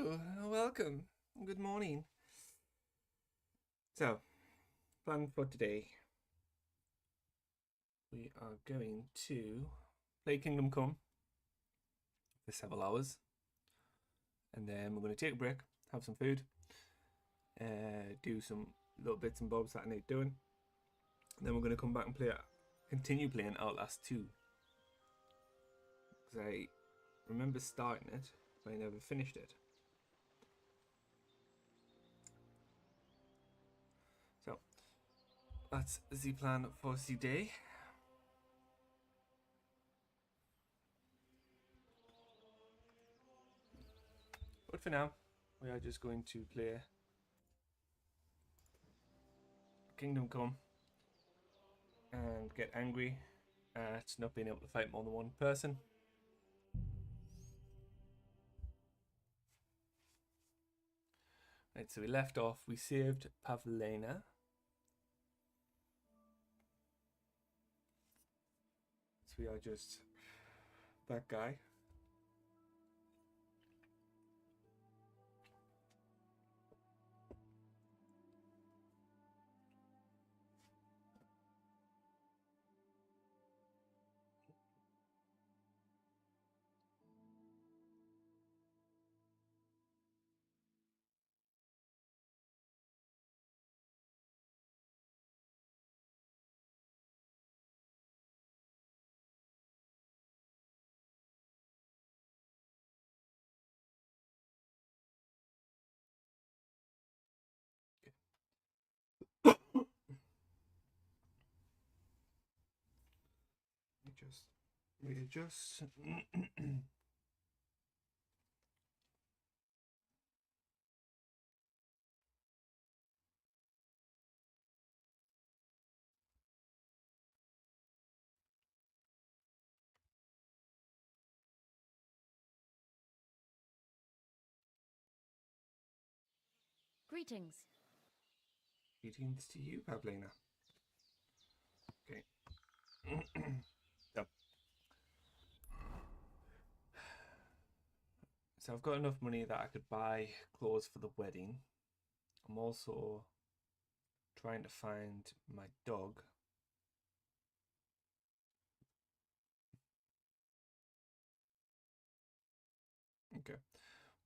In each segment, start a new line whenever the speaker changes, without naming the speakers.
Hello, welcome. Good morning. So, plan for today. We are going to play Kingdom Come for several hours. And then we're going to take a break, have some food, do some little bits and bobs that I need doing. And then we're going to come back and continue playing Outlast 2. Because I remember starting it, but I never finished it. So, that's the plan for today. But for now, we are just going to play Kingdom Come and get angry at not being able to fight more than one person. Right, so we left off, we saved Pavlena. So we are just that guy. Just readjust.
Greetings.
Greetings to you, Pavlena. Okay. So I've got enough money that I could buy clothes for the wedding. I'm also trying to find my dog. Okay.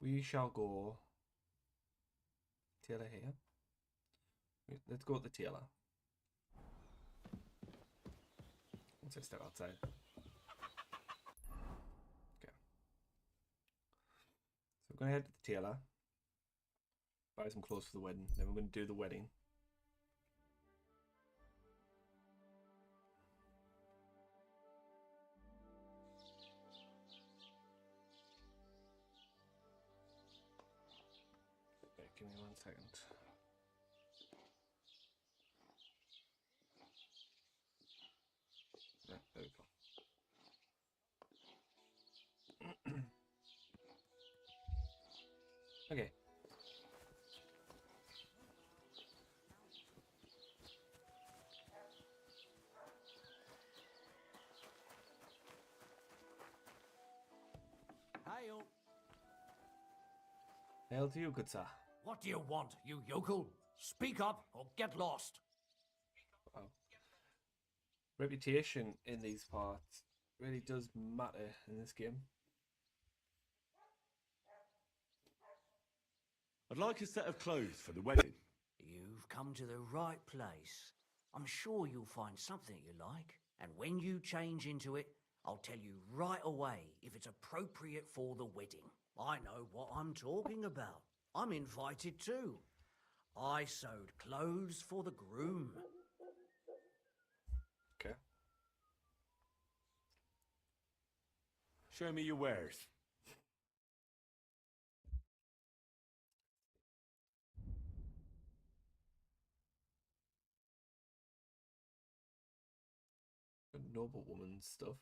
We shall go tailor here. Let's go to the tailor. Once I step outside. Okay. So we're going to head to the tailor. Buy some clothes for the wedding. Then we're going to do the wedding. Okay, give me 1 second. Yeah, there we go. Okay.
Hail!
Hail to you, good sir.
What do you want, you yokel? Speak up or get lost.
Wow. Reputation in these parts really does matter in this game.
I'd like a set of clothes for the wedding.
You've come to the right place. I'm sure you'll find something you like. And when you change into it, I'll tell you right away if it's appropriate for the wedding. I know what I'm talking about. I'm invited too. I sewed clothes for the groom.
Okay.
Show me your wares.
Noblewoman stuff.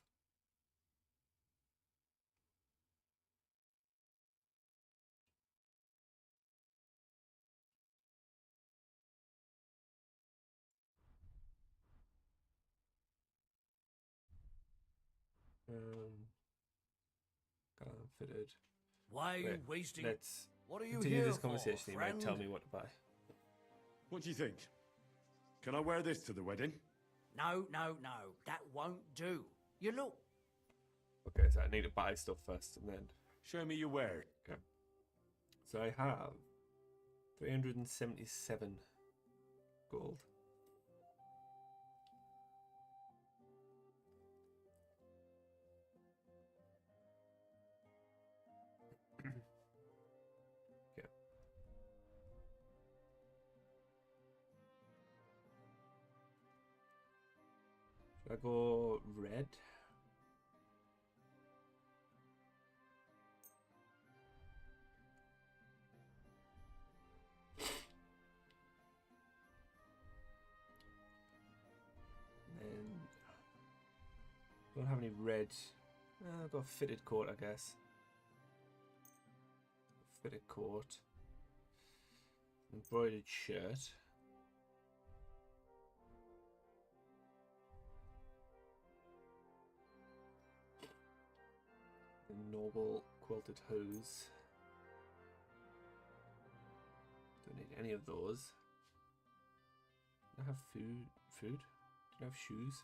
Got unfitted.
Why are you
Wait,
wasting...
let's
What are you
Continue
here
this
for,
conversation. You might
friend?
tell me what to buy.
What do you think? Can I wear this to the wedding?
No, no, no. That won't do. You look.
Okay, so I need to buy stuff first, and then.
Show me your wares.
Okay. So I have 377 gold. Okay. Should I go red? And don't have any red. I've got a fitted coat, I guess. Fitted coat. Embroidered shirt. Noble quilted hose. Don't need any of those. Do I have food? Do I have shoes?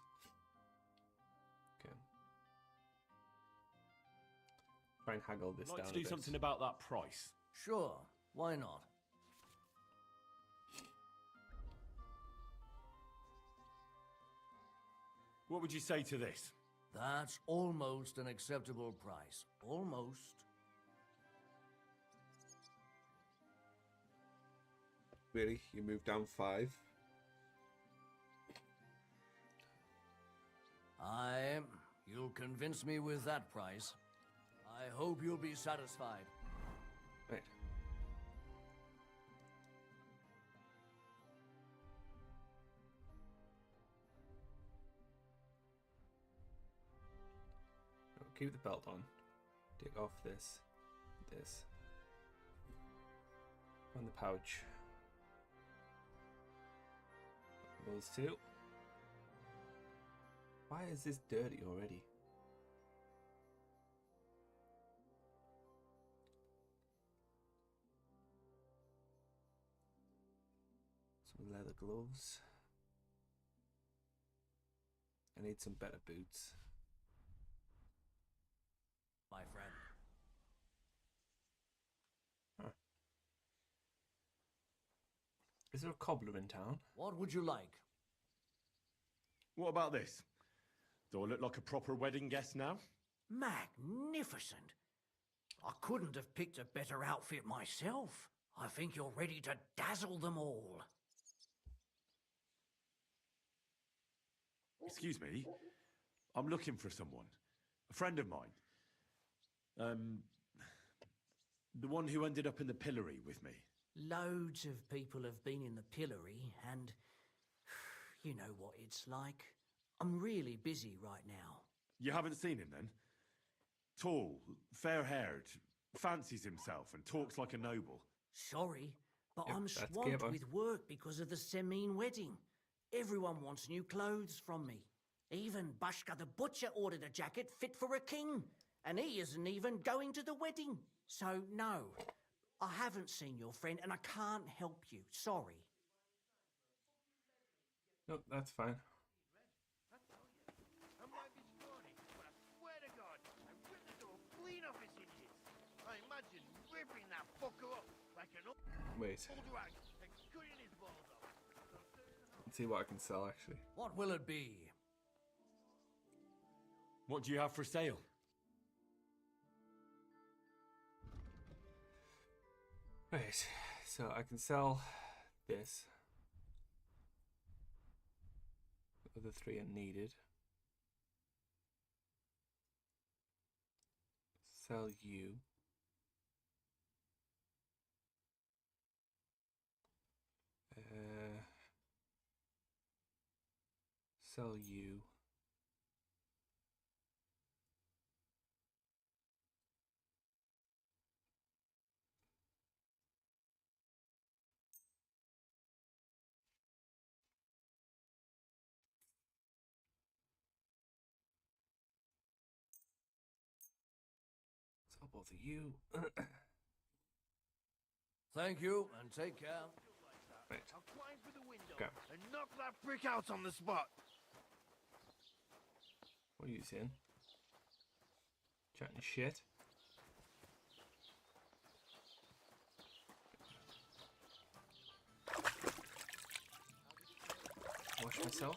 Okay. Try and haggle this
I'd like
down
to do
a bit.
something about that price.
Sure, why not?
What would you say to this?
That's almost an acceptable price. Almost.
Really? You moved down 5?
You'll convince me with that price. I hope you'll be satisfied.
Right. No, keep the belt on. Take off this. On the pouch. Those two. Why is this dirty already? Some leather gloves. I need some better boots.
My friend.
Is there a cobbler in town?
What would you like?
What about this? Do I look like a proper wedding guest now?
Magnificent. I couldn't have picked a better outfit myself. I think you're ready to dazzle them all.
Excuse me. I'm looking for someone. A friend of mine. The one who ended up in the pillory with me.
Loads of people have been in the pillory, and you know what it's like. I'm really busy right now.
You haven't seen him then? Tall, fair-haired, fancies himself and talks like a noble.
Sorry, but
Yep,
I'm
that's
swamped
Gabon.
with work because of the Semine wedding. Everyone wants new clothes from me. Even Bashka the butcher ordered a jacket fit for a king, and he isn't even going to the wedding. So no, I haven't seen your friend and I can't help you. Sorry.
Nope, that's fine.
I might be scrawny, but I swear to God, I ripped the door clean off his hinges. I imagine ripping that fucker up like an old
Wait,
rag and cutting his balls off.
let's see what I can sell actually.
What will it be?
What do you have for sale?
Right, so I can sell this. The other 3 are needed. Sell you. Sell you. Sell both of you.
Thank you, and take care.
Right.
I'll climb through the window
Okay.
and knock that brick out on the spot.
What are you saying? Chatting shit. Wash myself.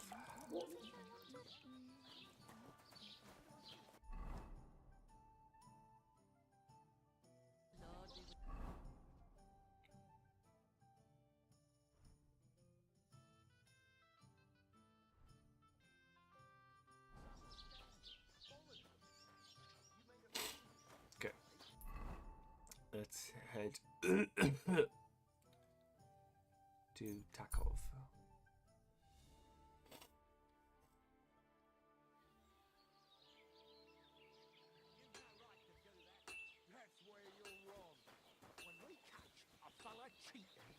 Okay. Let's head to Takov.
That's where you're wrong. When we catch a fella cheating,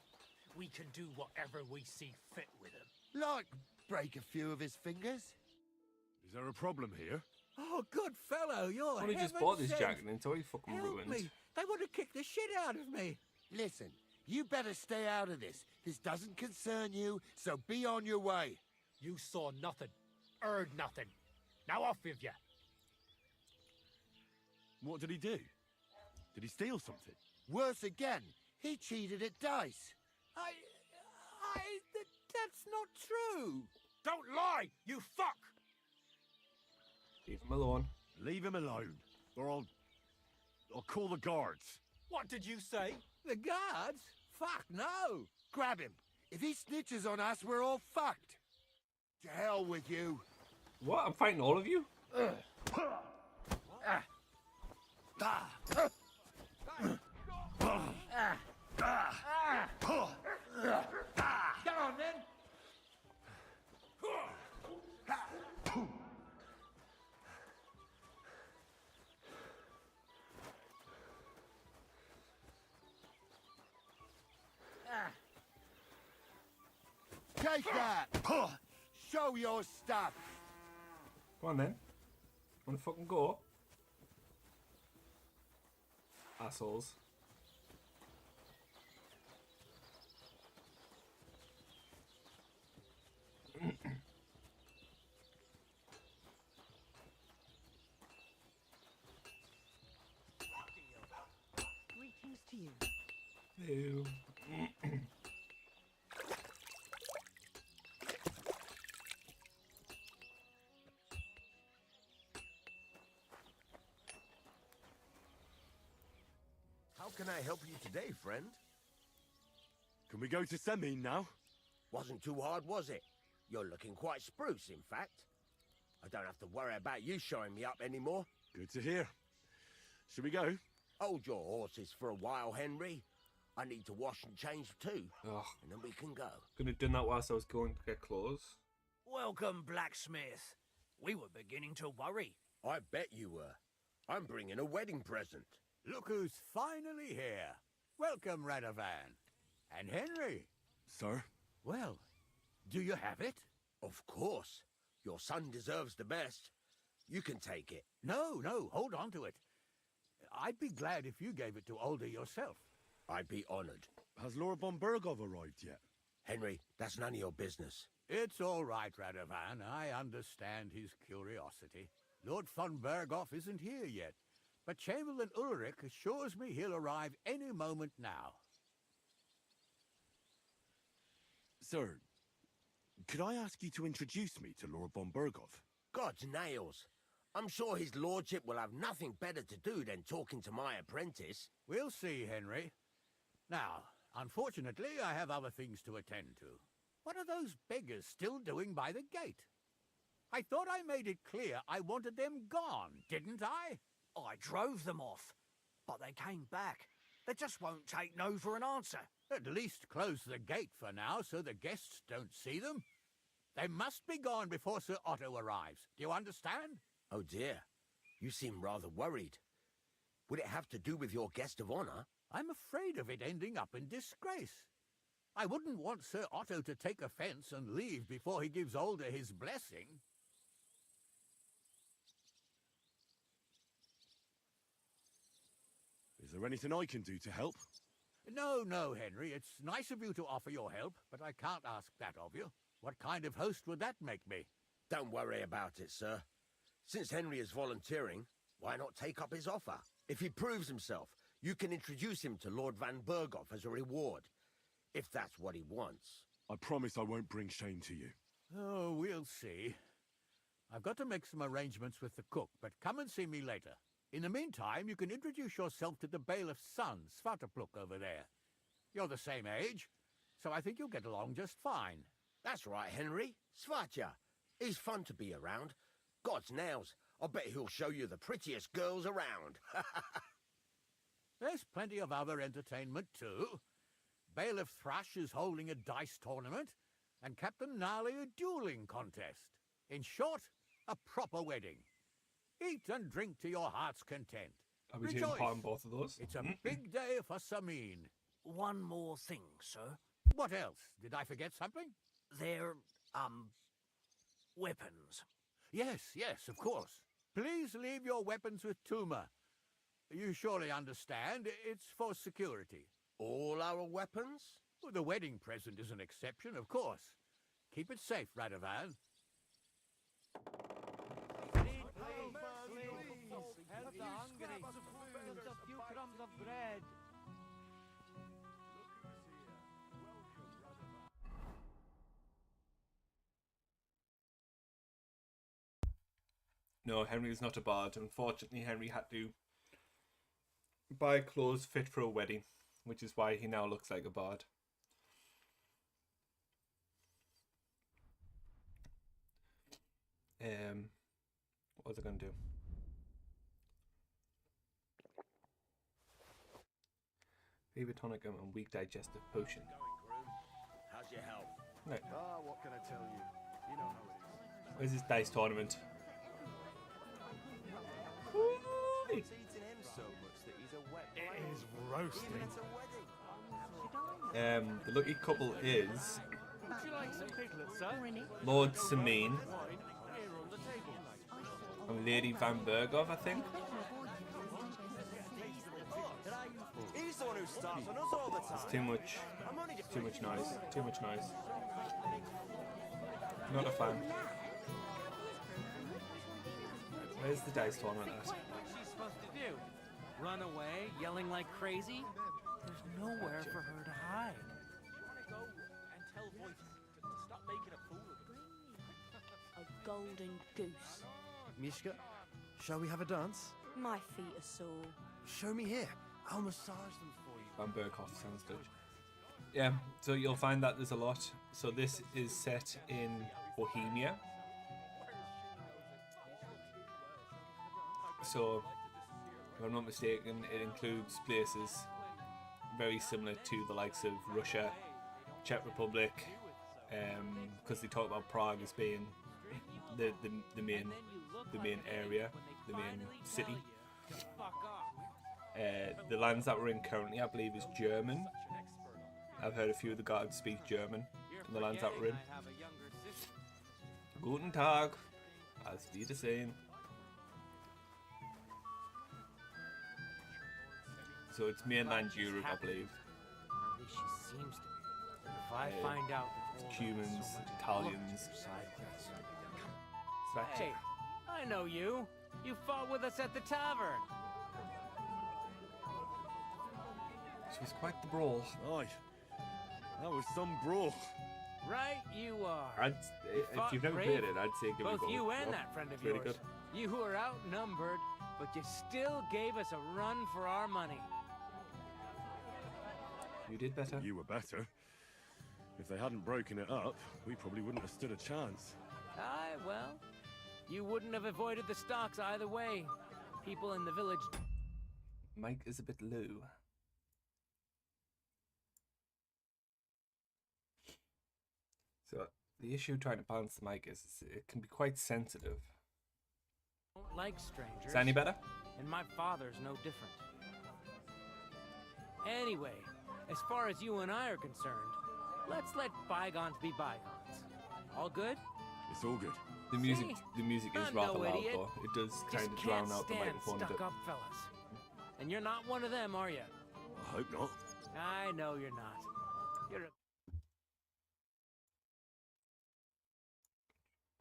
we can do whatever we see fit with him.
Like, break a few of his fingers.
Is there a problem here?
Oh, good fellow, you're
Only just
heaven
bought this
sent.
jacket and it's already fucking
Help
ruined.
me. They would have kicked the shit out of me.
Listen, you better stay out of this. This doesn't concern you, so be on your way.
You saw nothing, heard nothing. Now off with you.
What did he do? Did he steal something?
Worse again, he cheated at dice.
That's not true. Don't lie, you fuck.
Leave him alone.
Leave him alone, or I'll call the guards.
What did you say? The guards? Fuck no.
Grab him. If he snitches on us, we're all fucked. To hell with you.
What? I'm fighting all of you?
Get on then.
Take that. Show your stuff.
Go on then. Wanna fucking go? Assholes.
Greetings to you.
Ew.
How can I help you today, friend?
Can we go to Semin now?
Wasn't too hard, was it? You're looking quite spruce, in fact. I don't have to worry about you showing me up anymore.
Good to hear. Should we go?
Hold your horses for a while, Henry. I need to wash and change too,
Ugh.
and then we can go.
Couldn't have done that whilst I was going to get clothes.
Welcome, blacksmith. We were beginning to worry.
I bet you were. I'm bringing a wedding present.
Look who's finally here. Welcome, Radovan. And Henry.
Sir?
Well, do you have it?
Of course. Your son deserves the best. You can take it.
No, hold on to it. I'd be glad if you gave it to Older yourself.
I'd be honored.
Has Lord von Bergov arrived yet?
Henry, that's none of your business.
It's all right, Radovan. I understand his curiosity. Lord von Berghoff isn't here yet, but Chamberlain Ulrich assures me he'll arrive any moment now.
Sir, could I ask you to introduce me to Lord von Bergov?
God's nails. I'm sure his lordship will have nothing better to do than talking to my apprentice.
We'll see, Henry. Now, unfortunately, I have other things to attend to. What are those beggars still doing by the gate? I thought I made it clear I wanted them gone, didn't I?
I drove them off, but they came back. They just won't take no for an answer.
At least close the gate for now so the guests don't see them. They must be gone before Sir Otto arrives. Do you understand?
Oh dear, you seem rather worried. Would it have to do with your guest of honor?
I'm afraid of it ending up in disgrace. I wouldn't want Sir Otto to take offense and leave before he gives Older his blessing.
Is there anything I can do to help?
No, no, Henry. It's nice of you to offer your help, but I can't ask that of you. What kind of host would that make me?
Don't worry about it, sir. Since Henry is volunteering, why not take up his offer? If he proves himself, you can introduce him to Lord Van Berghoff as a reward, if that's what he wants.
I promise I won't bring shame to you.
Oh, we'll see. I've got to make some arrangements with the cook, but come and see me later. In the meantime, you can introduce yourself to the bailiff's son, Svartapluk, over there. You're the same age, so I think you'll get along just fine.
That's right, Henry. Svatja. He's fun to be around. God's nails. I bet he'll show you the prettiest girls around.
There's plenty of other entertainment, too. Bailiff Thrush is holding a dice tournament, and Captain Gnarly a dueling contest. In short, a proper wedding. Eat and drink to your heart's content.
Are we taking part in both of those?
It's a big day for Samin.
One more thing, sir.
What else? Did I forget something?
They're, weapons.
Yes, yes, of course. Please leave your weapons with Tuma. You surely understand, it's for security.
All our weapons?
Well, the wedding present is an exception, of course. Keep it safe, Radovan.
No, Henry is not a bard. Unfortunately, Henry had to buy clothes fit for a wedding, which is why he now looks like a bard. What was I going to do? Fever tonicum and weak digestive potion.
How's your health?
Right.
Ah, what can I tell you? You know how it is.
Where's this dice tournament?
It's eating him so much that he's a wet
It
blanket.
is roasting.
Even at a wedding.
The lucky couple is
Would you like some piglets, sir?
Lord Samin
Wine here on the table.
and Lady Van Berghoff, I think.
He's the one who starts on us all the time.
It's too much noise. Too much noise. Not a fan. Where's the dice tournament at?
What's she supposed to do? Run away, yelling like crazy? There's nowhere for her to hide.
Go and tell voices to stop making a fool of him.
A golden goose.
Mishka, shall we have a dance?
My feet are sore.
Show me here. I'll massage them for you.
Van Berghoff sounds Dutch. Yeah, so you'll find that there's a lot. So this is set in Bohemia. So, if I'm not mistaken, it includes places very similar to the likes of Russia, Czech Republic, because they talk about Prague as being the main area, the main city. The lands that we're in currently, I believe, is German. I've heard a few of the guards speak German in the lands that we're in. Guten Tag, als Wiedersehen. So it's mainland Europe, I believe.
At least she seems to be. If I find out before
Cumans,
so much
Italians.
look sideways.
Svatja.
Hey, I know you. You fought with us at the tavern.
She was quite the brawl.
Aye, that was some brawl.
Right, you are.
If you've never played it, I'd say give it a
Both
go.
you and
Well,
that friend of
it's really
yours.
good.
You were outnumbered, but you still gave us a run for our money.
You did better.
You were better. If they hadn't broken it up, we probably wouldn't have stood a chance.
Aye, well, you wouldn't have avoided the stocks either way. People in the village.
Mike is a bit low. So the issue trying to balance the mic is it can be quite sensitive.
Don't like strangers.
Is that any better?
And my father's no different. Anyway, as far as you and I are concerned, let's let bygones be bygones. All good?
It's all good.
The music,
See?
the music is
I'm
rather
no
loud
idiot.
though. It does kind
Just
of drown
can't
out the
stand
microphone a bit.
stuck-up fellas. And you're not one of them, are you?
I hope not.
I know you're not. You're a...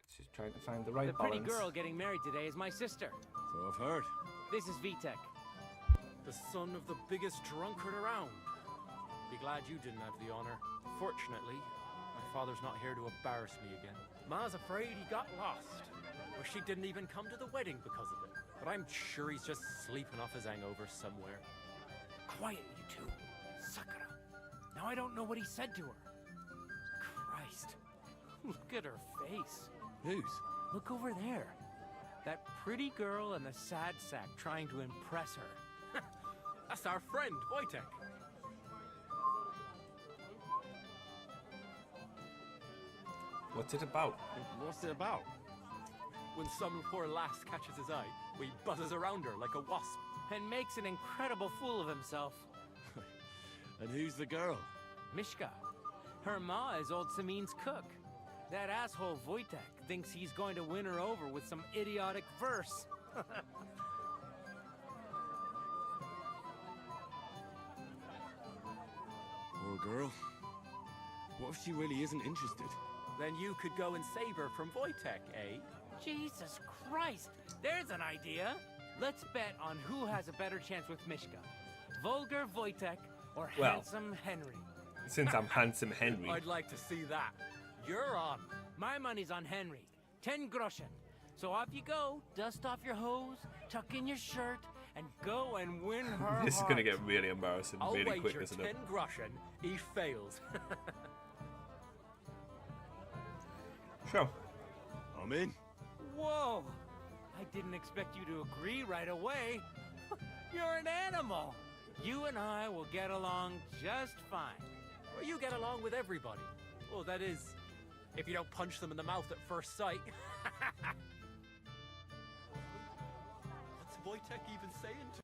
She's trying to find the right
The pretty
balance.
girl getting married today is my sister.
So I've heard.
This is Vitek.
The son of the biggest drunkard around. Be glad you didn't have the honor. Fortunately, my father's not here to embarrass me again. Ma's afraid he got lost. Or she didn't even come to the wedding because of it. But I'm sure he's just sleeping off his hangover somewhere.
Quiet, you two. Sakura. Now I don't know what he said to her. Christ. Look at her face.
Whose?
Look over there. That pretty girl and the sad sack trying to impress her.
That's our friend, Wojtek.
What's it about?
What's it about?
When some poor lass catches his eye, he buzzes around her like a wasp.
And makes an incredible fool of himself.
And who's the girl?
Mishka. Her ma is old Samin's cook. That asshole Wojtek thinks he's going to win her over with some idiotic verse.
Poor girl. What if she really isn't interested?
Then you could go and save her from Wojtek, eh?
Jesus Christ! There's an idea! Let's bet on who has a better chance with Mishka. Vulgar Wojtek or
Well.
handsome Henry.
Since I'm handsome Henry.
I'd like to see that. You're on.
My money's on Henry. 10 groschen. So off you go, dust off your hose, tuck in your shirt, and go and win her
This is
heart.
gonna get really embarrassing
I'll
really quick,
wager
isn't
10
it?
groschen he fails.
Sure.
I'm in.
Whoa! I didn't expect you to agree right away. You're an animal. You and I will get along just fine.
Well, you get along with everybody. Well, that is, if you don't punch them in the mouth at first sight. What's Wojtek even saying to...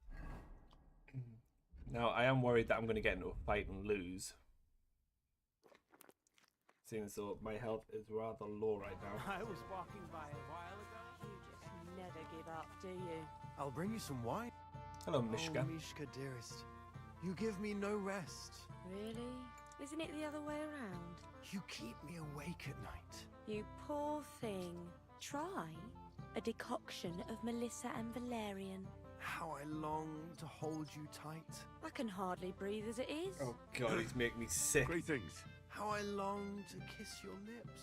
Now, I am worried that I'm going to get into a fight and lose. Seeing as though my health is rather low right now.
I was walking by a while ago.
You just never give up, do you?
I'll bring you some wine.
Hello, Mishka.
Oh, Mishka, dearest. You give me no rest.
Really? Isn't it the other way around?
You keep me awake at night.
You poor thing. Try a decoction of Melissa and Valerian.
How I long to hold you tight.
I can hardly breathe as it is.
Oh god, he's making me sick.
Greetings.
How I long to kiss your lips.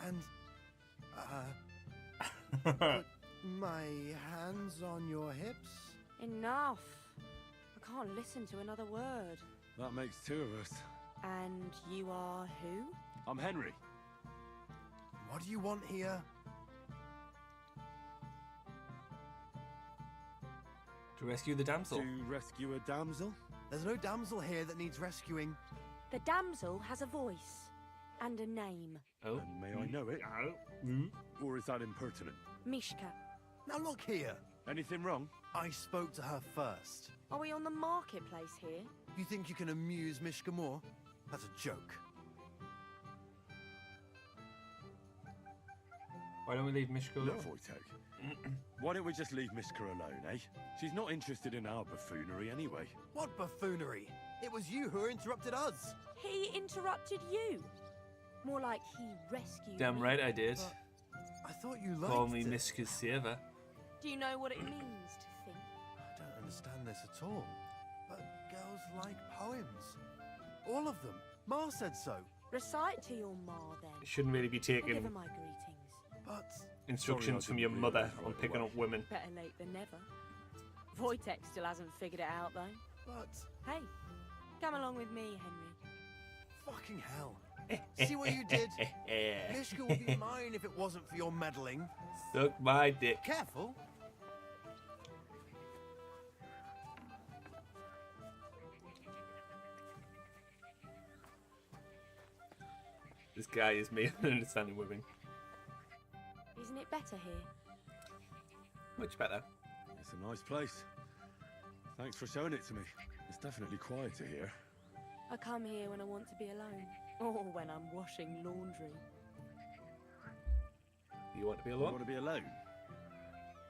And, put my hands on your hips.
Enough. I can't listen to another word.
That makes two of us.
And you are who?
I'm Henry.
What do you want here?
To rescue the damsel.
To rescue a damsel?
There's no damsel here that needs rescuing.
The damsel has a voice and a name.
Oh.
And may I know it? Or is that impertinent?
Mishka.
Now look here.
Anything wrong?
I spoke to her first.
Are we on the marketplace here?
You think you can amuse Mishka more? That's a joke.
Why don't we leave Mishka alone?
Look, Wojtek. Why don't we just leave Mishka alone, eh? She's not interested in our buffoonery anyway.
What buffoonery? It was you who interrupted us.
He interrupted you. More like he rescued
Damn
me.
right I did.
I thought you liked
Call me
it.
Mishka's saver.
Do you know what it means to think?
I don't understand this at all. But girls like poems. All of them. Ma said so.
Recite to your ma then.
You shouldn't really be
Or give
taking
her my greetings.
But
instructions
Sorry,
from
I
your
didn't
mother
realise how
on
it
picking up
worked.
women.
Better late than never. Wojtek still hasn't figured it out though.
but
Hey, come along with me, Henry.
fucking hell. See what you did? Mishka would be mine if it wasn't for your meddling.
Suck my dick.
Careful.
This guy is me understanding women.
Isn't it better here?
Much better.
It's a nice place. Thanks for showing it to me. It's definitely quieter here.
I come here when I want to be alone. Or when I'm washing laundry.
You want to be
You
alone?
want to be alone?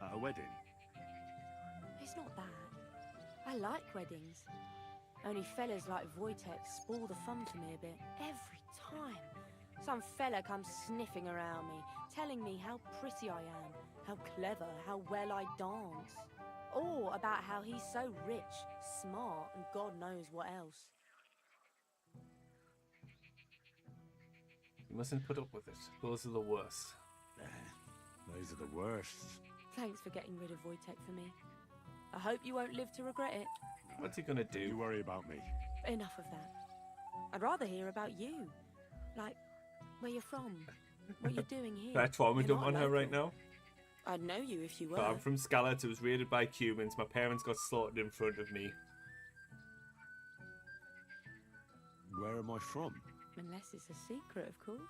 At a wedding?
It's not bad. I like weddings. Only fellas like Wojtek spoil the fun for me a bit. Every time. Some fella comes sniffing around me, telling me how pretty I am, how clever, how well I dance. Or about how he's so rich, smart, and God knows what else.
You mustn't put up with it. Those are the worst.
Those are the worst.
Thanks for getting rid of Wojtek for me. I hope you won't live to regret it.
What's he gonna do?
You worry about me.
Enough of that. I'd rather hear about you. Like, where you're from, what you're doing here.
That's what we
You're
dump
not
on her
local.
right now.
I'd know you if you were.
But I'm from Skalitz. It was raided by Cubans. My parents got slaughtered in front of me.
Where am I from?
Unless it's a secret, of course.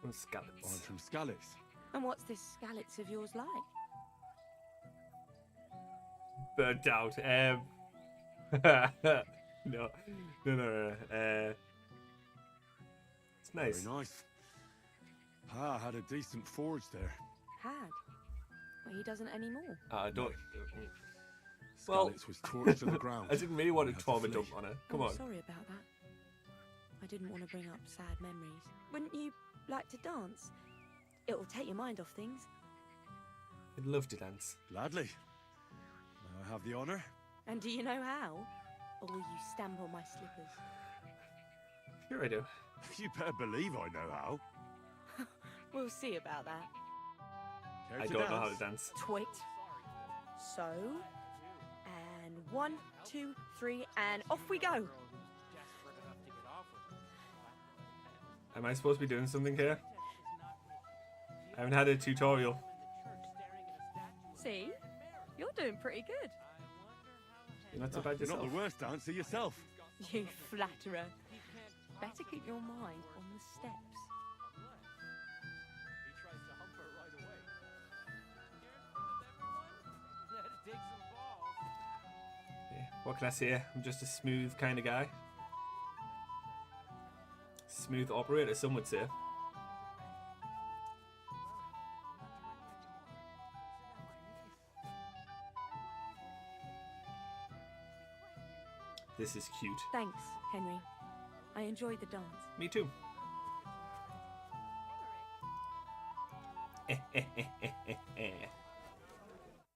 From Skalitz.
I'm from Skalitz.
And what's this Skalitz of yours like?
Burnt out. No. It's nice.
Very nice. Pa had a decent forge there.
Had. Well, he doesn't anymore.
I don't.
Skalitz was torched to the ground.
I didn't really want to
We had
trauma
flee.
dump on her. Come
I'm
on.
sorry about that. I didn't want to bring up sad memories. Wouldn't you like to dance? It'll take your mind off things.
I'd love to dance.
Gladly. May I have the honour?
And do you know how? Or will you stamp on my slippers?
Here I do.
You better believe I know how.
We'll see about that.
Care
I
to
don't know how
dance?
to dance.
Twit. So, and 1, 2, 3, and off we go.
Am I supposed to be doing something here? I haven't had a tutorial.
See? You're doing pretty good.
You're not so bad
You're
yourself.
not the worst dancer yourself.
You flatterer. Better keep your mind on the steps.
Yeah, what can I say? I'm just a smooth kind of guy. Smooth operator, some would say. This is cute.
Thanks, Henry. I enjoyed the dance.
Me too.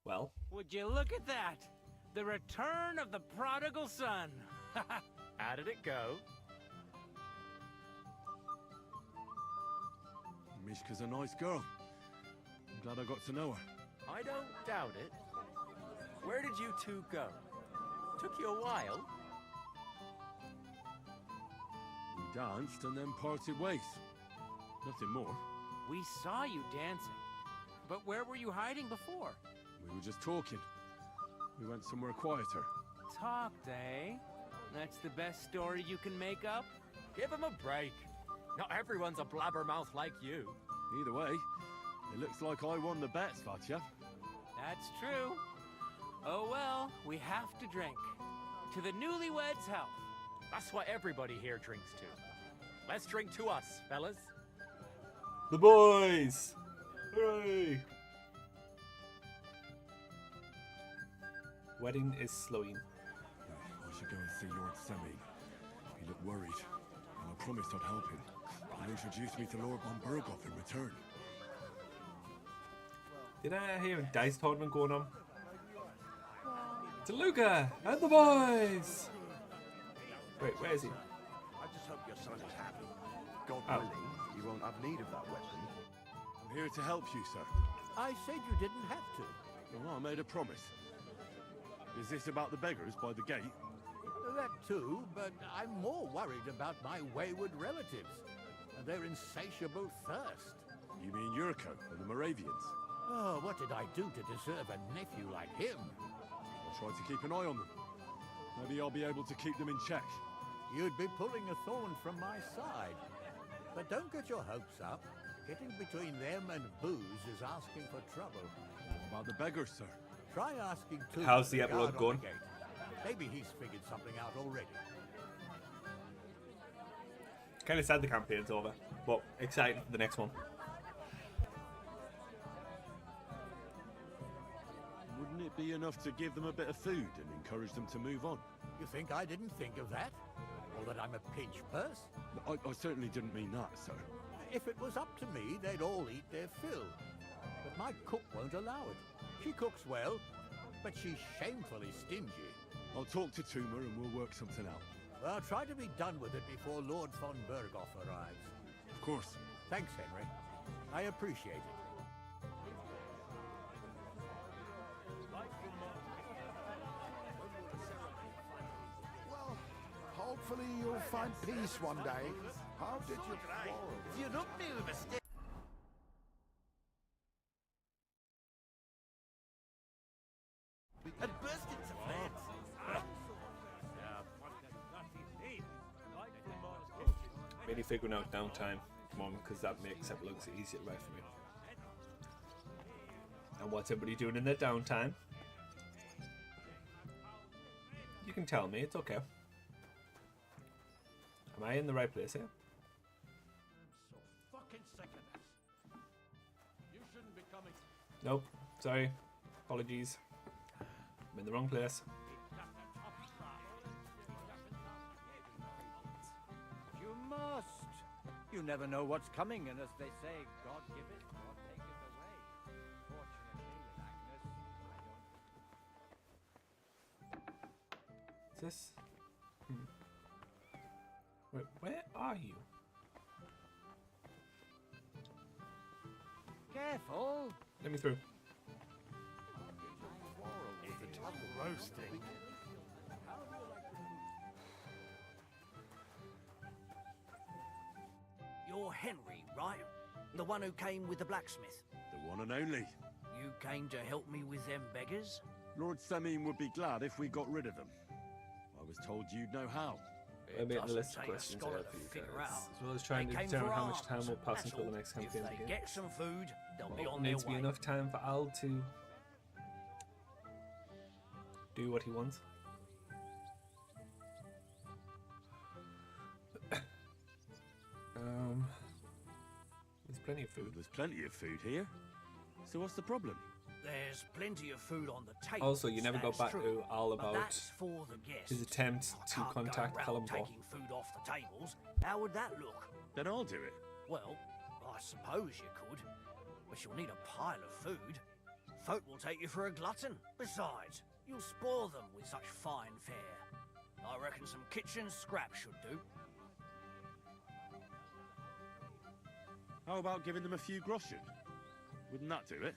Well,
Would you look at that? The return of the prodigal son. How did it go?
Mishka's a nice girl. I'm glad I got to know her.
I don't doubt it. Where did you two go? Took you a while.
We danced and then parted ways. Nothing more.
We saw you dancing. But where were you hiding before?
We were just talking. We went somewhere quieter.
Talked, eh? That's the best story you can make up?
Give him a break. Not everyone's a blabbermouth like you.
Either way, it looks like I won the bet, Svatya.
That's true. Oh well, we have to drink. To the newlyweds' health.
That's what everybody here drinks to. Let's drink to us, fellas.
the boys! Hooray! Wedding is slowing.
I should go and see Lord Semi. He looked worried, and I promised I'd help him. He'll introduce me to Lord von Berghoff in return.
Did I hear a dice tournament going on? To Luca and the boys! Wait, where is he?
I just hope your son is happy. God
Oh.
willing, you won't have need of that weapon.
I'm here to help you, sir.
I said you didn't have to.
Well, I made a promise. Is this about the beggars by the gate?
That too, but I'm more worried about my wayward relatives and their insatiable thirst.
You mean Yurko and the Moravians?
Oh, what did I do to deserve a nephew like him?
I'll try to keep an eye on them. Maybe I'll be able to keep them in check.
You'd be pulling a thorn from my side. But don't get your hopes up. Getting between them and booze is asking for trouble.
What about the beggars, sir?
Try asking too.
How's the epilogue going?
Maybe he's figured something out already.
Kind of sad the campaign's over, but excited for the next one.
Wouldn't
it be enough to give them a bit of food and encourage them to move on?
You think I didn't think of that? Or that I'm a pinch purse?
I certainly didn't mean that, sir.
If it was up to me, they'd all eat their fill. But my cook won't allow it. She cooks well, but she's shamefully stingy.
I'll talk to Toomer and we'll work something out.
Well, try to be done with it before Lord von Berghoff arrives.
Of course.
Thanks, Henry. I appreciate it.
Well, hopefully you'll find peace one day. How did you quarrel?
If you'd up me with a stick. And burst into flames.
Mainly figuring out downtime at the moment because that makes it look easier right for me. And what's everybody doing in their downtime? You can tell me, it's okay. Am I in the right place here?
I'm so fucking sick of this. You shouldn't be coming.
Nope, sorry. Apologies. I'm in the wrong place.
You must. You never know what's coming, and as they say, God giveth, God taketh away. Fortunately, with Agnes,
Is this? Wait, where are you?
Careful.
Let me through.
Roasting.
You're Henry, right? The one who came with the blacksmith.
The one and only.
You came to help me with them beggars?
Lord Semine would be glad if we got rid of them. I was told you'd know how.
I made a
doesn't
list of
take a
questions
scholar
here
to
for you
figure
guys,
out.
as well as trying
They
to
came
determine
for
how much time
arms,
will pass
that's
until the
all.
next campaign
If they
begins.
get some food, they'll be
Well,
on
needs
their
to be
way.
enough time for Al to do what he wants. There's plenty of food.
There's plenty of food here. So what's the problem?
There's plenty of food on the table.
Also, you never got back to Al
but
about
that's for the guests.
his attempt
I
to
can't go
contact
around
Callum
taking food off the tables. How would that look?
Then I'll do it.
Well, I suppose you could, but you'll need a pile of food. Folk will take you for a glutton. Besides, you'll spoil them with such fine fare. I reckon some kitchen scraps should do.
How about giving them a few groschen? Wouldn't that do it?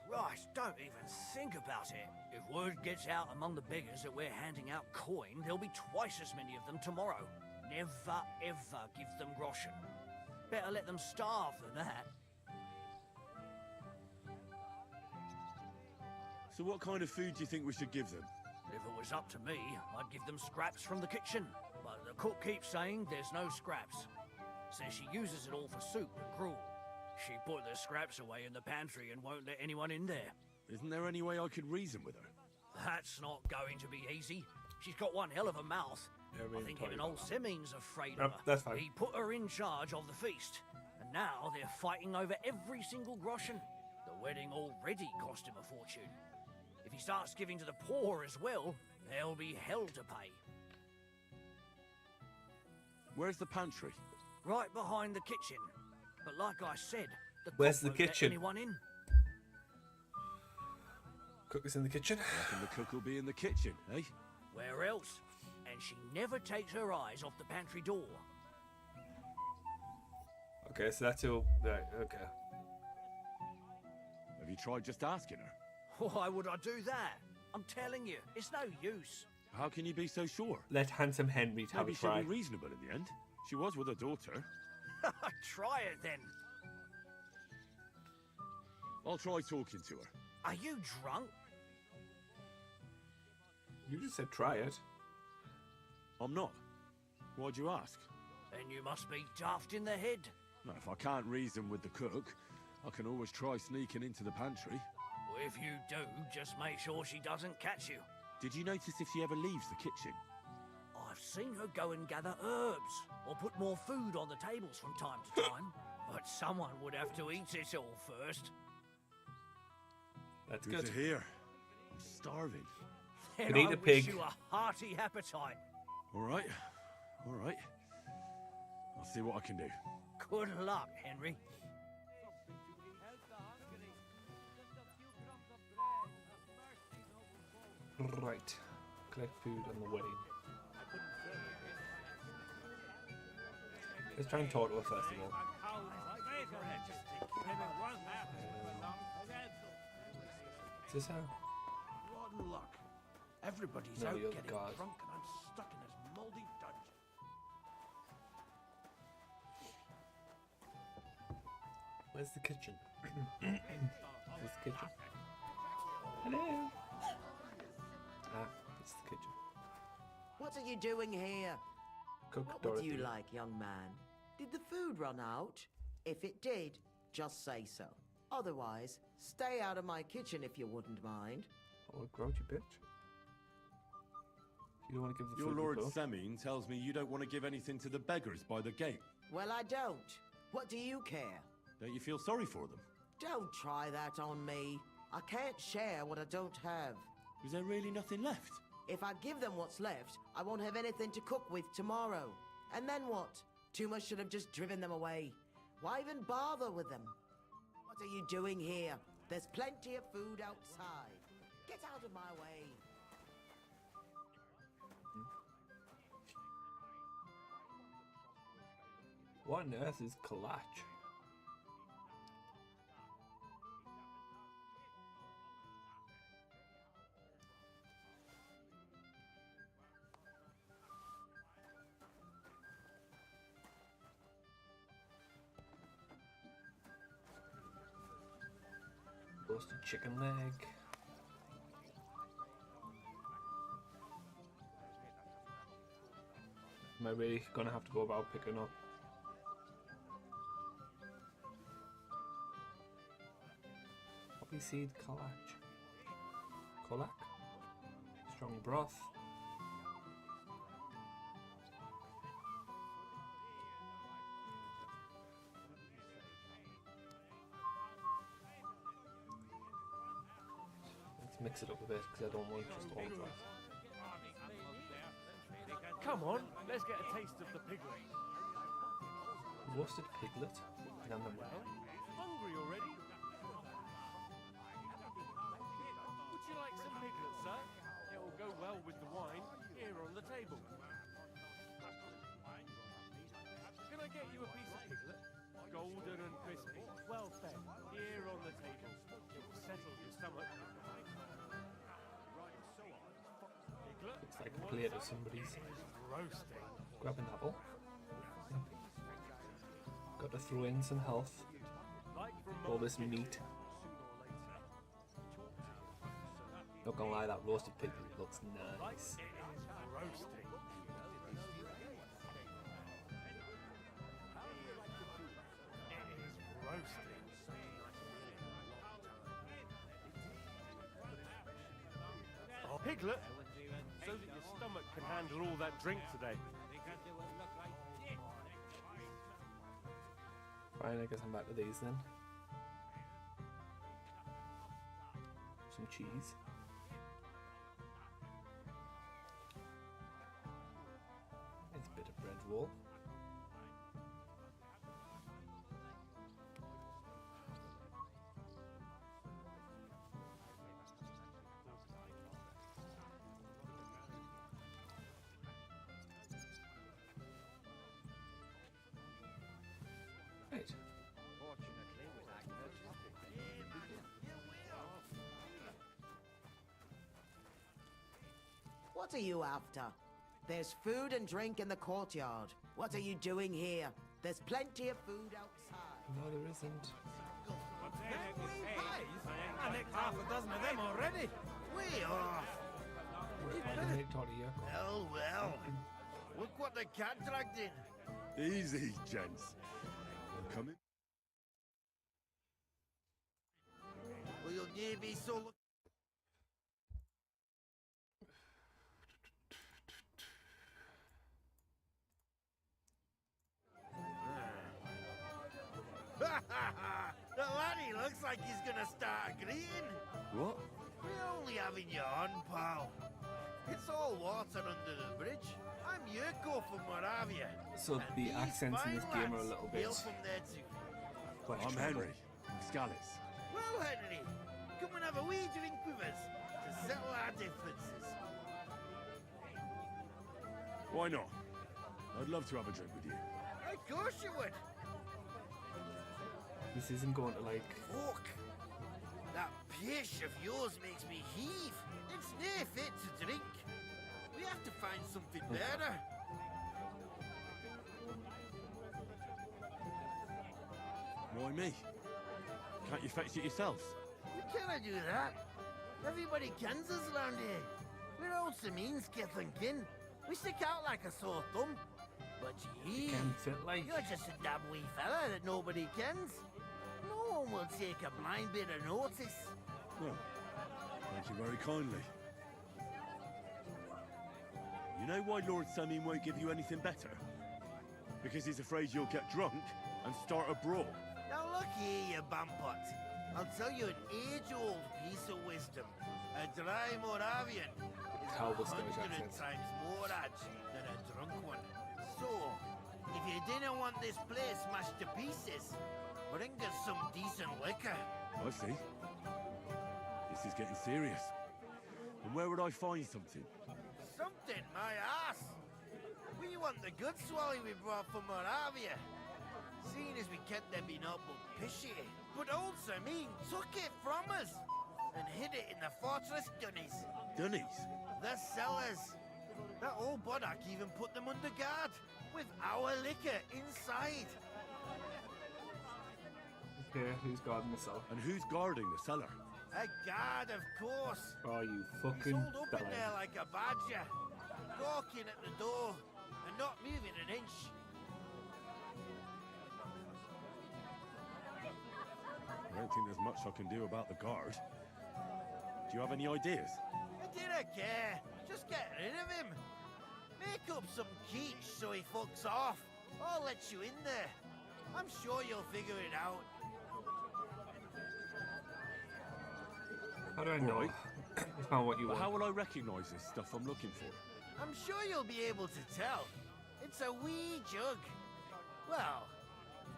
Christ, don't even think about it. If word gets out among the beggars that we're handing out coin, there'll be twice as many of them tomorrow. Never, ever give them groschen. Better let them starve than that.
So what kind of food do you think we should give them?
If it was up to me, I'd give them scraps from the kitchen. But the cook keeps saying there's no scraps. Says she uses it all for soup and gruel. She put the scraps away in the pantry and won't let anyone in there.
Isn't there any way I could reason with her?
That's not going to be easy. She's got one hell of a mouth. I think even old Semine's afraid of her.
That's fine.
He put her in charge of the feast, and now they're fighting over every single groschen. The wedding already cost him a fortune. If he starts giving to the poor as well, there'll be hell to pay.
Where's the pantry?
Right behind the kitchen. But like I said, the
Where's
cook
the
won't let
kitchen?
anyone in.
Cook is in the kitchen.
I reckon the cook will be in the kitchen, eh?
Where else? And she never takes her eyes off the pantry door.
Okay, so that's your... Right, okay.
Have you tried just asking her?
Why would I do that? I'm telling you, it's no use.
How can you be so sure?
Let handsome Henry have a
Maybe she'll
try.
be reasonable in the end. She was with her daughter.
Try it then.
I'll try talking to her.
Are you drunk?
You just said try it.
I'm not. Why'd you ask?
Then you must be daft in the head.
No, if I can't reason with the cook, I can always try sneaking into the pantry.
If you do, just make sure she doesn't catch you.
Did you notice if she ever leaves the kitchen?
I've seen her go and gather herbs, or put more food on the tables from time to time. But someone would have to eat it all first.
That's
Good
good.
to hear. starving.
Then
Could eat
I
a
wish
pig.
you a hearty appetite.
All right. All right. I'll see what I can do.
Good luck, Henry.
Right. Collect food on the wedding. Let's try and talk to her first of all. Is this how?
Rotten luck. Everybody's
No,
out
you're
getting
God.
drunk and I'm stuck in this mouldy dungeon.
Where's the kitchen? Where's the kitchen? Hello. Ah, it's the kitchen.
What are you doing here?
Cook
What
Dorothy.
would you like, young man? Did the food run out? If it did, just say so. Otherwise, stay out of my kitchen if you wouldn't mind.
Oh, grouchy bitch. You don't want to give the
Your
food
Lord
to her?
Semine tells me you don't want to give anything to the beggars by the gate.
Well, I don't. What do you care?
Don't you feel sorry for them?
Don't try that on me. I can't share what I don't have.
Is there really nothing left?
If I give them what's left, I won't have anything to cook with tomorrow. And then what? Tumas should have just driven them away. Why even bother with them? What are you doing here? There's plenty of food outside. Get out of my way.
What on earth is collage? Roasted chicken leg. Am I really gonna have to go about picking up? Poppy seed collage. Kolak? Strong broth. Let's mix it up a bit because I don't want just all broth.
Come on, let's get a taste of the piglet.
Roasted piglet. Yum, yum, yum.
Hungry already? Would you like some piglet, sir? It will go well with the wine here on the table. Can I get you a piece of piglet? Golden and crispy, well fed, here on the table. It will settle your stomach. Piglet?
Looks like a plate of somebody's.
Roasting.
Grab an apple. Got to throw in some health. All this meat. Not gonna lie, that roasted piglet looks nice.
Roasting. Roasting. Oh, piglet, so that your stomach can handle all that drink today.
Fine, I guess I'm back to these then. Some cheese. Nice bit of bread roll. Right.
What are you after? There's food and drink in the courtyard. What are you doing here? There's plenty of food outside.
No, there isn't.
I nicked half a dozen of them already.
Way off.
Well,
well. Look what the cat dragged in.
Easy, gents. I'm coming.
Will you near be so look? The laddie looks like he's gonna start agreeing.
What?
We're only having you on, pal. It's all water under the bridge. I'm Yurko from Moravia.
So
and
the
these
accents in this
fine
game are a
lads
little bit
hail from there too.
I'm Henry, from Scallis.
Well, Henry, come and have a wee drink with us to settle our differences.
Why not? I'd love to have a drink with you.
Of course you would.
This isn't going to like.
Fuck. That pish of yours makes me heave. It's near fit to drink. We have to find something better.
Why me? Can't you fetch it yourselves?
We cannot do that. Everybody kens us around here. We're all Sameen's kith and kin. We stick out like a sore thumb. But you,
Can fit like.
you're just a damn wee fella that nobody kens. No one will take a blind bit of notice.
Well, thank you very kindly. You know why Lord Sameen won't give you anything better? Because he's afraid you'll get drunk and start a brawl.
Now look here, you bampot. I'll tell you an age-old piece of wisdom. A dry Moravian is
How this guy's
100
accent.
times more edgy than a drunk one. So, if you didn't want this place smashed to pieces, bring us some decent liquor.
I see. This is getting serious. And where would I find something?
Something, my ass. We want the good swally we brought from Moravia. Seeing as we kept them being up but pishy. But old Sameen took it from us and hid it in the fortress dunnies.
Dunnies?
The cellars. That old boddock even put them under guard with our liquor inside.
Okay, who's guarding the cellar?
And who's guarding the cellar?
A guard, of course.
Oh, you
He's
fucking
holed up in
bellend.
there like a badger, gawking at the door and not moving an inch.
I don't think there's much I can do about the guard. Do you have any ideas?
I didn't care. Just get rid of him. Make up some quiche so he fucks off. I'll let you in there. I'm sure you'll figure it out.
How do I know?
Right.
It's not what you
But
want.
how will I recognise this stuff I'm looking for?
I'm sure you'll be able to tell. It's a wee jug. Well,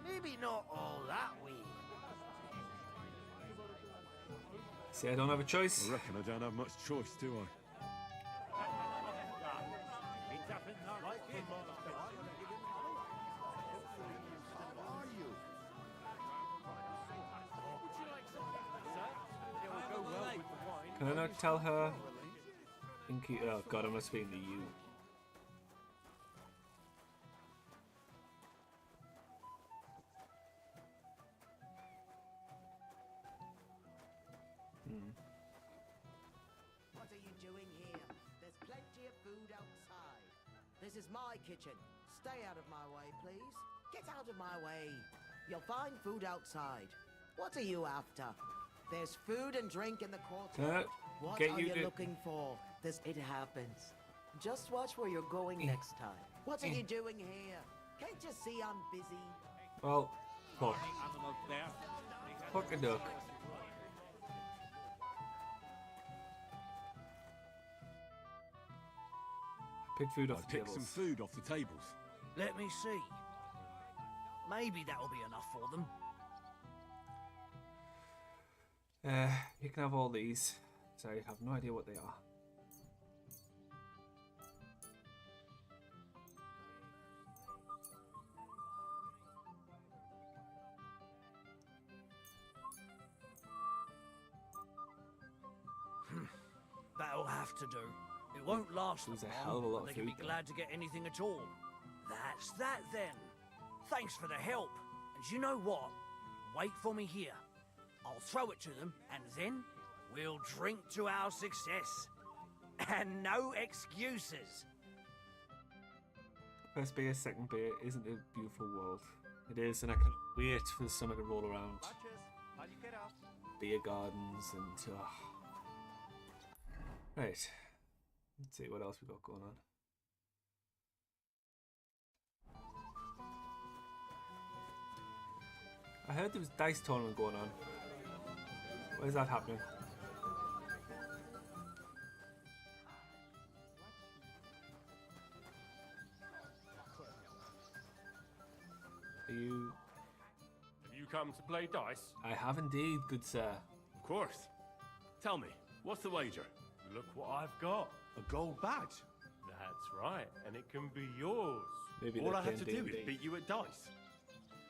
maybe not all that wee.
See, I don't have a choice.
I reckon I don't have much choice, do I?
Can I not tell her? Inky. Oh god, I'm not speaking to you.
What are you doing here? There's plenty of food outside. This is my kitchen. Stay out of my way, please. Get out of my way. You'll find food outside. What are you after? There's food and drink in the courtyard. What
get
are
you
you
to-
looking for? It happens. Just watch where you're going next time. What are you doing here? Can't you see I'm busy?
Well, fuck. Fuck a duck. Pick food off
I
the
picked
tables.
some food off the tables.
Let me see. Maybe that'll be enough for them.
You can have all these. So I have no idea what they are.
That'll have to do. It won't last
There's a
long,
hell of a lot
but
of
they can be
food, though.
glad to get anything at all. That's that then. Thanks for the help. And you know what? Wait for me here. I'll throw it to them, and then we'll drink to our success. And no excuses.
First beer, second beer, isn't it a beautiful world? It is, and I can't wait for the summer to roll around. Beer gardens and... Right. Let's see what else we got going on. I heard there was dice tournament going on. Where's that happening? you?
Have you come to play dice?
I have indeed, good sir.
Of course. Tell me, what's the wager?
Look what I've got.
A gold badge?
That's right, and it can be yours.
Maybe
All
they're
I have to
playing
do is
D&D.
beat you at dice.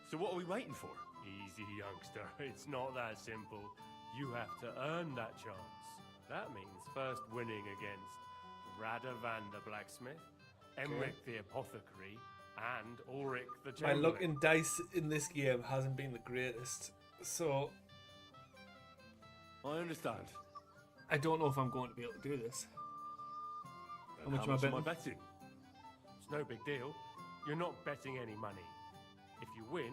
So what are we waiting for?
Easy, youngster. It's not that simple. You have to earn that chance. That means first winning against Radovan the blacksmith, Emric the apothecary, and Ulrich the
My
chamberlain.
luck in dice in this game hasn't been the greatest, so
I understand.
I don't know if I'm going to be able to do this.
Then
How much am I
betting?
It's no big deal. You're not betting any money. If you win,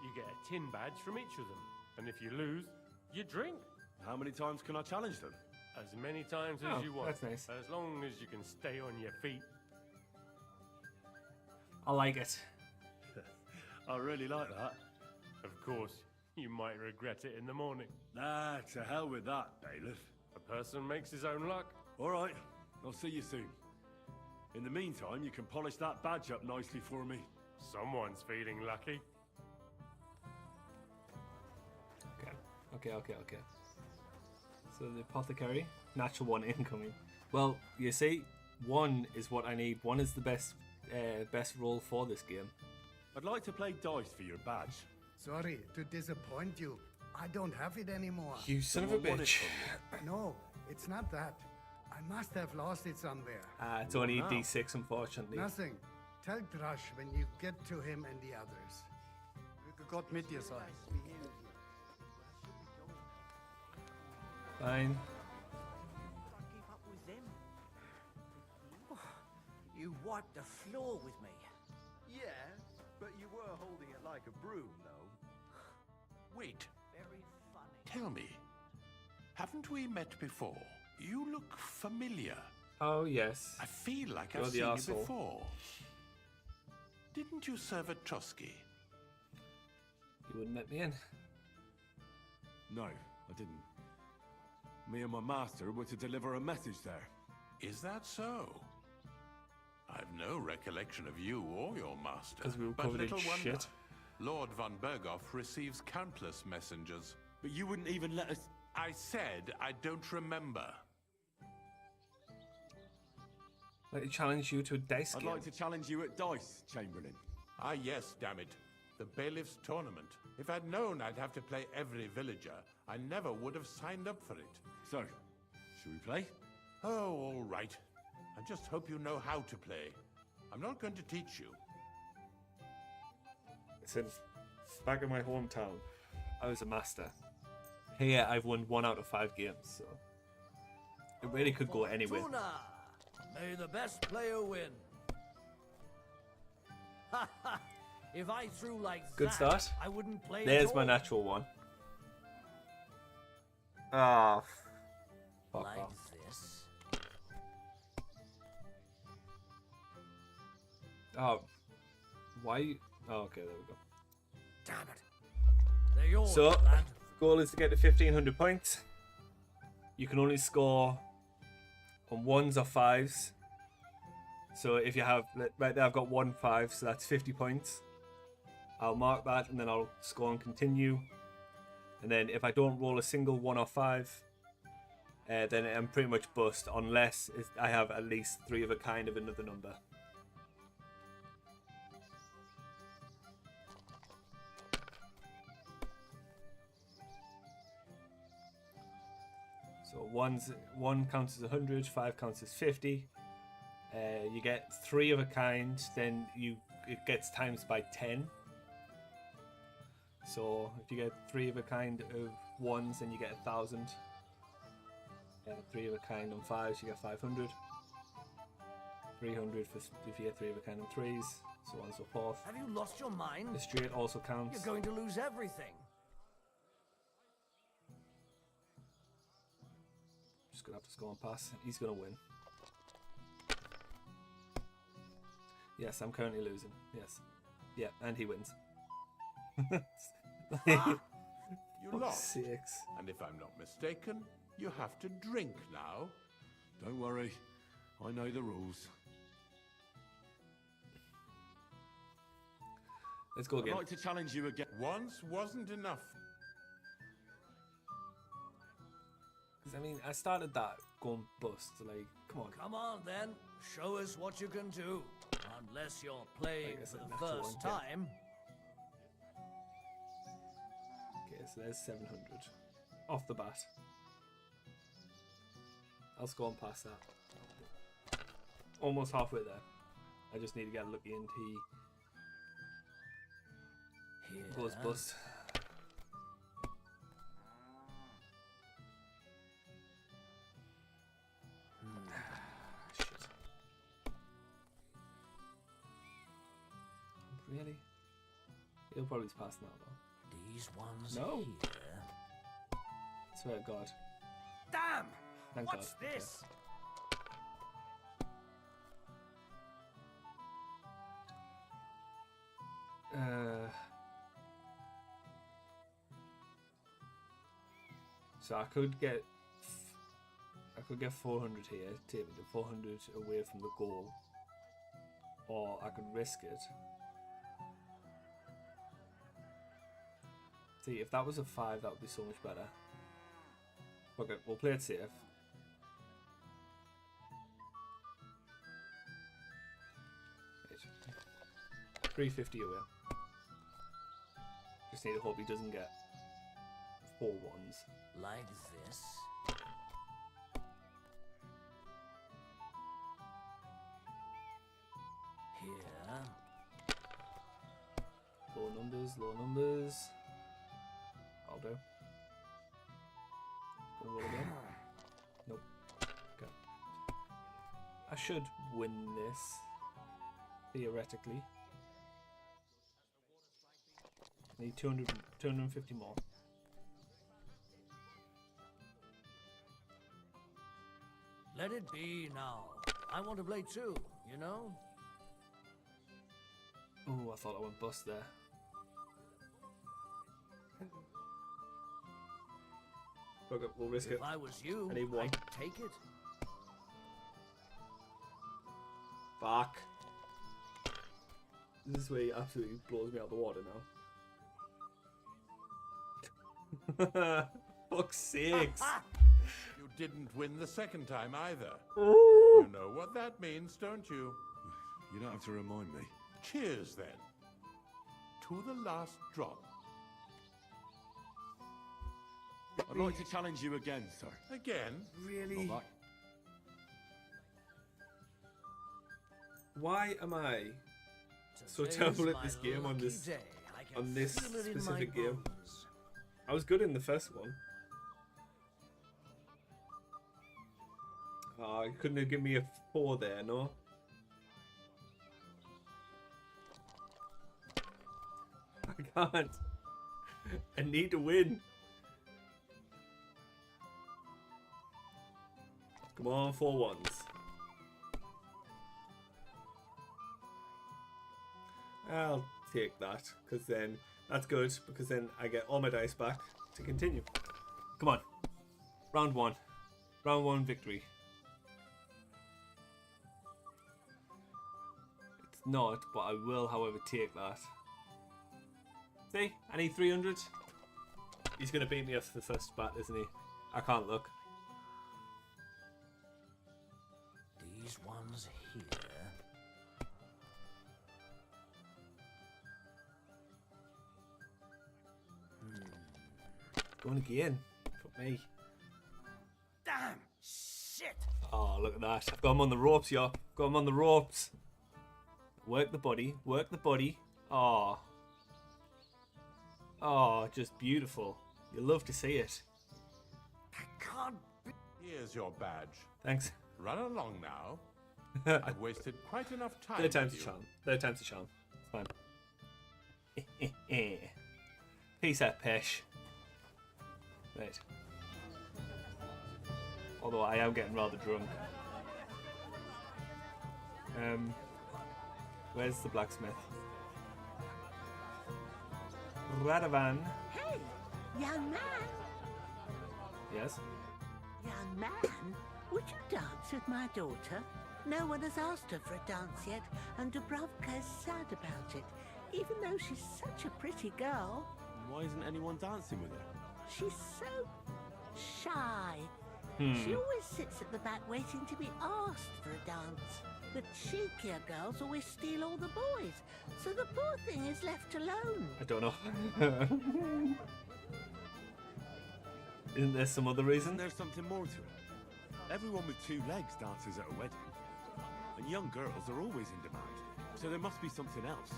you get a tin badge from each of them. And if you lose, you drink.
How many times can I challenge them?
As many times
Oh,
as you want.
that's nice.
As long as you can stay on your feet.
I like it.
I really like that.
Of course, you might regret it in the morning.
Nah, to hell with that, bailiff.
A person makes his own luck.
All right, I'll see you soon. In the meantime, you can polish that badge up nicely for me.
Someone's feeling lucky.
Okay. So the apothecary, natural 1 incoming. Well, you see, 1 is what I need. 1 is the best roll for this game.
I'd like to play dice for your badge.
Sorry to disappoint you. I don't have it anymore.
You son of a
Someone want it
bitch.
from
No, it's not that. I must have lost it somewhere.
It's only a
Wow.
D6, unfortunately.
Nothing. Tell Drush when you get to him and the others. Gott mit dir sei.
Fine.
Keep up with them. You wiped the floor with me.
Yeah, but you were holding it like a broom, though.
Wait,
Very funny.
tell me. Haven't we met before? You look familiar.
Oh, yes.
I feel like
You're
I've
the
seen
arsehole.
you before. Didn't you serve at Trusky?
You wouldn't let me in.
No, I didn't. Me and my master were to deliver a message there.
Is that so? I've no recollection of you or your master.
'Cause we were
but
covered in
little wonder.
shit.
Lord von Berghoff receives countless messengers.
But you wouldn't even let us...
I said I don't remember.
Let me challenge you to a dice
I'd
game.
like to challenge you at dice, Chamberlain.
Ah, yes, damn it. The bailiff's tournament. If I'd known I'd have to play every villager, I never would have signed up for it.
So, should we play?
Oh, all right. I just hope you know how to play. I'm not going to teach you.
Since back in my hometown, I was a master. Here, I've won 1 out of 5 games, so it really could go anywhere.
Fortuna! May the best player win. Ha ha! If I threw like
Good
that,
start.
I wouldn't play
There's
at
my
all.
natural 1. Ah, fuck
Like
off.
this.
Oh, why? Oh, okay, there we go.
Damn it. They're yours,
So,
lad.
goal is to get to 1500 points. You can only score on 1s or 5s. So if you have, right there I've got 1 5, so that's 50 points. I'll mark that and then I'll score and continue. And then if I don't roll a single 1 or 5, then I'm pretty much bust unless I have at least 3 of a kind of another number. So 1 counts as 100, 5 counts as 50. You get 3 of a kind, then it gets times by 10. So if you get 3 of a kind of 1s, then you get 1,000. 3 of a kind on 5s, you get 500. 300 for if you get 3 of a kind on 3s, so on and so forth.
Have you lost your mind?
The straight also counts.
You're going to lose everything.
Just gonna have to score and pass. He's gonna win. Yes, I'm currently losing. Yes. Yeah, and he wins.
You lost.
Sakes.
And if I'm not mistaken, you have to drink now.
Don't worry, I know the rules.
Let's go again.
I'd like to challenge you again. Once wasn't enough.
Because, I mean, I started that going bust. Like, come on.
Come on, then. Show us what you can do. Unless you're playing for the first time.
Okay, so there's 700. Off the bat. I'll score on past that. Almost halfway there. I just need to get lucky and he goes bust. Shit. Really? He'll probably pass now though.
These ones
No.
here.
Swear to God.
Damn!
Thank
What's
God.
this?
So I could get 400 here, take me to 400 away from the goal, or I could risk it. See, if that was a 5, that would be so much better. Okay, we'll play it safe. Right. 350 away. Just need to hope he doesn't get 4 ones.
Like this. Here.
Low numbers, low numbers. I'll do. Gonna roll again. Nope. Okay. I should win this. Theoretically. Need 250 more.
Let it be now. I want to play too, you know?
Oh, I thought I went bust there. Okay, we'll risk it.
If I was you,
I need 1.
I'd take it.
Fuck. This is where he absolutely blows me out of the water now. Fuck's sakes.
You didn't win the second time either.
Ooh.
You know what that means, don't you?
You don't have to remind me.
Cheers, then. To the last drop.
I'd like to challenge you again, sir.
Again?
Really?
Not
Why am I so
Today's
terrible at
my
this game on
lucky
this
day. I can feel it in my
specific game?
bones.
I was good in the first one. Oh, you couldn't have given me a 4 there, no? I can't. I need to win. Come on, 4 ones. I'll take that, because then that's good, because then I get all my dice back to continue. Come on. Round 1. Round 1 victory. It's not, but I will, however, take that. See? I need 300. He's going to beat me off the first bat, isn't he? I can't look.
These ones here.
Going again. Fuck me.
Damn! Shit!
Oh, look at that. I've got him on the ropes, yo. Got him on the ropes. Work the body. Work the body. Oh. Oh, just beautiful. You love to see it.
I can't be...
Here's your badge.
Thanks.
Run along now. I've wasted quite enough time.
Third time's a
with you.
charm. Third time's a charm. It's fine. Peace out, Pesh. Right. Although I am getting rather drunk. Where's the blacksmith? Radovan.
Hey, young man.
Yes?
Young man, would you dance with my daughter? No one has asked her for a dance yet, and Dubrovka is sad about it. even though she's such a pretty girl.
Why isn't anyone dancing with her?
She's so shy. She always sits at the back waiting to be asked for a dance. The cheekier girls always steal all the boys, so the poor thing is left alone.
I don't know. Isn't there some other reason?
Isn't there something more to it? Everyone with two legs dances at a wedding. And young girls are always in demand. So there must be something else.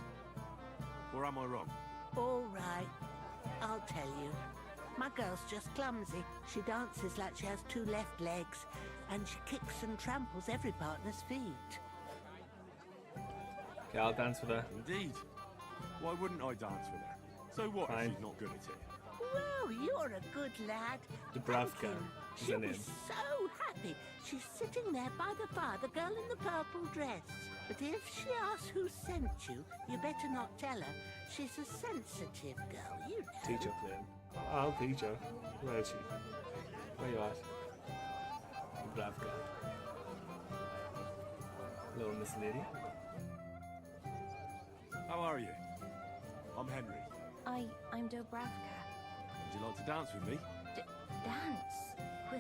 Or am I wrong?
All right, I'll tell you. My girl's just clumsy. She dances like she has two left legs, and she kicks and tramples every partner's feet.
Okay, I'll dance with her.
Indeed. Why wouldn't I dance with her? So what if she's not good at it?
Well, you're a good lad.
Dubravka
Thank him.
is
She
her
was
name.
so happy. She's sitting there by the fire, the girl in the purple dress. But if she asks who sent you, you better not tell her. She's a sensitive girl, you know.
Teach her, Flynn. I'll teach her. Where is she? Where you at? Dubravka. Hello, Miss Lady.
How are you? I'm Henry.
I'm Dubravka.
Would you like to dance with me?
Dance?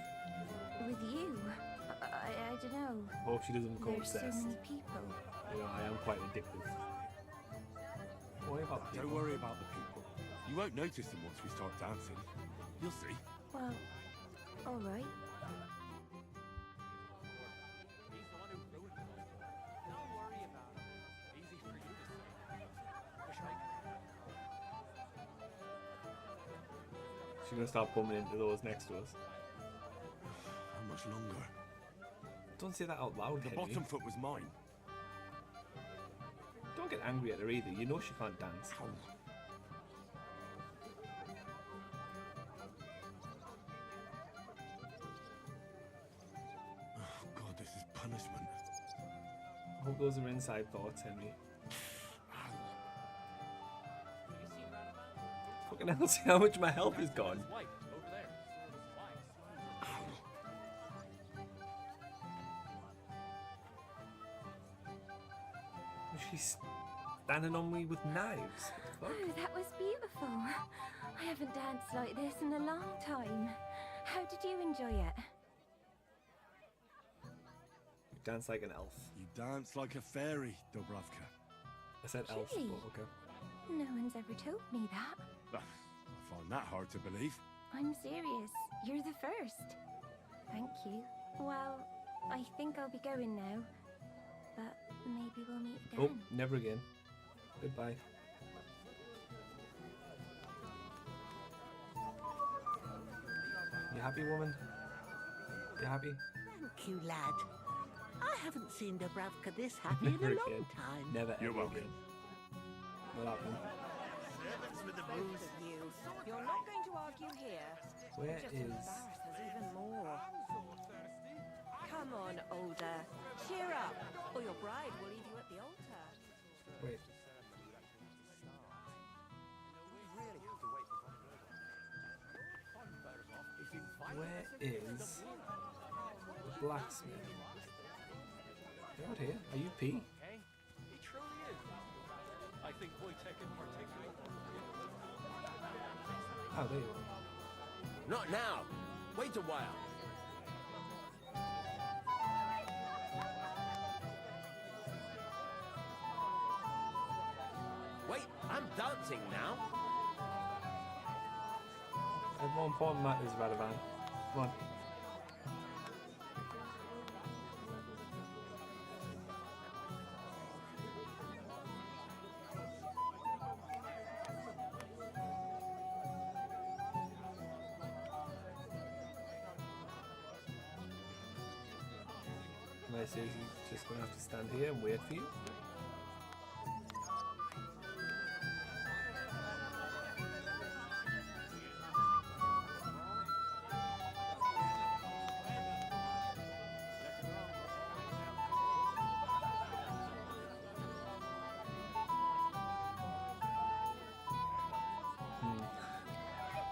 With you? I don't know.
Hope she doesn't become
There's so
obsessed.
many people.
You know, I am quite addictive. Worry about
Don't worry about the people. You won't notice them once we start dancing. You'll see.
Well, all right.
She's gonna start bumming into those next to us.
How much longer?
Don't say that out loud,
The
Henry.
bottom foot was mine.
Don't get angry at her either. You know she can't dance.
Ow. Oh God, this is punishment.
I hope those are inside thoughts, Henry. Fucking hell, see how much my health is gone. She's standing on me with knives. What the
Oh,
fuck?
that was beautiful. I haven't danced like this in a long time. How did you enjoy it?
You dance like an elf.
You dance like a fairy, Dubravka.
I said elf,
Really?
but okay.
No one's ever told me that.
I find that hard to believe.
I'm serious. You're the first. Thank you. Well, I think I'll be going now. But maybe we'll meet again.
Oh, never again. Goodbye. You happy, woman? You happy?
Thank you, lad. I haven't seen Dubravka this happy in a
Never
long
again.
time.
Never
You're
ever
welcome.
again. Not happening.
Servants with the
Both
booze.
of you. You're not going to argue here.
Where
Just
is...
embarrass us even more. Come on, older. Cheer up, or your bride will leave you at the altar.
Wait. Where is the blacksmith? They're out here. Are you P?
Okay? He truly is. I think Wojtek in particular.
Oh, there you are.
Not now. Wait a while. Wait, I'm dancing now.
There's more important matters, Radovan. Come on. My Susie's just gonna have to stand here and wait for you.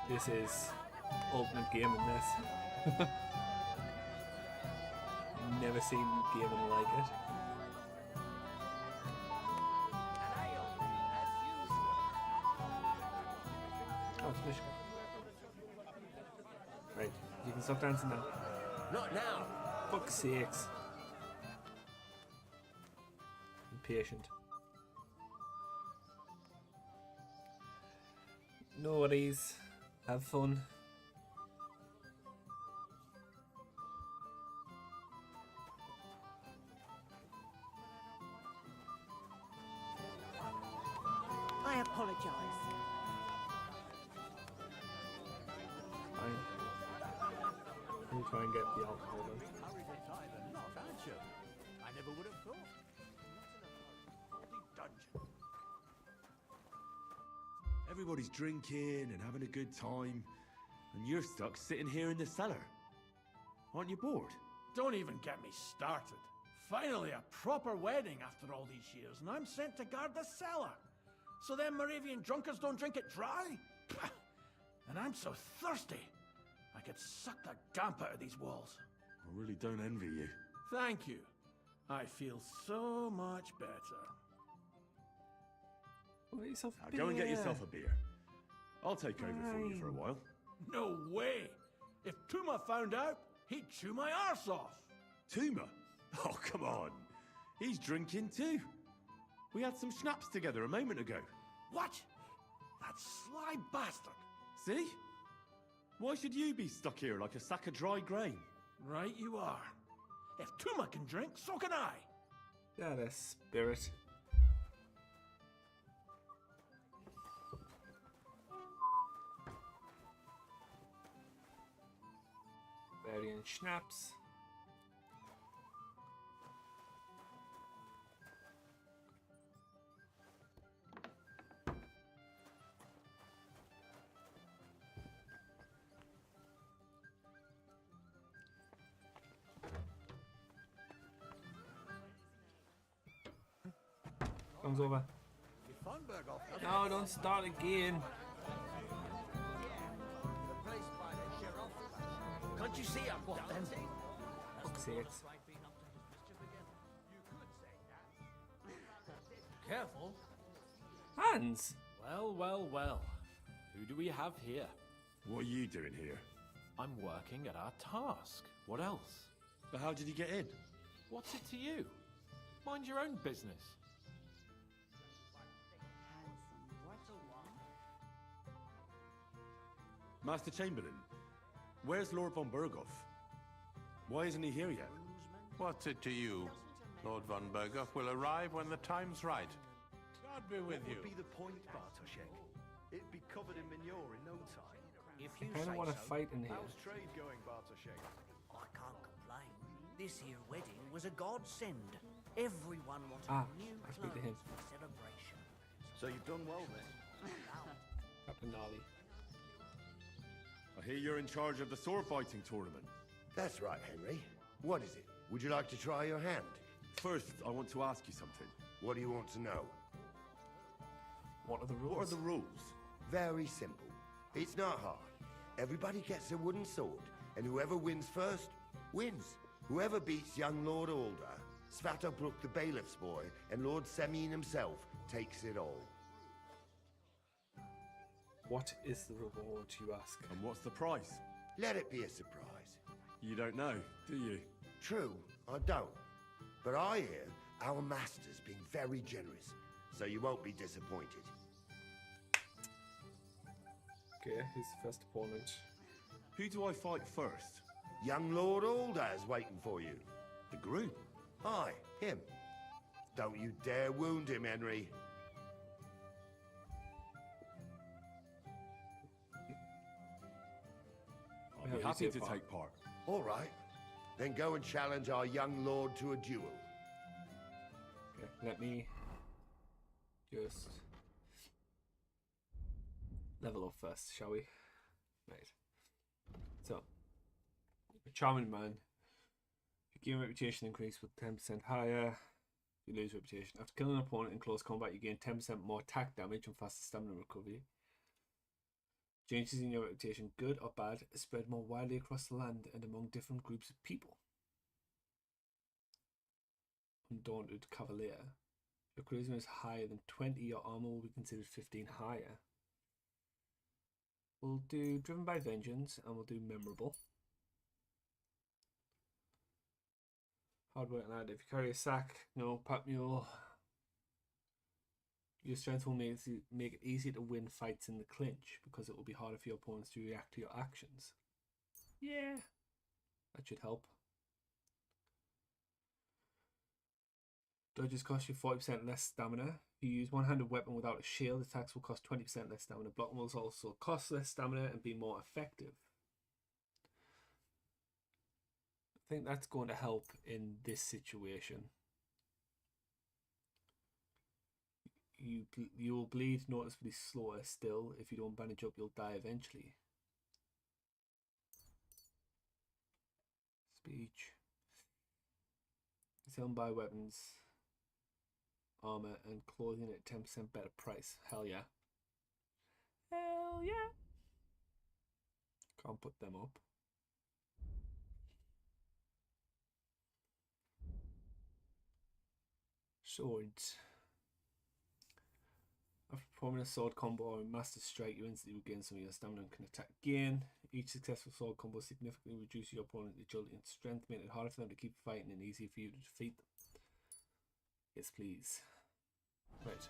This is ultimate gaming this. Never seen gaming like it.
An ale, as
Michigan. Right, you can stop dancing now.
Not now.
Fuck's sakes. Impatient. No worries. Have fun.
I apologize.
Fine. We'll try and get the alcohol then.
I never would have thought.
Everybody's drinking and having a good time, and you're stuck sitting here in the cellar. Aren't you bored?
Don't even get me started. Finally, a proper wedding after all these years, and I'm sent to guard the cellar. So them Moravian drunkards don't drink it dry? Pah! And I'm so thirsty, I could suck the damp out of these walls.
I really don't envy you.
Thank you. I feel so much better.
Get yourself a
Now,
beer.
go and get yourself a beer. I'll take over for you for a while.
No way! If Tuma found out, he'd chew my arse off.
Tuma? Oh, come on. He's drinking too. We had some schnapps together a moment ago.
What? That sly bastard.
See? Why should you be stuck here like a sack of dry grain?
Right you are. If Tuma can drink, so can I.
That is spirit. Variant schnapps. Comes over. No, don't start again.
Can't you see I'm what then?
Fuck's sakes.
Careful.
Hands!
Well, well, well. Who do we have here?
What are you doing here?
I'm working at our task. What else?
But how did you get in?
What's it to you? Mind your own business.
Master Chamberlain, where's Lord von Berghoff? Why isn't he here yet?
What's it to you? Lord von Berghoff will arrive when the time's right. God be with
What
you.
would be the point, Bartoszek? It'd be covered in manure in no time.
If
I
you
kind of
say
want to
so.
fight in here.
How's trade going, Bartoszek?
I can't complain. This here wedding was a godsend. Everyone wanted new
I speak to him.
clothes for celebration.
So you've done well then.
Captain Nolly.
I hear you're in charge of the sword fighting tournament.
That's right, Henry. What is it? Would you like to try your hand?
First, I want to ask you something.
What do you want to know?
What are the rules?
What are the rules?
Very simple. It's not hard. Everybody gets a wooden sword, and whoever wins first, wins. Whoever beats young Lord Alder, Svatobrook the bailiff's boy, and Lord Semyon himself takes it all.
What is the reward, you ask?
And what's the price?
Let it be a surprise.
You don't know, do you?
True, I don't. But I hear our master's being very generous, so you won't be disappointed.
Okay, who's the first opponent?
Who do I fight first?
Young Lord Alder is waiting for you.
The groom?
Aye, him. Don't you dare wound him, Henry.
I'll be happy to take part.
All right. Then go and challenge our young lord to a duel.
Okay, let me just level up first, shall we? Right. So, a charming man. You gain reputation increase with 10% higher. You lose reputation. After killing an opponent in close combat, you gain 10% more attack damage and faster stamina recovery. Changes in your reputation, good or bad, spread more widely across the land and among different groups of people. Undaunted Cavalier. If your charisma is higher than 20, your armor will be considered 15 higher. We'll do Driven by Vengeance and we'll do Memorable. Hard work lad. If you carry a sack, no pack mule. Your strength will make it easier to win fights in the clinch because it will be harder for your opponents to react to your actions. Yeah, that should help. Dodges cost you 40% less stamina. If you use one-handed weapon without a shield, attacks will cost 20% less stamina. Blocking will also cost less stamina and be more effective. I think that's going to help in this situation. You will bleed noticeably slower still. If you don't bandage up, you'll die eventually. Speech. Selling by weapons, armor, and clothing at 10% better price. Hell yeah. Hell yeah. Can't put them up. Swords. After performing a sword combo or a master strike, you instantly regain some of your stamina and can attack again. Each successful sword combo significantly reduces your opponent's agility and strength, making it harder for them to keep fighting and easier for you to defeat them. Yes, please. Right.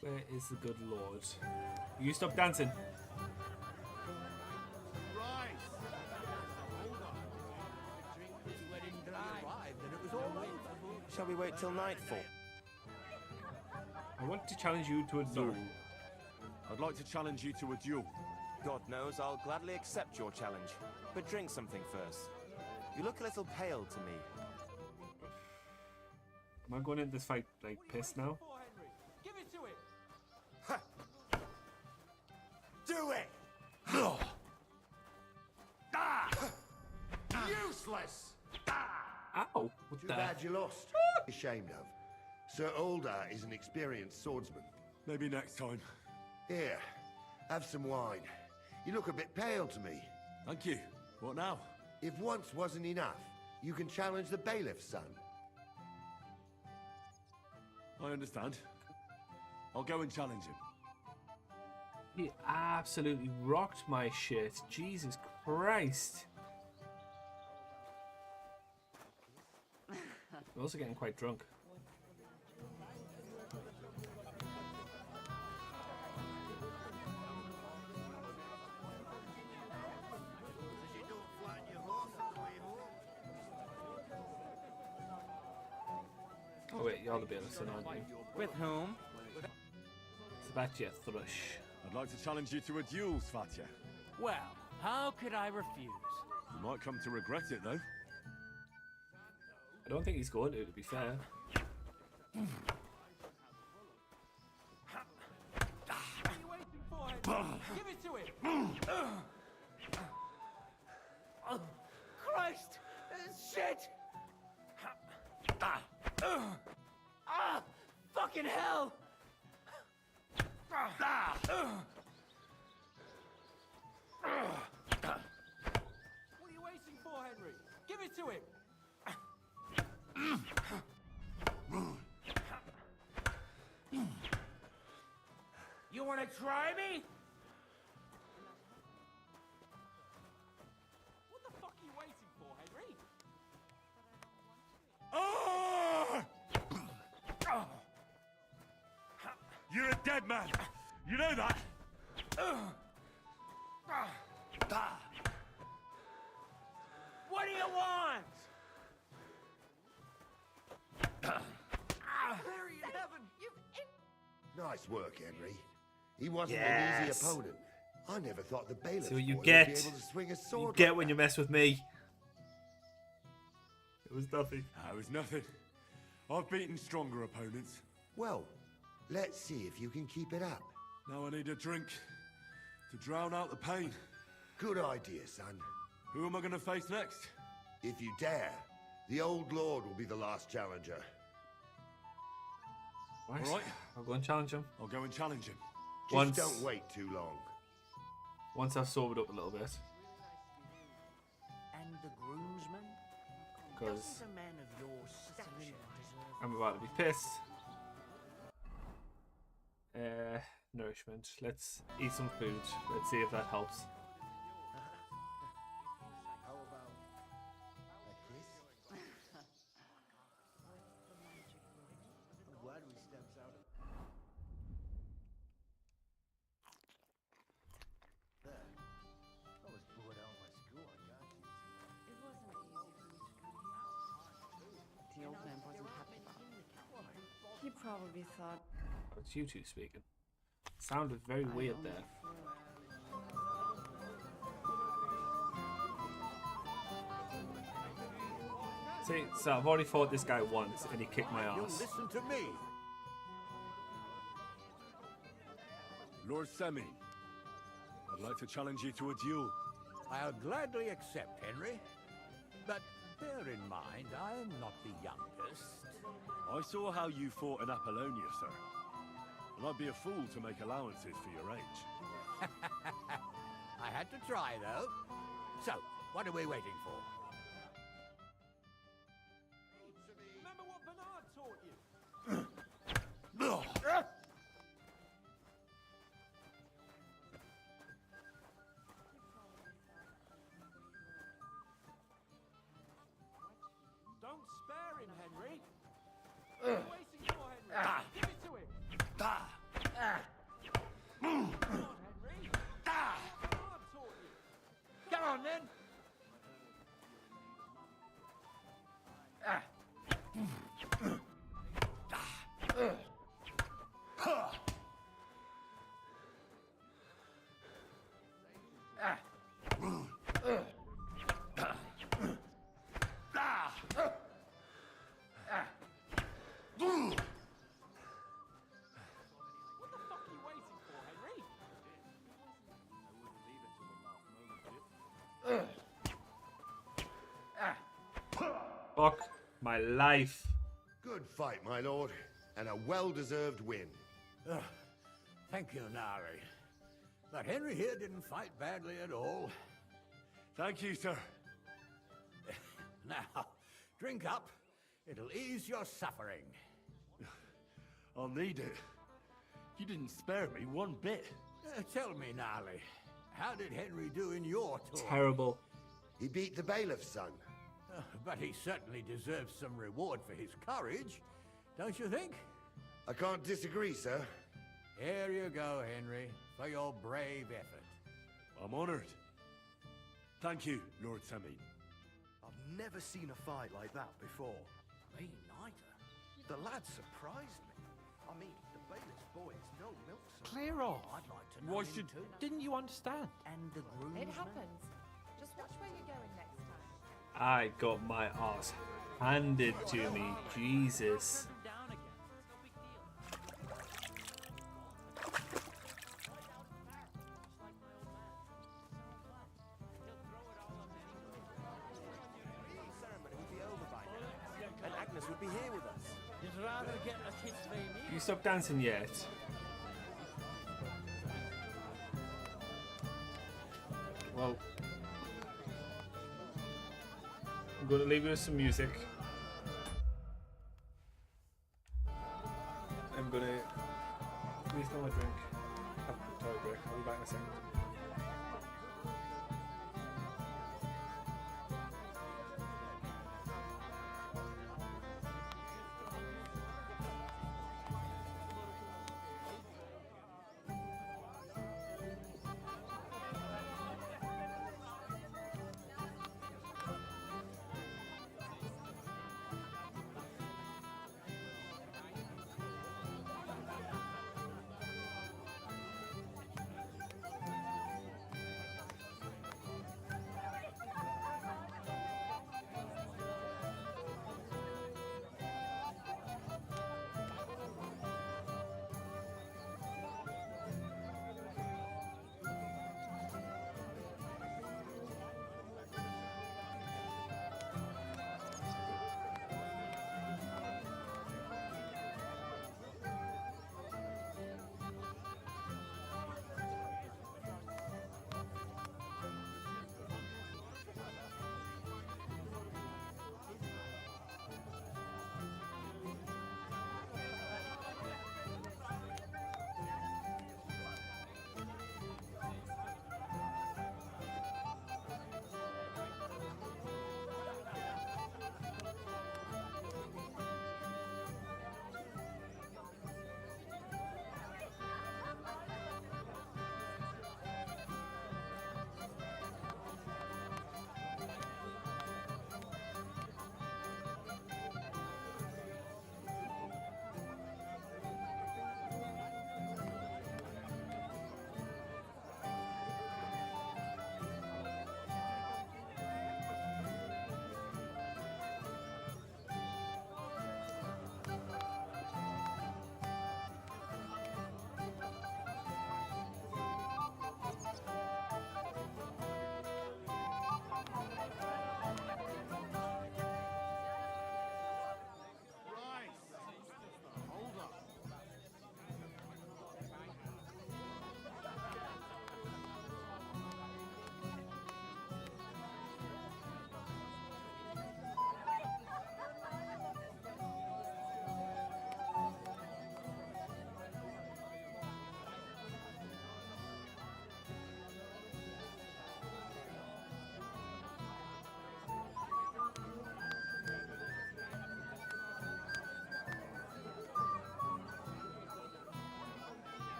Where is the good lord? You stop dancing.
Shall we wait till nightfall?
I want to challenge you to a duel.
I'd like to challenge you to a duel.
God knows I'll gladly accept your challenge. But drink something first. You look a little pale to me.
Am I going into this fight like pissed now?
Give it to it!
Do it!
Useless!
Ow! What
Too
the?
bad you lost. Ashamed of. Sir Aldar is an experienced swordsman.
Maybe next time.
Here, have some wine. You look a bit pale to me.
Thank you. What now?
If once wasn't enough, you can challenge the bailiff's son.
I understand. I'll go and challenge him.
He absolutely rocked my shit. Jesus Christ. I'm also getting quite drunk. Oh wait, you're the bailiff's son, aren't you?
With whom?
Svatya Thrush.
I'd like to challenge you to a duel, Svatya.
Well, how could I refuse?
You might come to regret it, though.
I don't think he's going to be fair.
What are you waiting for, Henry? Give it to him!
Oh, Christ! Shit! Fucking hell!
What are you waiting for, Henry? Give it to him!
You wanna try me?
What the fuck are you waiting for, Henry?
You're a dead man. You know that?
What do you want?
Mary in heaven!
Nice work, Henry. He wasn't
Yes.
an easy opponent. I never thought the bailiff's
See what you
boy
get.
would be able to swing a
You
sword
get
like
when
that.
you mess with me. It was nothing.
It was nothing. I've beaten stronger opponents.
Well, let's see if you can keep it up.
Now I need a drink to drown out the pain.
Good idea, son.
Who am I going to face next?
If you dare, the old lord will be the last challenger.
Right.
All right.
I'll go and challenge him.
I'll go and challenge him.
Just
Once-
don't wait too long.
Once I've sobered up a little bit.
And the groomsman?
Because
Doesn't a man of your stature deserve...
I'm about to be pissed. nourishment. Let's eat some food. Let's see if that helps.
How about a kiss? I'm glad we stepped out of there. I was bored out of my school. I got you.
It wasn't easy for you to come here. The old man wasn't happy about it. He probably thought...
It's you two speaking. Sounded very weird there. See, so I've already fought this guy once and he kicked my
You
ass.
listen to me.
Lord Semi, I'd like to challenge you to a duel.
I'll gladly accept, Henry. But bear in mind, I am not the youngest.
I saw how you fought in Apollonia, sir. And I'd be a fool to make allowances for your age.
I had to try, though. So, what are we waiting for?
Remember what Bernard taught you? Don't spare him, Henry. You're wasting your Henry. Give it to him. Come on, Henry. Bernard taught you.
Come on, then.
What the fuck are you waiting for, Henry?
Fuck my life.
Good fight, my lord, and a well-deserved win.
Thank you, Nari. But Henry here didn't fight badly at all.
Thank you, sir.
Now, drink up. It'll ease your suffering.
I'll need it. You didn't spare me one bit.
Tell me, Nali, how did Henry do in your tour?
Terrible.
He beat the bailiff's son.
But he certainly deserves some reward for his courage, don't you think?
I can't disagree, sir.
Here you go, Henry, for your brave effort.
I'm honored. Thank you, Lord Semi.
I've never seen a fight like that before.
Me neither.
The lad surprised me. I mean, the bailiff's boy is no milksop.
Clear off.
I'd like to know
Why
him
should...
too.
Didn't you understand?
And the groomsman.
It happens. Just watch where you're going next time.
I got my ass handed to me. Jesus.
Ceremony would be over by now, and Agnes would be here with us.
You'd rather get a kiss by me?
You stop dancing yet? Well, I'm going to leave you with some music. I'm going to refill my drink. Have a toilet break. I'll be back in a second.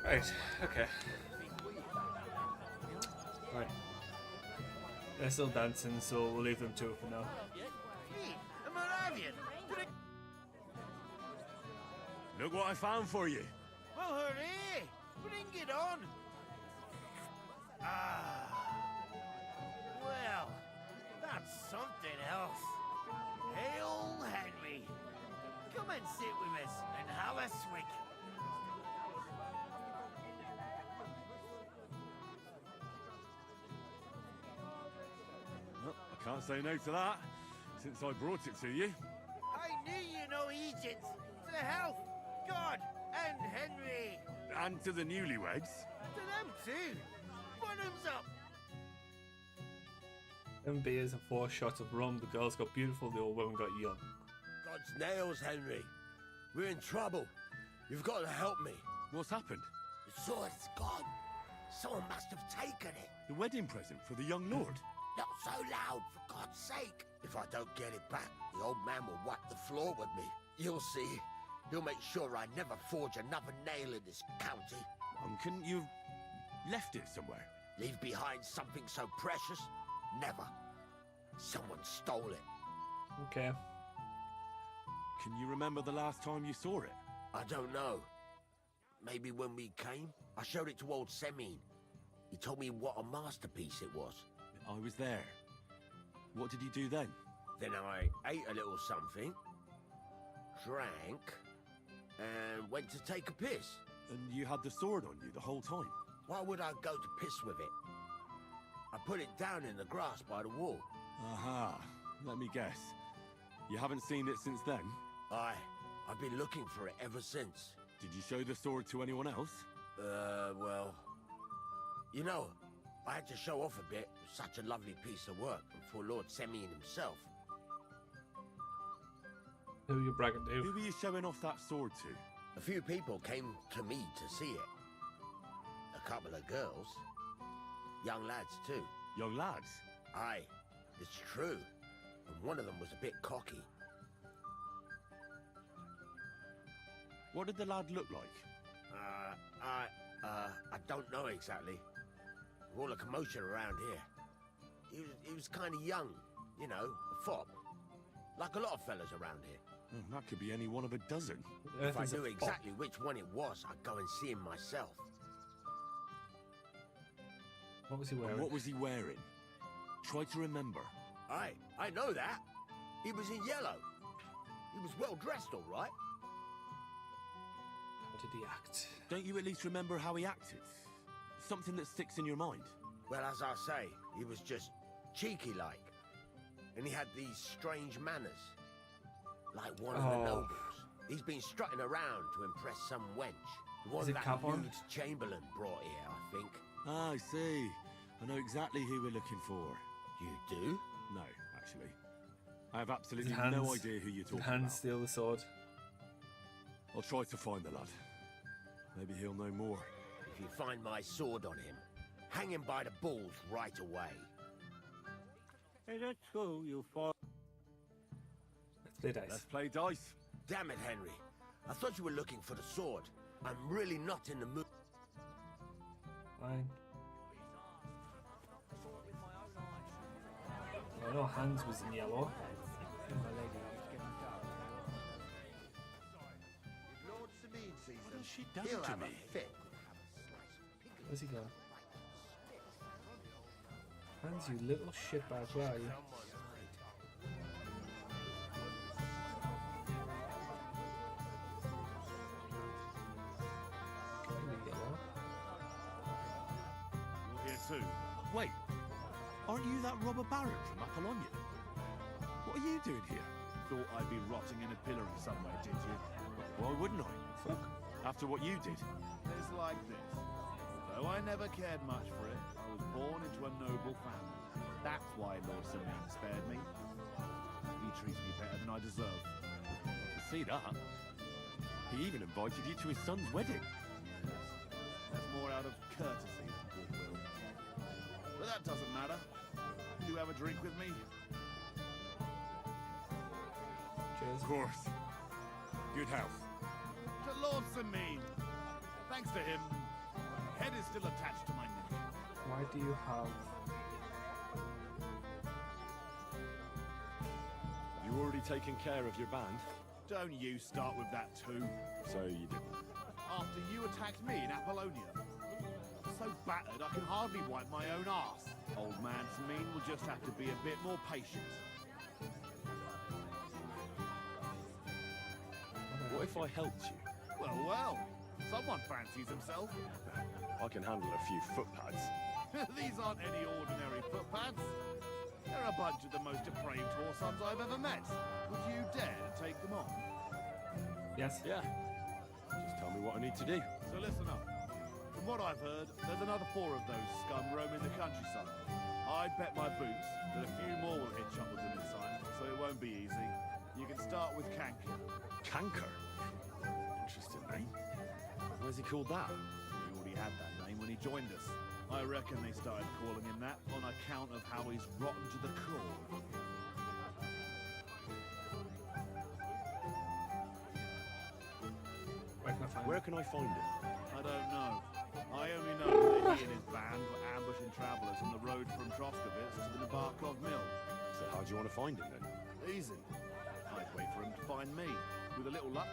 Right, okay. Right. They're still dancing, so we'll leave them to it for now.
Hey, a Moravian!
Look what I found for you.
Well, hooray! Bring it on! Ah. Well, that's something else. Hail Henry! Come and sit with us and have a swig.
Well, I can't say no to that, since I brought it to you.
I knew you know Egypt. To health, God, and Henry.
And to the newlyweds.
To them too. Bottoms up.
Them beers and 4 shots of rum. The girls got beautiful, the old women got young.
God's nails, Henry. We're in trouble. You've got to help me.
What's happened?
The sword's gone. Someone must have taken it.
The wedding present for the young lord?
Not so loud, for God's sake. If I don't get it back, the old man will wipe the floor with me. You'll see. He'll make sure I never forge another nail in this county.
Couldn't you have left it somewhere?
Leave behind something so precious? Never. Someone stole it.
Okay.
Can you remember the last time you saw it?
I don't know. Maybe when we came? I showed it to old Semin. He told me what a masterpiece it was.
I was there. What did you do then?
Then I ate a little something, drank, and went to take a piss.
And you had the sword on you the whole time?
Why would I go to piss with it? I put it down in the grass by the wall.
Aha. Let me guess. You haven't seen it since then?
I've been looking for it ever since.
Did you show the sword to anyone else?
Well... You know, I had to show off a bit. It was such a lovely piece of work for Lord Semin himself.
Who are you bragging to?
Who were you showing off that sword to?
A few people came to me to see it. A couple of girls. Young lads, too.
Young lads?
Aye, it's true. And one of them was a bit cocky.
What did the lad look like?
I don't know exactly. All the commotion around here. He was kind of young, you know, a fop. Like a lot of fellas around here.
That could be any one of a dozen.
If I knew exactly which one it was, I'd go and see him myself.
What was he wearing?
And what was he wearing? Try to remember.
I know that. He was in yellow. He was well dressed, all right.
How did he act?
Don't you at least remember how he acted? Something that sticks in your mind.
Well, as I say, he was just cheeky-like. And he had these strange manners. Like one of the nobles. He's been strutting around to impress some wench. The one that nude Chamberlain brought here, I think.
Ah, I see. I know exactly who we're looking for.
You do?
No, actually. I have absolutely no idea who you're talking about.
Hans steal the sword.
I'll try to find the lad. Maybe he'll know more.
If you find my sword on him, hang him by the balls right away.
Is it true you fall?
Let's play dice.
Let's play dice.
Damn it, Henry. I thought you were looking for the sword. I'm really not in the mood.
Fine. I know Hans was in yellow.
What has she done to me?
Where's he gone? Hans, you little shitbag, where are you?
You're here too. Wait, aren't you that robber baron from Apollonia? What are you doing here?
Thought I'd be rotting in a pillory somewhere, did you?
Why wouldn't I?
Fuck.
After what you did.
It's like this. Though I never cared much for it, I was born into a noble family. That's why Lord Semin spared me. He treats me better than I deserve.
I can see that. He even invited you to his son's wedding.
That's more out of courtesy than goodwill. But that doesn't matter. Do you have a drink with me?
Cheers.
Of course. Good health.
To Lord Semin. Thanks to him, head is still attached to my neck.
Why do you have...
You already taken care of your band?
Don't you start with that too.
So you didn't.
After you attacked me in Apollonia. I'm so battered I can hardly wipe my own arse. Old man Sameen will just have to be a bit more patient.
What if I helped you?
Well, someone fancies himself.
I can handle a few footpads.
These aren't any ordinary footpads. They're a bunch of the most depraved whoresons I've ever met. Would you dare to take them on?
Yes.
Yeah. Just tell me what I need to do.
So listen up. From what I've heard, there's another 4 of those scum roaming the countryside. I'd bet my boots that a few more will hitch up with them in time, so it won't be easy. You can start with Canker.
Canker? Interesting name. Where's he called that?
He already had that name when he joined us. I reckon they started calling him that on account of how he's rotten to the core.
Where can I find him?
I don't know. I only know that he and his band were ambushing travellers on the road from Troskovitz to the Nabarkov mill.
So how do you want to find him then?
Easy. I'd wait for him to find me. With a little luck,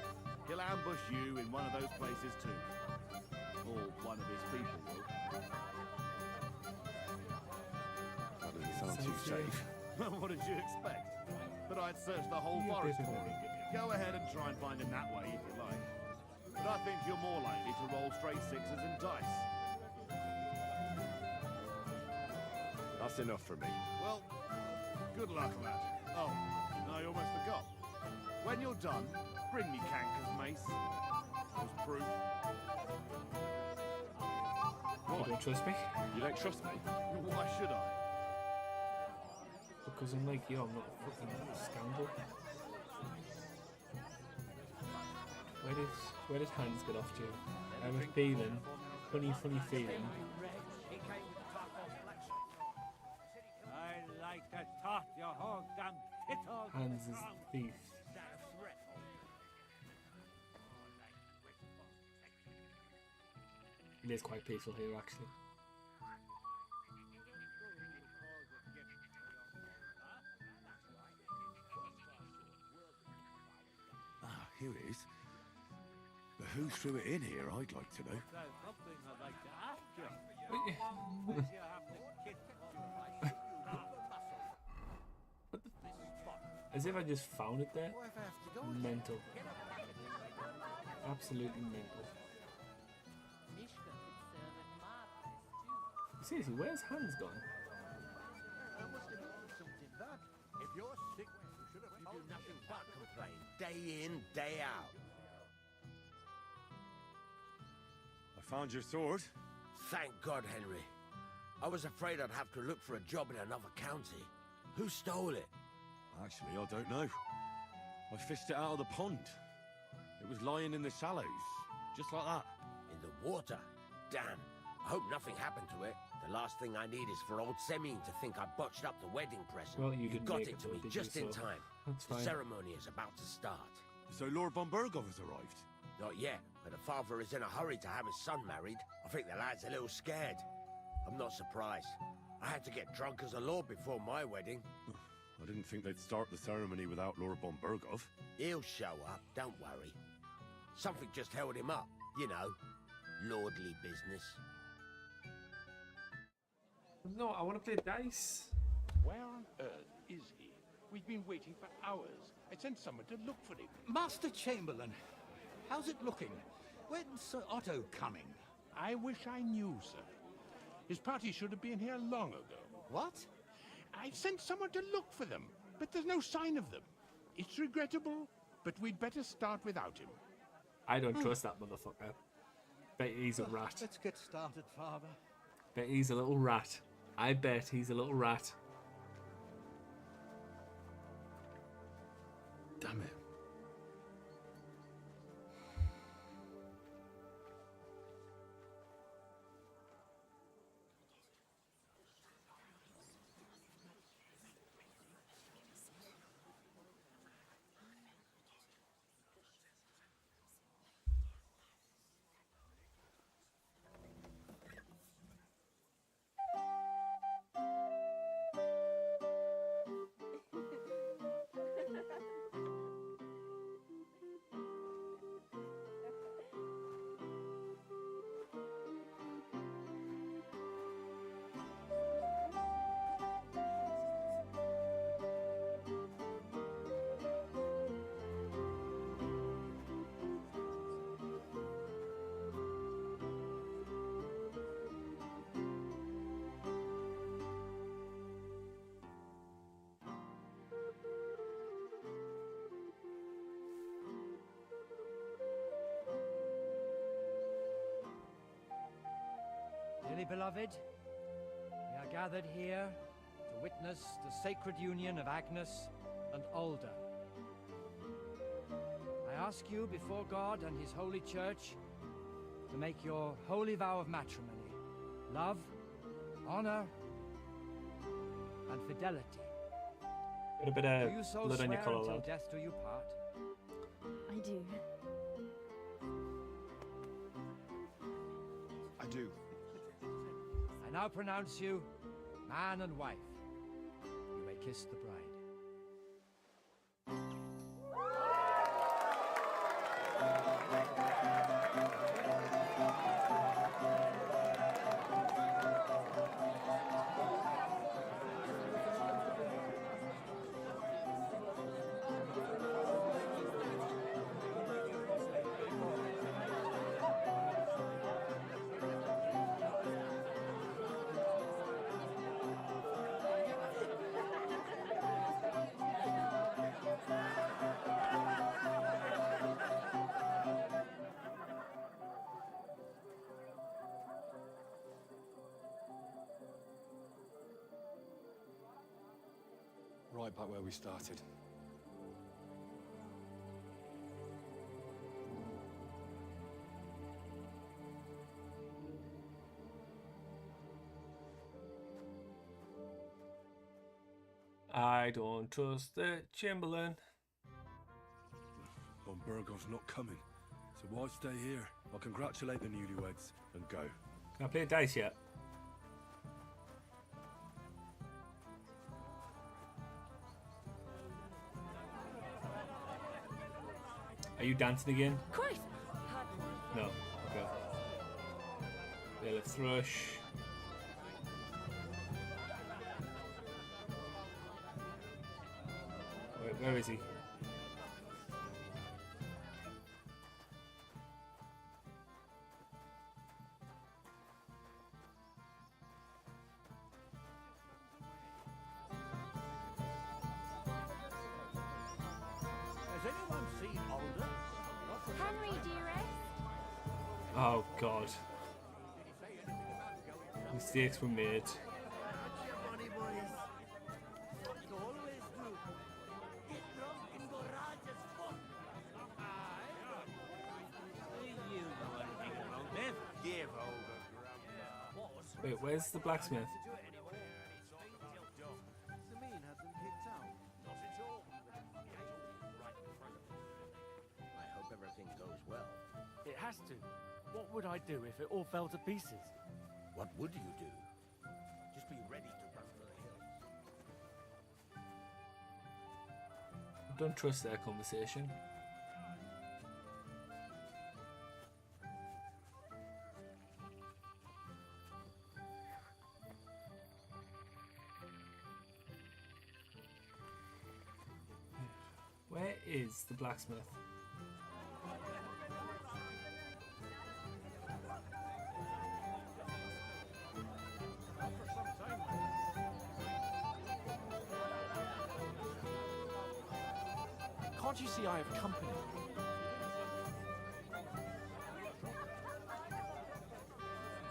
he'll ambush you in one of those places too. Or one of his people will.
That doesn't sound too safe.
What did you expect? That I'd search the whole forest for him? Go ahead and try and find him that way if you like. But I think you're more likely to roll straight 6s and dice.
That's enough for me.
Well, good luck, lad. Oh, I almost forgot. When you're done, bring me Canker's mace. As proof.
You don't trust me?
You don't trust me?
Why should I?
Because unlike you, I'm not a fucking scoundrel. Where did Hans get off to? I have a feeling, funny feeling.
I like to talk your whole damn pittle.
Hans is the thief. It is quite peaceful here, actually.
Ah, here it is. But who threw it in here, I'd like to know.
There's something I'd like to ask you.
As if I just found it there. Mental. Absolutely mental. Seriously, where's Hans gone?
If you're sick, you should have you do nothing but complain.
Day in, day out.
I found your sword.
Thank God, Henry. I was afraid I'd have to look for a job in another county. Who stole it?
Actually, I don't know. I fished it out of the pond. It was lying in the shallows, just like that.
In the water? Damn. I hope nothing happened to it. The last thing I need is for old Semyon to think I botched up the wedding present.
Well, you didn't
got
make
it
it
to
though,
me
did
just
you?
in
So
time.
that's
The
fine.
ceremony is about to start.
So Lord von Bergov has arrived?
Not yet, but the father is in a hurry to have his son married. I think the lad's a little scared. I'm not surprised. I had to get drunk as a lord before my wedding.
I didn't think they'd start the ceremony without Lord von Bergov.
He'll show up, don't worry. Something just held him up, you know. Lordly business.
No, I want to play dice.
Where on earth is he? We've been waiting for hours. I sent someone to look for him.
Master Chamberlain, how's it looking? When's Sir Otto coming?
I wish I knew, sir. His party should have been here long ago.
What?
I sent someone to look for them, but there's no sign of them. It's regrettable, but we'd better start without him.
I don't trust that motherfucker. Bet he's a rat.
Let's get started, Father.
Bet he's a little rat. I bet he's a little rat.
Damn it.
beloved, we are gathered here to witness the sacred union of Agnes and Alder. I ask you before God and his holy church to make your holy vow of matrimony, love, honor, and fidelity.
Got a bit
Do you
of
so
blood on your
swear
collar,
until
lad.
death do you part?
I do.
I do.
I now pronounce you man and wife. You may kiss the bride.
Right back where we started.
I don't trust the Chamberlain.
Von Burgov's not coming, so why stay here? I'll congratulate the newlyweds and go.
Can I play dice yet? Are you dancing again?
Christ!
No. Okay. They'll have thrush. Where is he?
Has anyone seen Alder?
Henry, dearest.
Oh God. Mistakes were made. Wait, where's the blacksmith?
I hope everything goes well.
It has to. What would I do if it all fell to pieces?
What would you do? Just be ready to run for the hills.
I don't trust their conversation. Where is the blacksmith?
Can't you see I have company?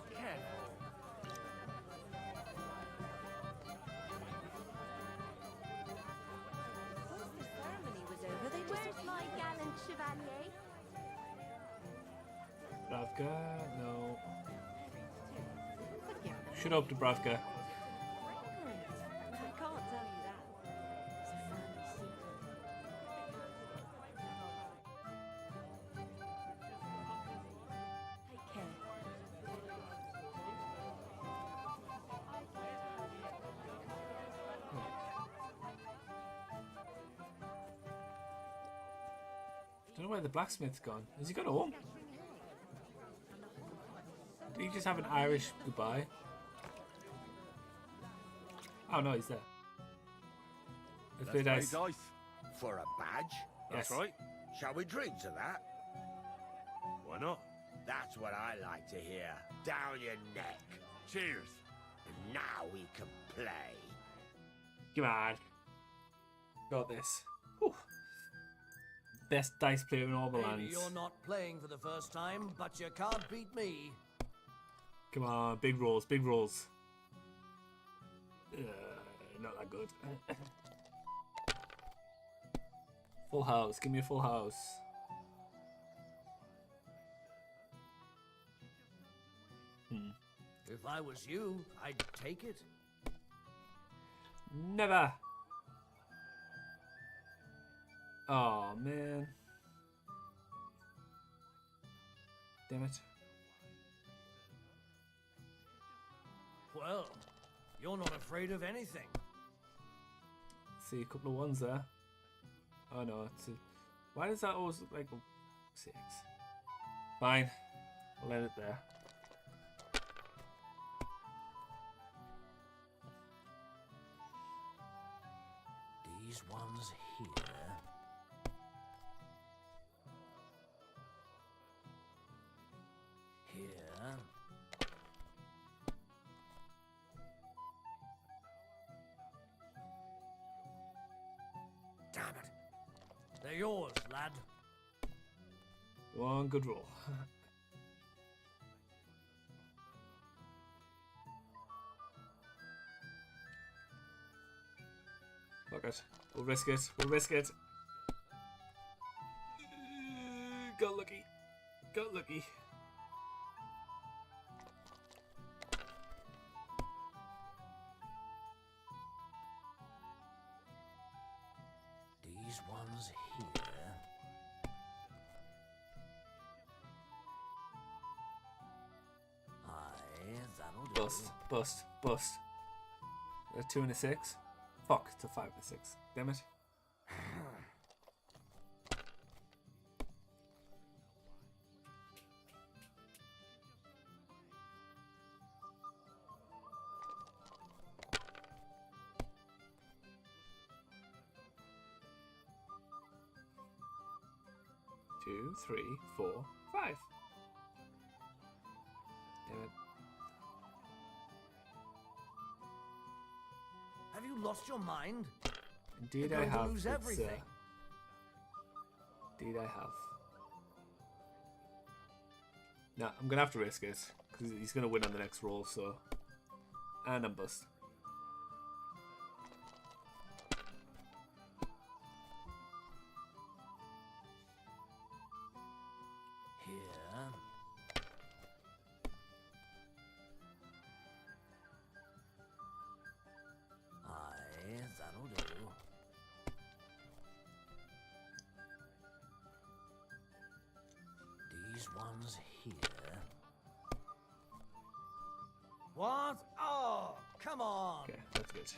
Careful.
Once the ceremony was over, they
Where's my gallant chevalier?
Bravka? No. Shut up, Dubravka.
I can't tell you that. It's a family secret. Take care.
Don't know where the blacksmith's gone. Has he gone home? Did he just have an Irish goodbye? Oh no, he's there. Let's play dice.
For a badge?
That's Yes. right.
Shall we drink to that?
Why not?
That's what I like to hear. Down your neck.
Cheers.
And now we can play.
Come on. Got this. Whew. Best dice player in all the
Maybe
lands.
you're not playing for the first time, but you can't beat me.
Come on, big rolls, big rolls. Not that good. Full house, give me a full house.
If I was you, I'd take it.
Never. Oh man. Damn it.
Well, you're not afraid of anything.
See a couple of ones there. Oh no, it's a... Why does that always look like a 6? Fine. I'll let it there.
These ones here. Here. Damn it. They're yours, lad.
One good roll. Fuck it. We'll risk it. We'll risk it. Got lucky. Got lucky.
These ones here. Aye, that'll do.
Bust. Bust. Bust. A 2 and a 6. Fuck, it's a 5 and a 6. Damn it. Two, 3, 4, 5. Damn it.
Have you lost your mind?
Indeed,
You're
I
going to
have.
lose
It's,
everything.
Indeed, I have. Nah, I'm gonna have to risk it because he's gonna win on the next roll. So, and I'm bust.
Here. Aye, that'll do. These ones here. What? Oh, come on.
Okay, that's good.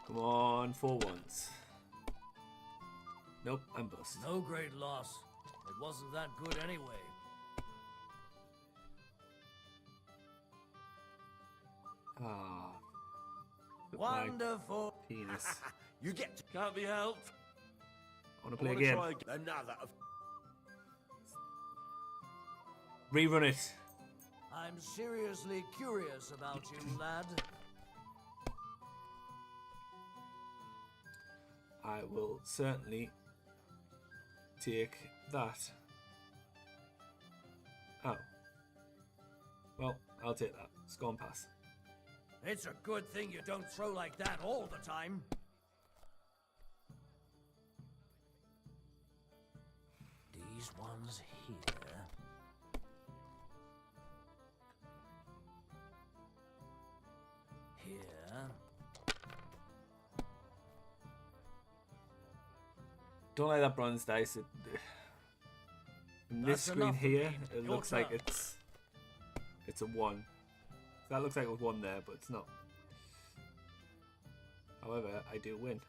Come on, 4 ones. Nope, I'm bust.
No great loss. It wasn't that good anyway.
Ah.
Wonderful.
Penis.
You get to...
Can't be helped.
I want to play again.
Another of...
Rerun it.
I'm seriously curious about you, lad.
I will certainly take that. Oh. Well, I'll take that. It's gone past.
It's a good thing you don't throw like that all the time. These ones here. Here.
Don't like that bronze dice. From this
That's
screen
enough for
here,
me.
it
Your
looks like
turn.
it's a 1. That looks like it was 1 there, but it's not. However, I do win.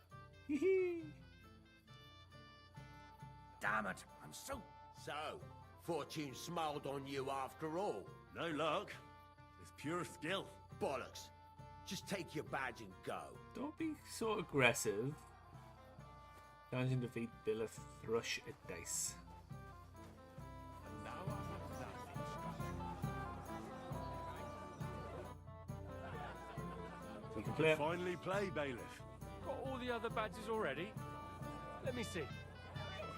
Damn it! I'm so...
So, fortune smiled on you after all.
No luck. It's pure skill.
Bollocks. Just take your badge and go.
Don't be so aggressive. Challenge and defeat Bill of Thrush at dice. You can play it.
Finally play, Bailiff.
Got all the other badges already? Let me see.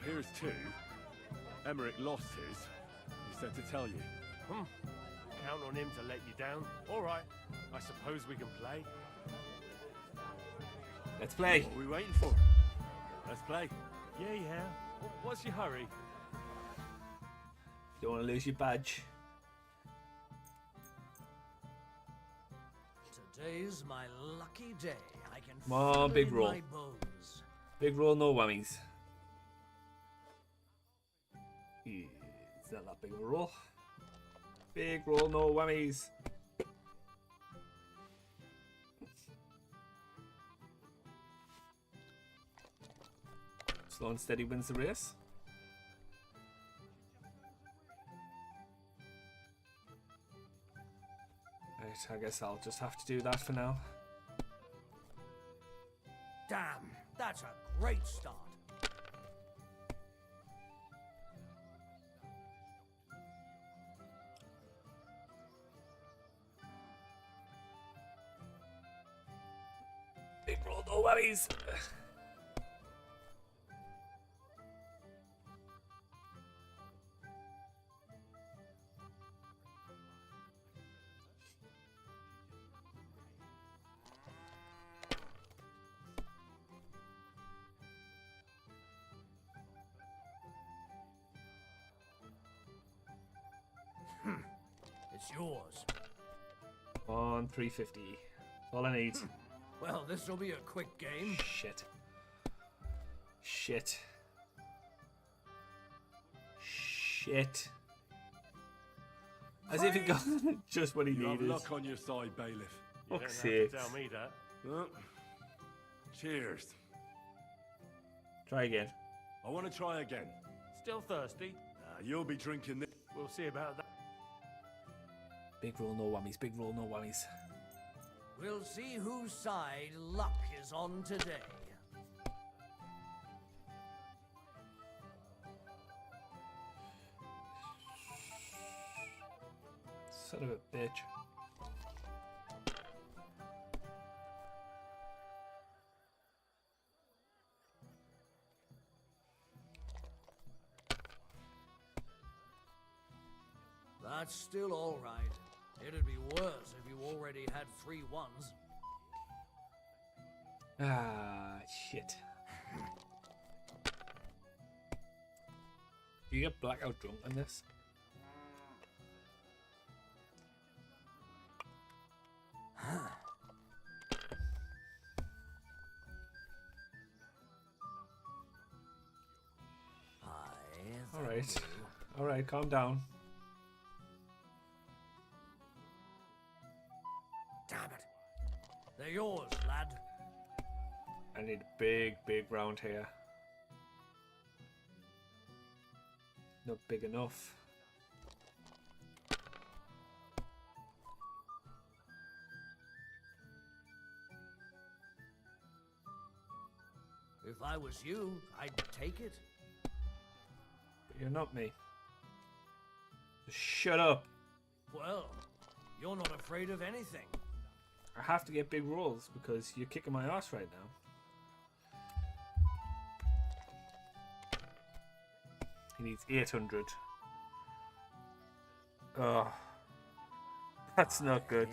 Here's 2. Emmerich lost his. He said to tell you.
Count on him to let you down. All right. I suppose we can play.
Let's play.
What are we waiting for? Let's play.
Yeah. What's your hurry?
You don't want to lose your badge.
Today's my lucky day. I can
Come on,
feel
big
it in
roll.
my bones.
Big roll, no whammies. It's not that big of a roll. Big roll, no whammies. Slow and steady wins the race. Right, I guess I'll just have to do that for now.
Damn, that's a great start.
Big roll, no worries.
It's yours.
On 350. All I need.
Well, this will be a quick game.
Shit. Shit. Shit. As if he got just what he
You have
needed.
luck on your side, bailiff.
You
Fuck's
don't have
sake.
to tell me that.
Cheers.
Try again.
I want to try again.
Still thirsty?
You'll be drinking this.
We'll see about that.
Big roll, no whammies. Big roll, no whammies.
We'll see whose side luck is on today.
Son of a bitch.
That's still all right. It'd be worse if you already had 3 ones.
Ah, shit. You get blackout drunk on this? Alright, calm down.
Damn it. They're yours, lad.
I need a big round here. Not big enough.
If I was you, I'd take it.
But you're not me. Just shut up.
Well, you're not afraid of anything.
I have to get big rolls because you're kicking my ass right now. He needs 800. Oh, that's not good.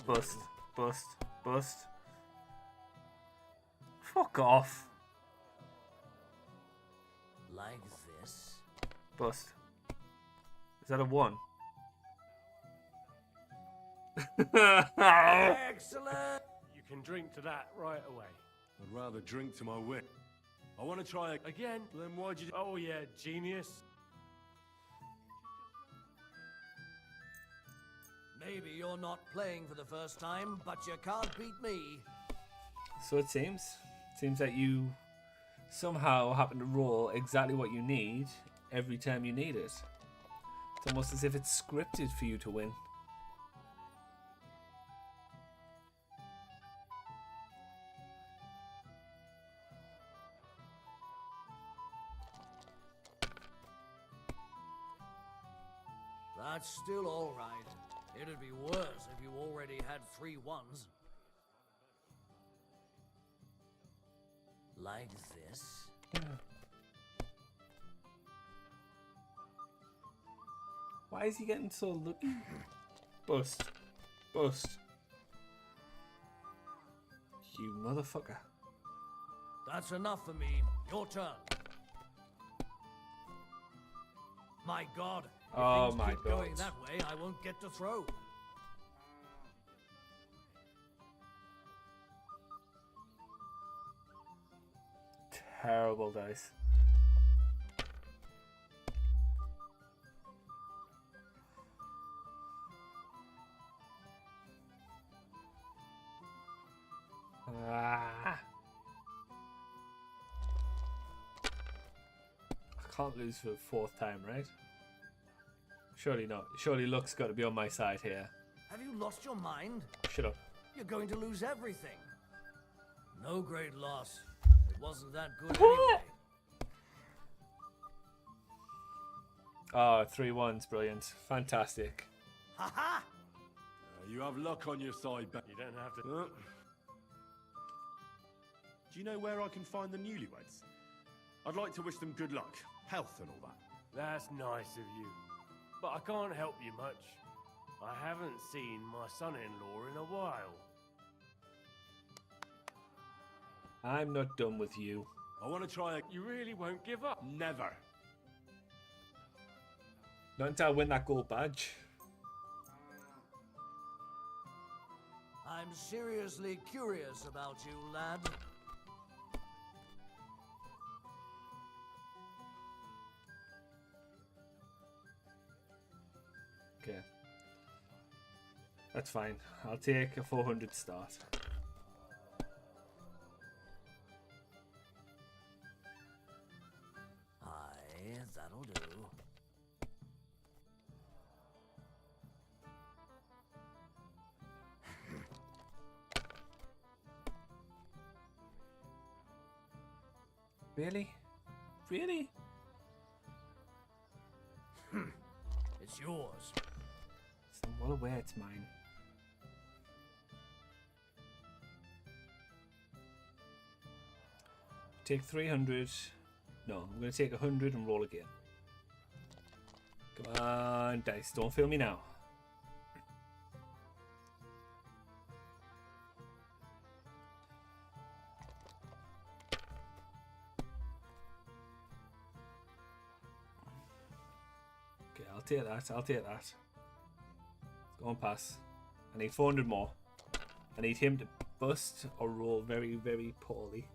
Bust, bust, bust. Fuck off.
Like this.
Bust. Is that a 1?
Excellent.
You can drink to that right away.
I'd rather drink to my wit. I want to try
again.
Then why'd you?
Oh yeah, genius.
Maybe you're not playing for the first time, but you can't beat me.
So it seems. Seems that you somehow happen to roll exactly what you need every time you need it. It's almost as if it's scripted for you to win.
That's still all right. It'd be worse if you already had 3 ones. Like this.
Why is he getting so lucky? Bust. Bust. You motherfucker.
That's enough for me. Your turn. My God. If
Oh
things
my
keep going
God.
that way, I won't get to throw.
Terrible dice. Ah. I can't lose for the fourth time, right? Surely not. Surely luck's got to be on my side here.
Have you lost your mind?
Shut up.
You're going to lose everything. No great loss. It wasn't that good anyway.
Oh, 3 1s, brilliant. Fantastic.
Ha ha!
You have luck on your side, but
You don't have to.
Do you know where I can find the newlyweds? I'd like to wish them good luck, health and all that.
That's nice of you. But I can't help you much. I haven't seen my son-in-law in a while.
I'm not done with you.
I want to try
You really won't give up?
Never.
Not until I win that gold badge.
I'm seriously curious about you, lad.
Okay. That's fine. I'll take a 400 start.
Aye, that'll do.
Really? Really?
It's yours.
So well aware it's mine. Take 300. No, I'm going to take 100 and roll again. Come on, dice. Don't fail me now. Okay, I'll take that. I'll take that. Go on, pass. I need 400 more. I need him to bust or roll very, very poorly.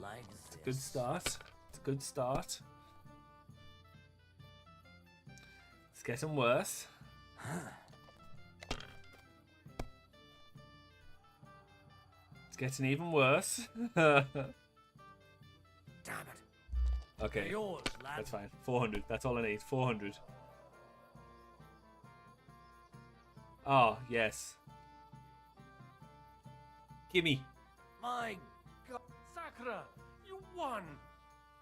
Like
It's a good start. It's a good start. It's getting worse. It's getting even worse.
Damn it.
Okay,
They're yours, lad.
that's fine. 400. That's all I need. 400. Oh, yes. Gimme.
My God.
Sakura, you won!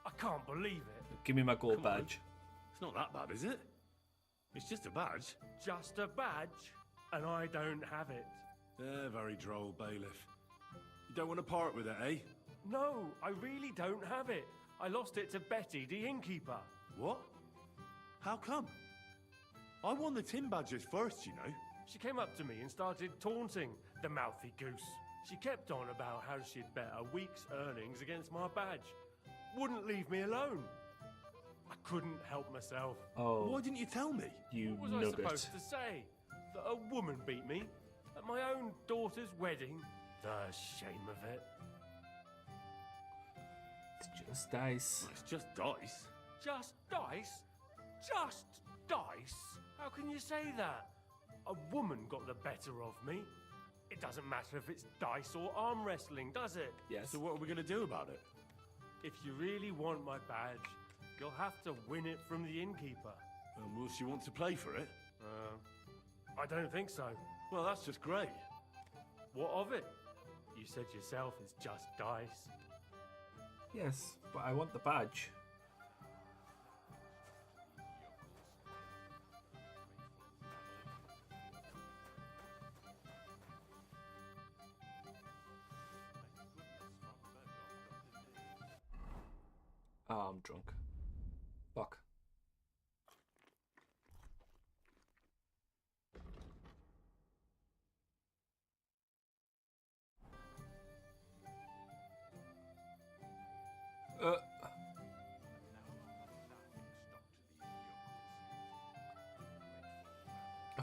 I can't believe it.
Give me my gold
Come on.
badge.
It's not that bad, is it? It's just a badge.
Just a badge, and I don't have it.
Very droll, bailiff. You don't want to part with it, eh?
No, I really don't have it. I lost it to Betty, the innkeeper.
What? How come? I won the tin badges first, you know.
She came up to me and started taunting, the mouthy goose. She kept on about how she'd bet a week's earnings against my badge. Wouldn't leave me alone. I couldn't help myself.
Oh.
Why didn't you tell me?
You
What was I
nugget.
supposed to say? That a woman beat me? At my own daughter's wedding? The shame of it.
It's just dice.
It's just dice.
Just dice? Just dice? How can you say that? A woman got the better of me. It doesn't matter if it's dice or arm wrestling, does it?
Yes.
So what are we going to do about it?
If you really want my badge, you'll have to win it from the innkeeper.
And will she want to play for it?
I don't think so.
Well, that's just great.
What of it? You said yourself it's just dice.
Yes, but I want the badge. Oh, I'm drunk. Fuck.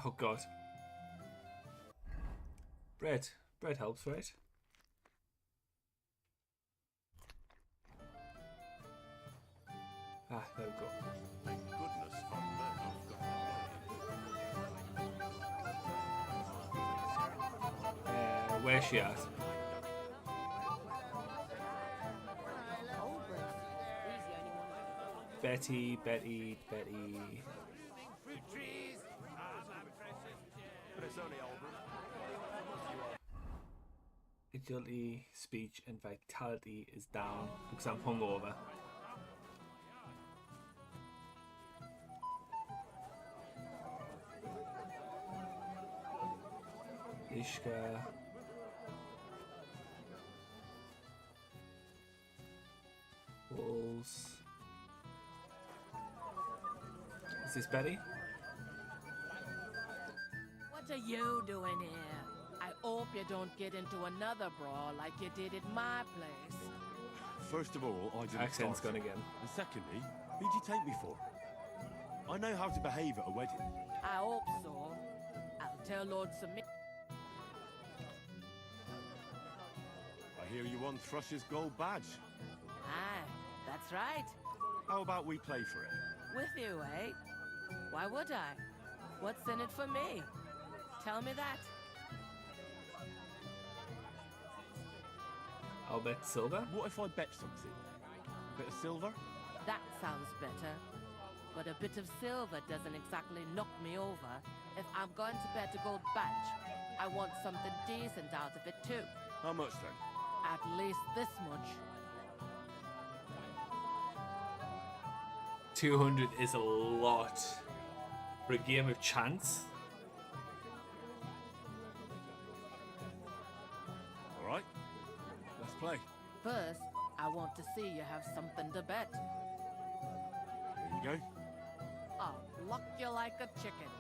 Oh god. Bread. Bread helps, right? Ah, there we go.
Thank goodness Von Berghoff got
Where's she at? Betty. Agility, speech, and vitality is down because I'm hungover. Ishka. Wolves. Is this Betty?
What are you doing here? I hope you don't get into another brawl like you did at my place.
First of all, I didn't
Accent's
start
gone
it.
again.
And secondly, who'd you take me for? I know how to behave at a wedding.
I hope so. I'll tell Lord Submit.
I hear you won Thrush's gold badge.
Aye, that's right.
How about we play for it?
With you, eh? Why would I? What's in it for me? Tell me that.
I'll bet silver.
What if I bet something? A bit of silver?
That sounds better. But a bit of silver doesn't exactly knock me over. If I'm going to bet a gold badge, I want something decent out of it too.
How much then?
At least this much.
200 is a lot for a game of chance.
All right, let's play.
First, I want to see you have something to bet.
Here you go.
I'll pluck you like a chicken.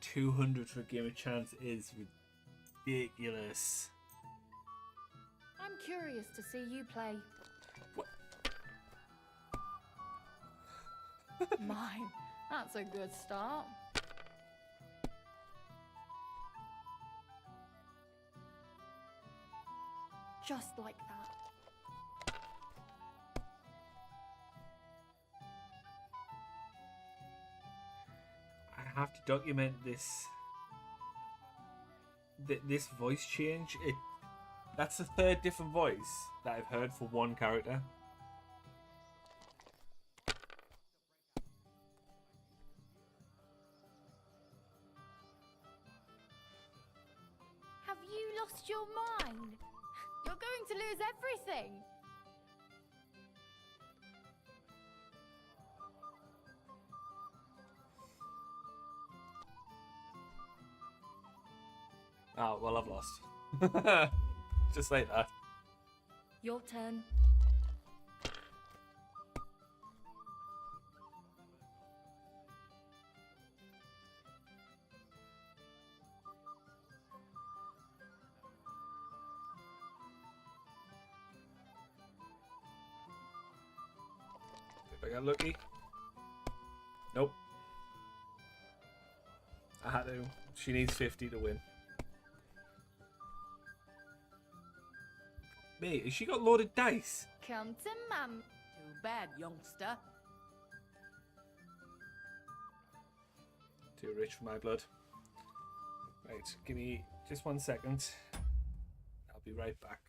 200 for a game of chance is ridiculous.
I'm curious to see you play. Mine. That's a good start. Just like that.
I have to document this. This voice change. That's the third different voice that I've heard for one character.
Have you lost your mind? You're going to lose everything.
Oh, well, I've lost. Just like that.
Your turn.
If I got lucky. Nope. I had to. She needs 50 to win. Mate, has she got loaded dice?
Come to mum.
Too bad, youngster.
Too rich for my blood. Right, give me just 1 second. I'll be right back.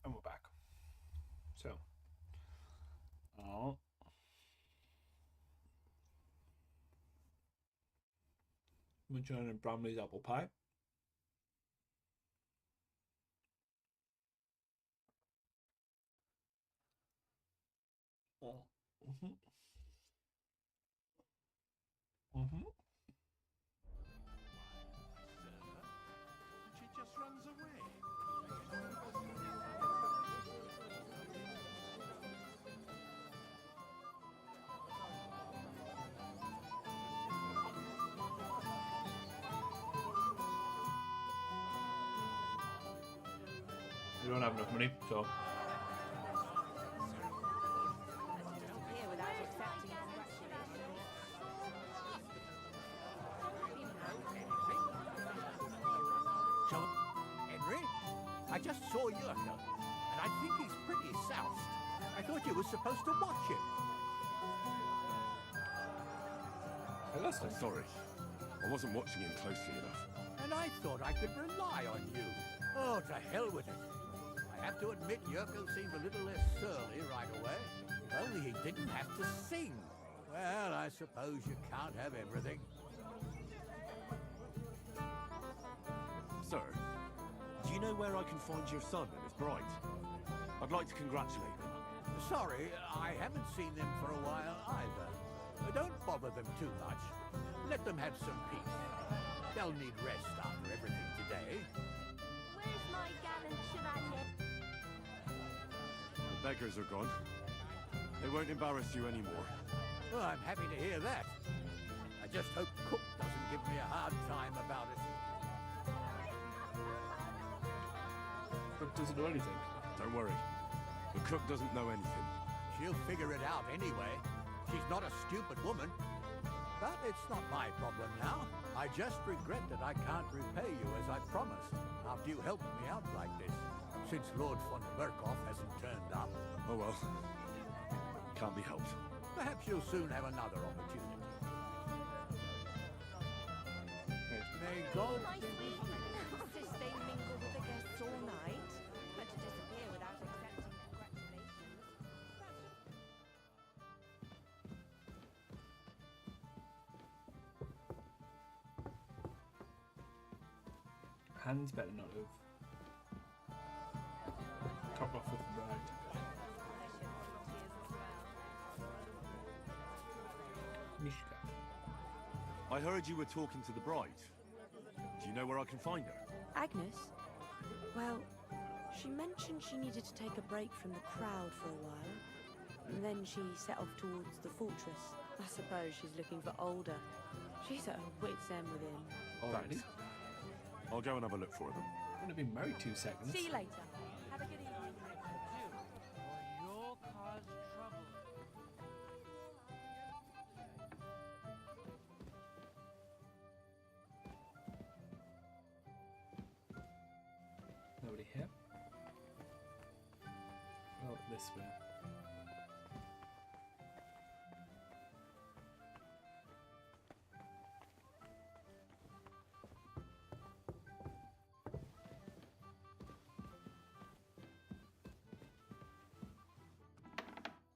And we're back. So, munching on Bramley's apple pie.
She just runs away.
We don't have enough money, so
Here without accepting congratulations.
So, Henry, I just saw Yurko, and I think he's pretty soused. I thought you were supposed to watch him.
I'm sorry. I wasn't watching him closely enough.
And I thought I could rely on you. Oh, to hell with it. I have to admit, Yurko seemed a little less surly right away. If only he didn't have to sing. Well, I suppose you can't have everything.
Sir, do you know where I can find your son and his bride? I'd like to congratulate them.
Sorry, I haven't seen them for a while either. Don't bother them too much. Let them have some peace. They'll need rest after everything today.
Where's my gallant chevalier?
The beggars are gone. They won't embarrass you anymore.
Well, I'm happy to hear that. I just hope Cook doesn't give me a hard time about it.
Cook doesn't know anything.
Don't worry. The cook doesn't know anything.
She'll figure it out anyway. She's not a stupid woman. But it's not my problem now. I just regret that I can't repay you as I promised, after you helped me out like this, since Lord von Berkoff hasn't turned up.
Oh well. Can't be helped.
Perhaps you'll soon have another opportunity. May God
Insist they mingle with the guests all night, but to disappear without accepting congratulations.
Hands better not have top off with the bride. Mishka.
I heard you were talking to the bride. Do you know where I can find her?
Agnes? Well, she mentioned she needed to take a break from the crowd for a while, and then she set off towards the fortress. I suppose she's looking for Older. She's at her wit's end with him.
Alrighty.
I'll go and have a look for them.
I'm gonna be married 2 seconds.
See you later. Have a good evening.
You'll cause trouble.
Nobody here. Oh, this way.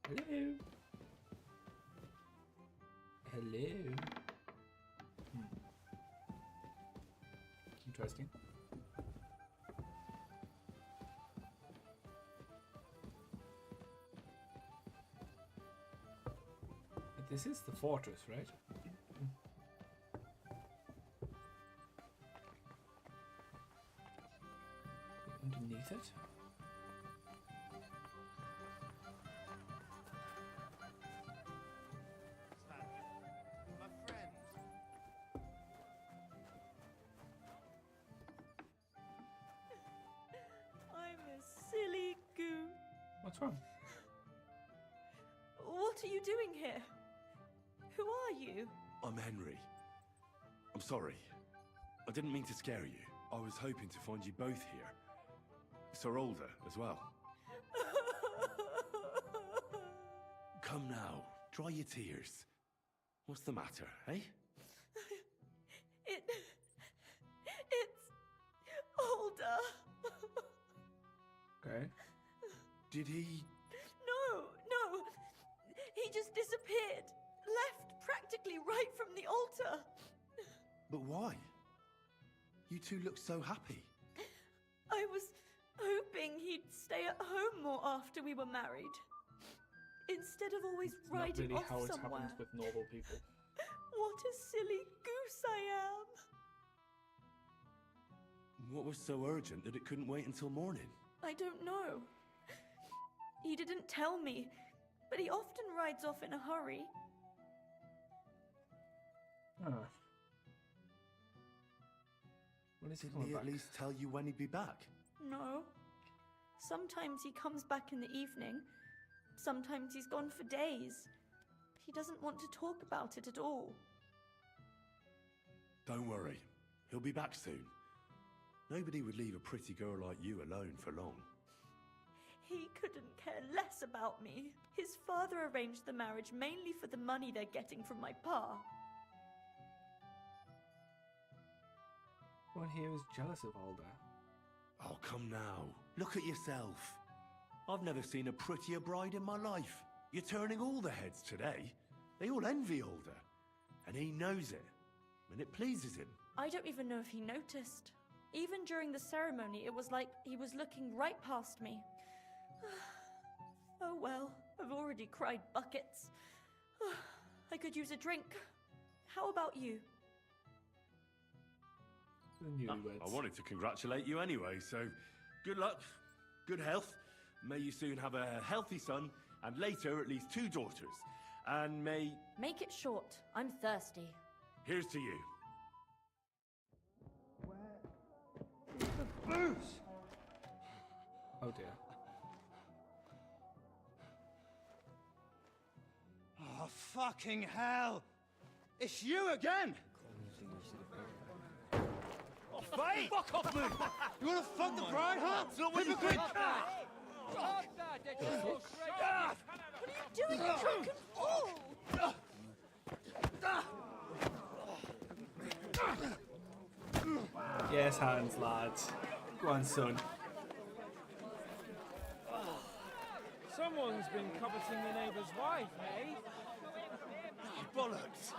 Hello. Hello. Interesting. But this is the fortress, right? Underneath it?
My friend.
I'm a silly goo.
What's wrong?
What are you doing here? Who are you?
I'm Henry. I'm sorry. I didn't mean to scare you. I was hoping to find you both here. Sir Older as well. Come now, dry your tears. What's the matter, eh?
It's Older.
Okay.
Did he...
No. He just disappeared. Left practically right from the altar.
But why? You two look so happy.
I was hoping he'd stay at home more after we were married. Instead of always
It's not
riding
really
off
how it
somewhere.
happens with normal people.
What a silly goose I am.
What was so urgent that it couldn't wait until morning?
I don't know. He didn't tell me, but he often rides off in a hurry.
Ah. When is he
Didn't
coming
he
back?
at least tell you when he'd be back?
No. Sometimes he comes back in the evening. Sometimes he's gone for days. He doesn't want to talk about it at all.
Don't worry. He'll be back soon. Nobody would leave a pretty girl like you alone for long.
He couldn't care less about me. His father arranged the marriage mainly for the money they're getting from my pa.
One here is jealous of Alder.
Oh, come now. Look at yourself. I've never seen a prettier bride in my life. You're turning all the heads today. They all envy Alder. And he knows it. And it pleases him.
I don't even know if he noticed. Even during the ceremony, it was like he was looking right past me. Oh well, I've already cried buckets. I could use a drink. How about you?
The newlyweds.
I wanted to congratulate you anyway, so good luck, good health. May you soon have a healthy son, and later at least 2 daughters. And may...
Make it short. I'm thirsty.
Here's to you.
Booze!
Oh dear.
Oh, fucking hell! It's you again! Oh, fuck off me! You wanna fuck the bride, huh?
That's not what you think!
What
What are you doing, you drunken fool?
Yes, hands, lads. Go on, son.
Someone's been coveting the neighbour's wife, eh?
Bollocks!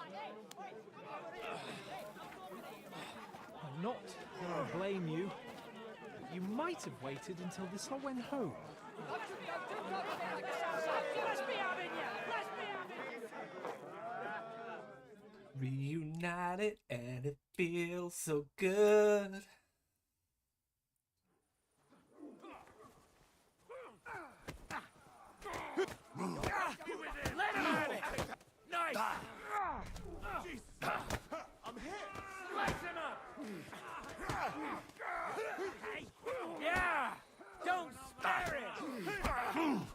I'm not going to blame you. You might have waited until this all went home.
Reunited and it feels so good.
Let him at it! Nice! I'm hit! Slice him up!
Yeah! Don't spare it!
Come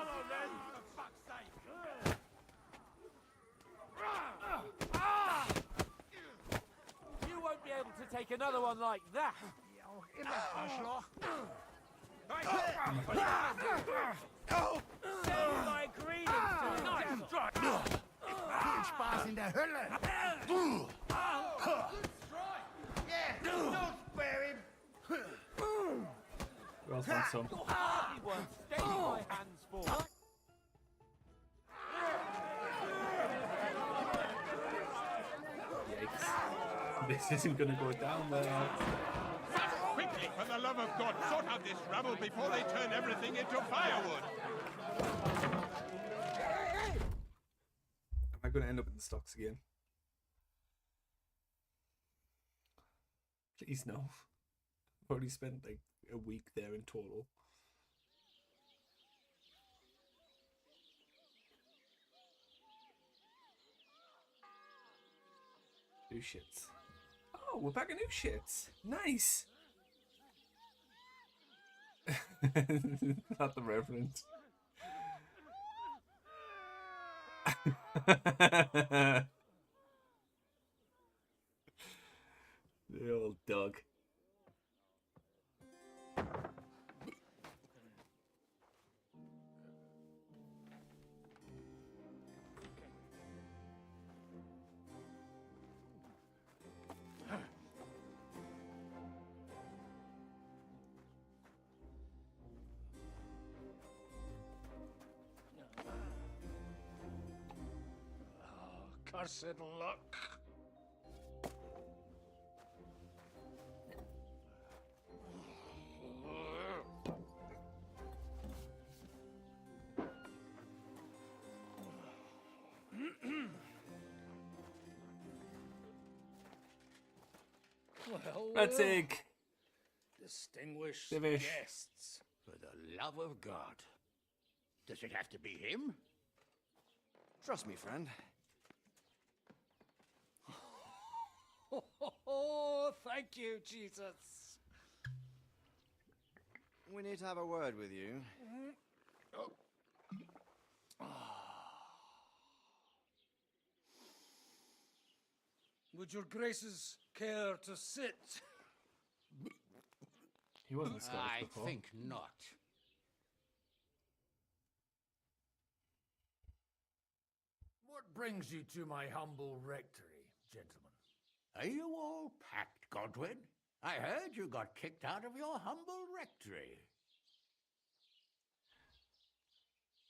on then! For fuck's sake!
You won't be able to take another one like that. Send my greetings to nice.
Spaß in der Hölle! Yeah, don't spare him!
Well done, son.
Hardly one stay in my hands for.
Yikes. This isn't going to go down well.
Quickly, for the love of God, sort out this rabble before they turn everything into firewood.
Am I going to end up in the stocks again? Please no. I've already spent like a week there in total. New shits. Oh, we're back in new shits. Nice. Not the reference. The old dog.
Cursed luck.
Red egg.
Distinguished
Divish.
guests.
For the love of God. Does it have to be him?
Trust me, friend.
Oh, thank you, Jesus.
We need to have a word with you.
Would your graces care to sit?
He wasn't Scottish
I
before.
think not.
What brings you to my humble rectory, gentlemen?
Are you all packed, Godwin? I heard you got kicked out of your humble rectory.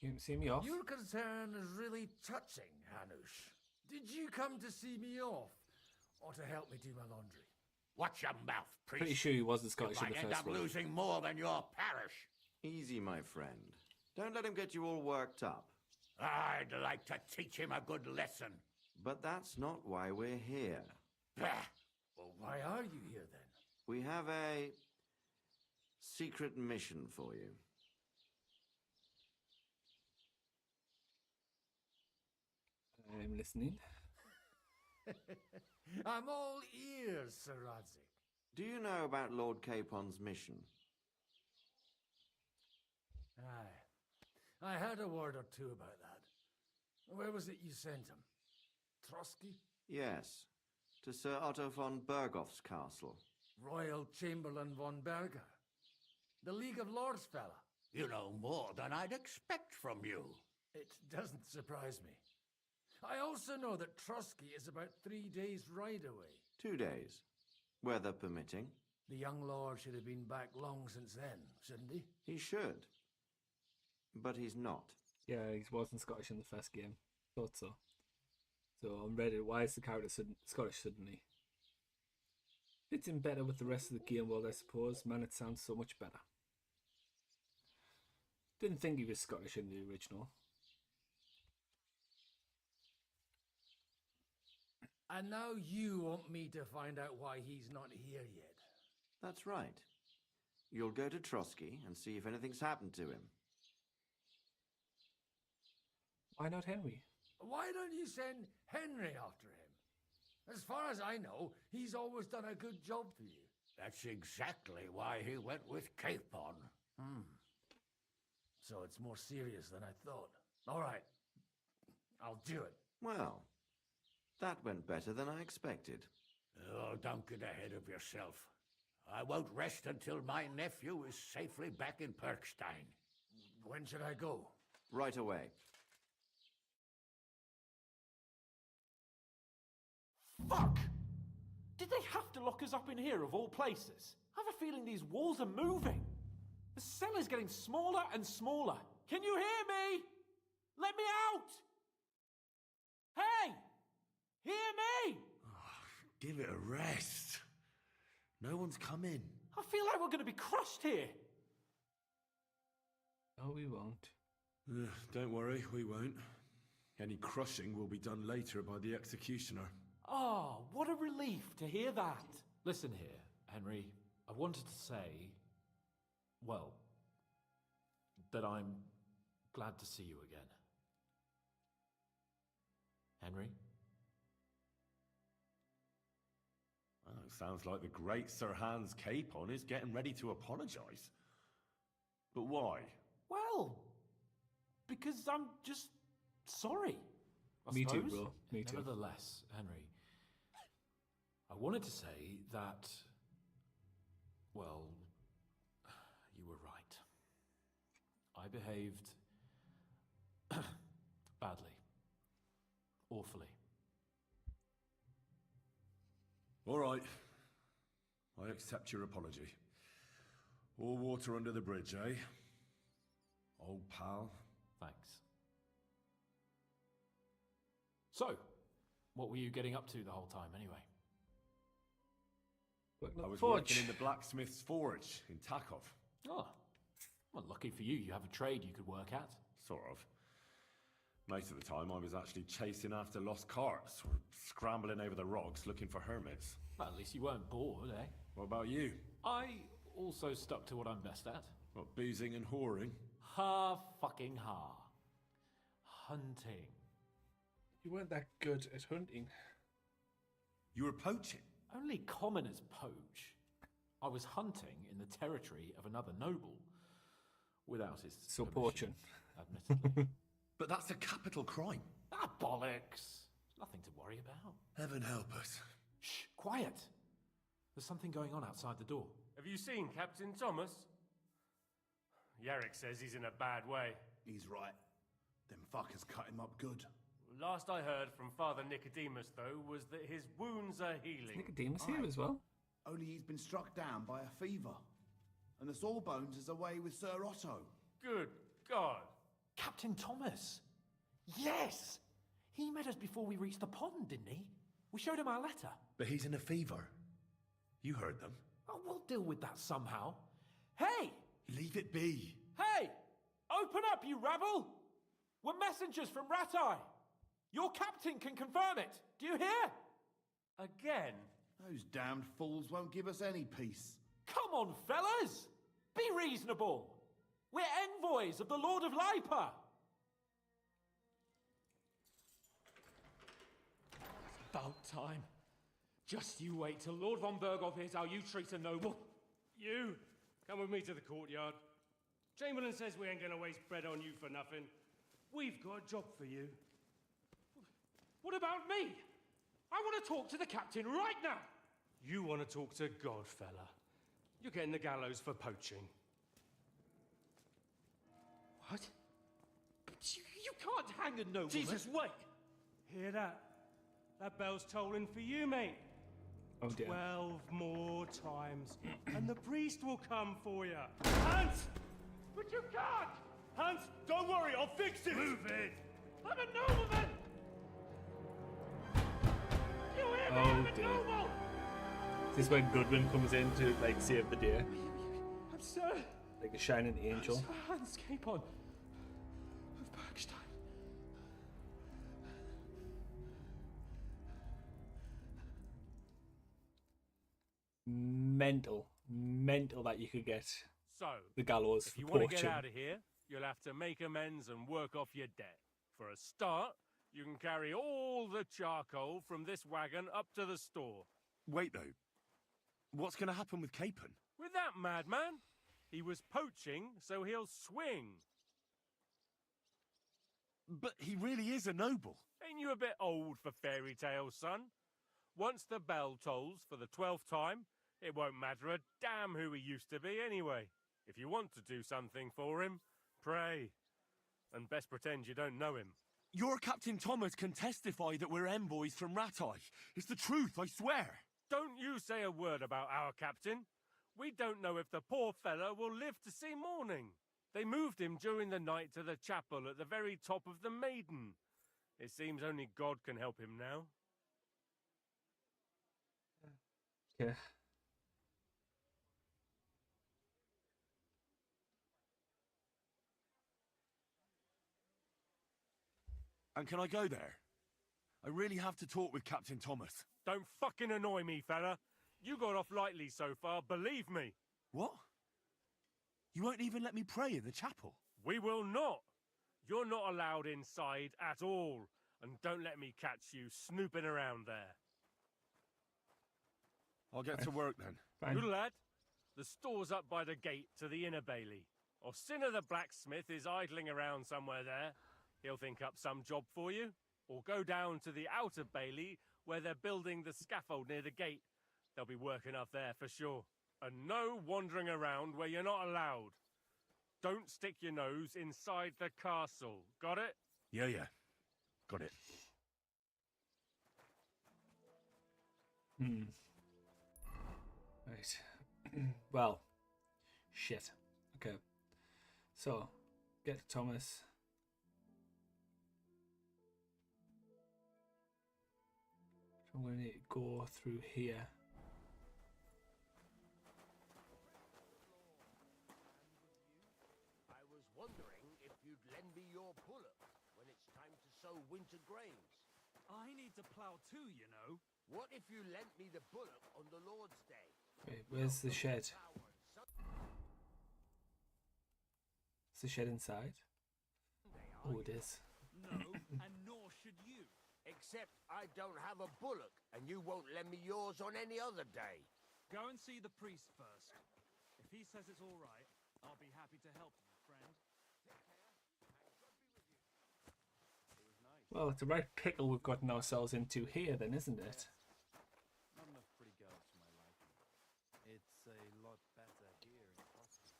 You didn't see me off?
Your concern is really touching, Hanush. Did you come to see me off, or to help me do my laundry?
Watch your mouth, priest.
Pretty sure he wasn't Scottish
You
in the
might end
first
up
one.
losing more than your parish.
Easy, my friend. Don't let him get you all worked up.
I'd like to teach him a good lesson.
But that's not why we're here.
Bah! Well, why are you here then?
We have a secret mission for you.
I'm listening.
I'm all ears, Sir Radzik.
Do you know about Lord Capon's mission?
Aye. I heard a word or two about that. Where was it you sent him? Trotsky?
Yes, to Sir Otto von Bergoff's castle.
Royal Chamberlain von Berger. The League of Lords fella.
You know more than I'd expect from you.
It doesn't surprise me. I also know that Trotsky is about 3 days' ride away.
2 days, weather permitting.
The young lord should have been back long since then, shouldn't he?
He should. But he's not.
Yeah, he wasn't Scottish in the first game. Thought so. So I'm ready. Why is the character Scottish suddenly? Fits in better with the rest of the game world, I suppose. Man, it sounds so much better. Didn't think he was Scottish in the original.
And now you want me to find out why he's not here yet.
That's right. You'll go to Trotsky and see if anything's happened to him.
Why not Henry?
Why don't you send Henry after him? As far as I know, he's always done a good job for you.
That's exactly why he went with Capon.
So it's more serious than I thought. All right. I'll do it.
Well, that went better than I expected.
Oh, don't get ahead of yourself. I won't rest until my nephew is safely back in Perkstein.
When should I go?
Right away.
Fuck! Did they have to lock us up in here of all places? I have a feeling these walls are moving. The cell is getting smaller and smaller. Can you hear me? Let me out! Hey! Hear me!
Give it a rest. No one's coming.
I feel like we're going to be crushed here.
No, we won't.
Don't worry, we won't. Any crushing will be done later by the executioner.
Oh, what a relief to hear that. Listen here, Henry. I wanted to say, well, that I'm glad to see you again. Henry?
Well, it sounds like the great Sir Hans Capon is getting ready to apologise. But why?
Well, because I'm just sorry. I
Me too,
suppose.
bro. Me too.
Nevertheless, Henry, I wanted to say that, well, you were right. I behaved badly. Awfully.
All right. I accept your apology. All water under the bridge, eh? Old pal.
Thanks. So, what were you getting up to the whole time anyway?
I was working in the blacksmith's forge in Takov.
Oh, well, lucky for you, you have a trade you could work at.
Sort of. Most of the time I was actually chasing after lost carts or scrambling over the rocks looking for hermits.
Well, at least you weren't bored, eh?
What about you?
I also stuck to what I'm best at.
What, boozing and whoring?
Fucking hunting.
You weren't that good at hunting.
You were poaching?
Only commoners poach. I was hunting in the territory of another noble. Without his
So
permission,
poaching.
admittedly.
But that's a capital crime.
Ah, bollocks. Nothing to worry about.
Heaven help us.
Shh, quiet. There's something going on outside the door.
Have you seen Captain Thomas? Yarrick says he's in a bad way.
He's right. Them fuckers cut him up good.
Last I heard from Father Nicodemus, though, was that his wounds are healing.
Nicodemus here as well.
Only he's been struck down by a fever. And the Sawbones is away with Sir Otto.
Good God.
Captain Thomas! Yes! He met us before we reached the pond, didn't he? We showed him our letter.
But he's in a fever. You heard them.
Oh, we'll deal with that somehow. Hey!
Leave it be.
Hey! Open up, you rabble! We're messengers from Rat-Eye! Your captain can confirm it. Do you hear?
Again?
Those damned fools won't give us any peace.
Come on, fellas! Be reasonable. We're envoys of the Lord of Lipa.
It's about time. Just you wait till Lord von Berghoff hears how you treat a noble.
You, come with me to the courtyard. Chamberlain says we ain't gonna waste bread on you for nothing. We've got a job for you.
What about me? I want to talk to the captain right now.
You want to talk to God, fella. You're getting the gallows for poaching.
What? You can't hang a nobleman.
Jesus, wait! Hear that? That bell's tolling for you, mate.
Oh dear.
12 more times, and the priest will come for you. Hans!
But you can't!
Hans, don't worry, I'll fix it! Move it!
I'm a nobleman! You hear me?
Oh
I'm a
dear.
noble!
This is when Goodwin comes in to like save the day,
I'm Sir.
like a shining angel.
Sir Hans Capon of Bergstein.
Mental that you could get
So,
the gallows
if
for
you want to
poaching.
get out of here, you'll have to make amends and work off your debt. For a start, you can carry all the charcoal from this wagon up to the store.
Wait, though. What's going to happen with Capon?
With that madman, he was poaching, so he'll swing.
But he really is a noble.
Ain't you a bit old for fairy tales, son? Once the bell tolls for the 12th time, it won't matter a damn who he used to be anyway. If you want to do something for him, pray. And best pretend you don't know him.
Your Captain Thomas can testify that we're envoys from Ratai. It's the truth, I swear.
Don't you say a word about our captain. We don't know if the poor fellow will live to see morning. They moved him during the night to the chapel at the very top of the Maiden. It seems only God can help him now.
Yeah.
And can I go there? I really have to talk with Captain Thomas.
Don't fucking annoy me, fella. You got off lightly so far, believe me.
What? You won't even let me pray in the chapel?
We will not. You're not allowed inside at all. And don't let me catch you snooping around there.
I'll get to work then.
Fine.
Good lad. The store's up by the gate to the inner bailey. Orsina the blacksmith is idling around somewhere there. He'll think up some job for you. Or go down to the outer bailey where they're building the scaffold near the gate. They'll be working up there for sure. And no wandering around where you're not allowed. Don't stick your nose inside the castle. Got it?
Yeah. Got it.
Right. Well, shit. Okay. So, get to Thomas. I'm going to need to go through here.
I was wondering if you'd lend me your bullock when it's time to sow winter grains.
I need to plough too, you know.
What if you lent me the bullock on the Lord's Day?
Wait, where's the shed? Is the shed inside? Oh, it is.
No, and nor should you.
Except I don't have a bullock, and you won't lend me yours on any other day.
Go and see the priest first. If he says it's all right, I'll be happy to help you, friend.
Well, it's a right pickle we've gotten ourselves into here then, isn't it?
Not enough pretty girls for my liking. It's a lot better here in Boston.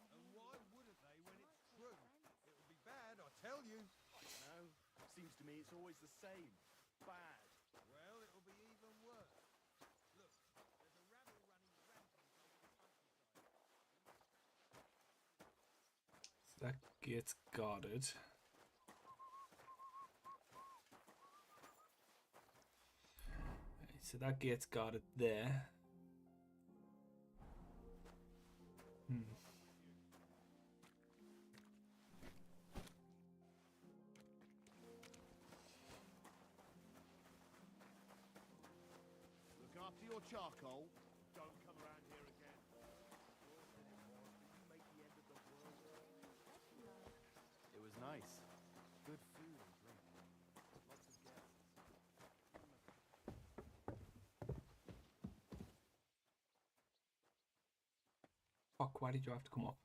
And why wouldn't they when it's true? It'll be bad, I tell you.
No, seems to me it's always the same. Bad.
Well, it'll be even worse. Look, there's a rabble running rampant over the countryside.
So that gate's guarded. Right, so that gate's guarded there.
for your charcoal. Don't come around here again.
It was nice. Good food and drink. Lots of guests.
Fuck, why did you have to come up?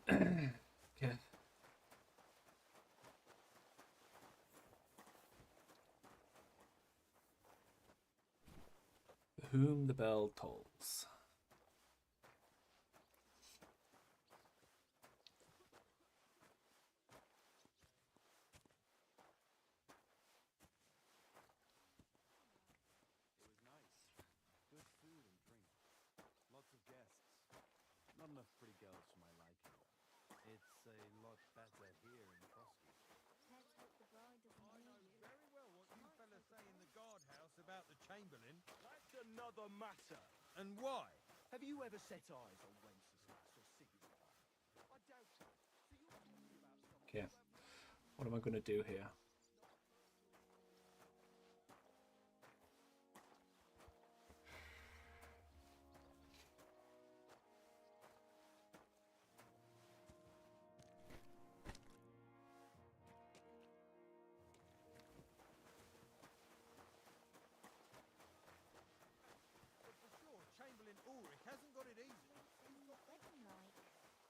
Okay. Whom the bell tolls.
It was nice. Good food and drink. Lots of guests. Not enough pretty girls for my liking. It's a lot better here in Frosty.
Let's hope the bride doesn't
I know
hear you.
very well what you fellas say in the guardhouse about the Chamberlain.
That's another matter.
And why?
Have you ever set eyes on Wenceslas or Sigismund? I doubt it. So you're talking about something.
Okay. What am I going to do here?
But for sure, Chamberlain Ulrich hasn't got it easy.
What's your wedding like?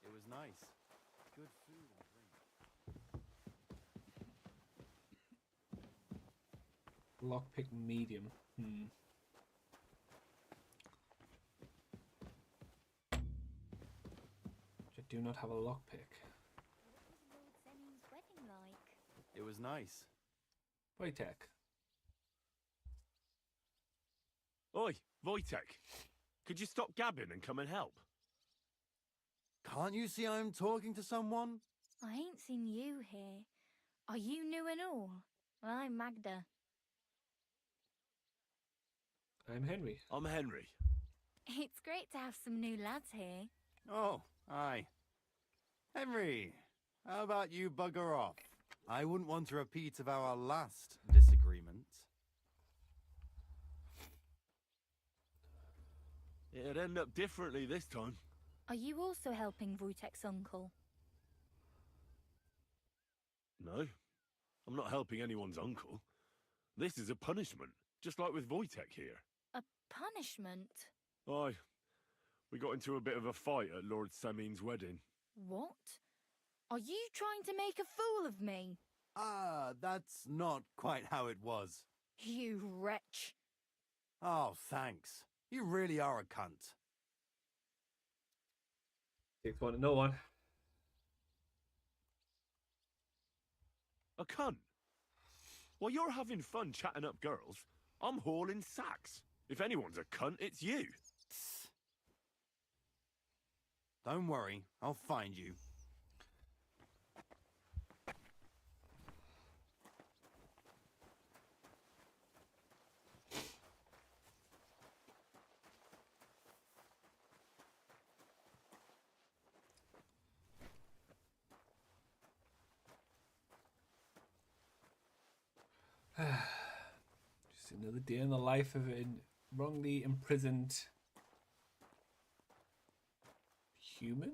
It was nice. Good food and drink.
Lockpick medium. I do not have a lockpick.
What was Lord Zenning's wedding like?
It was nice.
Wojtek.
Oi, Wojtek. Could you stop gabbing and come and help?
Can't you see I'm talking to someone?
I ain't seen you here. Are you new and all? Well, I'm Magda.
I'm Henry.
I'm Henry.
It's great to have some new lads here.
Oh, aye. Henry, how about you bugger off? I wouldn't want a repeat of our last disagreement.
It'd end up differently this time.
Are you also helping Wojtek's uncle?
No, I'm not helping anyone's uncle. This is a punishment, just like with Wojtek here.
A punishment?
Aye, we got into a bit of a fight at Lord Samin's wedding.
What? Are you trying to make a fool of me?
Ah, that's not quite how it was.
You wretch.
Oh, thanks. You really are a cunt.
6-1 to no one.
A cunt? While you're having fun chatting up girls, I'm hauling sacks. If anyone's a cunt, it's you.
Don't worry, I'll find you.
Just another day in the life of a wrongly imprisoned human.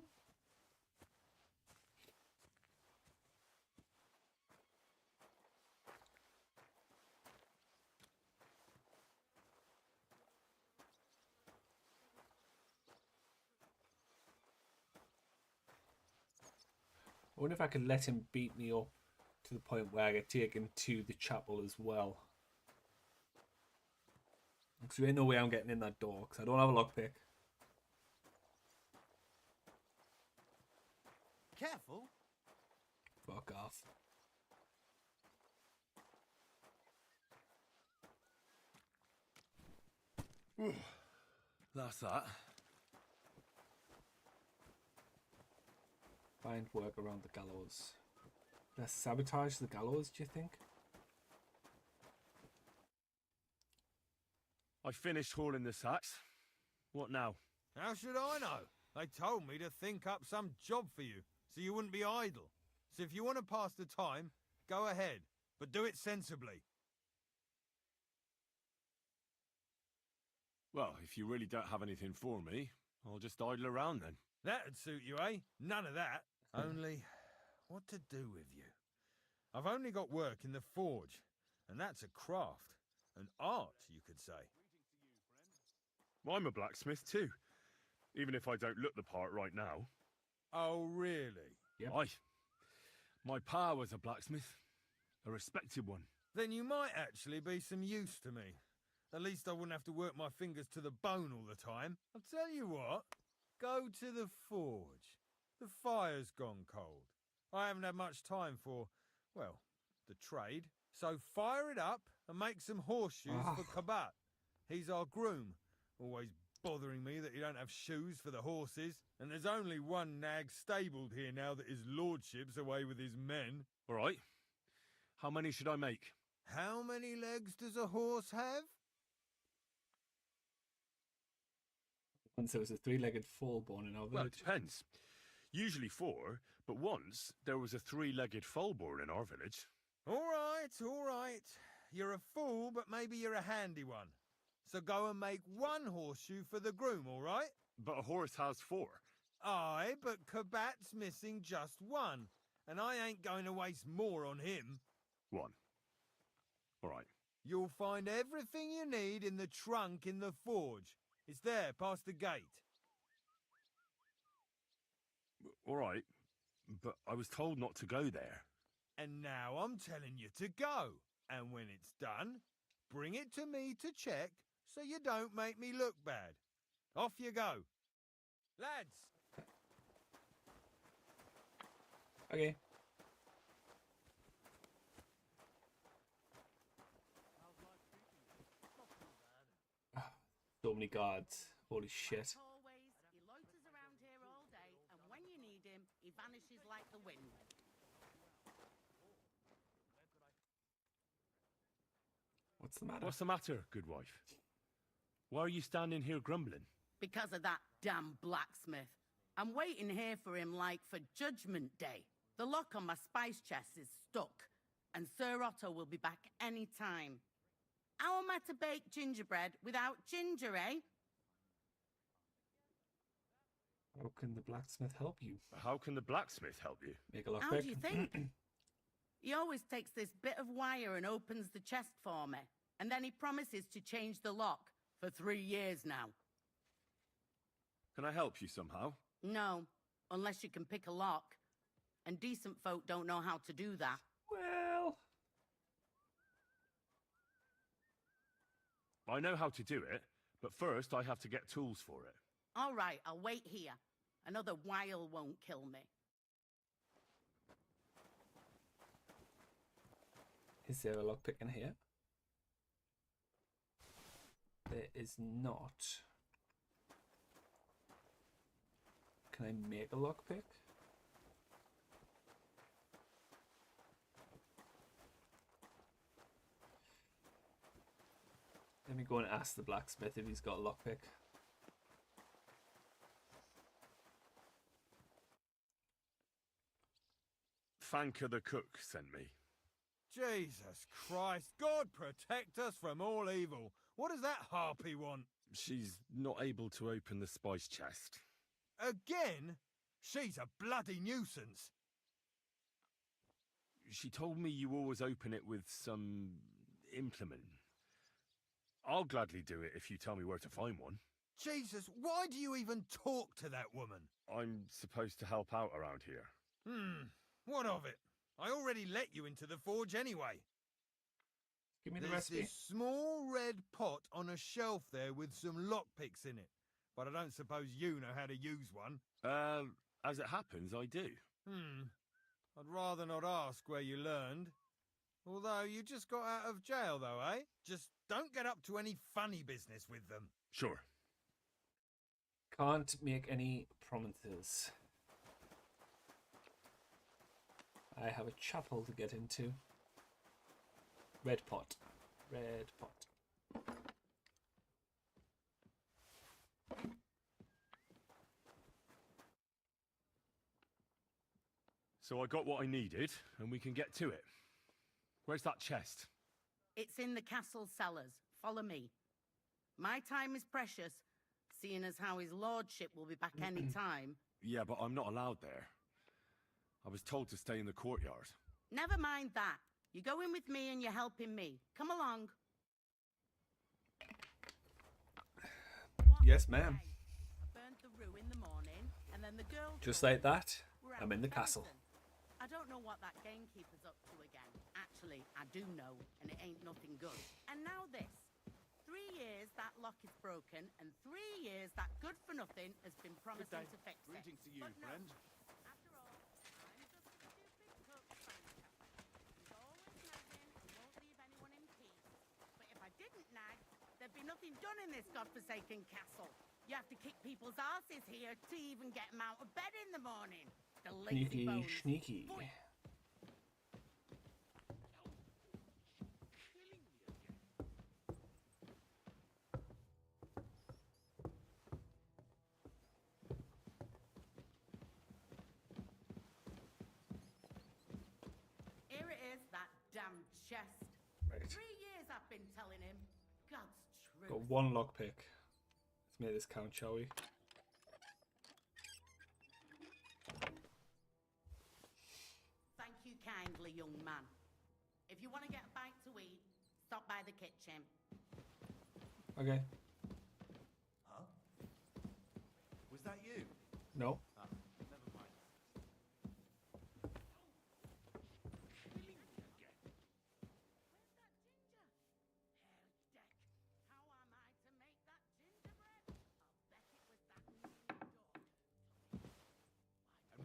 I wonder if I could let him beat me up to the point where I get taken to the chapel as well. Because there ain't no way I'm getting in that door, because I don't have a lockpick.
Careful.
Fuck off.
That's that.
Find work around the gallows. Let's sabotage the gallows, do you think?
I finished hauling the sacks. What now?
How should I know? They told me to think up some job for you. so you wouldn't be idle. So if you want to pass the time, go ahead, but do it sensibly.
Well, if you really don't have anything for me, I'll just idle around then.
That'd suit you, eh? None of that. Only, what to do with you? I've only got work in the forge, and that's a craft. An art, you could say.
Well, I'm a blacksmith too, even if I don't look the part right now.
Oh, really?
Aye. My pa was a blacksmith, a respected one.
Then you might actually be some use to me. At least I wouldn't have to work my fingers to the bone all the time. I'll tell you what, go to the forge. The fire's gone cold. I haven't had much time for, well, the trade. So fire it up and make some horseshoes for Kabat. He's our groom, always bothering me that you don't have shoes for the horses. And there's only one nag stabled here now that his lordship's away with his men.
All right. How many should I make?
How many legs does a horse have?
Once there was a three-legged foal born in our
Well,
village.
it depends. Usually 4, but once there was a 3-legged foal born in our village.
All right, all right. You're a fool, but maybe you're a handy one. So go and make one horseshoe for the groom, all right?
But a horse has 4.
Aye, but Kabat's missing just one, and I ain't going to waste more on him.
1. All right.
You'll find everything you need in the trunk in the forge. It's there, past the gate.
All right, but I was told not to go there.
And now I'm telling you to go. And when it's done, bring it to me to check so you don't make me look bad. Off you go. Lads!
Okay. So many guards. Holy shit.
Always, he loiters around here all day, and when you need him, he vanishes like the wind.
What's the matter?
What's the matter, good wife? Why are you standing here grumbling?
Because of that damn blacksmith. I'm waiting here for him like for Judgment Day. The lock on my spice chest is stuck, and Sir Otto will be back any time. How am I to bake gingerbread without ginger, eh?
How can the blacksmith help you?
How can the blacksmith help you?
Make a lockpick.
How do you think? He always takes this bit of wire and opens the chest for me, and then he promises to change the lock for 3 years now.
Can I help you somehow?
No, unless you can pick a lock. And decent folk don't know how to do that.
Well,
I know how to do it, but first I have to get tools for it.
All right, I'll wait here. Another while won't kill me.
is there a lockpick in here? There is not. Can I make a lockpick? Let me go and ask the blacksmith if he's got a lockpick.
Fanka the cook sent me.
Jesus Christ, God protect us from all evil. What does that harpy want?
She's not able to open the spice chest.
Again? She's a bloody nuisance.
She told me you always open it with some implement. I'll gladly do it if you tell me where to find one.
Jesus, why do you even talk to that woman?
I'm supposed to help out around here.
What of it? I already let you into the forge anyway.
Give me the
There's
recipe.
this small red pot on a shelf there with some lockpicks in it. But I don't suppose you know how to use one.
As it happens, I do.
I'd rather not ask where you learned. Although you just got out of jail though, eh? Just don't get up to any funny business with them.
Sure.
Can't make any promises. I have a chapel to get into. Red pot. Red pot.
So I got what I needed, and we can get to it. Where's that chest?
It's in the castle cellars. Follow me. My time is precious, seeing as how his lordship will be back any time.
Yeah, but I'm not allowed there. I was told to stay in the courtyard.
Never mind that. You go in with me and you're helping me. Come along.
Yes, ma'am.
Burnt the rue in the morning, and then the girls...
Just like that, I'm in the castle.
I don't know what that gamekeeper's up to again. Actually, I do know, and it ain't nothing good. And now this. 3 years that lock is broken, and 3 years that good-for-nothing has been promising to fix it.
Greetings to you,
But no,
friend.
after all, I'm just a stupid cook banker. He's always nagging and won't leave anyone in peace. But if I didn't nag, there'd be nothing done in this godforsaken castle. You have to kick people's asses here to even get them out of bed in the morning. The lazy
Sneaky,
bones.
sneaky.
Here it is, that damn chest.
Right.
3 years I've been telling him. God's truth.
Got one lockpick. Let's make this count, shall we?
Thank you kindly, young man. If you want to get a bite to eat, stop by the kitchen.
Okay.
Huh? Was that you?
No.
Ah, never mind.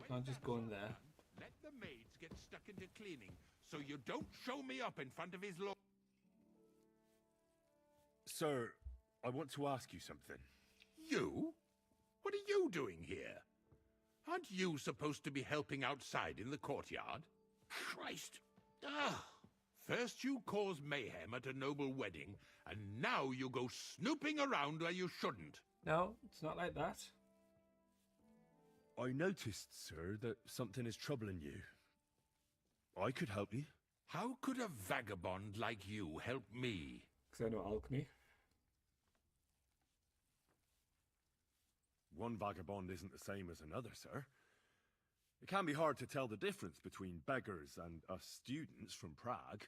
Can't just go in there.
Let the maids get stuck into cleaning, so you don't show me up in front of his lord.
Sir, I want to ask you something.
You? What are you doing here? Aren't you supposed to be helping outside in the courtyard? Christ! Ah! First you cause mayhem at a noble wedding, and now you go snooping around where you shouldn't.
No, it's not like that.
I noticed, sir, that something is troubling you. I could help you.
How could a vagabond like you help me?
Because I know alchemy.
One vagabond isn't the same as another, sir. It can be hard to tell the difference between beggars and us students from Prague,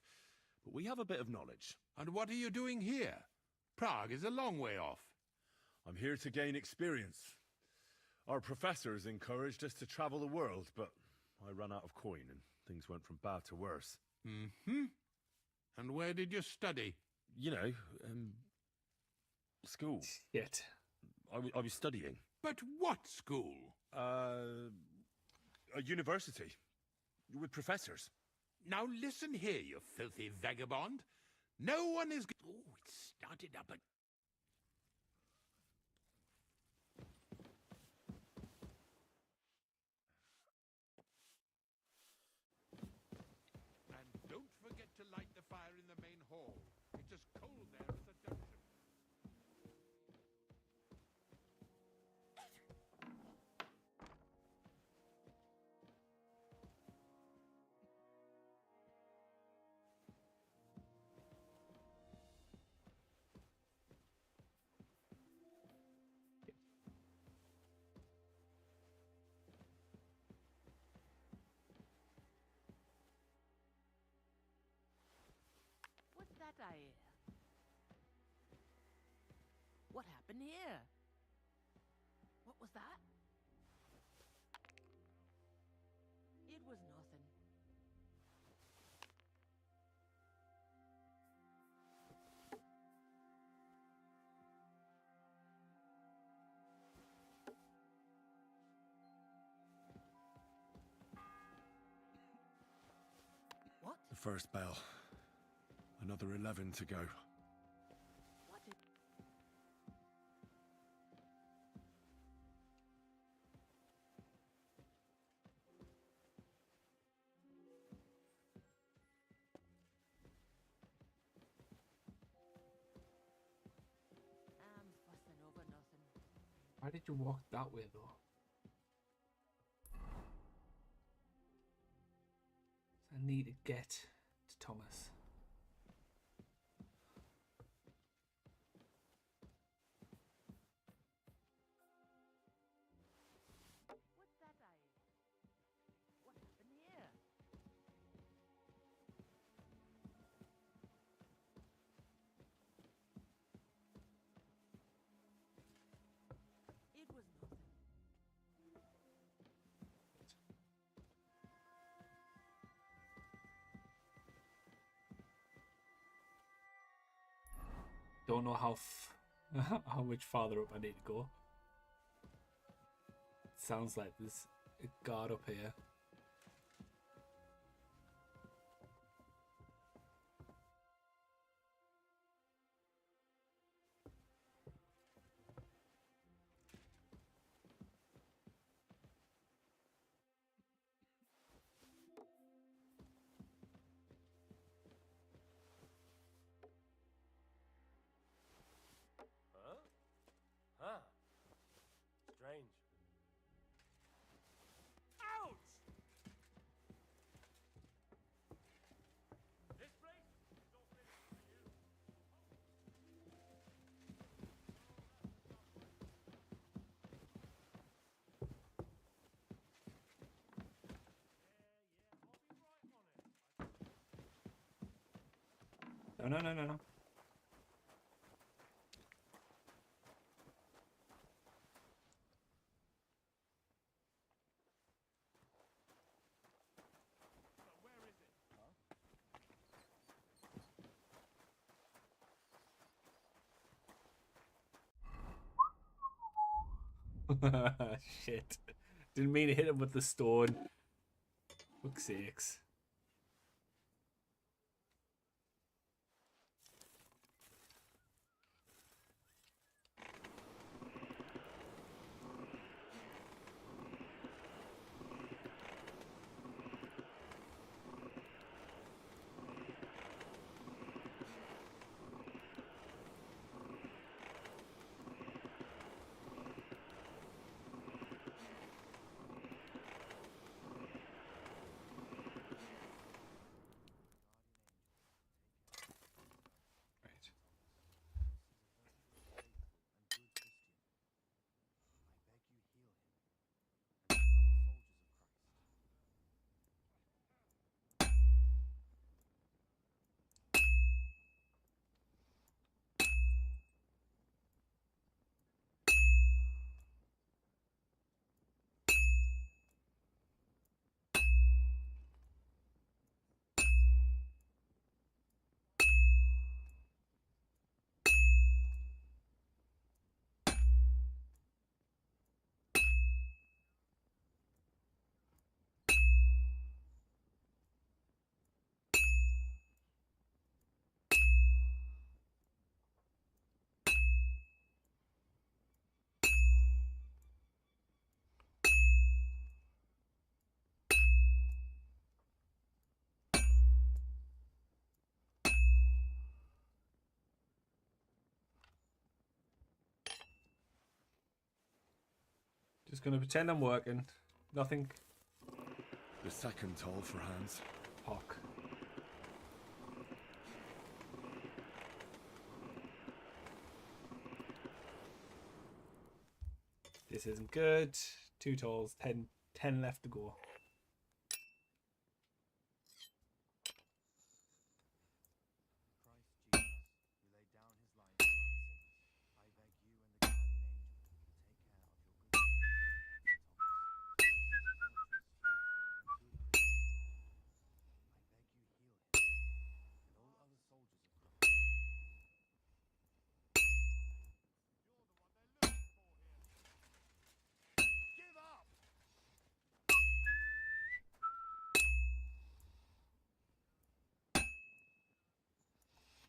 but we have a bit of knowledge.
And what are you doing here? Prague is a long way off.
I'm here to gain experience. Our professors encouraged us to travel the world, but I ran out of coin and things went from bad to worse.
Mm-hmm. And where did you study?
You know, school.
Shit.
I was studying.
But what school?
A university. With professors.
Now listen here, you filthy vagabond. No one is... Oh, it started up a... And don't forget to light the fire in the main hall. It's as cold there as a dungeon.
What's that I hear? What happened here? What was that? It was nothing. What?
The first bell. Another 11 to go.
What is... I'm fussing over nothing.
Why did you walk that way, though? I need to get to Thomas. Don't know how how much farther up I need to go. Sounds like there's a guard up here.
Huh? Strange. Ouch! This place is all finished for you.
No. Shit. Didn't mean to hit him with the stone. Fuck's sakes. Just gonna pretend I'm working. Nothing.
The second toll for Hans.
Fuck. This isn't good. 2 tolls, 10 left to go.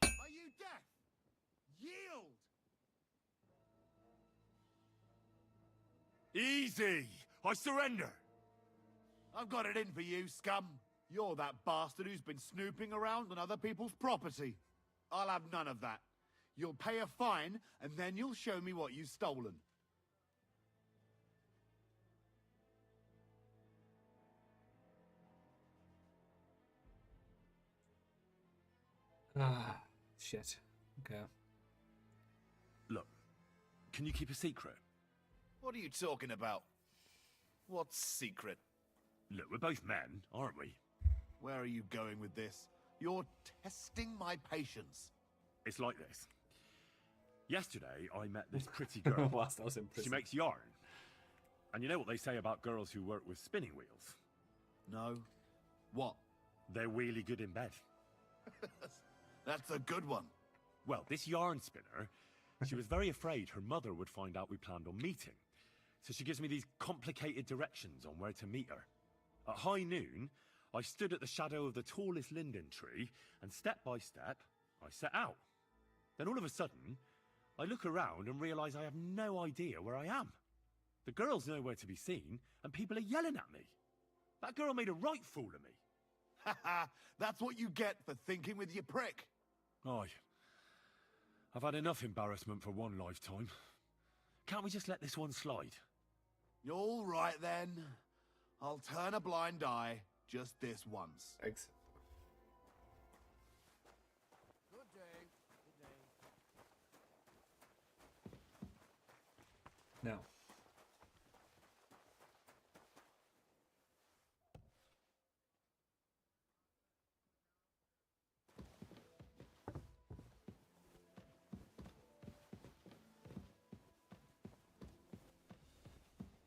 Are you deaf? Yield!
Easy! I surrender!
I've got it in for you, scum. You're that bastard who's been snooping around on other people's property. I'll have none of that. You'll pay a fine, and then you'll show me what you've stolen.
Ah, shit. Okay.
Look, can you keep a secret?
What are you talking about? What's secret?
Look, we're both men, aren't we?
Where are you going with this? You're testing my patience.
It's like this. Yesterday, I met this pretty girl.
Whilst I was in prison.
She makes yarn. And you know what they say about girls who work with spinning wheels?
No. What?
They're really good in bed.
That's a good one.
Well, this yarn spinner, she was very afraid her mother would find out we planned on meeting. So she gives me these complicated directions on where to meet her. At high noon, I stood at the shadow of the tallest linden tree, and step by step, I set out. Then all of a sudden, I look around and realise I have no idea where I am. The girl's nowhere to be seen, and people are yelling at me. That girl made a right fool of me.
Haha, that's what you get for thinking with your prick.
Aye. I've had enough embarrassment for one lifetime. Can't we just let this one slide?
All right then. I'll turn a blind eye just this once.
Thanks.
Good day. Good day.
Now.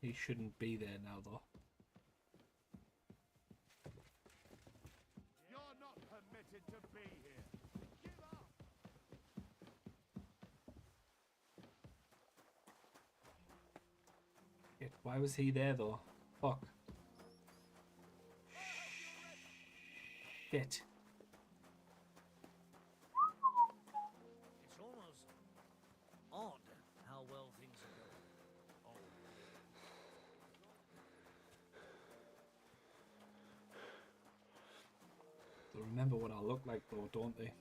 He shouldn't be there now, though.
You're not permitted to be here. Give up.
Shit, why was he there, though? Fuck. Shit.
It's almost odd how well things are going. Oh.
They remember what I look like, though, don't they?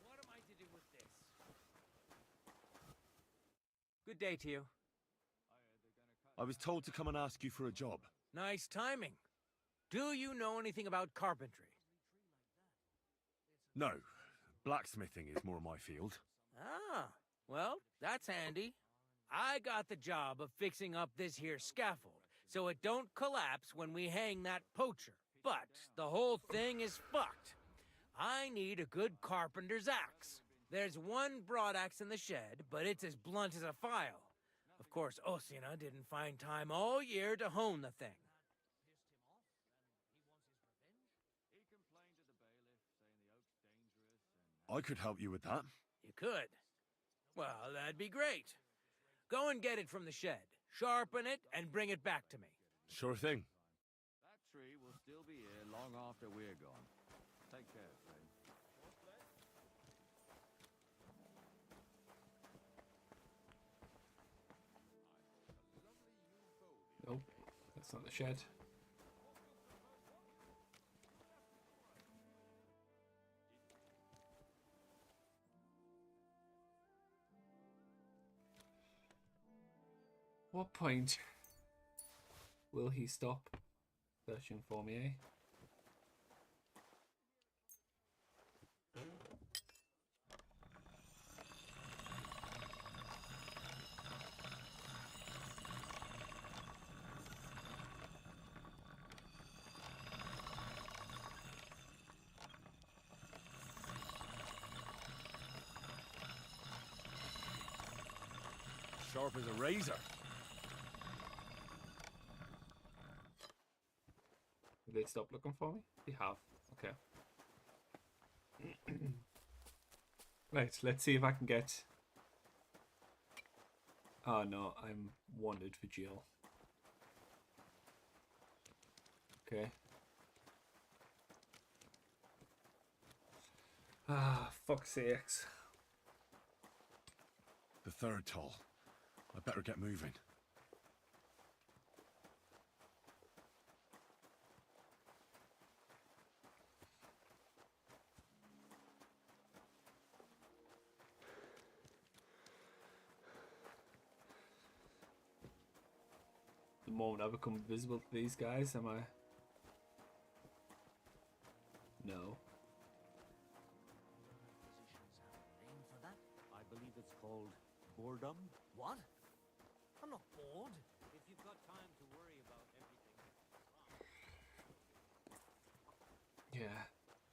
What am I to do with this? Good day to you.
I was told to come and ask you for a job.
Nice timing. Do you know anything about carpentry?
No, blacksmithing is more my field.
Ah, well, that's handy. I got the job of fixing up this here scaffold, so it don't collapse when we hang that poacher. But the whole thing is fucked. I need a good carpenter's axe. There's one broadaxe in the shed, but it's as blunt as a file. Of course, Osina didn't find time all year to hone the thing.
I could help you with that.
You could? Well, that'd be great. Go and get it from the shed, sharpen it, and bring it back to me.
Sure thing.
That tree will still be here long after we're gone. Take care, friend.
Nope, that's not the shed. What point will he stop searching for me, eh?
Sharp as a razor.
Did they stop looking for me? They have. Okay. Right, let's see if I can get... Oh no, I'm wanted for jail. Okay. Ah, fuck's sakes.
The third toll. I better get moving.
The moment I become visible to these guys, am I? No.
Name for that? I believe it's called boredom. What? I'm not bored. If you've got time to worry about everything.
Yeah,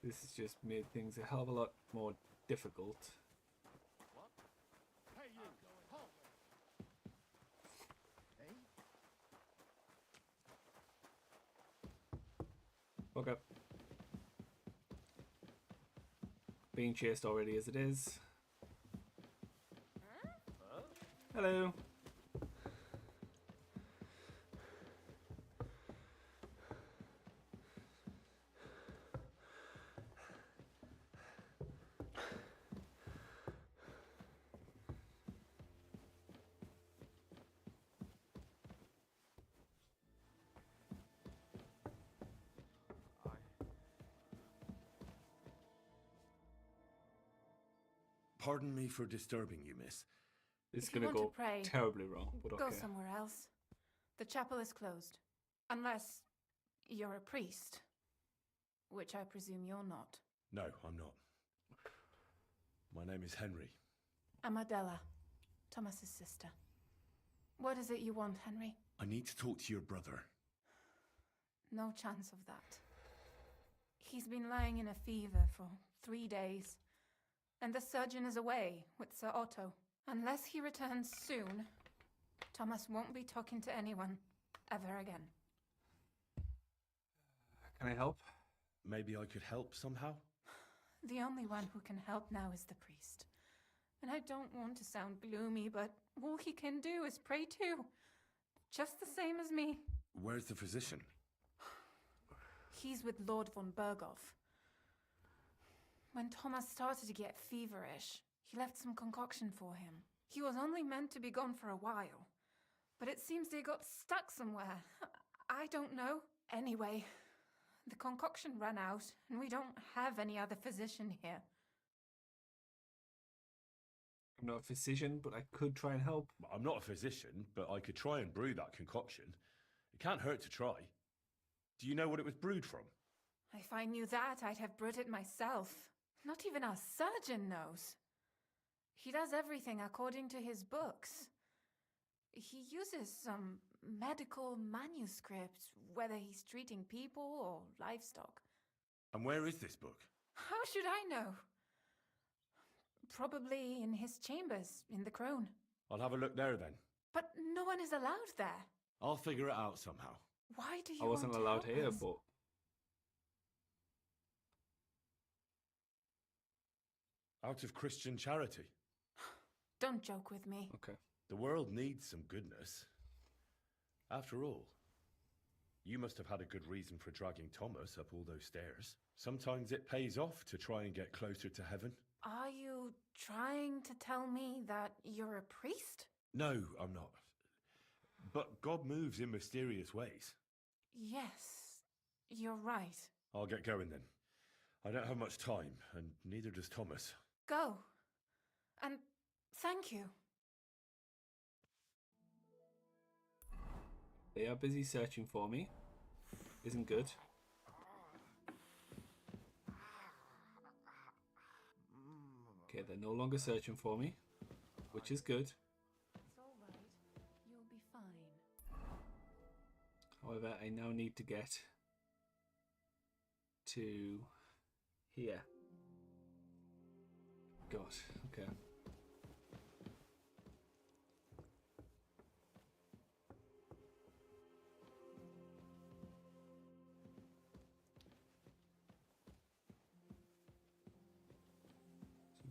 this has just made things a hell of a lot more difficult.
What? Hey, you! Halt! Hey?
Okay. Being chased already as it is. Hello.
Pardon me for disturbing you, miss.
This is
If you
gonna
want
go
to pray,
terribly wrong, but okay.
Go somewhere else. The chapel is closed. Unless you're a priest. Which I presume you're not.
No, I'm not. My name is Henry.
I'm Adela, Thomas's sister. What is it you want, Henry?
I need to talk to your brother.
No chance of that. He's been lying in a fever for 3 days. And the surgeon is away with Sir Otto. Unless he returns soon, Thomas won't be talking to anyone ever again.
Can I help?
Maybe I could help somehow?
The only one who can help now is the priest. And I don't want to sound gloomy, but all he can do is pray too. Just the same as me.
Where's the physician?
He's with Lord von Berghoff. When Thomas started to get feverish, he left some concoction for him. He was only meant to be gone for a while, but it seems they got stuck somewhere. I don't know. Anyway, the concoction ran out, and we don't have any other physician here.
I'm not a physician, but I could try and help.
I'm not a physician, but I could try and brew that concoction. It can't hurt to try. Do you know what it was brewed from?
If I knew that, I'd have brewed it myself. Not even our surgeon knows. He does everything according to his books. He uses some medical manuscript, whether he's treating people or livestock.
And where is this book?
How should I know? Probably in his chambers, in the Crone.
I'll have a look there then.
But no one is allowed there.
I'll figure it out somehow.
Why do you
I wasn't
want to
allowed
help
here,
us?
but
Out of Christian charity.
Don't joke with me.
Okay.
The world needs some goodness. After all, you must have had a good reason for dragging Thomas up all those stairs. Sometimes it pays off to try and get closer to heaven.
Are you trying to tell me that you're a priest?
No, I'm not. But God moves in mysterious ways.
Yes, you're right.
I'll get going then. I don't have much time, and neither does Thomas.
Go. And thank you.
they are busy searching for me. Isn't good. Okay, they're no longer searching for me, which is good.
It's all right. You'll be fine.
However, I now need to get to here. God, okay.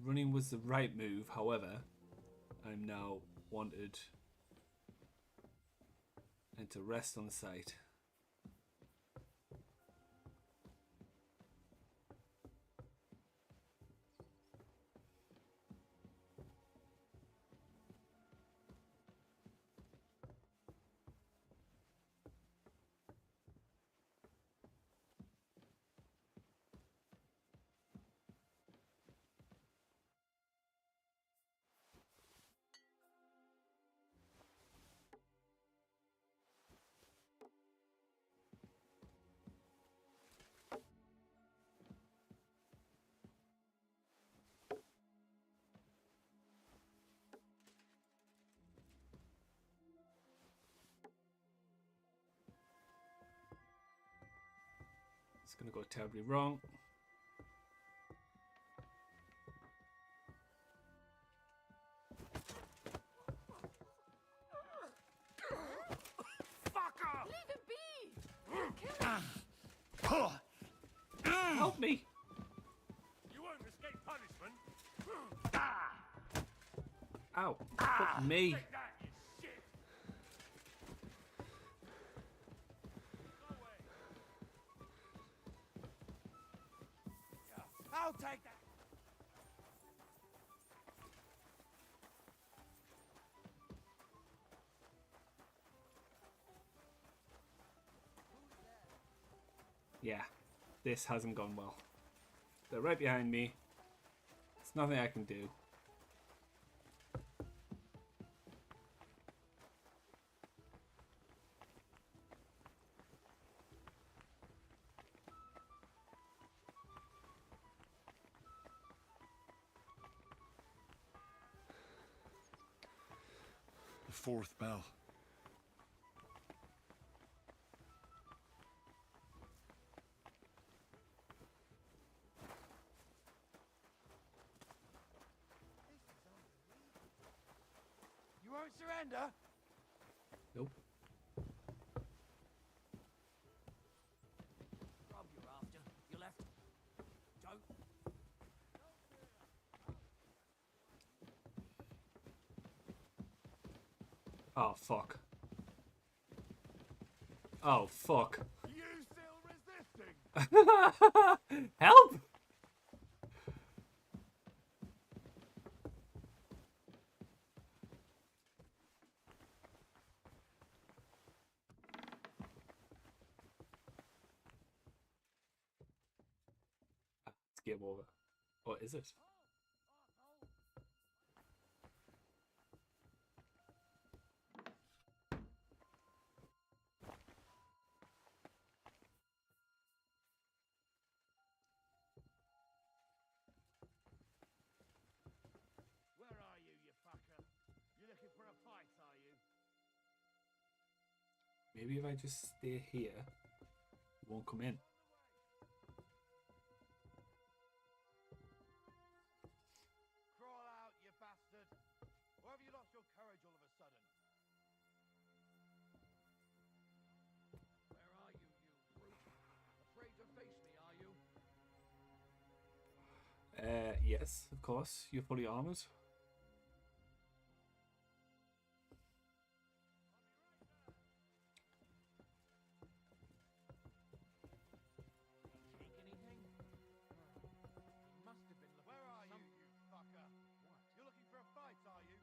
Running was the right move, however, I'm now wanted and to rest on the site. gonna go terribly wrong.
Fucker!
Leave it be! Kill him!
Help me!
You won't escape punishment.
Ow! Fuck me!
Take that, you shit! Go away.
I'll take that.
Yeah, this hasn't gone well. They're right behind me. There's nothing I can do.
The fourth bell.
You won't surrender?
Nope.
Rob, you're after. You left. Don't.
Oh, fuck. Oh, fuck.
You still resisting?
Help! It's game over. Or is it?
Where are you, you fucker? You looking for a fight, are you?
Maybe if I just stay here, it won't come in.
Crawl out, you bastard. Or have you lost your courage all of a sudden?
Where are you, you brute? Afraid to face me, are you?
Yes, of course. You're fully armored.
Take anything? He must have been looking
Where
for
are you,
something.
you fucker? What? You're looking for a fight, are you?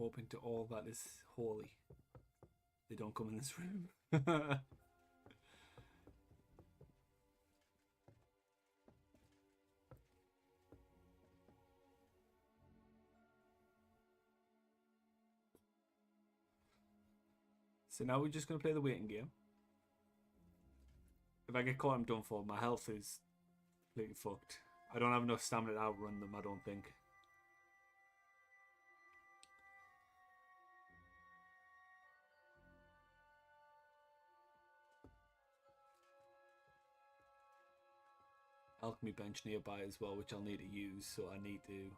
Hoping to all that is holy. They don't come in this room. So now we're just going to play the waiting game. If I get caught, I'm done for. My health is completely fucked. I don't have enough stamina to outrun them, I don't think. Alchemy bench nearby as well, which I'll need to use, so I need to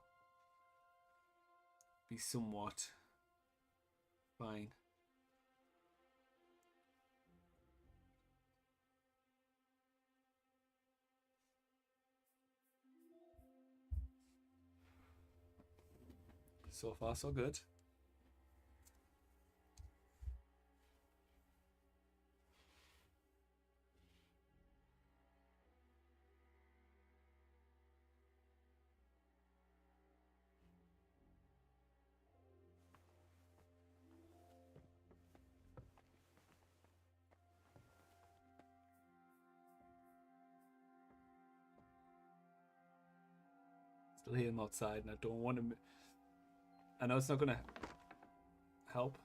be somewhat fine. So far, so good. Still hear him outside, and I don't want him. I know it's not gonna help.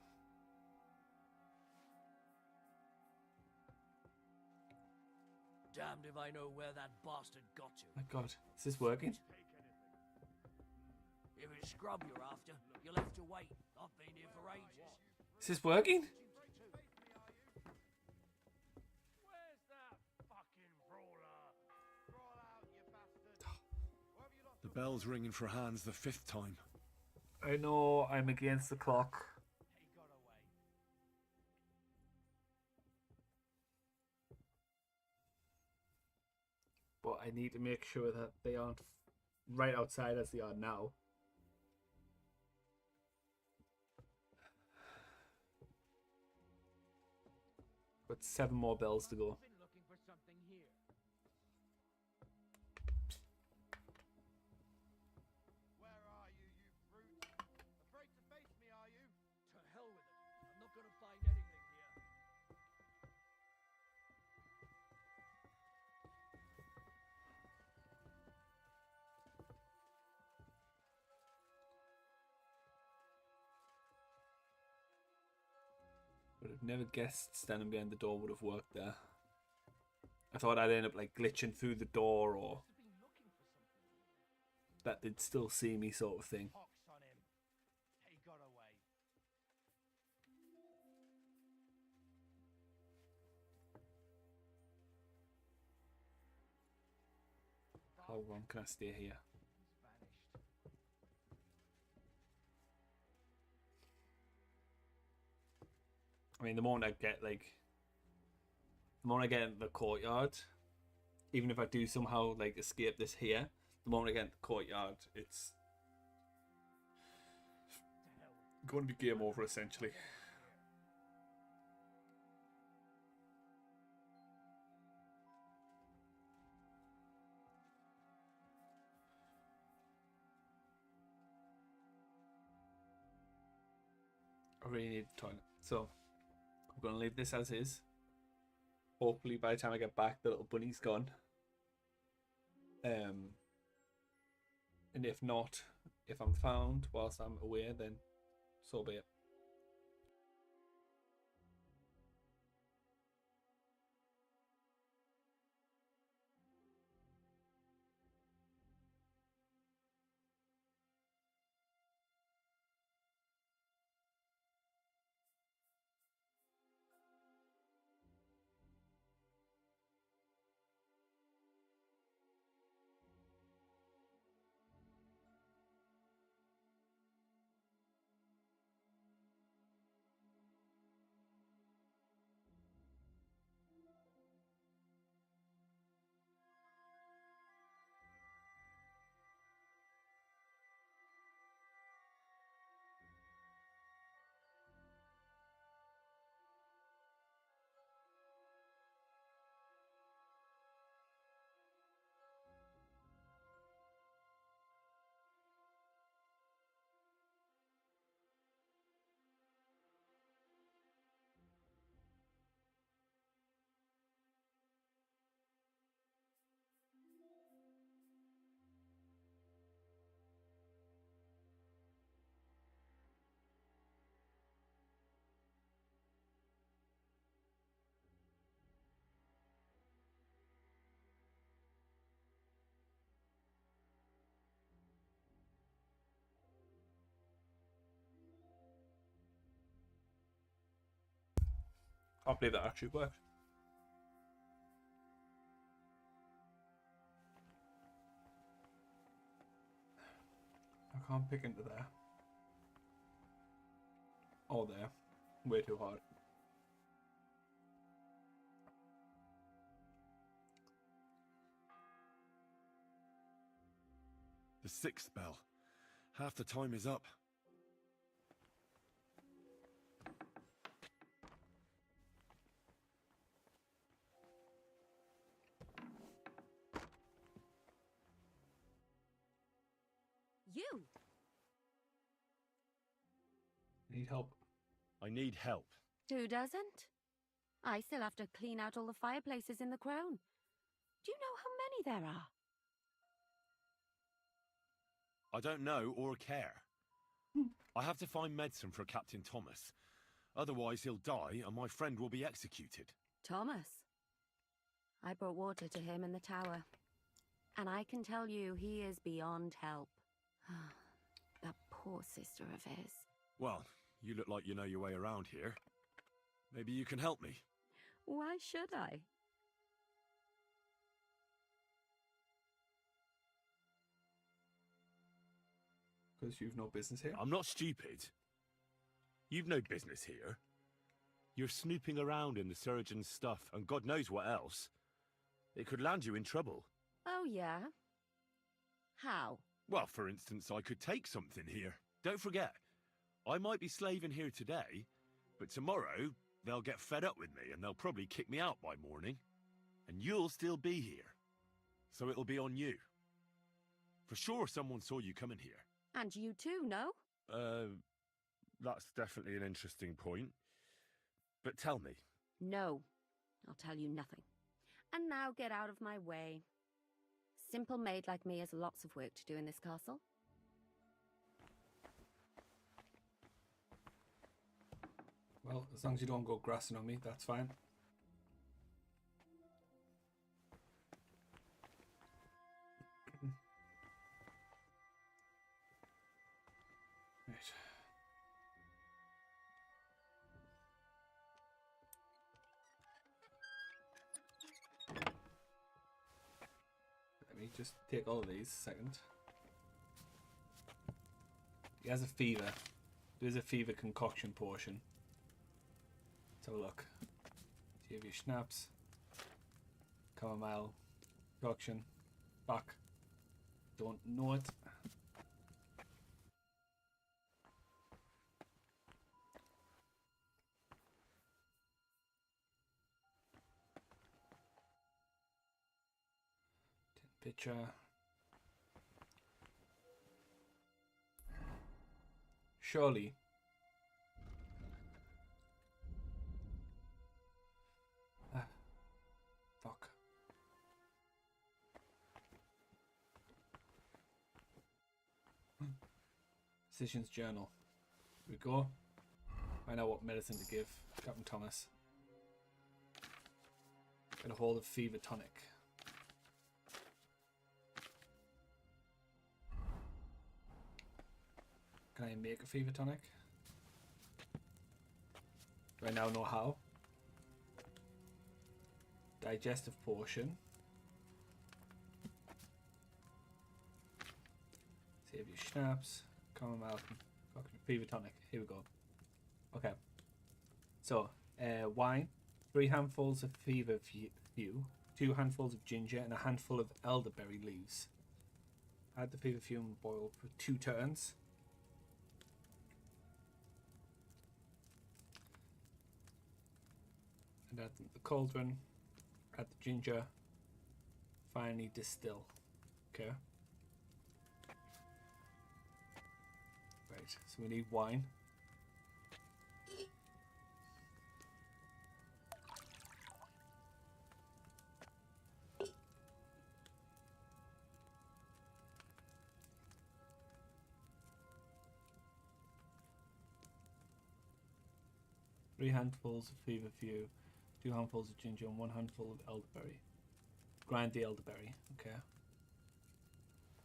Damned if I know where that bastard got to.
My God, is this working?
If it's scrub you're after, you'll have to wait. I've been here for ages.
Is this working?
The bell's ringing for hands the 5th time.
I know I'm against the clock. But I need to make sure that they aren't right outside as they are now. But 7 more bells to go. But I've never guessed standing behind the door would have worked there. I thought I'd end up like glitching through the door or that they'd still see me sort of thing. How long can I stay here? I mean, the moment I get into the courtyard, even if I do somehow like escape this here, the moment I get into the courtyard, it's going to be game over essentially. I really need the toilet, so I'm going to leave this as is. Hopefully by the time I get back the little bunny's gone. And if not, if I'm found whilst I'm away, then so be it. Can't believe that actually worked. I can't pick into there. Oh, there. Way too hard.
The 6th bell. Half the time is up.
You!
Need help.
I need help.
Who doesn't? I still have to clean out all the fireplaces in the crown. Do you know how many there are?
I don't know or care. I have to find medicine for Captain Thomas. Otherwise he'll die and my friend will be executed.
Thomas. I brought water to him in the tower. And I can tell you he is beyond help. That poor sister of his.
Well, You look like you know your way around here. Maybe you can help me.
Why should I?
Because you've no business here.
I'm not stupid. You've no business here. You're snooping around in the surgeon's stuff, and God knows what else. It could land you in trouble.
Oh, yeah? How?
Well, for instance, I could take something here. Don't forget, I might be slaving here today, but tomorrow they'll get fed up with me and they'll probably kick me out by morning. And you'll still be here. So it'll be on you. For sure someone saw you coming here.
And you too, no?
That's definitely an interesting point. But tell me.
No, I'll tell you nothing. And now get out of my way. Simple maid like me has lots of work to do in this castle.
Well, as long as you don't go grassing on me, that's fine. Right. Let me just take all of these a second. He has a fever. There's a fever concoction portion. Let's have a look. See if you schnapps. Chamomile. Concoction. Back. Don't know it. Picture. Surely. Fuck. Physician's journal. Here we go. Find out what medicine to give Captain Thomas. Get a hold of fever tonic. Can I make a fever tonic? Do I now know how? Digestive portion. Save your schnapps. Chamomile. Fever tonic. Here we go. Okay. So, wine. 3 handfuls of fever few. 2 handfuls of ginger and a handful of elderberry leaves. Add the fever few and boil for 2 turns. And add the cauldron, add the ginger, finally distill. Okay. Right, so we need wine. Three handfuls of fever few. 2 handfuls of ginger and 1 handful of elderberry. Grind the elderberry, okay.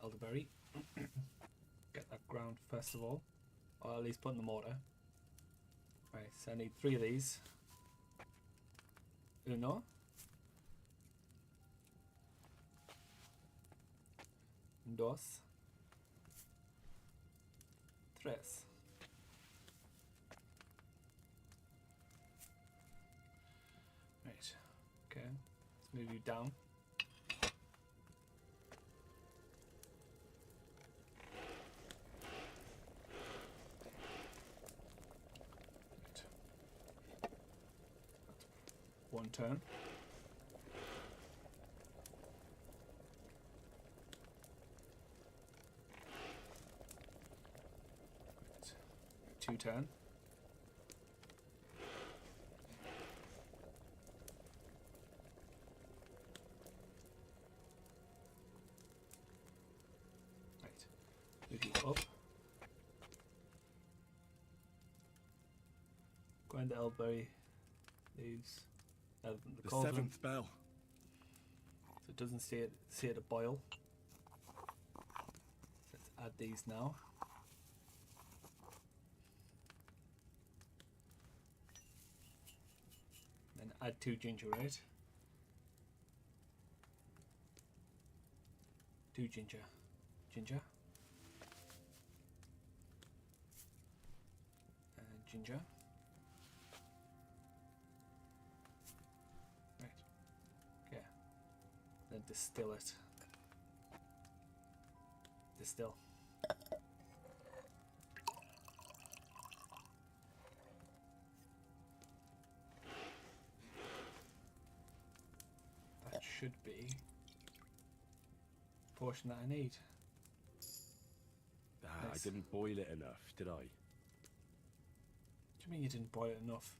Elderberry. Get that ground first of all. Or at least put in the mortar. Right, so I need 3 of these. 1. 2. 3. Right, okay, let's move you down. Right. That's 1 turn. Right. 2 turn. Move you up. Grind the elderberry leaves.
The 7th bell.
So it doesn't see it to boil. Let's add these now. Then add 2 ginger, right? 2 ginger. Ginger. And ginger. Right. Okay. Then distill it. Distill. That should be the portion that I need.
I
Nice.
didn't boil it enough, did I?
What do you mean you didn't boil it enough?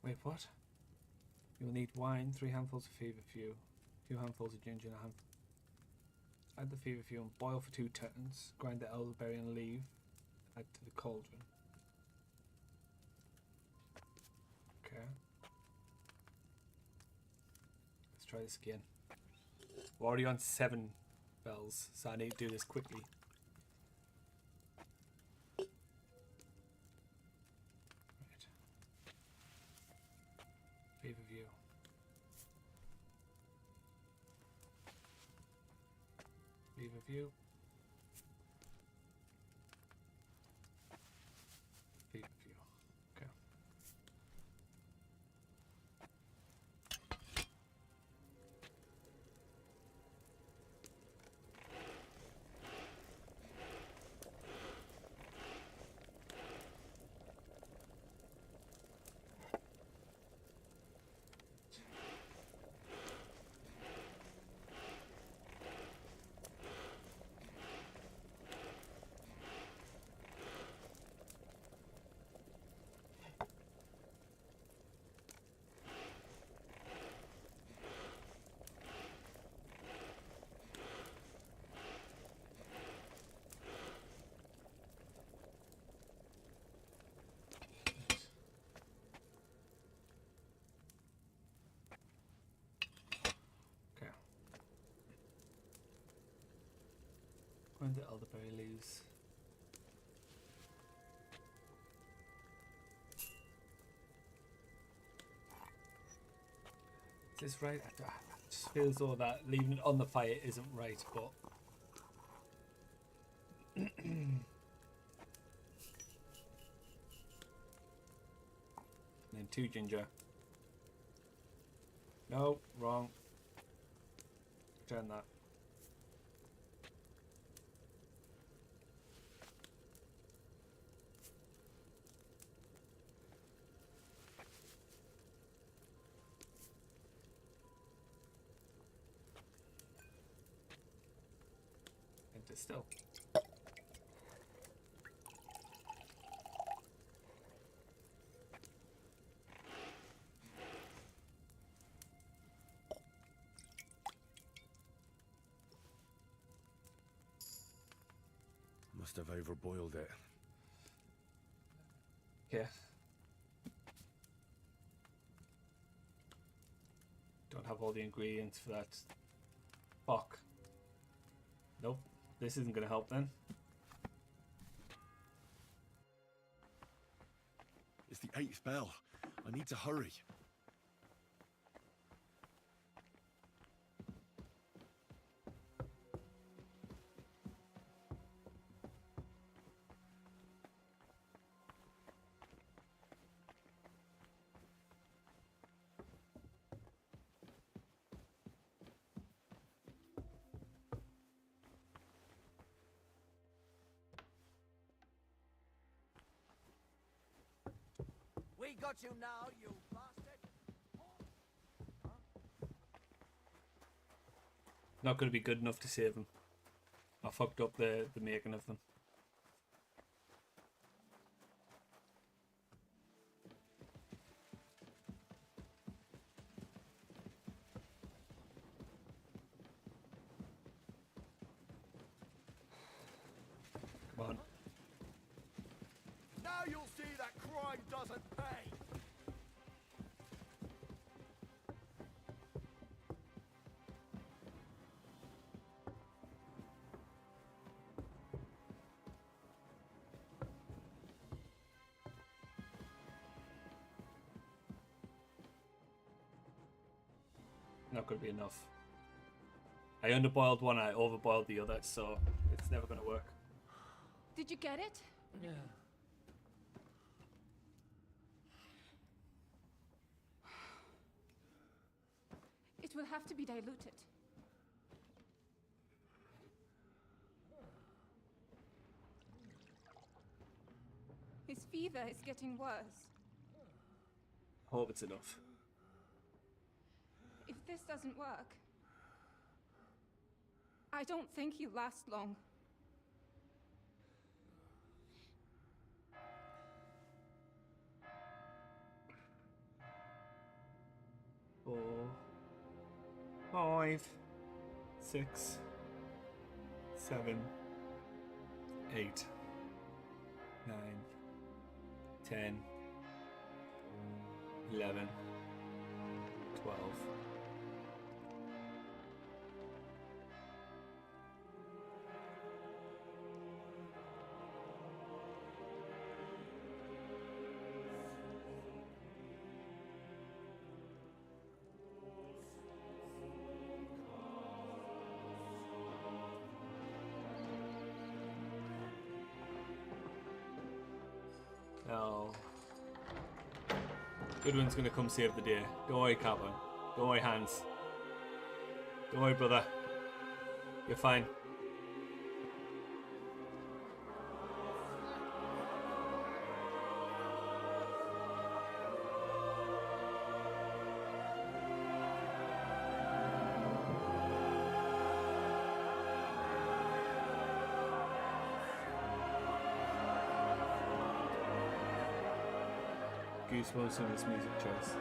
Wait, what? You'll need wine, 3 handfuls of feverfew, 2 handfuls of ginger, and a handful. Add the feverfew and boil for 2 turns. Grind the elderberry and leave. Add to the cauldron. Okay. Let's try this again. We're already on 7 bells, so I need to do this quickly. Right. Feverfew. Feverfew. Feverfew. Okay. Okay. Grind the elderberry leaves. Is this right? I just feel as though that leaving it on the fire isn't right, but and then 2 ginger. No, wrong. Turn that. And distill.
Must have overboiled it.
Yeah. Don't have all the ingredients for that. Fuck. Nope. This isn't gonna help then.
It's the 8th bell. I need to hurry.
We got you now, you bastard!
Not gonna be good enough to save them. I fucked up the making of them. Come on.
Now you'll see that crime doesn't pay!
not going to be enough. I underboiled one, I overboiled the other, so it's never going to work.
Did you get it?
Yeah.
It will have to be diluted. His fever is getting worse.
Hope it's enough.
If this doesn't work, I don't think he'll last long.
Four, 5, 6, 7, 8, 9, 10, 11, 12. No. Goodwin's gonna come save the day. Don't worry, Captain. Don't worry, Hans. Don't worry, brother. You're fine. Goosebumps on this music choice.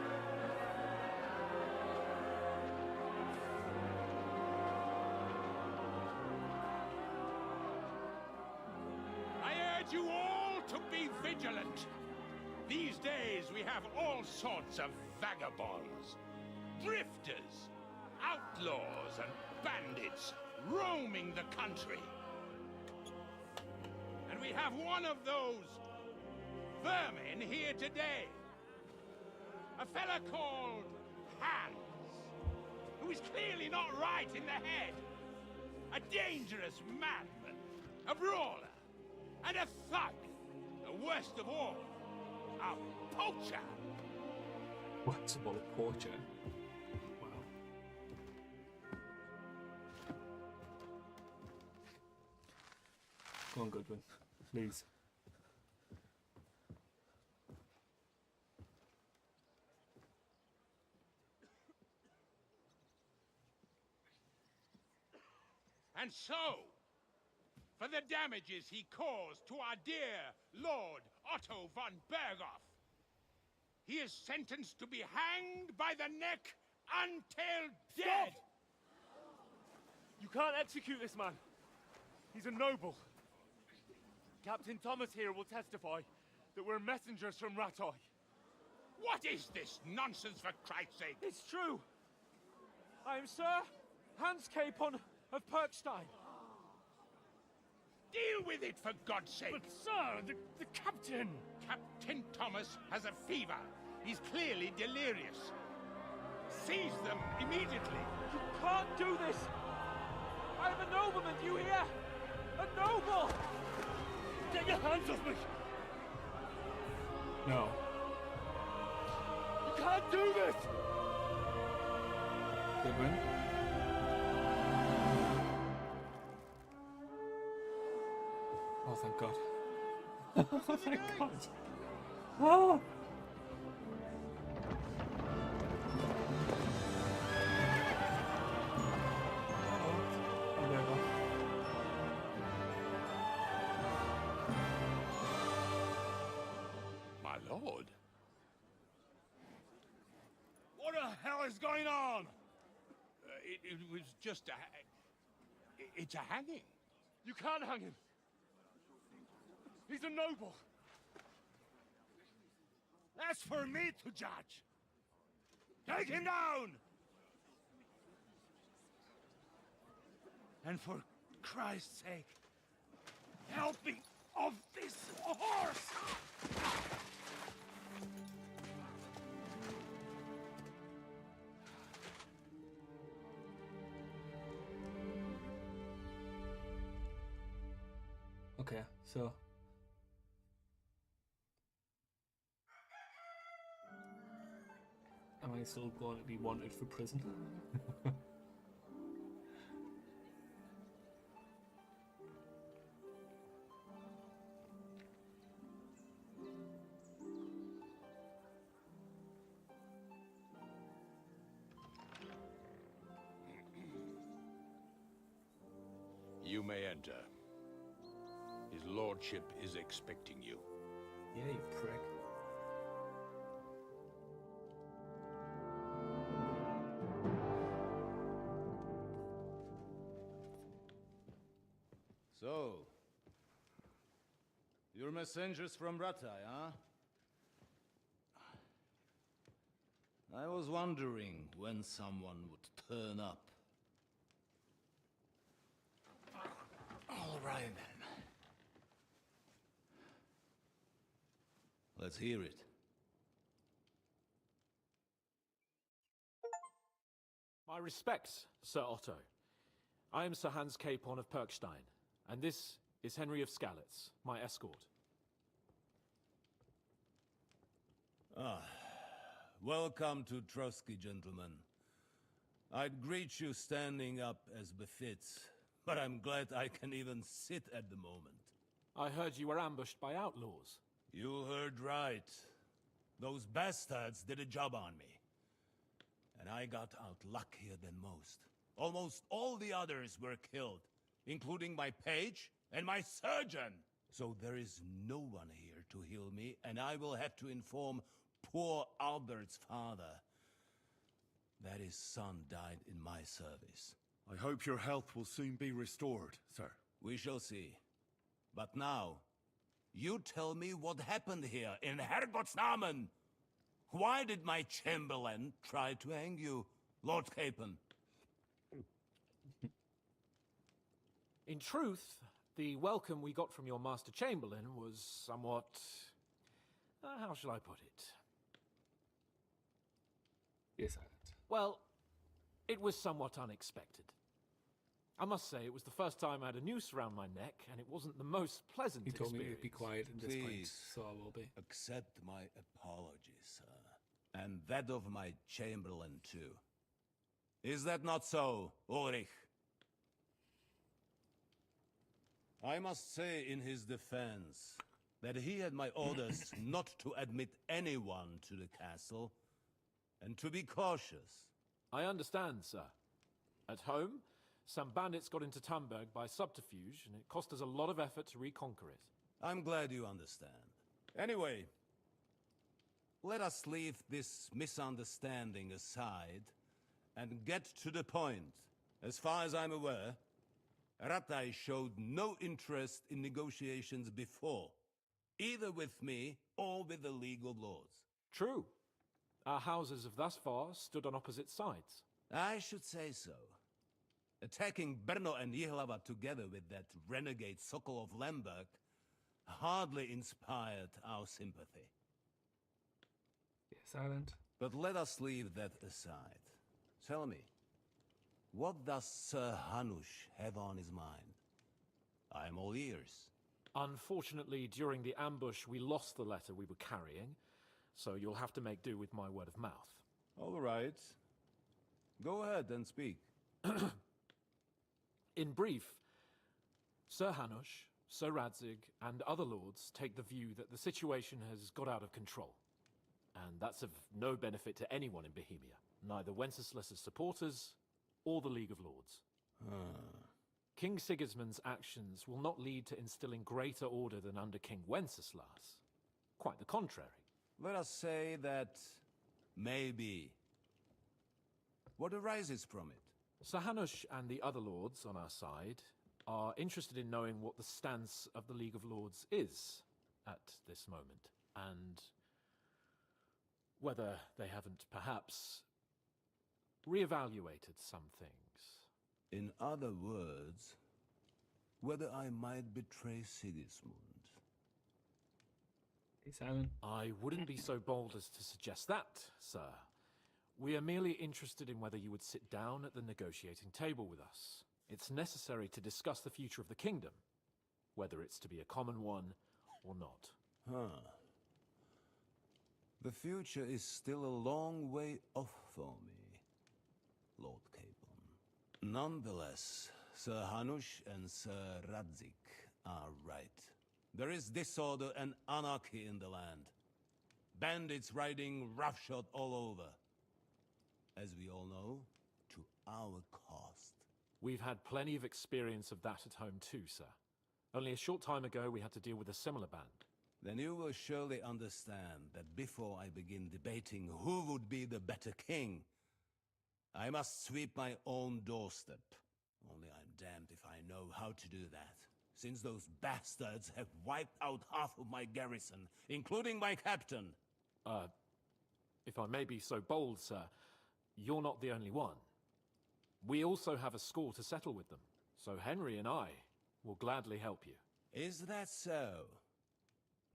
I urge you all to be vigilant. These days we have all sorts of vagabonds, drifters, outlaws and bandits roaming the country. And we have one of those vermin here today. A fella called Hans, who is clearly not right in the head. A dangerous madman, a brawler, and a thug. The worst of all, a poacher.
What's about a poacher? Wow. Go on, Goodwin, please.
And so, for the damages he caused to our dear Lord Otto von Berghoff, he is sentenced to be hanged by the neck until dead.
Stop! You can't execute this man. He's a noble. Captain Thomas here will testify that we're messengers from Ratoy.
What is this nonsense, for Christ's sake?
It's true. I am Sir Hans Capon of Perkstein.
Deal with it, for God's sake!
But, sir, the captain...
Captain Thomas has a fever. He's clearly delirious. Seize them immediately.
You can't do this! I'm a nobleman, do you hear? A noble! Get your hands off me!
No.
You can't do this!
Goodwin? Oh, thank God. Oh, thank God. Oh!
My lord?
What the hell is going on?
It was just it's a hanging.
You can't hang him. He's a noble.
That's for me to judge. Take him down! And for Christ's sake, help me off this horse!
Okay, so am I still going to be wanted for prison?
You may enter. His lordship is expecting you.
Yeah, you prick.
So, you're messengers from Ratai, huh? I was wondering when someone would turn up. All right, then. Let's hear it.
My respects, Sir Otto. I am Sir Hans Capon of Perkstein, and this is Henry of Skalitz, my escort.
Welcome to Trotsky, gentlemen. I'd greet you standing up as befits, but I'm glad I can even sit at the moment.
I heard you were ambushed by outlaws.
You heard right. Those bastards did a job on me. And I got out luckier than most. Almost all the others were killed, including my page and my surgeon. So there is no one here to heal me, and I will have to inform poor Albert's father that his son died in my service.
I hope your health will soon be restored, sir.
We shall see. But now, you tell me what happened here in Herrgottsnamen. Why did my chamberlain try to hang you, Lord Capon?
In truth, the welcome we got from your Master Chamberlain was somewhat... how shall I put it?
Yes,
well, it was somewhat unexpected. I must say, it was the first time I had a noose around my neck, and it wasn't the most pleasant
He told
experience.
me to be quiet in this point,
Please,
so I will be.
Accept my apologies, sir. And that of my chamberlain, too. Is that not so, Ulrich? I must say in his defense that he had my orders not to admit anyone to the castle, and to be cautious.
I understand, sir. At home, some bandits got into Tamberg by subterfuge, and it cost us a lot of effort to reconquer it.
I'm glad you understand. Anyway, let us leave this misunderstanding aside and get to the point. As far as I'm aware, Ratai showed no interest in negotiations before, either with me or with the League of Lords.
True. Our houses have thus far stood on opposite sides.
I should say so. Attacking Brno and Jihlava together with that renegade Sokol of Lemberg hardly inspired our sympathy.
Yes, Silent.
But let us leave that aside. Tell me, what does Sir Hanush have on his mind? I am all ears.
Unfortunately, during the ambush, we lost the letter we were carrying, so you'll have to make do with my word of mouth.
All right. Go ahead and speak.
In brief, Sir Hanush, Sir Radzig, and other lords take the view that the situation has got out of control. And that's of no benefit to anyone in Bohemia, neither Wenceslas's supporters or the League of Lords. King Sigismund's actions will not lead to instilling greater order than under King Wenceslas. Quite the contrary.
Let us say that maybe. What arises from it?
Sir Hanush and the other lords on our side are interested in knowing what the stance of the League of Lords is at this moment, and whether they haven't perhaps reevaluated some things.
In other words, whether I might betray Sigismund.
Hey, Simon.
I wouldn't be so bold as to suggest that, sir. We are merely interested in whether you would sit down at the negotiating table with us. It's necessary to discuss the future of the kingdom. whether it's to be a common one or not.
Huh. The future is still a long way off for me, Lord Capon. Nonetheless, Sir Hanush and Sir Radzik are right. There is disorder and anarchy in the land. Bandits riding roughshod all over. As we all know, to our cost.
We've had plenty of experience of that at home too, sir. Only a short time ago we had to deal with a similar band.
Then you will surely understand that before I begin debating who would be the better king, I must sweep my own doorstep. Only I'm damned if I know how to do that, since those bastards have wiped out half of my garrison, including my captain.
If I may be so bold, sir, you're not the only one. We also have a score to settle with them, so Henry and I will gladly help you.
Is that so?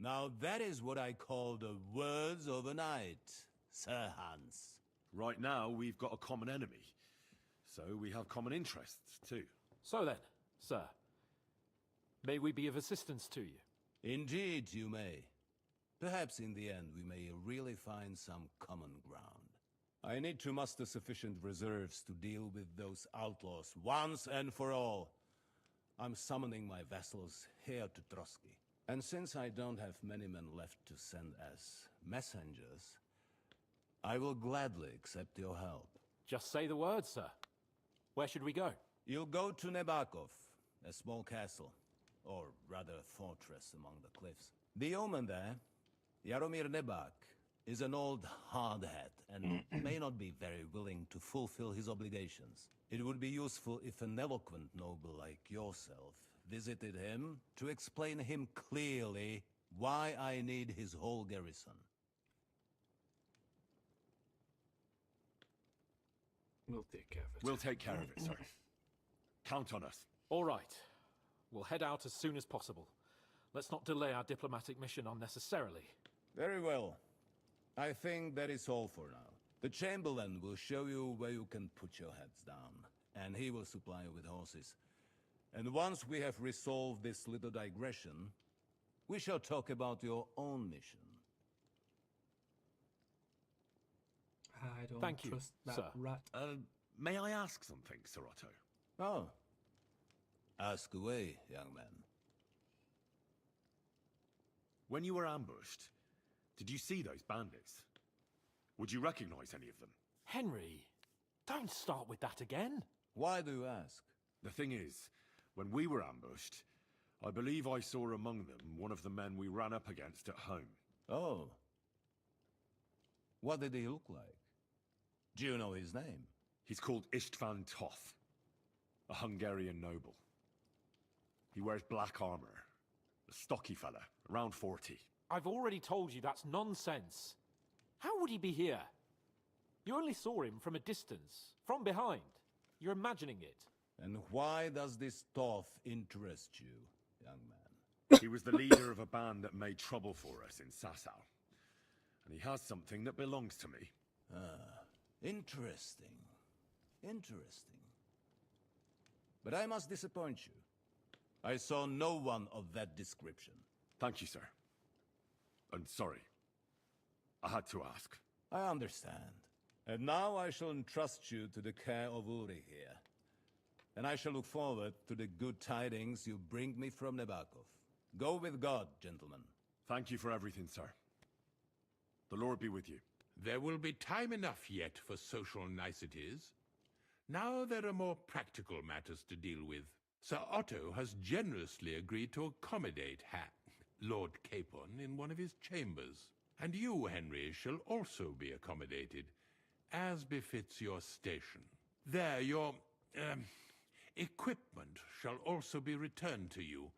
Now that is what I call the words of a knight, Sir Hans.
Right now, we've got a common enemy, so we have common interests too.
So then, sir, may we be of assistance to you?
Indeed you may. Perhaps in the end we may really find some common ground. I need to muster sufficient reserves to deal with those outlaws once and for all. I'm summoning my vassals here to Trotsky. And since I don't have many men left to send as messengers, I will gladly accept your help.
Just say the word, sir. Where should we go?
You'll go to Nebakov, a small castle, or rather fortress among the cliffs. The yeoman there, Jaromir Nebak, is an old hardhat and may not be very willing to fulfill his obligations. It would be useful if an eloquent noble like yourself visited him to explain him clearly why I need his whole garrison.
We'll take care of it.
We'll take care of it, sir. Count on us.
All right. We'll head out as soon as possible. Let's not delay our diplomatic mission unnecessarily.
Very well. I think that is all for now. The Chamberlain will show you where you can put your heads down, and he will supply you with horses. And once we have resolved this little digression, we shall talk about your own mission.
I don't
Thank you,
trust that
sir.
rat.
May I ask something, Sir Otto?
Oh. Ask away, young man.
When you were ambushed, did you see those bandits? Would you recognize any of them?
Henry, don't start with that again.
Why do you ask?
The thing is, when we were ambushed, I believe I saw among them one of the men we ran up against at home.
Oh. What did he look like? Do you know his name?
He's called István Toth, a Hungarian noble. He wears black armor, a stocky fella, around 40.
I've already told you that's nonsense. How would he be here? You only saw him from a distance, from behind. You're imagining it.
And why does this Toth interest you, young man?
He was the leader of a band that made trouble for us in Sasau. And he has something that belongs to me.
Ah, interesting. Interesting. But I must disappoint you. I saw no one of that description.
Thank you, sir. I'm sorry. I had to ask.
I understand. And now I shall entrust you to the care of Uri here. And I shall look forward to the good tidings you bring me from Nebakov. Go with God, gentlemen.
Thank you for everything, sir. The Lord be with you.
There will be time enough yet for social niceties. Now there are more practical matters to deal with. Sir Otto has generously agreed to accommodate Lord Capon in one of his chambers. And you, Henry, shall also be accommodated, as befits your station. There, your equipment shall also be returned to you,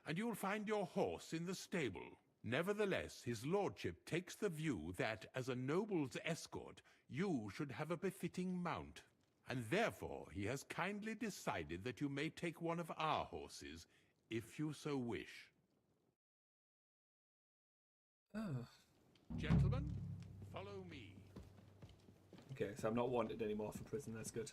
and you'll find your horse in the stable. Nevertheless, his lordship takes the view that, as a noble's escort, you should have a befitting mount, and therefore he has kindly decided that you may take one of our horses, if you so wish.
Oh.
Gentlemen, follow me.
Okay, so I'm not wanted anymore for prison, that's good.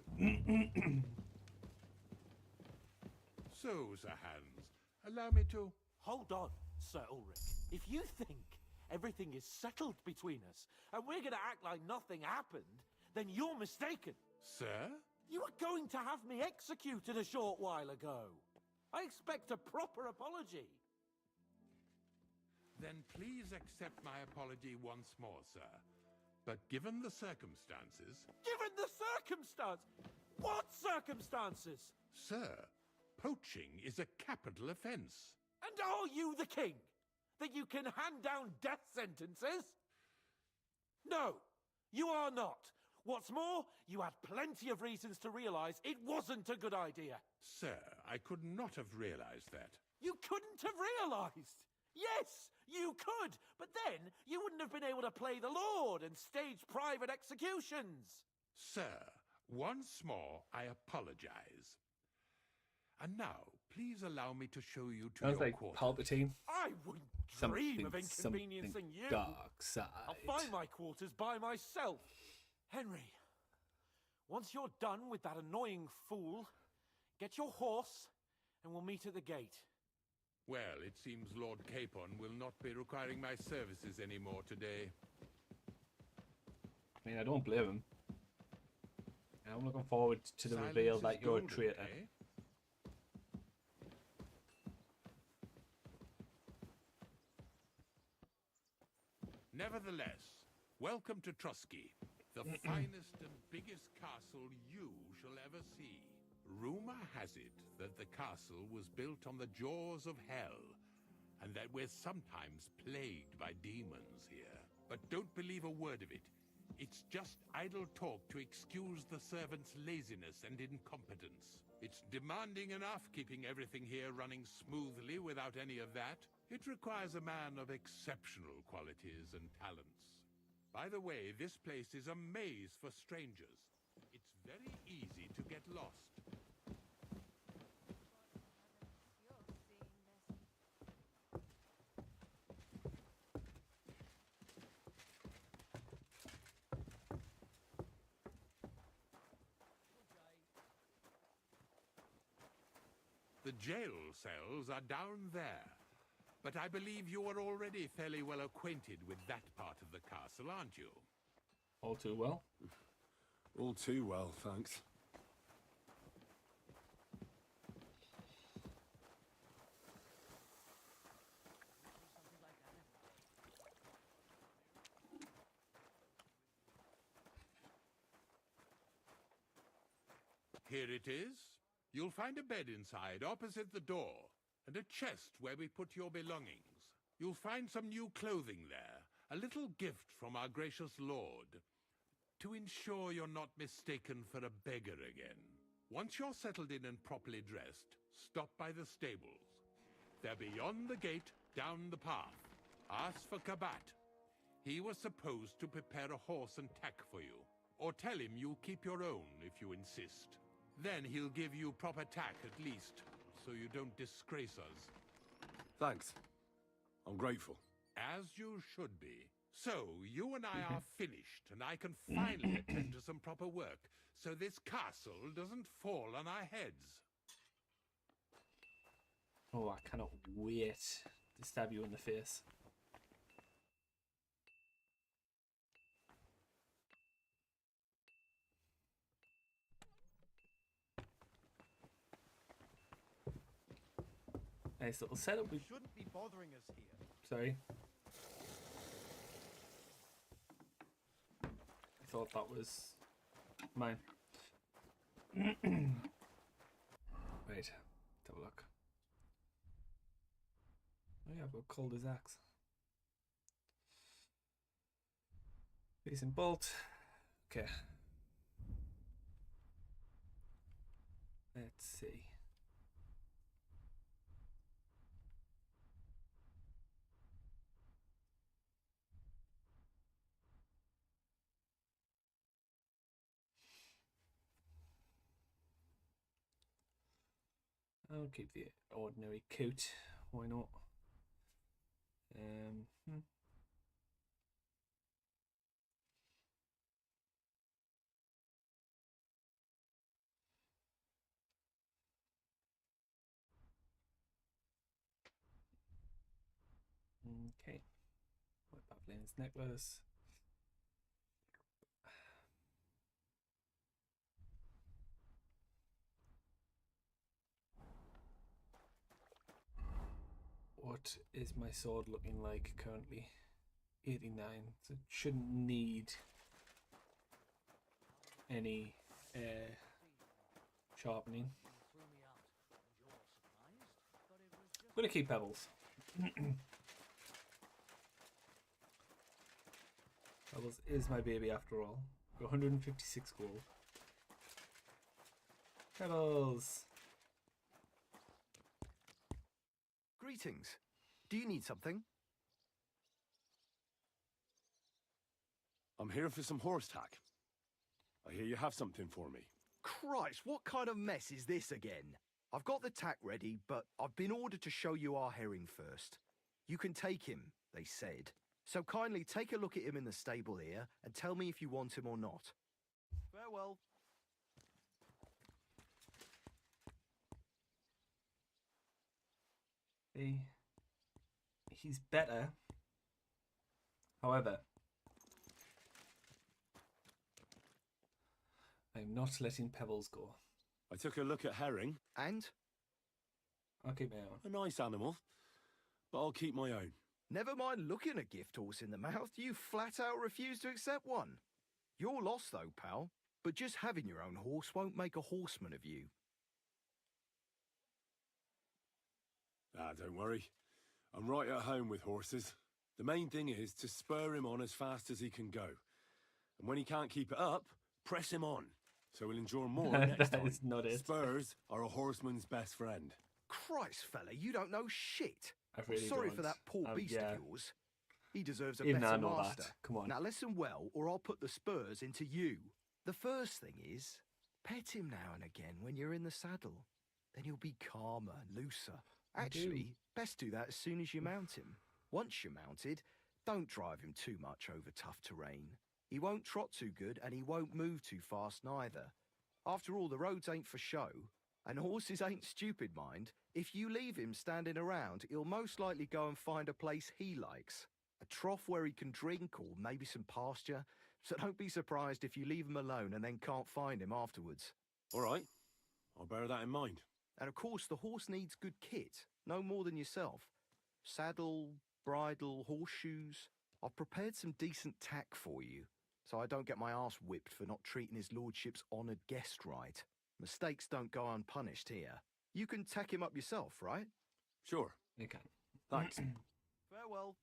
So, Sir Hans, Allow me to...
Hold on, Sir Ulrich. If you think everything is settled between us, and we're gonna act like nothing happened, then you're mistaken.
Sir?
You were going to have me executed a short while ago. I expect a proper apology.
Then please accept my apology once more, sir. But given the circumstances...
Given the circumstance? What circumstances?
Sir, poaching is a capital offence.
And are you the king? That you can hand down death sentences? No, you are not. What's more, you had plenty of reasons to realize it wasn't a good idea.
Sir, I could not have realized that.
You couldn't have realized. Yes, you could, but then you wouldn't have been able to play the Lord and stage private executions.
Sir, once more, I apologize. And now, please allow me to show you to
Sounds
your
like
quarters.
Palpatine.
I wouldn't dream of inconveniencing you.
Dark side.
I'll find my quarters by myself. Henry, once you're done with that annoying fool, get your horse and we'll meet at the gate.
Well, it seems Lord Capon will not be requiring my services anymore today.
I mean, I don't blame him. I'm looking forward to the reveal that you're a traitor.
Eh? Nevertheless, welcome to Trusky, the finest and biggest castle you shall ever see. Rumor has it that the castle was built on the jaws of hell, and that we're sometimes plagued by demons here. But don't believe a word of it. It's just idle talk to excuse the servants' laziness and incompetence. It's demanding enough keeping everything here running smoothly without any of that. It requires a man of exceptional qualities and talents. By the way, this place is a maze for strangers. It's very easy to get lost. The jail cells are down there. But I believe you are already fairly well acquainted with that part of the castle, aren't you?
All too well.
All too well, thanks.
Here it is. You'll find a bed inside, opposite the door, and a chest where we put your belongings. You'll find some new clothing there, a little gift from our gracious lord, to ensure you're not mistaken for a beggar again. Once you're settled in and properly dressed, stop by the stables. They're beyond the gate, down the path. Ask for Kabat. He was supposed to prepare a horse and tack for you, or tell him you'll keep your own if you insist. Then he'll give you proper tack at least, so you don't disgrace us.
Thanks. I'm grateful.
As you should be. So, you and I are finished, and I can finally attend to some proper work, so this castle doesn't fall on our heads.
Oh, I cannot wait to stab you in the face. Nice little setup. We
shouldn't be bothering us here.
Sorry. I thought that was mine. Right. Let's have a look. Oh yeah, I've got cold as axe. Piece and bolt. Okay. Let's see. I'll keep the ordinary coat. Why not? Okay. White Babylon's necklace. What is my sword looking like currently? 89. So it shouldn't need any sharpening. I'm going to keep pebbles. Pebbles is my baby after all. 156 gold. Pebbles!
Greetings. Do you need something?
I'm here for some horse tack. I hear you have something for me.
Christ, what kind of mess is this again? I've got the tack ready, but I've been ordered to show you our herring first. You can take him, they said. So kindly take a look at him in the stable here and tell me if you want him or not. Farewell.
He's better. However, I'm not letting Pebbles go.
I took a look at herring.
And?
I'll keep my own.
A nice animal, but I'll keep my own.
Never mind looking a gift horse in the mouth, you flat out refuse to accept one. You're lost though, pal. But just having your own horse won't make a horseman of you.
Ah, don't worry. I'm right at home with horses. The main thing is to spur him on as fast as he can go. And when he can't keep it up, press him on. So he'll endure more next time.
That is not it.
Spurs are a horseman's best friend.
Christ, fella, you don't know shit.
I really
Sorry
don't.
for that poor beast
yeah.
of yours. He deserves a
Even I
better
know
master.
that. Come on.
Now listen well, or I'll put the spurs into you. The first thing is, pet him now and again when you're in the saddle. Then he'll be calmer and looser. Actually, best do that as soon as you mount him. Once you're mounted, don't drive him too much over tough terrain. He won't trot too good and he won't move too fast neither. After all, the roads ain't for show. And horses ain't stupid, mind. If you leave him standing around, he'll most likely go and find a place he likes. A trough where he can drink or maybe some pasture. So don't be surprised if you leave him alone and then can't find him afterwards.
All right. I'll bear that in mind.
And of course, the horse needs good kit, no more than yourself. Saddle, bridle, horseshoes. I've prepared some decent tack for you, so I don't get my arse whipped for not treating his lordship's honoured guest right. Mistakes don't go unpunished here. You can tack him up yourself, right?
Sure.
You can.
Thanks.
Farewell.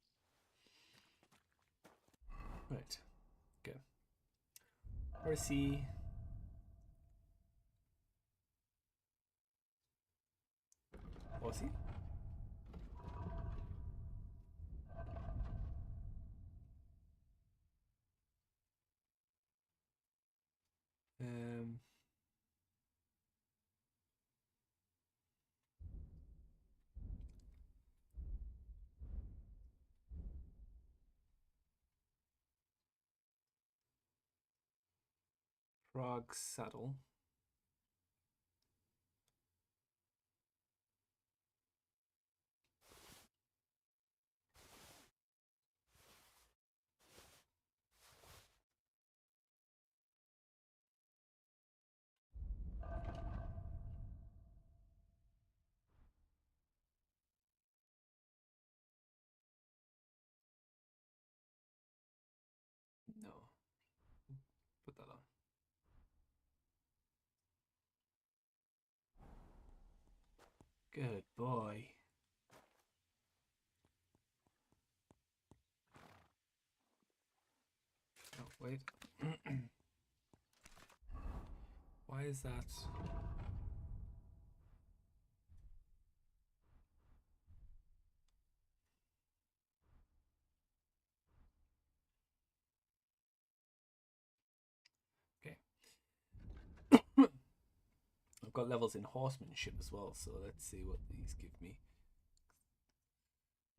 Right. Go. Horsey. Horsey? Frog saddle. No. Put that on. Good boy. Oh, wait. Why is that? Okay. I've got levels in horsemanship as well, so let's see what these give me.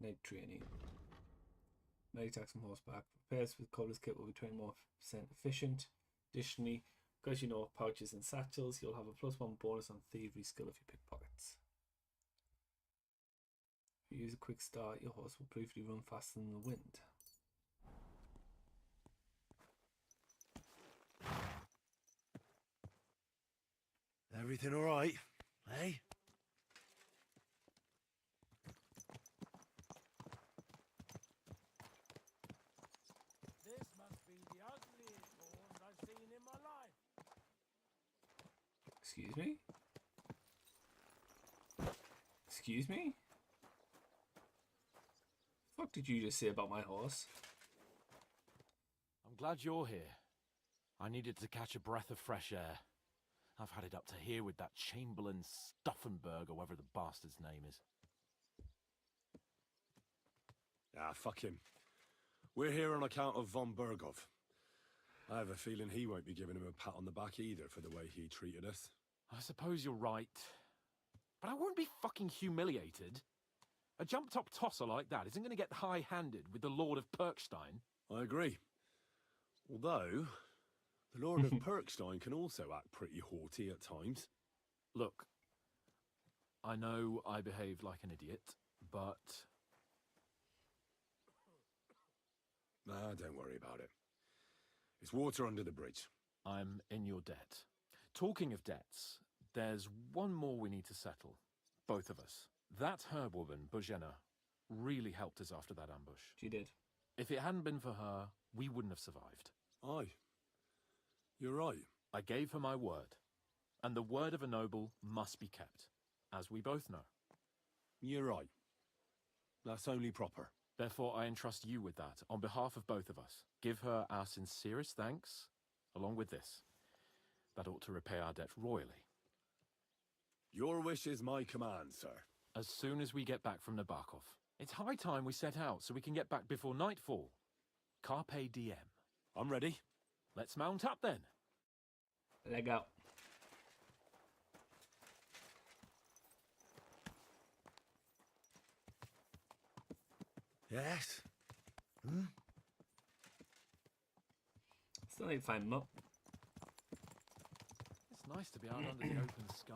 Night training. Night attacks from horseback. Pairs with Cobbler's kit will be 20% more efficient. Additionally, because you know pouches and satchels, you'll have a +1 bonus on thievery skill if you pick pockets. If you use a quick start, your horse will briefly run faster than the wind.
Everything all right, eh?
This must be the ugliest horns I've seen in my life.
Excuse me? Excuse me? What the fuck did you just say about my horse?
I'm glad you're here. I needed to catch a breath of fresh air. I've had it up to here with that Chamberlain Stuffenberg, or whatever the bastard's name is.
Ah, fuck him. We're here on account of von Bergov. I have a feeling he won't be giving him a pat on the back either for the way he treated us.
I suppose you're right. But I won't be fucking humiliated. A jump-top tosser like that isn't going to get high-handed with the Lord of Perkstein.
I agree. Although, the Lord of Perkstein can also act pretty haughty at times.
Look, I know I behaved like an idiot, but...
Nah, don't worry about it. It's water under the bridge.
I'm in your debt. Talking of debts, there's one more we need to settle. Both of us. That herb-woman, Bozhena, really helped us after that ambush.
She did.
If it hadn't been for her, we wouldn't have survived.
Aye. You're right.
I gave her my word. And the word of a noble must be kept, as we both know.
You're right. That's only proper.
Therefore, I entrust you with that, on behalf of both of us. Give her our sincerest thanks, along with this. That ought to repay our debt royally.
Your wish is my command, sir.
As soon as we get back from Nabokov. It's high time we set out so we can get back before nightfall. Carpe diem.
I'm ready.
Let's mount up then.
Leg out.
Yes?
Still need to find them up.
It's nice to be out under the open sky.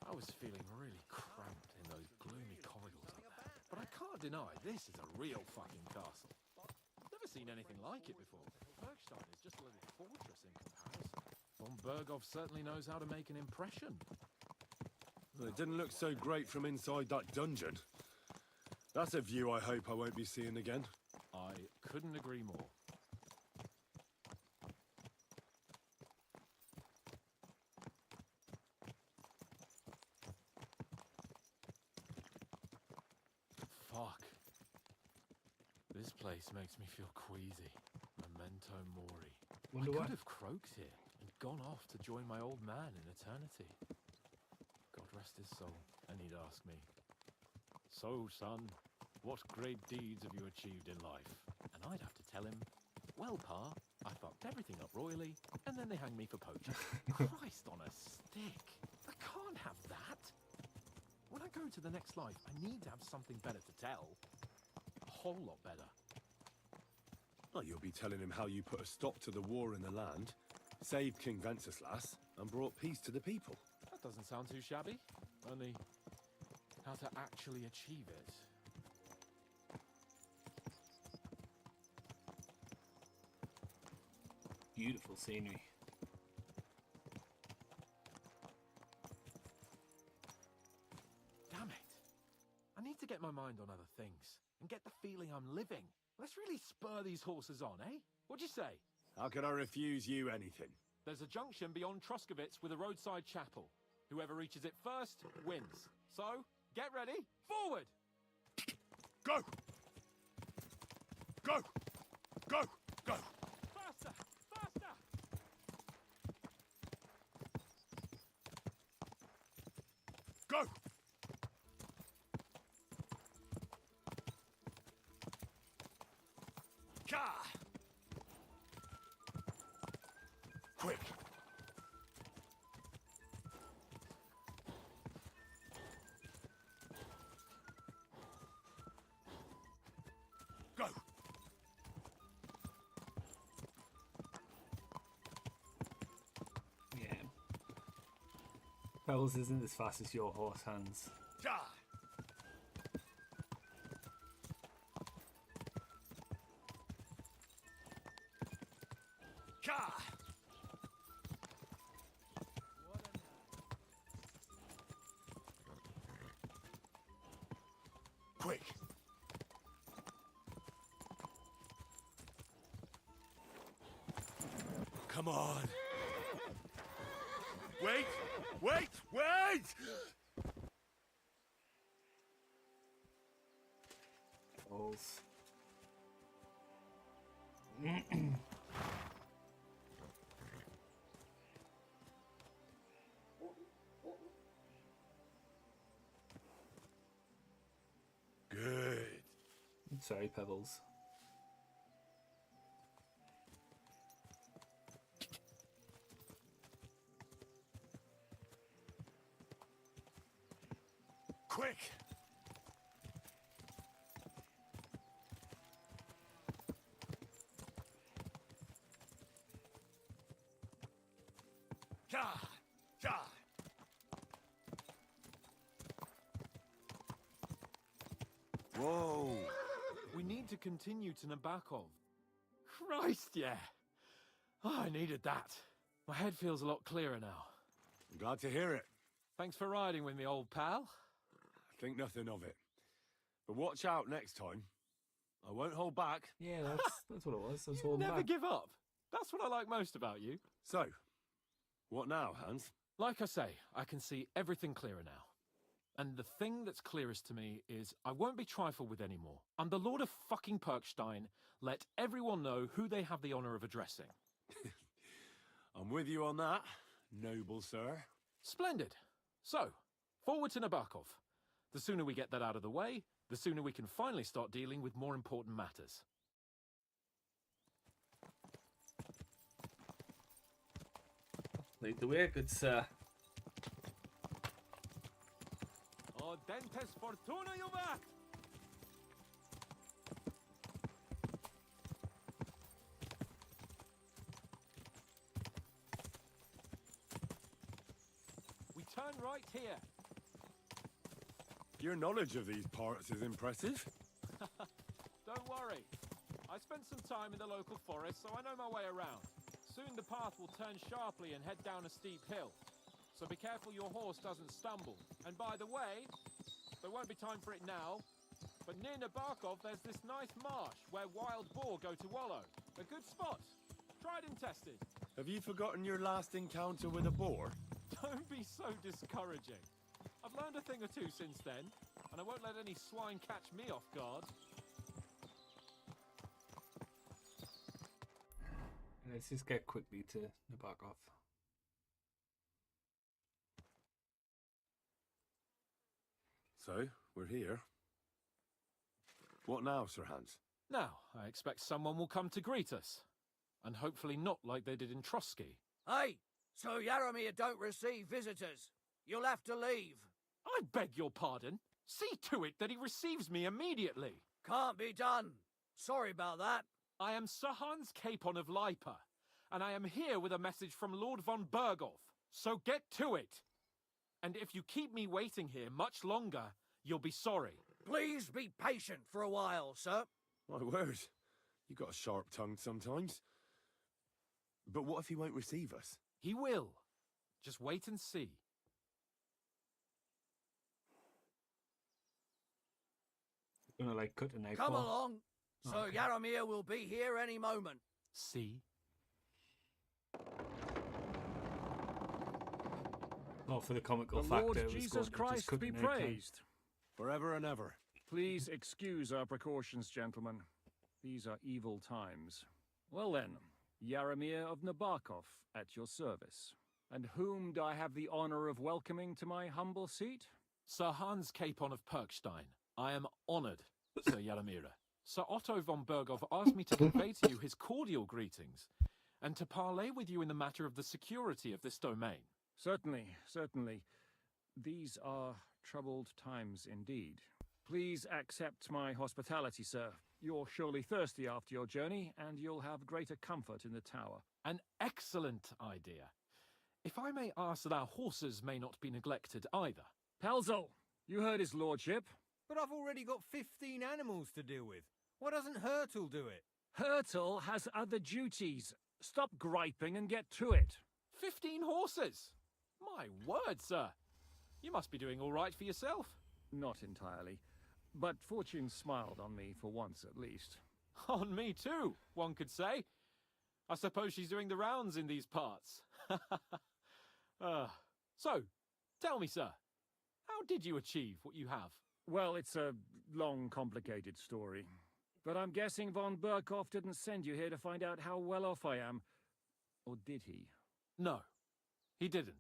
I was feeling really cramped in those gloomy corridors up there. But I can't deny, this is a real fucking castle. I've never seen anything like it before. Bergstein is just a little fortress in comparison. Von Bergov certainly knows how to make an impression.
Well, it didn't look so great from inside that dungeon. That's a view I hope I won't be seeing again.
I couldn't agree more. Fuck. This place makes me feel queasy. Memento mori.
Wonder
I
why.
could have croaked here and gone off to join my old man in eternity. God rest his soul. And he'd ask me, "So, son, what great deeds have you achieved in life?" And I'd have to tell him, "Well, Pa, I fucked everything up royally, and then they hanged me for poaching." Christ on a stick. I can't have that. When I go to the next life, I need to have something better to tell. A whole lot better.
Well, you'll be telling him how you put a stop to the war in the land, saved King Wenceslas, and brought peace to the people.
That doesn't sound too shabby. Only, how to actually achieve it.
Beautiful scenery.
Damn it. I need to get my mind on other things and get the feeling I'm living. Let's really spur these horses on, eh? What'd you say?
How can I refuse you anything?
There's a junction beyond Troskovitz with a roadside chapel. Whoever reaches it first wins. So, get ready. Forward!
Go! Go! Go! Go!
Faster! Faster!
Go! Ka! Quick! Go!
Yeah. Pebbles isn't as fast as your horse hands.
Ja!
Quick! Come on! Wait! Wait! Wait!
Balls.
Good.
Sorry, Pebbles.
Quick! Ja! Ja!
Whoa! We need to continue to Nabokov. Christ, yeah! Oh, I needed that. My head feels a lot clearer now.
I'm glad to hear it.
Thanks for riding with me, old pal.
Think nothing of it. But watch out next time. I won't hold back.
Yeah, that's what it was. I was
You
holding
never
back.
give up. That's what I like most about you.
So, what now, Hans?
Like I say, I can see everything clearer now. And the thing that's clearest to me is I won't be trifled with anymore. I'm the Lord of fucking Perkstein. Let everyone know who they have the honor of addressing.
I'm with you on that, noble sir.
Splendid. So, forward to Nabokov. The sooner we get that out of the way, the sooner we can finally start dealing with more important matters.
Lead the way, good sir.
O dentes fortuna juvat! We turn right here.
Your knowledge of these parts is impressive.
Don't worry. I spent some time in the local forest, so I know my way around. Soon the path will turn sharply and head down a steep hill. So be careful your horse doesn't stumble. And by the way, there won't be time for it now, but near Nabokov there's this nice marsh where wild boar go to wallow. A good spot. Tried and tested.
Have you forgotten your last encounter with a boar?
Don't be so discouraging. I've learned a thing or two since then, and I won't let any swine catch me off guard.
Let's just get quickly to Nabokov.
So, we're here. What now, Sir Hans?
Now, I expect someone will come to greet us. And hopefully not like they did in Trotsky.
Hey, so Yaromir don't receive visitors. You'll have to leave.
I beg your pardon. See to it that he receives me immediately.
Can't be done. Sorry about that.
I am Sir Hans Capon of Lipa, and I am here with a message from Lord von Berghoff. So get to it. And if you keep me waiting here much longer, you'll be sorry.
Please be patient for a while, sir.
My word, you got a sharp tongue sometimes. But what if he won't receive us?
He will. Just wait and see.
Gonna like cut a knife.
Come along. Sir Yaromir will be here any moment.
See?
Oh, for the comical
The
factor,
Lord
it was
Jesus
going to just
Christ
cut
be
an eggplant.
praised.
Forever and ever.
Please excuse our precautions, gentlemen. These are evil times. Well then, Yaromir of Nabokov at your service. And whom do I have the honor of welcoming to my humble seat?
Sir Hans Capon of Perkstein. I am honored, Sir Yaromir. Sir Otto von Berghoff asked me to convey to you his cordial greetings, and to parley with you in the matter of the security of this domain.
Certainly, certainly. These are troubled times indeed. Please accept my hospitality, sir. You're surely thirsty after your journey, and you'll have greater comfort in the tower.
An excellent idea. If I may ask that our horses may not be neglected either.
Pizzle, you heard his lordship.
But I've already got 15 animals to deal with. Why doesn't Hurtle do it?
Hurtle has other duties. Stop griping and get to it.
15 horses? My word, sir. You must be doing all right for yourself.
Not entirely.
But fortune smiled on me for once at least.
On me too, one could say. I suppose she's doing the rounds in these parts. So, tell me, sir, how did you achieve what you have?
Well, it's a long, complicated story. But I'm guessing von Burkhoff didn't send you here to find out how well off I am. Or did he?
No, he didn't.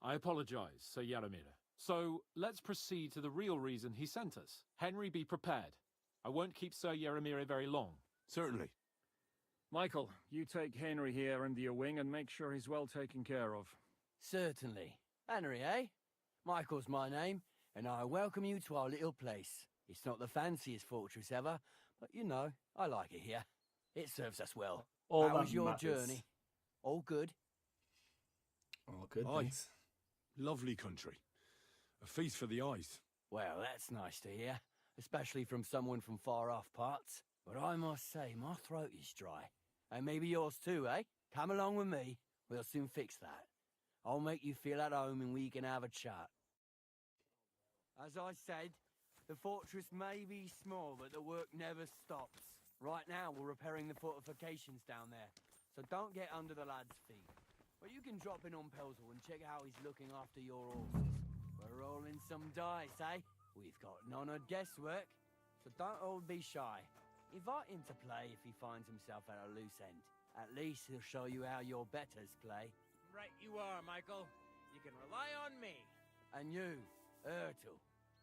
I apologize, Sir Yaromir. So, let's proceed to the real reason he sent us. Henry, be prepared. I won't keep Sir Yaromir very long.
Certainly.
Michael, you take Henry here under your wing and make sure he's well taken care of.
Certainly. Henry, eh? Michael's my name, and I welcome you to our little place. It's not the fanciest fortress ever, but you know, I like it here. It serves us well.
All
How
that
was your
matters.
journey? All good?
All good,
Aye.
thanks.
Lovely country. A feast for the eyes.
Well, that's nice to hear, especially from someone from far-off parts. But I must say, my throat is dry. And maybe yours too, eh? Come along with me. We'll soon fix that. I'll make you feel at home and we can have a chat. As I said, the fortress may be small, but the work never stops. Right now, we're repairing the fortifications down there, so don't get under the lad's feet. But you can drop in on Pelzel and check how he's looking after your horses. We're rolling some dice, eh? We've got none of guesswork, so don't all be shy. Invite him to play if he finds himself at a loose end. At least he'll show you how your betters play.
Right you are, Michael. You can rely on me.
And you, Ertl,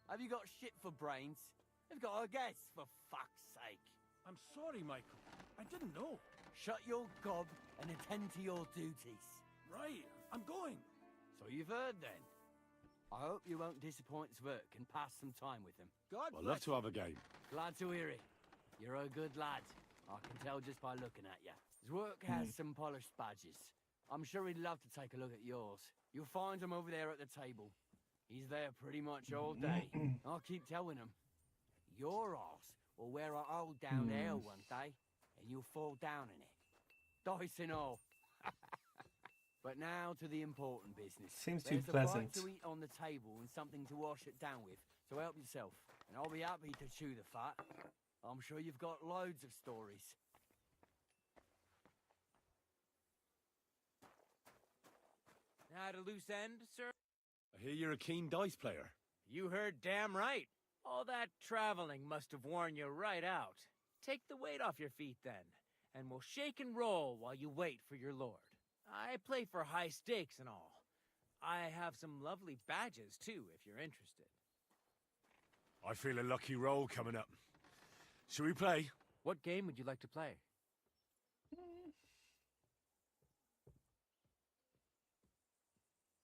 have you got shit for brains? You've got a guess, for fuck's sake.
I'm sorry, Michael. I didn't know.
Shut your gob and attend to your duties.
Right, I'm going.
So you've heard then. I hope you won't disappoint Zwerk and pass some time with him. God
I'd love to have a game.
Glad to hear it. You're a good lad. I can tell just by looking at you. Zwerk has some polished badges. I'm sure he'd love to take a look at yours. You'll find him over there at the table. He's there pretty much all day. I'll keep telling him. Your arse will wear a hole down there one day, and you'll fall down in it. Dice and all. But now to the important business.
Seems too
There's
pleasant.
a bite to eat on the table and something to wash it down with, so help yourself. And I'll be happy to chew the fat. I'm sure you've got loads of stories.
At a loose end, sir?
I hear you're a keen dice player.
You heard damn right. All that traveling must have worn you right out. Take the weight off your feet then, and we'll shake and roll while you wait for your lord. I play for high stakes and all. I have some lovely badges too, if you're interested.
I feel a lucky roll coming up. Shall we play?
What game would you like to play?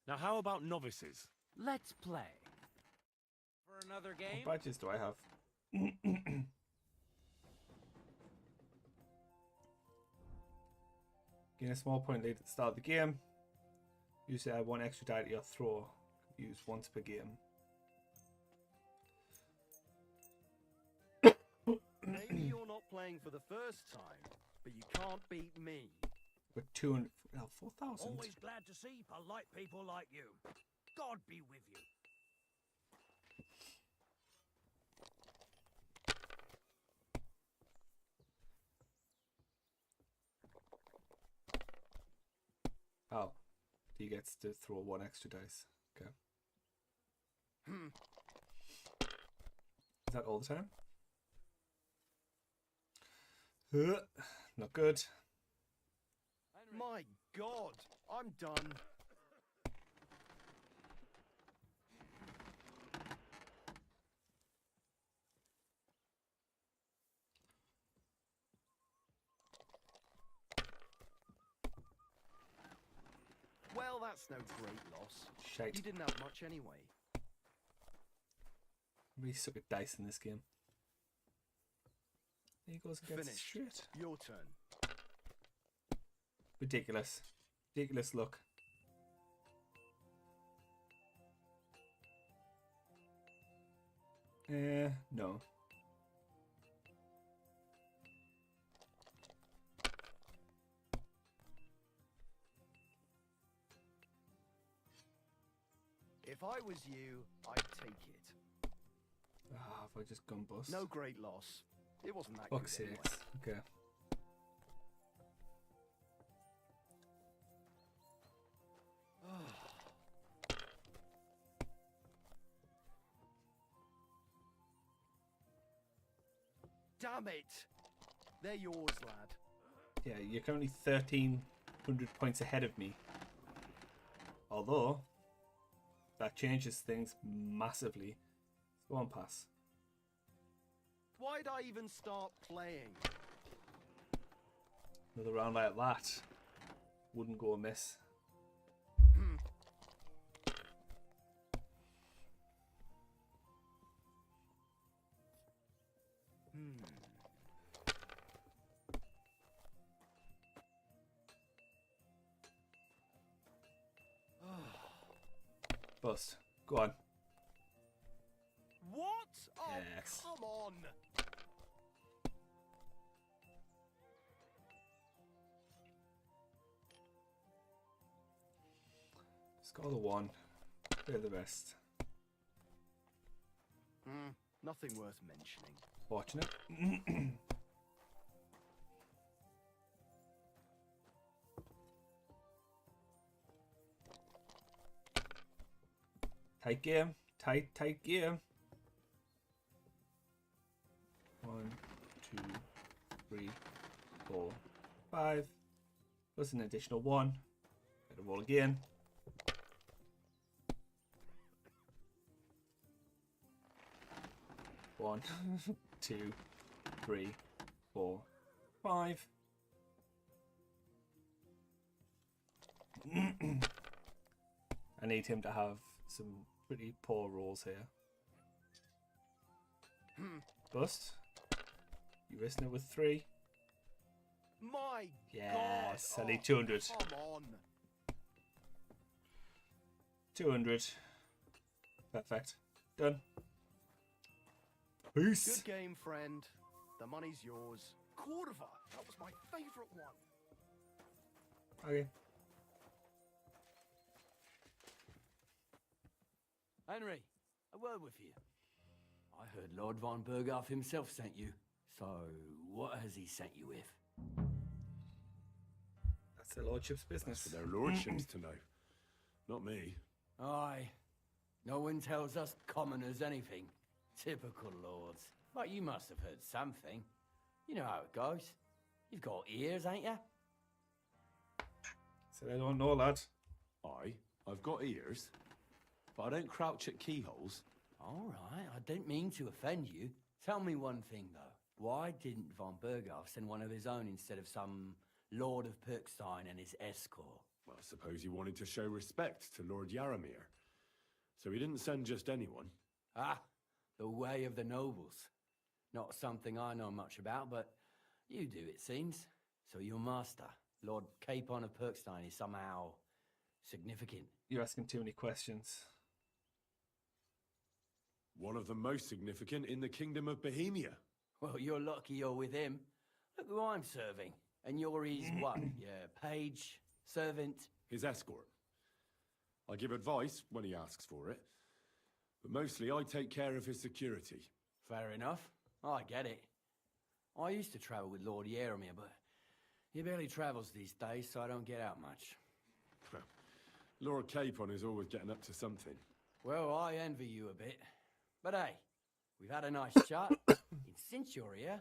Now, how about novices?
Let's play. For another game?
What badges do I have? Gain a small point late at the start of the game. Usually add one extra die to your throw. Use once per game.
Maybe you're not playing for the first time, but you can't beat me.
With 200, 4,000.
Always glad to see polite people like you. God be with you.
Oh, he gets to throw one extra dice. Okay. Is that all the time? Not good.
My God, I'm done. Well, that's no great loss.
Shite.
You didn't have much anyway.
Really suck at dice in this game. There he goes against
Finished.
shit.
Your turn.
Ridiculous. Ridiculous look. No.
If I was you, I'd take it.
Ah, if I just gun bust.
No great loss. It wasn't that
Fuck's
good anyway.
sakes. Okay.
Damn it! They're yours, lad.
Yeah, you're currently 1,300 points ahead of me. Although, that changes things massively. Go on, pass.
Why'd I even start playing?
Another round like that wouldn't go amiss. Bust. Go on.
What? Oh,
Yes.
come on!
Score the one. They're the best.
Nothing worth mentioning.
Fortunate. Tight game. Tight game. 1, 2, 3, 4, 5. Plus an additional 1. Better roll again. One, 2, 3, 4, 5. I need him to have some pretty poor rolls here. Bust. You risking it with 3?
My
Yes,
God.
I need 200.
Come on.
200. Perfect. Done. Peace.
Good game, friend. The money's yours. Cordoba. That was my favourite one.
Okay.
Henry, a word with you. I heard Lord von Berghoff himself sent you. So, what has he sent you with?
That's their lordship's business.
For their lordships to know. Not me.
Aye. No one tells us commoners anything. Typical lords. But you must have heard something. You know how it goes. You've got ears, ain't you?
So I don't know, lad.
I've got ears, but I don't crouch at keyholes.
All right, I didn't mean to offend you. Tell me one thing, though. Why didn't von Berghoff send one of his own instead of some Lord of Pirkstein and his escort?
Well, I suppose he wanted to show respect to Lord Yaramir. So he didn't send just anyone.
Ah, the way of the nobles. Not something I know much about, but you do, it seems. So your master, Lord Capon of Pirkstein, is somehow significant.
You're asking too many questions.
One of the most significant in the Kingdom of Bohemia.
Well, you're lucky you're with him. Look who I'm serving. And you're his what? Yeah, page, servant?
His escort. I give advice when he asks for it. But mostly I take care of his security.
Fair enough. I get it. I used to travel with Lord Yaramir, but he barely travels these days, so I don't get out much.
Lord Capon is always getting up to something.
Well, I envy you a bit. But hey, we've had a nice chat. And since you're here,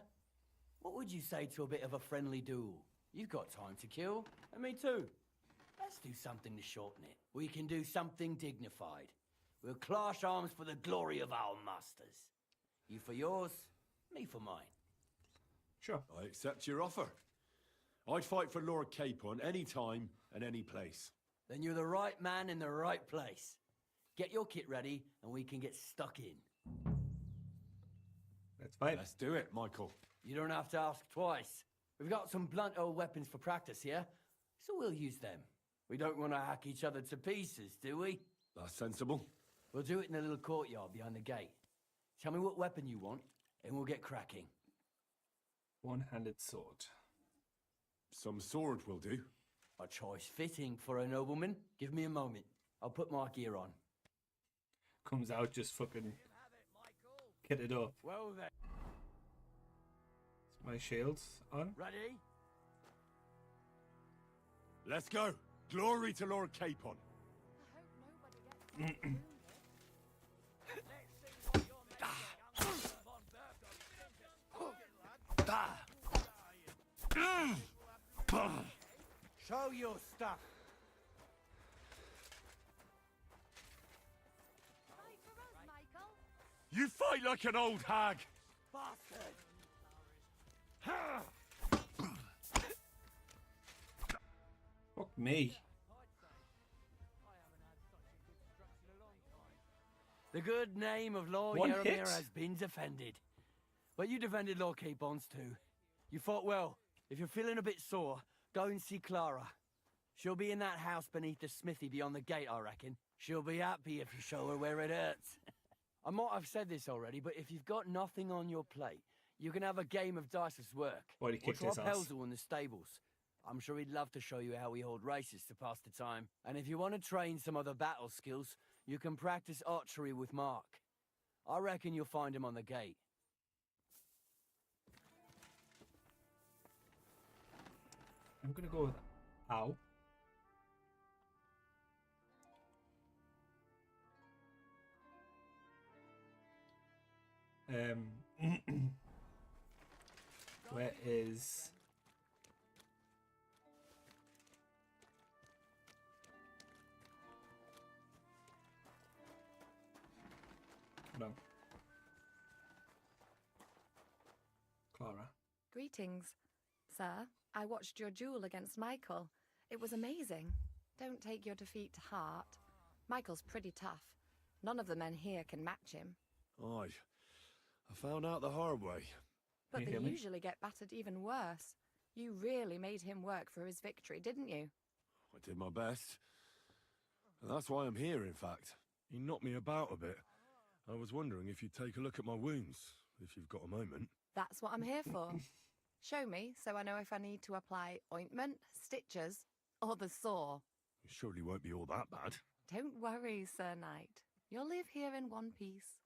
what would you say to a bit of a friendly duel? You've got time to kill, and me too. Let's do something to shorten it. We can do something dignified. We'll clash arms for the glory of our masters. You for yours, me for mine.
Sure.
I accept your offer. I'd fight for Lord Capon any time and any place.
Then you're the right man in the right place. Get your kit ready, and we can get stuck in.
Let's fight.
Let's do it, Michael.
You don't have to ask twice. We've got some blunt old weapons for practice here, so we'll use them. We don't want to hack each other to pieces, do we?
That's sensible.
We'll do it in the little courtyard behind the gate. Tell me what weapon you want, and we'll get cracking.
One-handed sword.
Some sword will do.
A choice fitting for a nobleman. Give me a moment. I'll put my gear on.
Comes out just fucking kitted up.
Well then.
Is my shields on?
Ready?
Let's go. Glory to Lord Capon.
Show your stuff.
You fight like an old hag.
Bastard.
Fuck me.
The good name of Lord
One
Yaramir
hit?
has been defended. But you defended Lord Capons too. You fought well. If you're feeling a bit sore, go and see Clara. She'll be in that house beneath the smithy beyond the gate, I reckon. She'll be happy if you show her where it hurts. I might have said this already, but if you've got nothing on your plate, you can have a game of dice's work.
Why he
Or
kicked
try
his ass.
Pelzel in the stables. I'm sure he'd love to show you how we hold races to pass the time. And if you want to train some other battle skills, you can practice archery with Mark. I reckon you'll find him on the gate.
I'm gonna go with ow. Where is no Clara?
Greetings, sir. I watched your duel against Michael. It was amazing. Don't take your defeat to heart. Michael's pretty tough. None of the men here can match him.
Aye. I found out the hard way.
But they usually get battered even worse. You really made him work for his victory, didn't you?
I did my best. And that's why I'm here, in fact. He knocked me about a bit. I was wondering if you'd take a look at my wounds, if you've got a moment.
That's what I'm here for. Show me, so I know if I need to apply ointment, stitches, or the saw.
It surely won't be all that bad.
Don't worry, Sir Knight. You'll live here in one piece.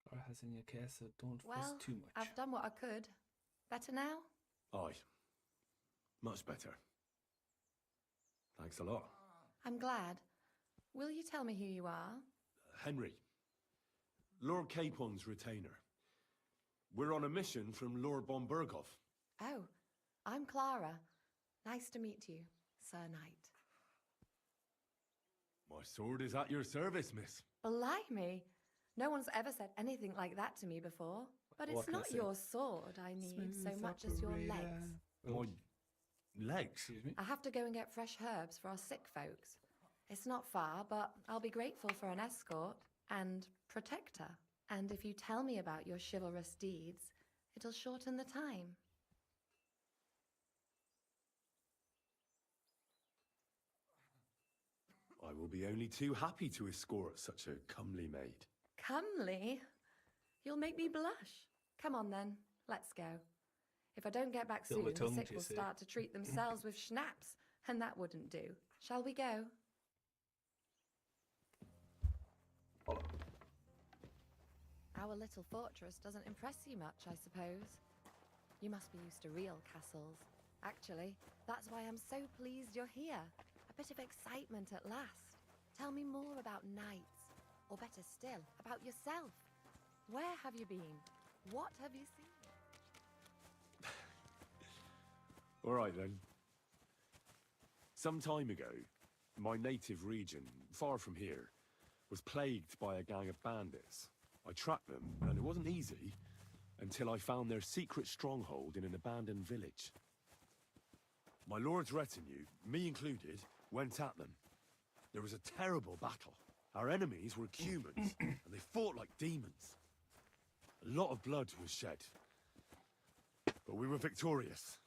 Clara has in your care, so don't fuss
Well,
too much.
I've done what I could. Better now?
Aye. Much better. Thanks a lot.
I'm glad. Will you tell me who you are?
Henry. Lord Capon's retainer. We're on a mission from Lord von Berghoff.
Oh, I'm Clara. Nice to meet you, Sir Knight.
My sword is at your service, miss.
Blimey! No one's ever said anything like that to me before. But
What
it's
can I
not
say?
your sword I need so much as your legs.
My legs?
Excuse me?
I have to go and get fresh herbs for our sick folks. It's not far, but I'll be grateful for an escort and protector. And if you tell me about your chivalrous deeds, it'll shorten the time.
I will be only too happy to escort such a comely maid.
Comely? You'll make me blush. Come on then, let's go. If I don't get back soon,
Silver
the
tongued,
sick
you
will
see.
start to treat themselves with schnapps, and that wouldn't do. Shall we go? Our little fortress doesn't impress you much, I suppose. You must be used to real castles. Actually, that's why I'm so pleased you're here. A bit of excitement at last. Tell me more about knights, or better still, about yourself. Where have you been? What have you seen?
All right, then. Some time ago, my native region, far from here, was plagued by a gang of bandits. I tracked them, and it wasn't easy, until I found their secret stronghold in an abandoned village. My lord's retinue, me included, went at them. There was a terrible battle. Our enemies were humans, and they fought like demons. A lot of blood was shed, but we were victorious.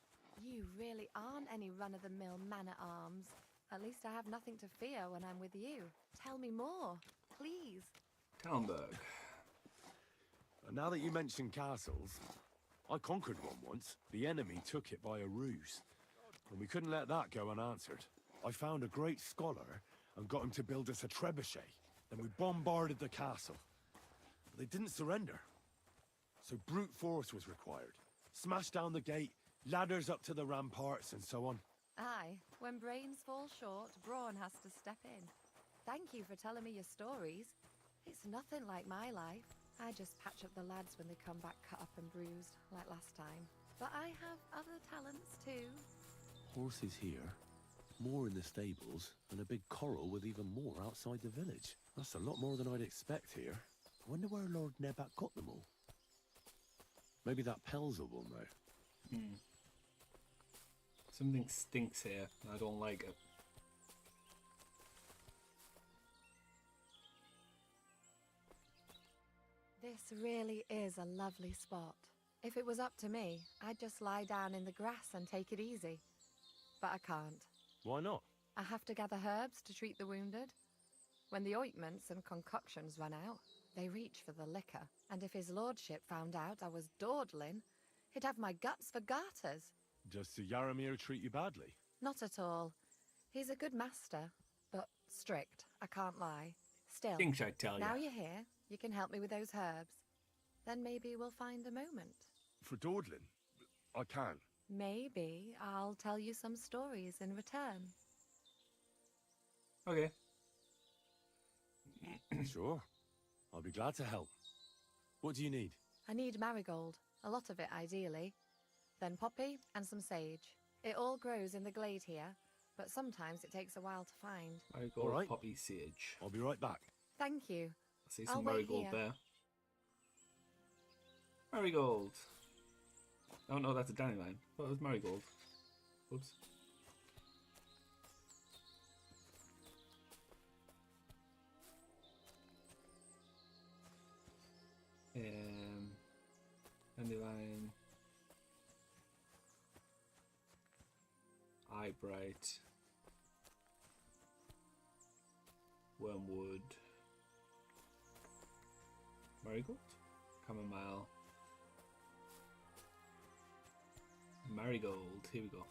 You really aren't any run-of-the-mill man-at-arms. At least I have nothing to fear when I'm with you. Tell me more, please.
Talmberg.
And now that you mention castles, I conquered one once. The enemy took it by a ruse, and we couldn't let that go unanswered. I found a great scholar and got him to build us a trebuchet. Then we bombarded the castle. they didn't surrender. So brute force was required. Smash down the gate, ladders up to the ramparts, and so on.
Aye, when brains fall short, brawn has to step in. Thank you for telling me your stories. It's nothing like my life. I just patch up the lads when they come back cut up and bruised, like last time. But I have other talents too.
Horses here, more in the stables, and a big corral with even more outside the village. That's a lot more than I'd expect here. I wonder where Lord Nebat got them all. Maybe that Pelzer will know.
Something stinks here. I don't like it.
This really is a lovely spot. If it was up to me, I'd just lie down in the grass and take it easy. But I can't.
Why not?
I have to gather herbs to treat the wounded. When the ointments and concoctions run out, they reach for the liquor. And if his lordship found out I was dawdling, he'd have my guts for garters.
Does Sir Yaramir treat you badly?
Not at all. He's a good master, but strict, I can't lie. Still,
Think I'd tell
now
ya.
you're here, you can help me with those herbs. Then maybe we'll find a moment.
For dawdling? I can.
Maybe I'll tell you some stories in return.
Okay.
Sure. I'll be glad to help. What do you need?
I need marigold, a lot of it ideally. Then poppy and some sage. It all grows in the glade here, but sometimes it takes a while to find.
Marigold,
All right.
poppy, sage.
I'll be right back.
Thank you.
I see
I'll
some
wait
marigold
here.
there. Marigold. Oh no, that's a dandelion. Thought it was marigold. Oops. Dandelion. Eyebright. Wormwood. Marigold? Chamomile. Marigold. Here we go.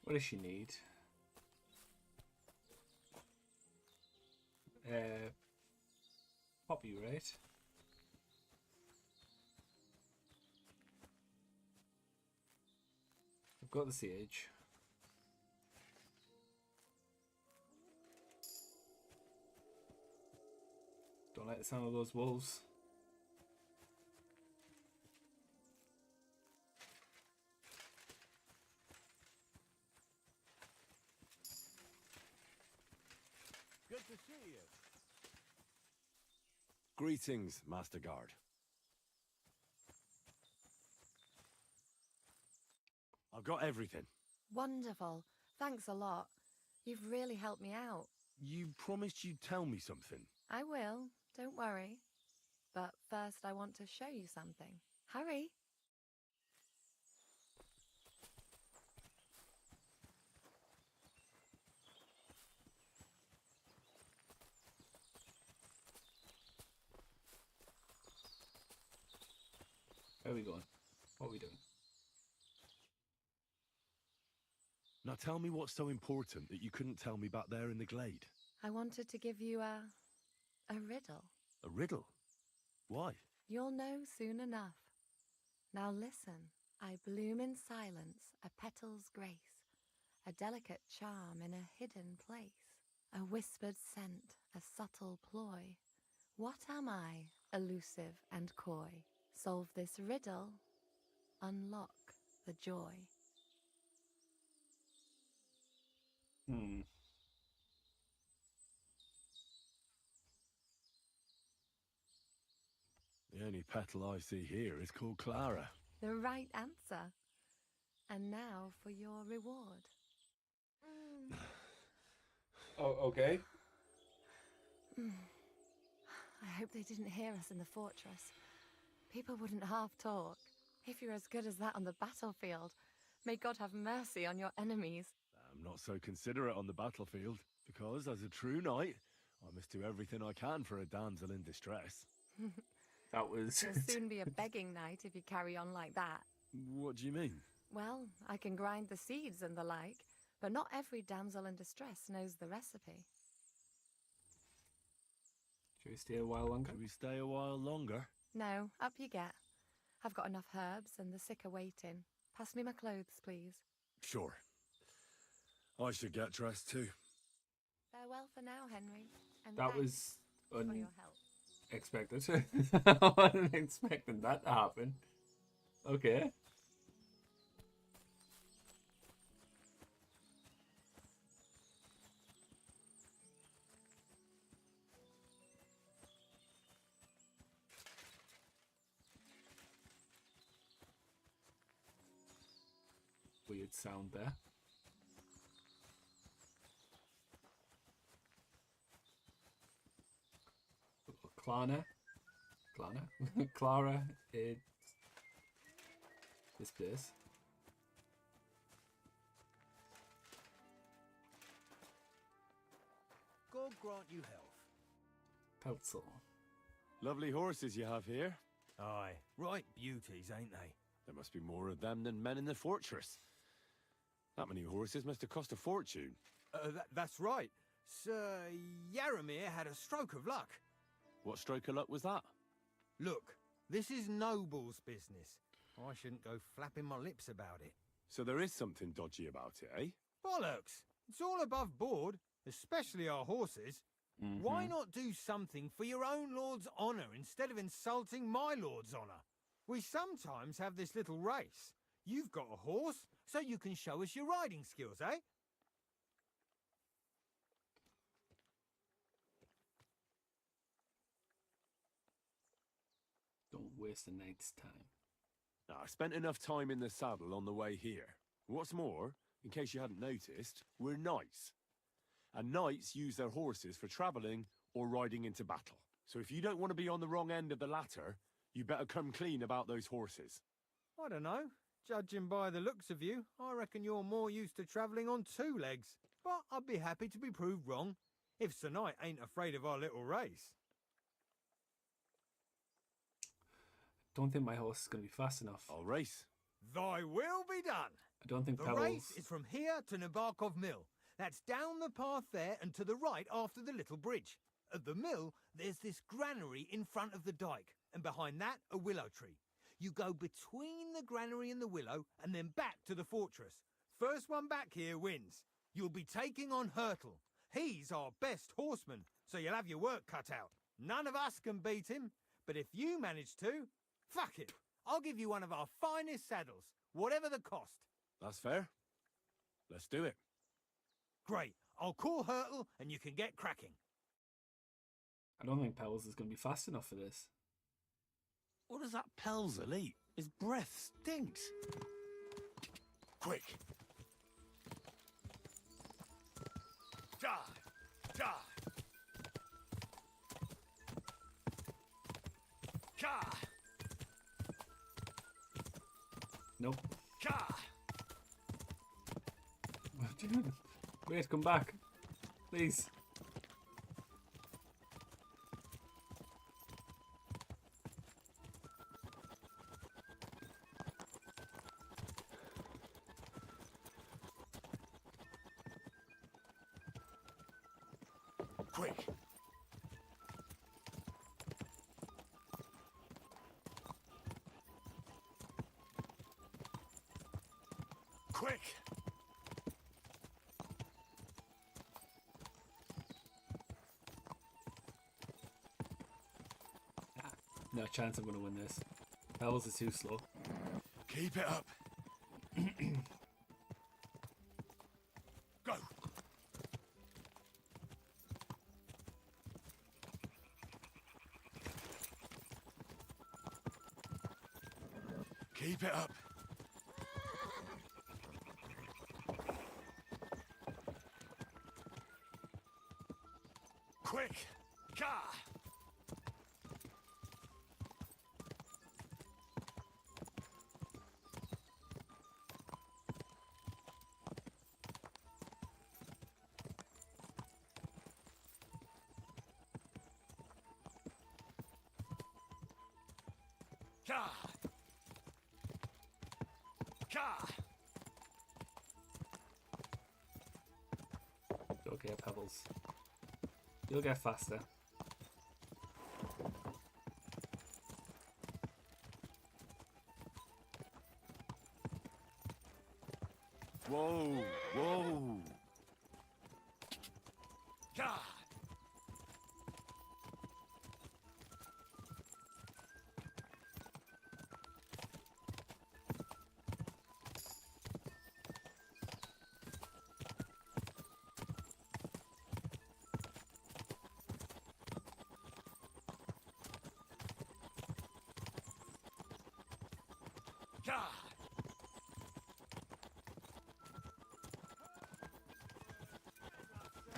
What does she need? Poppy, right? I've got the sage. Don't like the sound of those wolves.
Good to see you.
Greetings, Master Guard. I've got everything.
Wonderful. Thanks a lot. You've really helped me out.
You promised you'd tell me something.
I will. Don't worry. But first I want to show you something. Hurry.
Where are we going? What are we doing?
Now tell me what's so important that you couldn't tell me back there in the glade.
I wanted to give you a riddle.
A riddle? Why?
You'll know soon enough. Now listen. I bloom in silence, a petal's grace, a delicate charm in a hidden place, a whispered scent, a subtle ploy. What am I, elusive and coy? Solve this riddle, unlock the joy.
The only petal I see here is called Clara.
The right answer. And now for your reward.
Oh, okay.
I hope they didn't hear us in the fortress. People wouldn't half talk. If you're as good as that on the battlefield, May God have mercy on your enemies.
I'm not so considerate on the battlefield, because as a true knight, I must do everything I can for a damsel in distress.
That was...
You'll soon be a begging knight if you carry on like that.
What do you mean?
Well, I can grind the seeds and the like, but not every damsel in distress knows the recipe.
Should we stay a while longer?
Should we stay a while longer?
No, up you get. I've got enough herbs and the sick are waiting. Pass me my clothes, please.
Sure. I should get dressed too.
Farewell for now, Henry. And
That
thanks
was
for your help.
unexpected. I wasn't expecting that to happen. Okay. Weird sound there. Clara, it's this place.
God grant you health.
Pizzle.
Lovely horses you have here.
Aye, right beauties, ain't they?
There must be more of them than men in the fortress. That many horses must have cost a fortune.
That's right. Sir Yaramir had a stroke of luck.
What stroke of luck was that?
Look, this is Noble's business. I shouldn't go flapping my lips about it.
So there is something dodgy about it, eh?
Bollocks! It's all above board, especially our horses. Why not do something for your own lord's honour instead of insulting my lord's honour? We sometimes have this little race. You've got a horse, so you can show us your riding skills, eh?
Don't waste a night's time.
Now, I spent enough time in the saddle on the way here. What's more, in case you hadn't noticed, we're knights. And knights use their horses for travelling or riding into battle. So if you don't want to be on the wrong end of the latter, you better come clean about those horses.
I don't know. Judging by the looks of you, I reckon you're more used to travelling on two legs. But I'd be happy to be proved wrong, if Sir Knight ain't afraid of our little race.
Don't think my horse is going to be fast enough.
I'll race.
Thy will be done.
I don't think
the
Pebbles...
race is from here to Nabarkov Mill. That's down the path there and to the right after the little bridge. At the mill, there's this granary in front of the dike, and behind that, a willow tree. You go between the granary and the willow, and then back to the fortress. First one back here wins. You'll be taking on Hurtle. He's our best horseman, so you'll have your work cut out. None of us can beat him, but if you manage to, fuck it. I'll give you one of our finest saddles, whatever the cost.
That's fair. Let's do it.
Great. I'll call Hurtle, and you can get cracking.
I don't think Pebbles is going to be fast enough for this.
What does that Pelzel eat? His breath stinks.
Quick!
Die! Die! Ka!
Nope.
Ka!
Wait, come back. Please.
Quick! Quick!
No chance I'm going to win this. Pebbles is too slow.
Keep it up. Go! Keep it up. Quick! Ka!
You'll get pebbles. You'll get faster.
Whoa, whoa.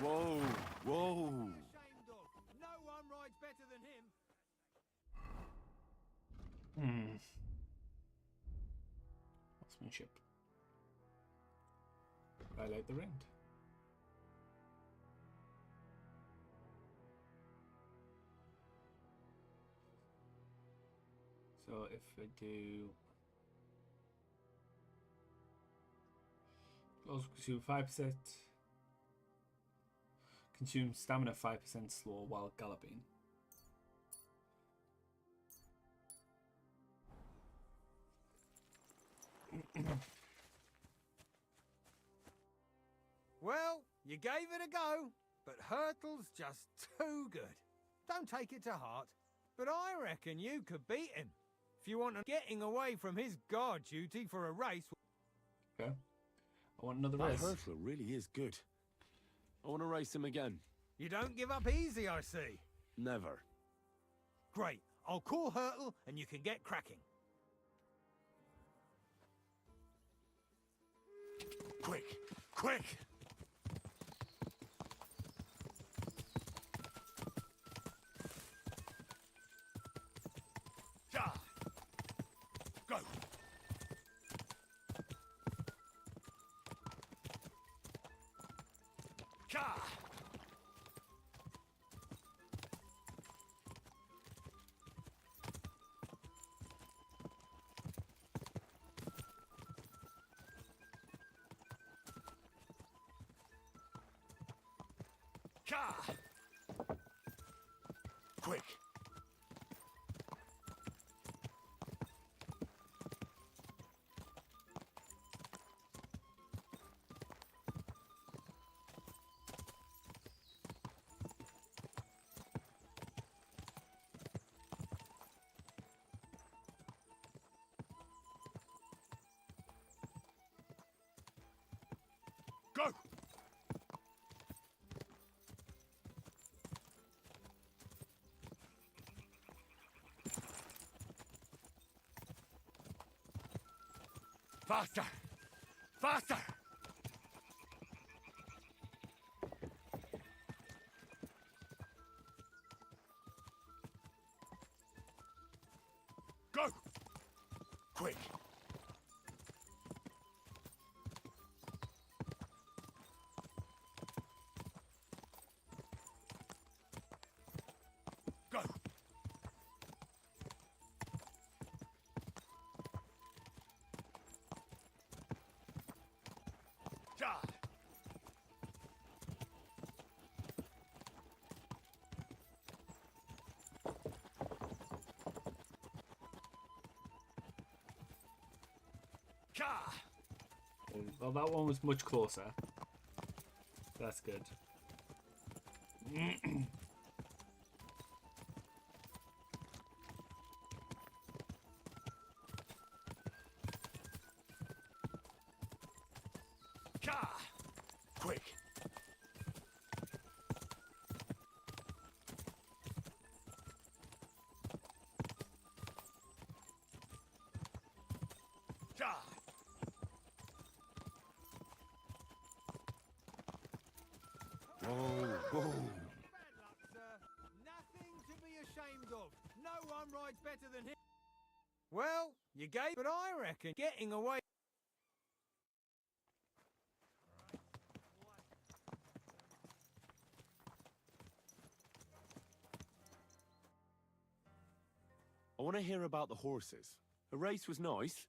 Whoa, whoa.
No one rides better than him.
Horsemanship. I like the rind. So if I do also consume 5%, consume stamina 5% slower while galloping.
Well, you gave it a go, but Hurtle's just too good. Don't take it to heart, but I reckon you could beat him. If you want getting away from his guard duty for a race...
Okay. I want another
That
race.
Hurtler really is good. I want to race him again.
You don't give up easy, I see.
Never.
Great. I'll call Hurtle and you can get cracking.
Quick, quick!
Go!
Quick!
Go!
Faster! Faster!
Go!
Quick!
Go!
Well, that one was much closer. That's good.
Quick! Whoa, whoa.
Bad luck, sir. Nothing to be ashamed of. No one rides better than him. Well, you gave, but I reckon getting away...
I want want to hear about the horses. A race was nice,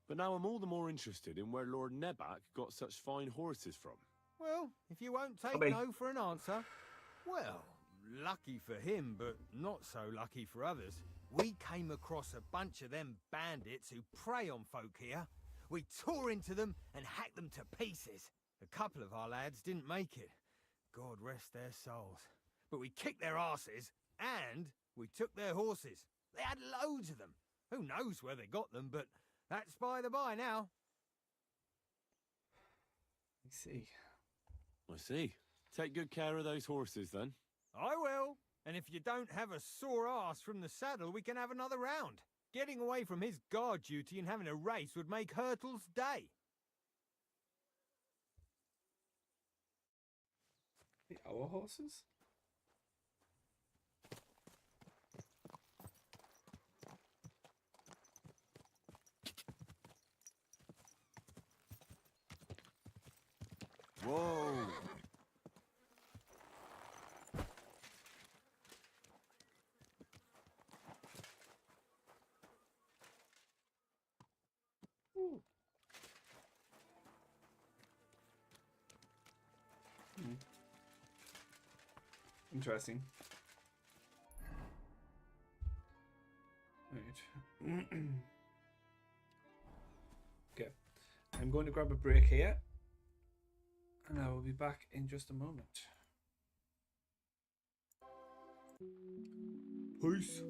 but now I'm all the more interested in where Lord Nebak got such fine horses from.
Well, if you won't take
Okay.
no for an answer, well, lucky for him, but not so lucky for others. We came across a bunch of them bandits who prey on folk here. We tore into them and hacked them to pieces. A couple of our lads didn't make it. God rest their souls. But we kicked their asses, and we took their horses. They had loads of them. Who knows where they got them, but that's by the by now.
I see.
I see. Take good care of those horses, then.
I will. And if you don't have a sore ass from the saddle, we can have another round. Getting away from his guard duty and having a race would make Hurtle's day.
Our horses?
Whoa.
Ooh. Interesting. Right. Okay. I'm going to grab a break here, and I will be back in just a moment. Peace.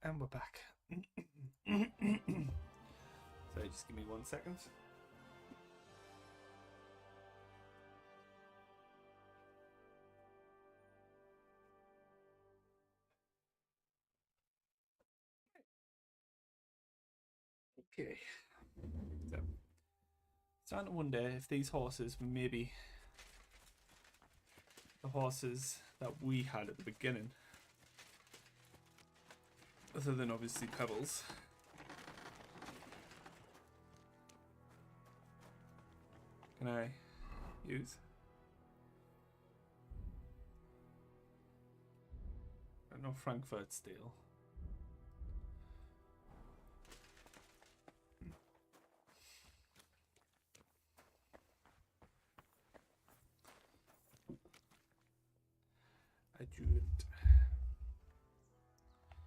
And we're back. Sorry, just give me 1 second. Okay. So, starting to wonder if these horses were maybe the horses that we had at the beginning. Other than obviously Pebbles. Can I use? No Frankfurt steel.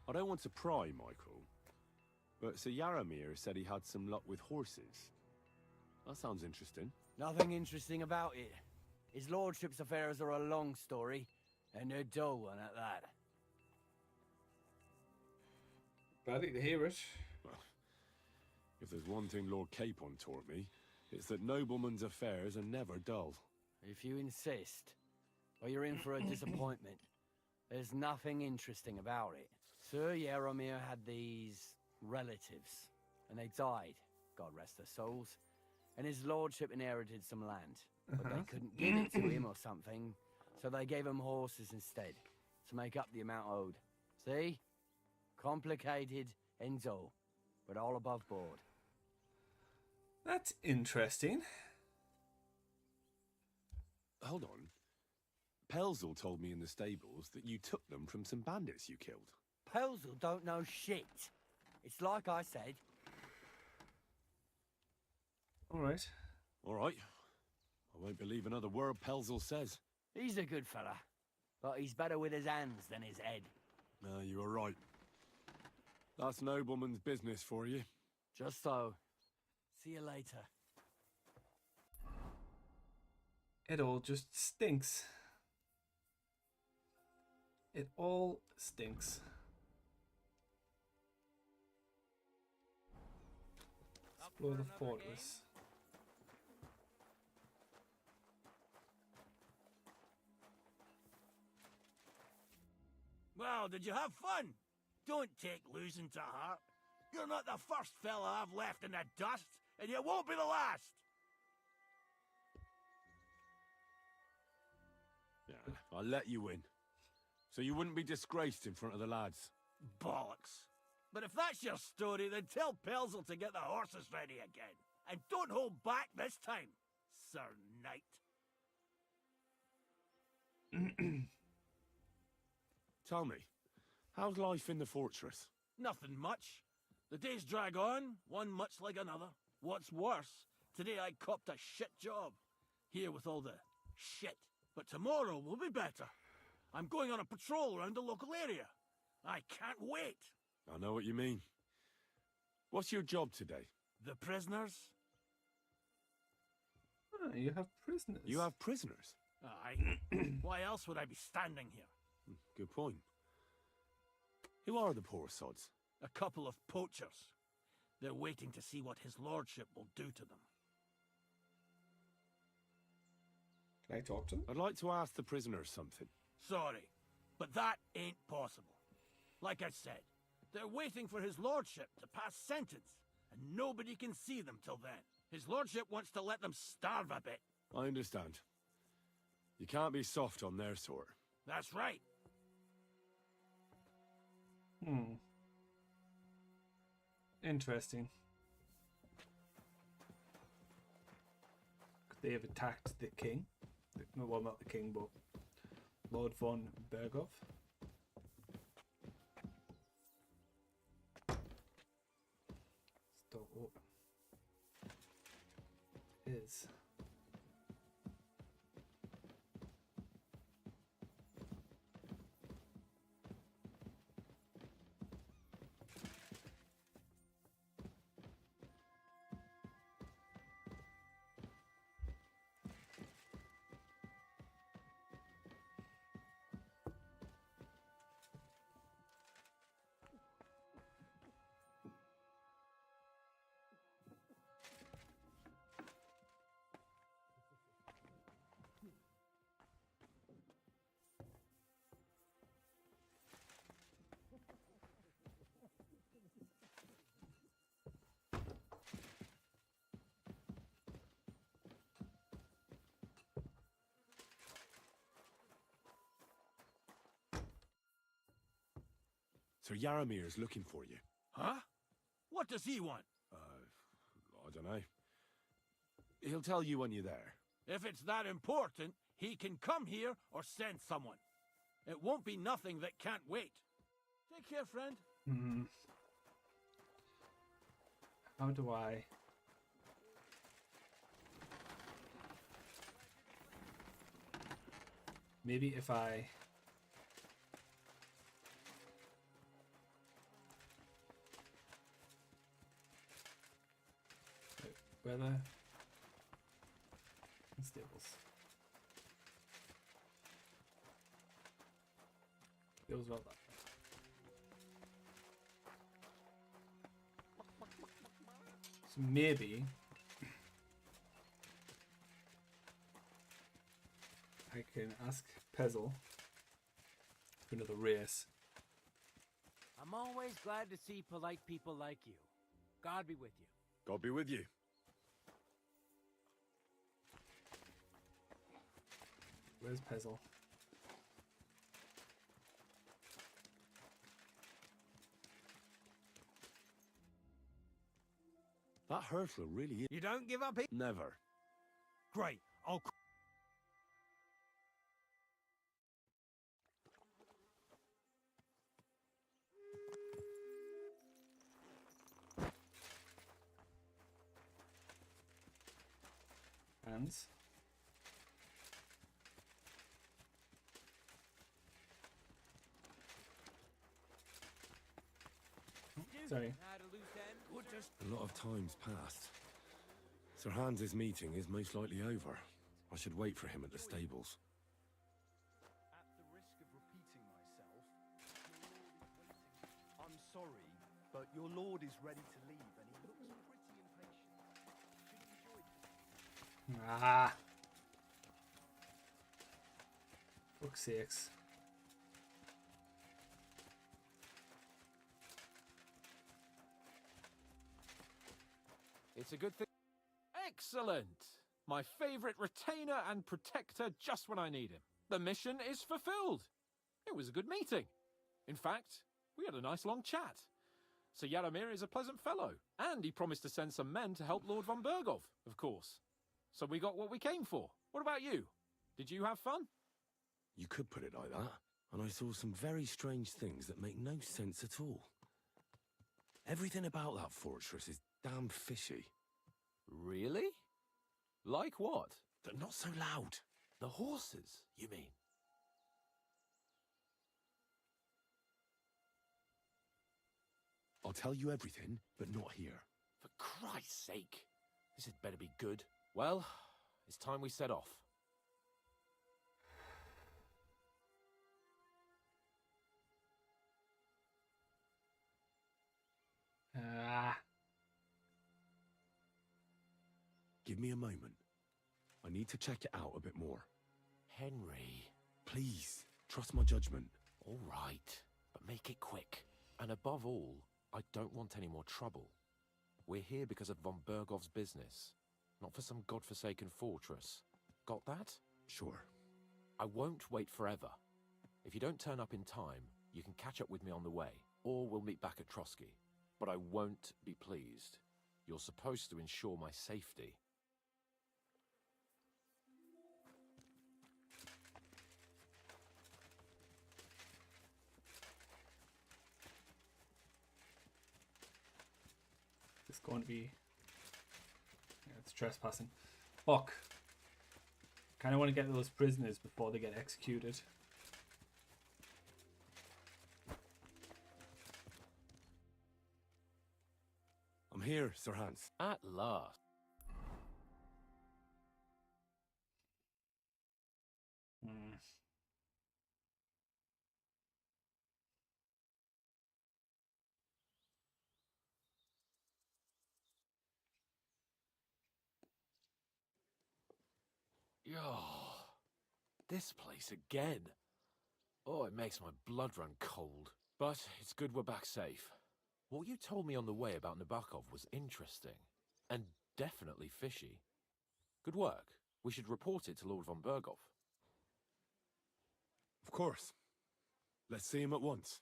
I don't want to pry, Michael, but Sir Yaramir said he had some luck with horses. That sounds interesting.
Nothing interesting about it. His lordship's affairs are a long story, and a dull one at that.
Glad to hear it.
Well, if there's one thing Lord Capon taught me, it's that noblemen's affairs are never dull.
If you insist, well, you're in for a disappointment. There's nothing interesting about it. Sir Yaramir had these relatives, and they died, God rest their souls, and his lordship inherited some land, but they couldn't give it to him or something, so they gave him horses instead, to make up the amount owed. See? Complicated and dull, but all above board.
That's interesting.
Hold on. Pelzel told me in the stables that you took them from some bandits you killed.
Pelzel don't know shit. It's like I said.
All right.
All right. I won't believe another word Pelzel says.
He's a good fella, but he's better with his hands than his head.
No, you are right. That's nobleman's business for you.
Just so. See you later.
It all just stinks. It all stinks. Explore the fortress.
Well, did you have fun? Don't take losing to heart. You're not the first fella I've left in the dust, and you won't be the last.
Yeah, I'll let you win. So you wouldn't be disgraced in front of the lads.
Bollocks. But if that's your story, then tell Pelzel to get the horses ready again. And don't hold back this time, Sir Knight.
Tell me, how's life in the fortress?
Nothing much. The days drag on, one much like another. What's worse, today I copped a shit job. Here with all the shit. But tomorrow will be better. I'm going on a patrol around the local area. I can't wait.
I know what you mean. What's your job today?
The prisoners?
Oh, you have prisoners.
You have prisoners?
Aye. Why else would I be standing here?
Good point. Who are the poor sods?
A couple of poachers. They're waiting to see what his lordship will do to them.
Can I talk to them?
I'd like to ask the prisoners something.
Sorry, but that ain't possible. Like I said, they're waiting for his lordship to pass sentence, and nobody can see them till then. His lordship wants to let them starve a bit.
I understand. You can't be soft on their sort.
That's right.
Interesting. Could they have attacked the king? Well, not the king, but Lord von Berghoff. Stop open. Is.
Sir Yaramir's looking for you.
Huh? What does he want?
I don't know. He'll tell you when you're there.
If it's that important, he can come here or send someone. It won't be nothing that can't wait. Take care, friend.
How do I... Maybe if I... Weather and stables. Feels well that. So maybe I can ask Pizzle for another race.
I'm always glad to see polite people like you. God be with you.
God be with you.
Where's Pizzle?
That hurtler really is...
You don't give up here?
Never.
Great. I'll...
Hands. Sorry.
A lot of time's passed. Sir Hans's meeting is most likely over. I should wait for him at the stables.
At the risk of repeating myself, I'm sorry, but your lord is ready to leave, and he looks pretty impatient. Should enjoy this.
Ah. Fuck's sakes.
It's a good thing. Excellent! My favorite retainer and protector just when I need him. The mission is fulfilled. It was a good meeting. In fact, we had a nice long chat. Sir Yaramir is a pleasant fellow, and he promised to send some men to help Lord von Bergov, of course. So we got what we came for. What about you? Did you have fun?
You could put it like that, and I saw some very strange things that make no sense at all. Everything about that fortress is damn fishy.
Really? Like what?
They're not so loud.
The horses, you mean?
I'll tell you everything, but not here.
For Christ's sake. This had better be good. Well, it's time we set off.
Give me a moment. I need to check it out a bit more.
Henry.
Please, trust my judgment.
All right, but make it quick. And above all, I don't want any more trouble. We're here because of von Bergov's business, not for some godforsaken fortress. Got that?
Sure.
I won't wait forever. If you don't turn up in time, you can catch up with me on the way, or we'll meet back at Trotsky. But I won't be pleased. You're supposed to ensure my safety.
It's going to be... Yeah, it's trespassing. Fuck. Kind of want to get those prisoners before they get executed.
I'm here, Sir Hans.
At last. Oh, this place again. Oh, it makes my blood run cold. But it's good we're back safe. What you told me on the way about Nabokov was interesting. And definitely fishy. Good work. We should report it to Lord von Bergov.
Of course. Let's see him at once.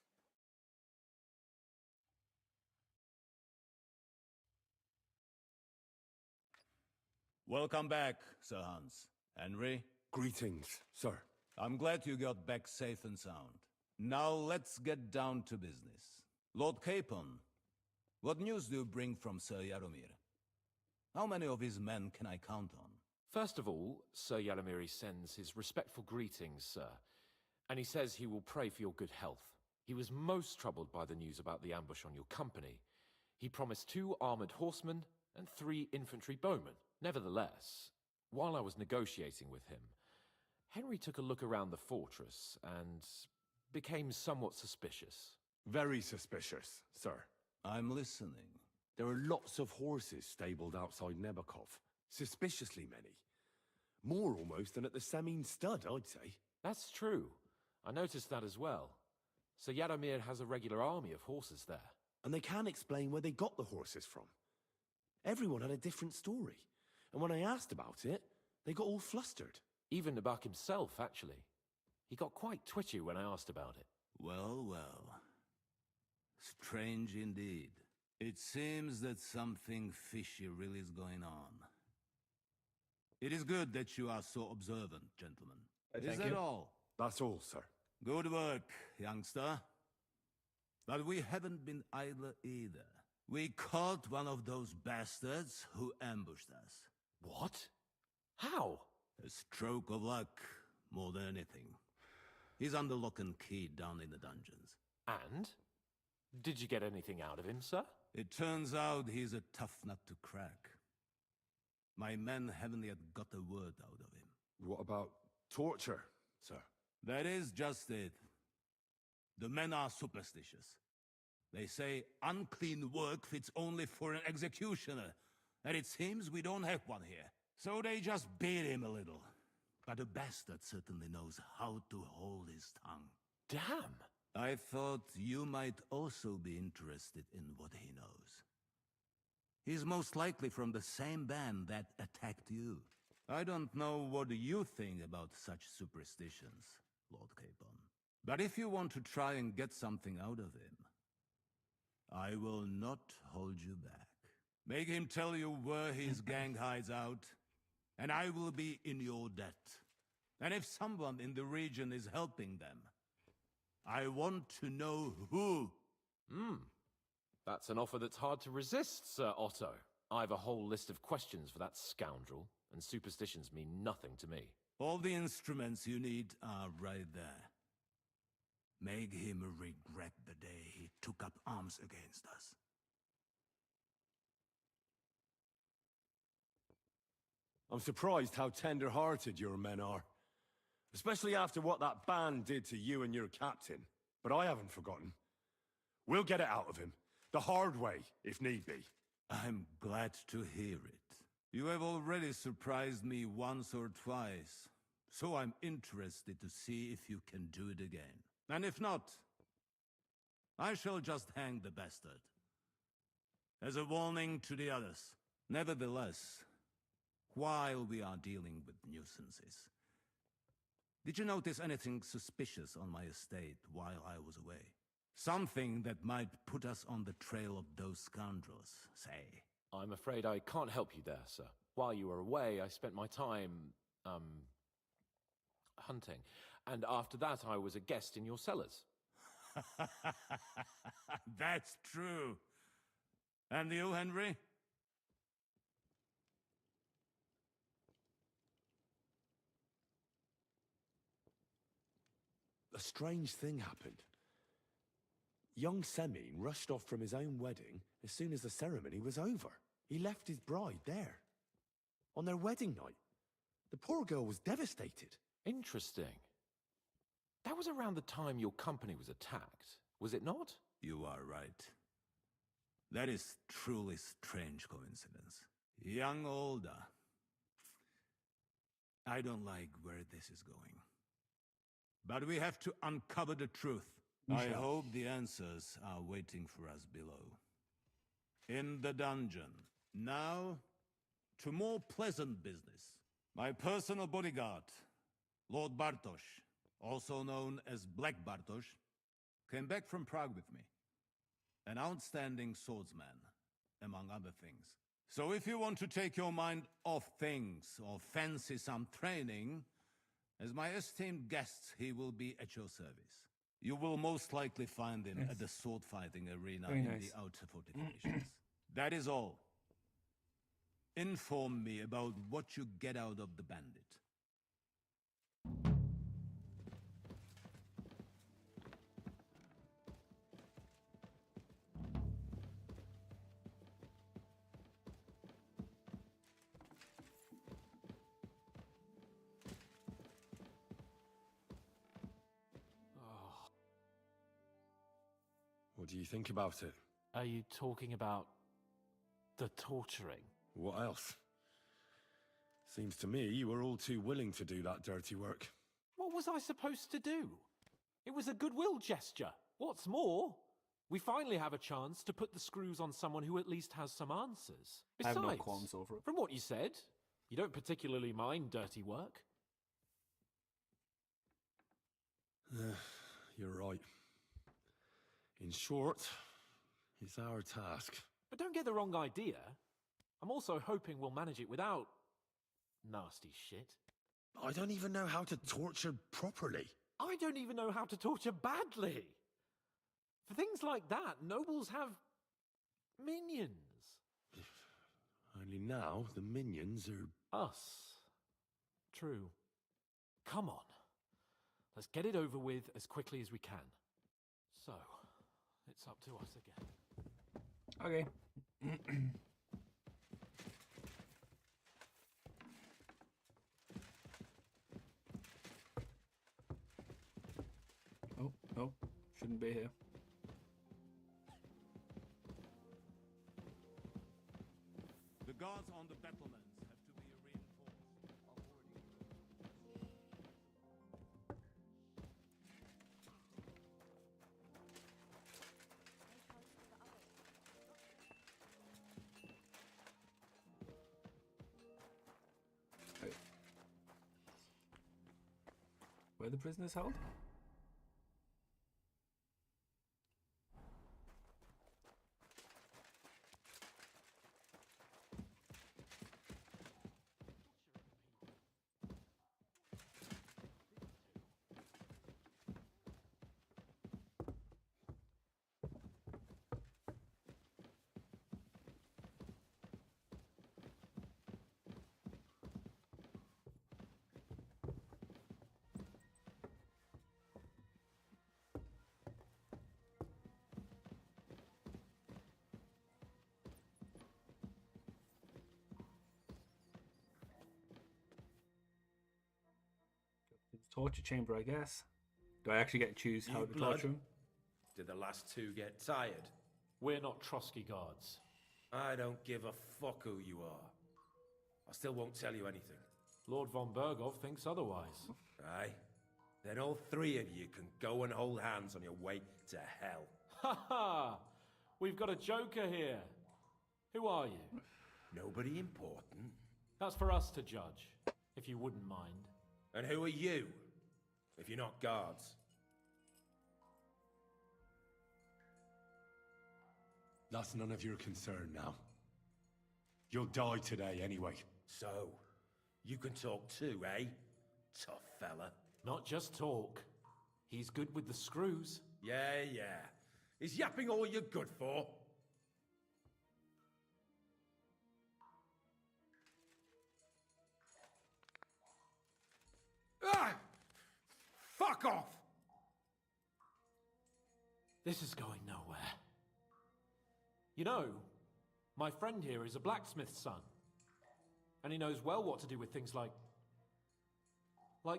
Welcome back, Sir Hans. Henry?
Greetings, sir.
I'm glad you got back safe and sound. Now let's get down to business. Lord Capon, what news do you bring from Sir Yaromir? How many of his men can I count on?
First of all, Sir Yaromir sends his respectful greetings, sir. And he says he will pray for your good health. He was most troubled by the news about the ambush on your company. He promised 2 armored horsemen and 3 infantry bowmen. Nevertheless, while I was negotiating with him, Henry took a look around the fortress and became somewhat suspicious.
Very suspicious, sir.
I'm listening.
There are lots of horses stabled outside Nebakov. Suspiciously many. More almost than at the Samin stud, I'd say.
That's true. I noticed that as well. Sir Yaromir has a regular army of horses there.
And they can't explain where they got the horses from. Everyone had a different story. And when I asked about it, they got all flustered.
Even Nabak himself, actually. He got quite twitchy when I asked about it.
Well, well. Strange indeed. It seems that something fishy really is going on. It is good that you are so observant, gentlemen. Is that all?
That's all, sir.
Good work, youngster. But we haven't been idle either. We caught one of those bastards who ambushed us.
What? How?
A stroke of luck, more than anything. He's under lock and key down in the dungeons.
And? Did you get anything out of him, sir?
It turns out he's a tough nut to crack. My men haven't yet got a word out of him.
What about torture, sir?
That is just it. The men are superstitious. They say unclean work fits only for an executioner, and it seems we don't have one here. So they just beat him a little. But the bastard certainly knows how to hold his tongue.
Damn!
I thought you might also be interested in what he knows. He's most likely from the same band that attacked you. I don't know what you think about such superstitions, Lord Capon. But if you want to try and get something out of him, I will not hold you back. Make him tell you where his gang hides out, and I will be in your debt. And if someone in the region is helping them, I want to know who.
That's an offer that's hard to resist, Sir Otto. I have a whole list of questions for that scoundrel, and superstitions mean nothing to me.
All the instruments you need are right there. Make him regret the day he took up arms against us.
I'm surprised how tender-hearted your men are. Especially after what that band did to you and your captain. But I haven't forgotten. We'll get it out of him. The hard way, if need be.
I'm glad to hear it. You have already surprised me once or twice, so I'm interested to see if you can do it again. And if not, I shall just hang the bastard. As a warning to the others. Nevertheless, while we are dealing with nuisances, did you notice anything suspicious on my estate while I was away? Something that might put us on the trail of those scoundrels, say.
I'm afraid I can't help you there, sir. While you were away, I spent my time, hunting. And after that, I was a guest in your cellars.
That's true. And you, Henry?
A strange thing happened. Young Semin rushed off from his own wedding as soon as the ceremony was over. He left his bride there. On their wedding night. The poor girl was devastated.
Interesting. That was around the time your company was attacked, was it not?
You are right. That is truly strange coincidence. Young Olda. I don't like where this is going. But we have to uncover the truth. I hope the answers are waiting for us below. In the dungeon. Now, to more pleasant business. My personal bodyguard, Lord Bartosz, also known as Black Bartosz, came back from Prague with me. An outstanding swordsman, among other things. So if you want to take your mind off things or fancy some training, as my esteemed guest, he will be at your service. You will most likely find him at the sword-fighting arena
Very
in
nice.
the outer fortifications. That is all. Inform me about what you get out of the bandit.
What do you think about it?
Are you talking about the torturing?
What else? Seems to me you were all too willing to do that dirty work.
What was I supposed to do? It was a goodwill gesture. What's more, we finally have a chance to put the screws on someone who at least has some answers.
I have
Besides,
no qualms over it.
from what you said, you don't particularly mind dirty work.
You're right. In short, it's our task.
But don't get the wrong idea. I'm also hoping we'll manage it without nasty shit.
I don't even know how to torture properly.
I don't even know how to torture badly. For things like that, nobles have minions.
Only now the minions are...
Us. True. Come on. Let's get it over with as quickly as we can. So, it's up to us again.
Okay. Oh, no. Shouldn't be here.
The guards on the battlements have to be reinforced.
Where the prisoners held? Torture chamber, I guess. Do I actually get to choose how to torture him?
Did the last two get tired?
We're not Trotsky guards.
I don't give a fuck who you are. I still won't tell you anything.
Lord von Berghoff thinks otherwise.
Aye? Then all three of you can go and hold hands on your way to hell.
Ha ha! We've got a joker here. Who are you?
Nobody important.
That's for us to judge, if you wouldn't mind.
And who are you, if you're not guards?
That's none of your concern now. You'll die today anyway.
So, you can talk too, eh? Tough fella.
Not just talk. He's good with the screws.
Yeah. Is yapping all you're good for? Ah! Fuck off!
This is going nowhere. You know, my friend here is a blacksmith's son. And he knows well what to do with things like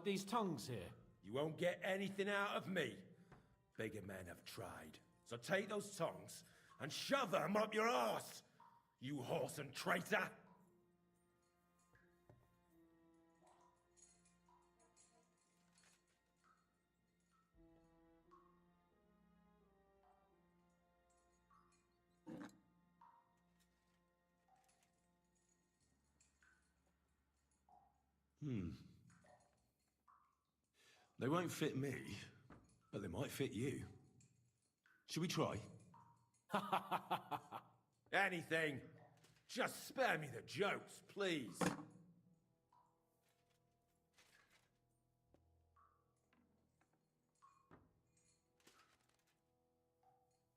these tongues here.
You won't get anything out of me. Bigger men have tried. So take those tongues and shove them up your arse, you horse and traitor!
They won't fit me, but they might fit you. Should we try?
Anything. Just spare me the jokes, please.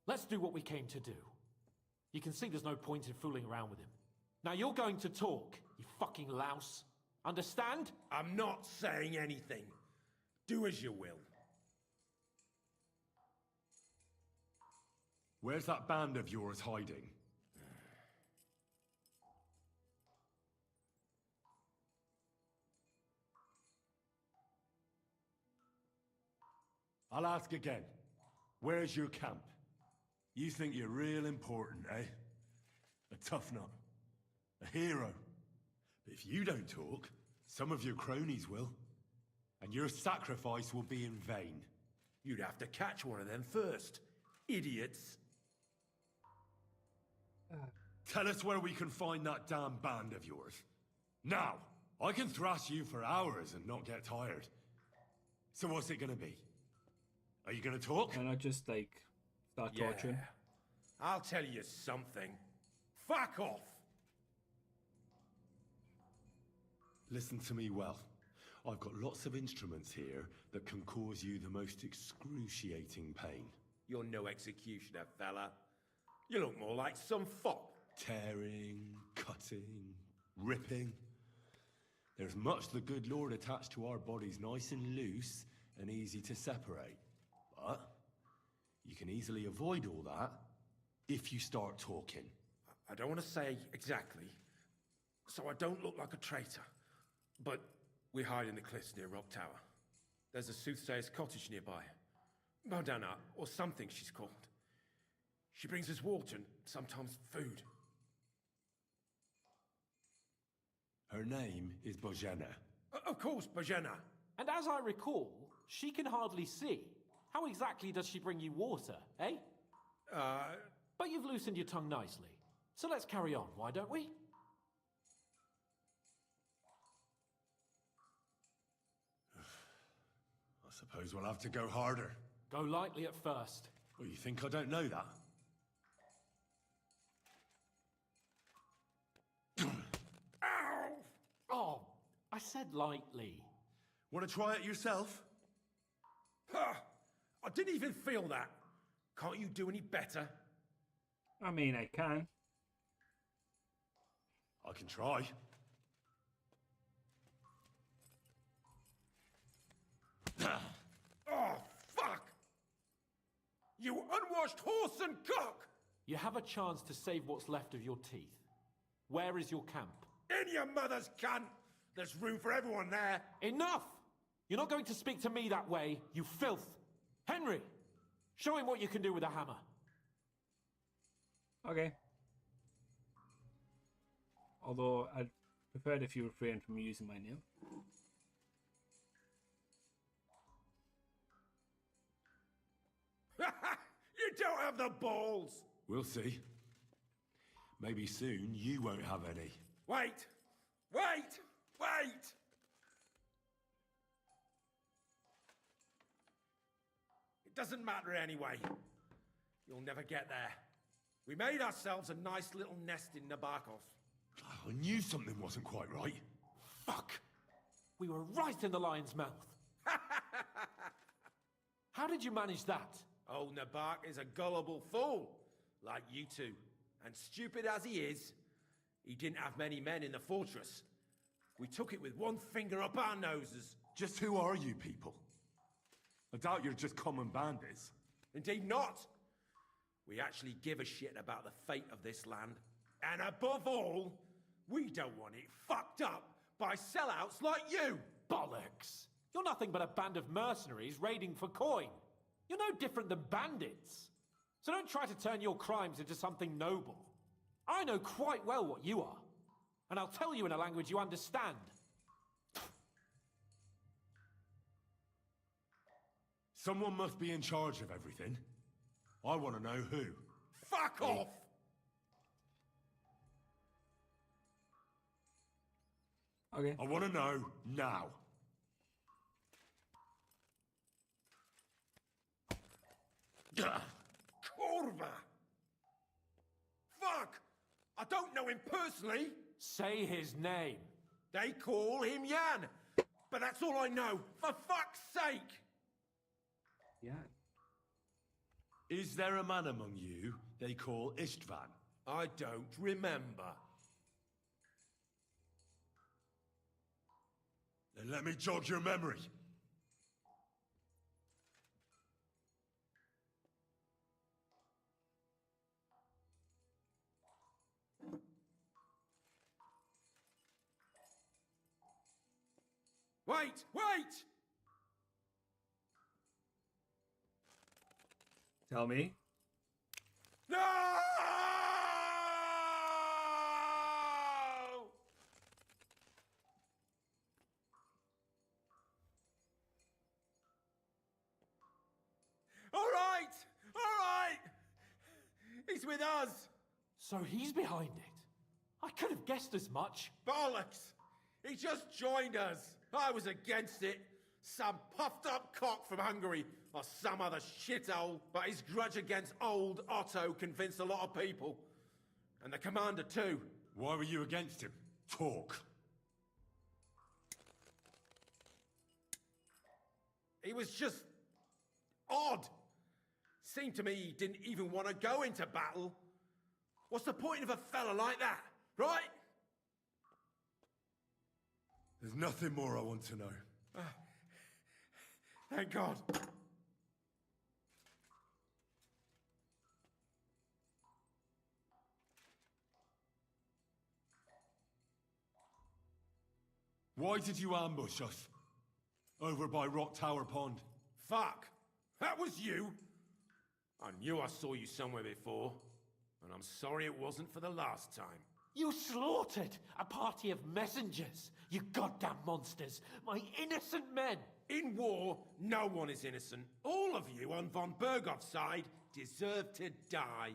Let's do what we came to do. You can see there's no point in fooling around with him. Now you're going to talk, you fucking louse. Understand?
I'm not saying anything. Do as you will.
Where's that band of yours hiding? I'll ask again. Where's your camp? You think you're real important, eh? A tough nut. A hero. But if you don't talk, some of your cronies will. And your sacrifice will be in vain.
You'd have to catch one of them first. Idiots.
Tell us where we can find that damn band of yours. Now! I can thrash you for hours and not get tired. So what's it gonna be? Are you gonna talk?
And I just, like, start torturing.
I'll tell you something. Fuck off!
Listen to me well. I've got lots of instruments here that can cause you the most excruciating pain.
You're no executioner, fella. You look more like some fop.
Tearing, cutting, ripping. There's much the good Lord attached to our bodies, nice and loose and easy to separate. But you can easily avoid all that if you start talking.
I don't want to say exactly, so I don't look like a traitor. But we hide in the cliffs near Rock Tower. There's a soothsayer's cottage nearby. Modana, or something she's called. She brings us water and sometimes food.
Her name is Bojana.
Of course, Bojana.
And as I recall, she can hardly see. How exactly does she bring you water, eh? But you've loosened your tongue nicely. So let's carry on, why don't we?
I suppose we'll have to go harder.
Go lightly at first.
Well, you think I don't know that?
Ow!
Oh, I said lightly.
Want to try it yourself?
Ha! I didn't even feel that. Can't you do any better?
I mean, I can.
I can try.
Oh, fuck! You unwashed horse and cock!
You have a chance to save what's left of your teeth. Where is your camp?
In your mother's cunt! There's room for everyone there.
Enough! You're not going to speak to me that way, you filth! Henry! Show him what you can do with a hammer.
Okay. Although, I'd prefer it if you refrain from using my nail.
You don't have the balls!
We'll see. Maybe soon you won't have any.
Wait! Wait! Wait! It doesn't matter anyway. You'll never get there. We made ourselves a nice little nest in Nabokov.
I knew something wasn't quite right.
Fuck! We were right in the lion's mouth. How did you manage that?
Old Nabok is a gullible fool, like you two. And stupid as he is, he didn't have many men in the fortress. We took it with one finger up our noses.
Just who are you people? I doubt you're just common bandits.
Indeed not. We actually give a shit about the fate of this land. And above all, we don't want it fucked up by sellouts like you.
Bollocks! You're nothing but a band of mercenaries raiding for coin. You're no different than bandits. So don't try to turn your crimes into something noble. I know quite well what you are. And I'll tell you in a language you understand.
Someone must be in charge of everything. I want to know who.
Fuck off!
Okay.
I want to know now.
Kurva! Fuck! I don't know him personally.
Say his name.
They call him Jan. But that's all I know. For fuck's sake!
Yeah.
Is there a man among you they call Istvan?
I don't remember.
Then let me jog your memory.
Wait! Wait!
Tell me.
No! All right! All right! He's with us!
So he's behind it. I could have guessed as much.
Bollocks! He just joined us. I was against it. Some puffed up cock from Hungary or some other shithole, but his grudge against old Otto convinced a lot of people. And the commander too.
Why were you against him? Talk.
He was just odd. Seemed to me he didn't even want to go into battle. What's the point of a fella like that, right?
There's nothing more I want to know.
Thank God.
Why did you ambush us? Over by Rock Tower Pond.
Fuck! That was you! I knew I saw you somewhere before, and I'm sorry it wasn't for the last time.
You slaughtered a party of messengers, you goddamn monsters, my innocent men.
In war, no one is innocent. All of you on von Bergov's side deserve to die.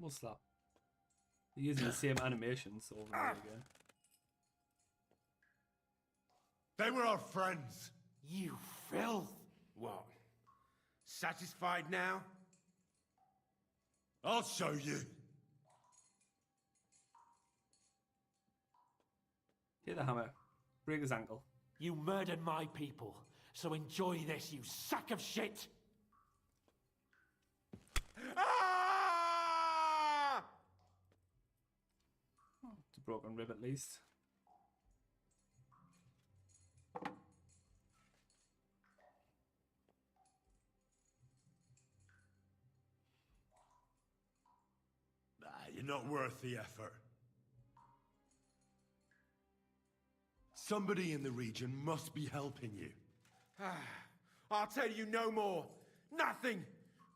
What's that? They're using the same animations over and over again.
They were our friends.
You filth! What? Satisfied now?
I'll show you.
Hit the hammer. Break his ankle.
You murdered my people, so enjoy this, you sack of shit!
Ah!
It's a broken rib at least.
You're not worth the effort. Somebody in the region must be helping you.
I'll tell you no more. Nothing.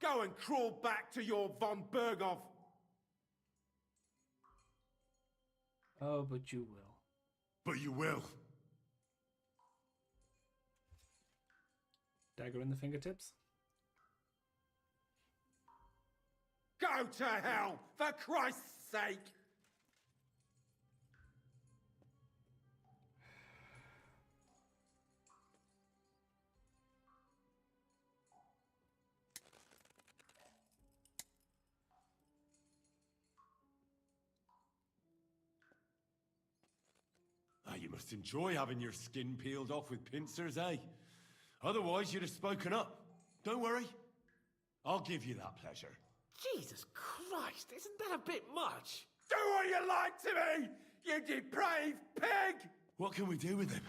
Go and crawl back to your von Bergov.
Oh, but you will.
But you will.
Dagger in the fingertips.
Go to hell, for Christ's sake!
You must enjoy having your skin peeled off with pincers, eh? Otherwise, you'd have spoken up. Don't worry. I'll give you that pleasure.
Jesus Christ, isn't that a bit much?
Do what you like to me, you depraved pig!
What can we do with him?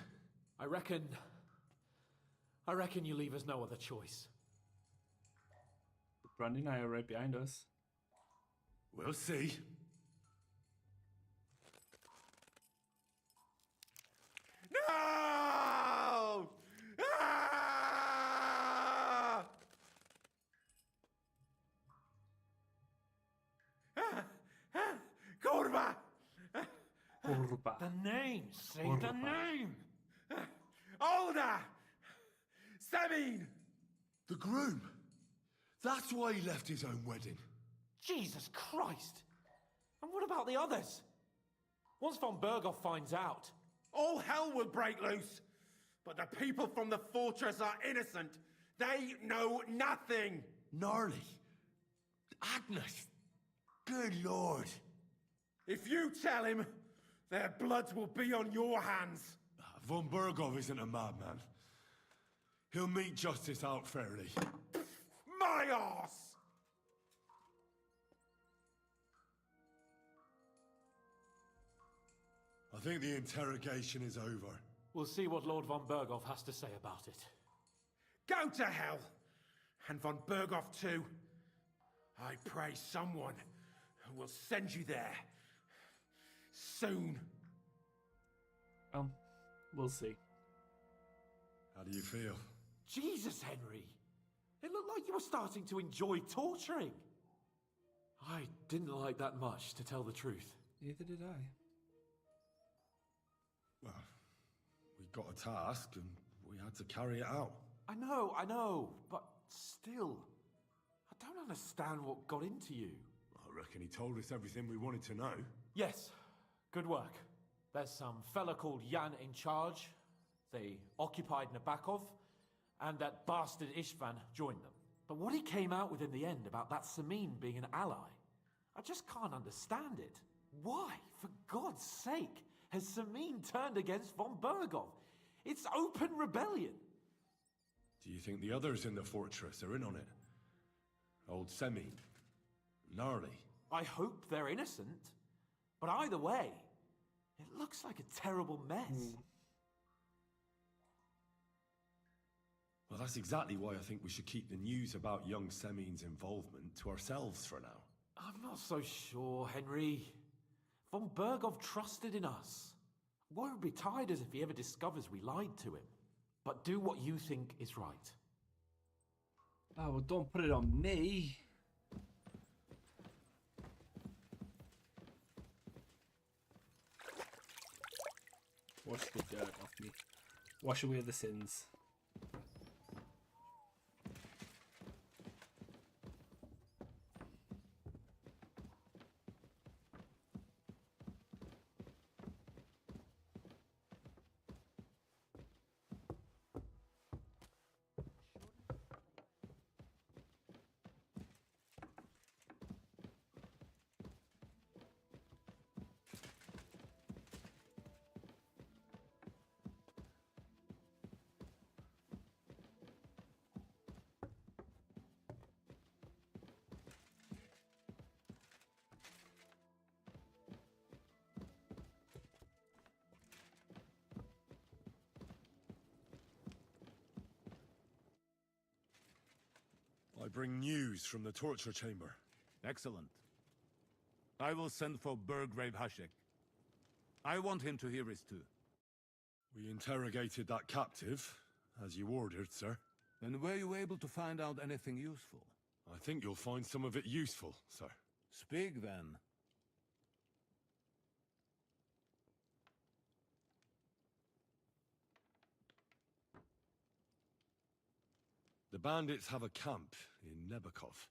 I reckon you leave us no other choice.
Brandy and I are right behind us.
We'll see.
No! Ah! Kurva!
Kurva.
The name! Say the name!
Olda! Sabine!
The groom. That's why he left his own wedding.
Jesus Christ! And what about the others? Once von Bergov finds out,
all hell will break loose. But the people from the fortress are innocent. They know nothing.
Gnarly. Agnes. Good lord.
If you tell him, their blood will be on your hands.
Von Bergov isn't a madman. He'll mete justice out fairly.
My arse!
I think the interrogation is over.
We'll see what Lord von Bergov has to say about it.
Go to hell! And von Bergov too. I pray someone will send you there. Soon.
We'll see.
How do you feel?
Jesus, Henry! It looked like you were starting to enjoy torturing. I didn't like that much, to tell the truth.
Neither did I.
Well, we got a task and we had to carry it out.
I know, but still, I don't understand what got into you.
I reckon he told us everything we wanted to know.
Yes, good work. There's some fella called Jan in charge. They occupied Nabokov, and that bastard Istvan joined them. But what he came out with in the end about that Samin being an ally, I just can't understand it. Why, for God's sake, has Samin turned against von Bergov? It's open rebellion.
Do you think the others in the fortress are in on it? Old Semi. Gnarly.
I hope they're innocent. But either way, it looks like a terrible mess.
Well, that's exactly why I think we should keep the news about young Semin's involvement to ourselves for now.
I'm not so sure, Henry. Von Bergov trusted in us. Why would be tired as if he ever discovers we lied to him? But do what you think is right.
Oh, well, don't put it on me. Wash the dirt off me. Wash away the sins.
I bring news from the torture chamber.
Excellent. I will send for Burgrave Hashek. I want him to hear it too.
We interrogated that captive, as you ordered, sir.
And were you able to find out anything useful?
I think you'll find some of it useful, sir.
Speak then.
The bandits have a camp in Nabokov.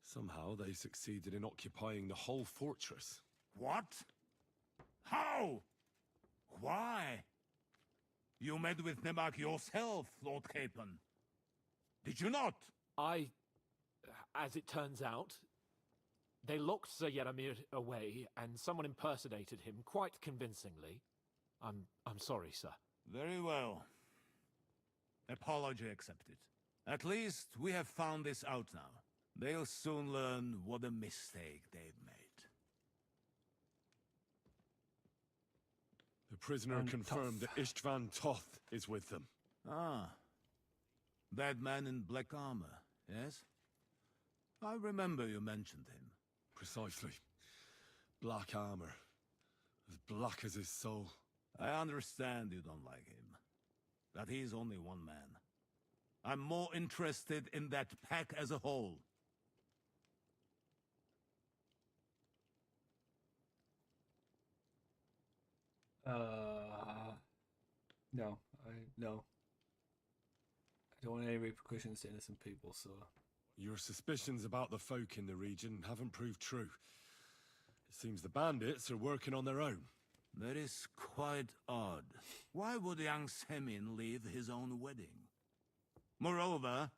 Somehow they succeeded in occupying the whole fortress.
What? How? Why? You met with Nebak yourself, Lord Capon. Did you not?
As it turns out, they locked Sir Yaramir away, and someone impersonated him quite convincingly. I'm sorry, sir.
Very well. Apology accepted. At least we have found this out now. They'll soon learn what a mistake they've made.
The prisoner confirmed that Istvan Toth is with them.
Ah. That man in black armor, yes? I remember you mentioned him.
Precisely. Black armor. As black as his soul.
I understand you don't like him. That he's only one man. I'm more interested in that pack as a whole.
No. No. I don't want any repercussions to innocent people, so...
Your suspicions about the folk in the region haven't proved true. It seems the bandits are working on their own.
That is quite odd. Why would young Semin leave his own wedding? Moreover,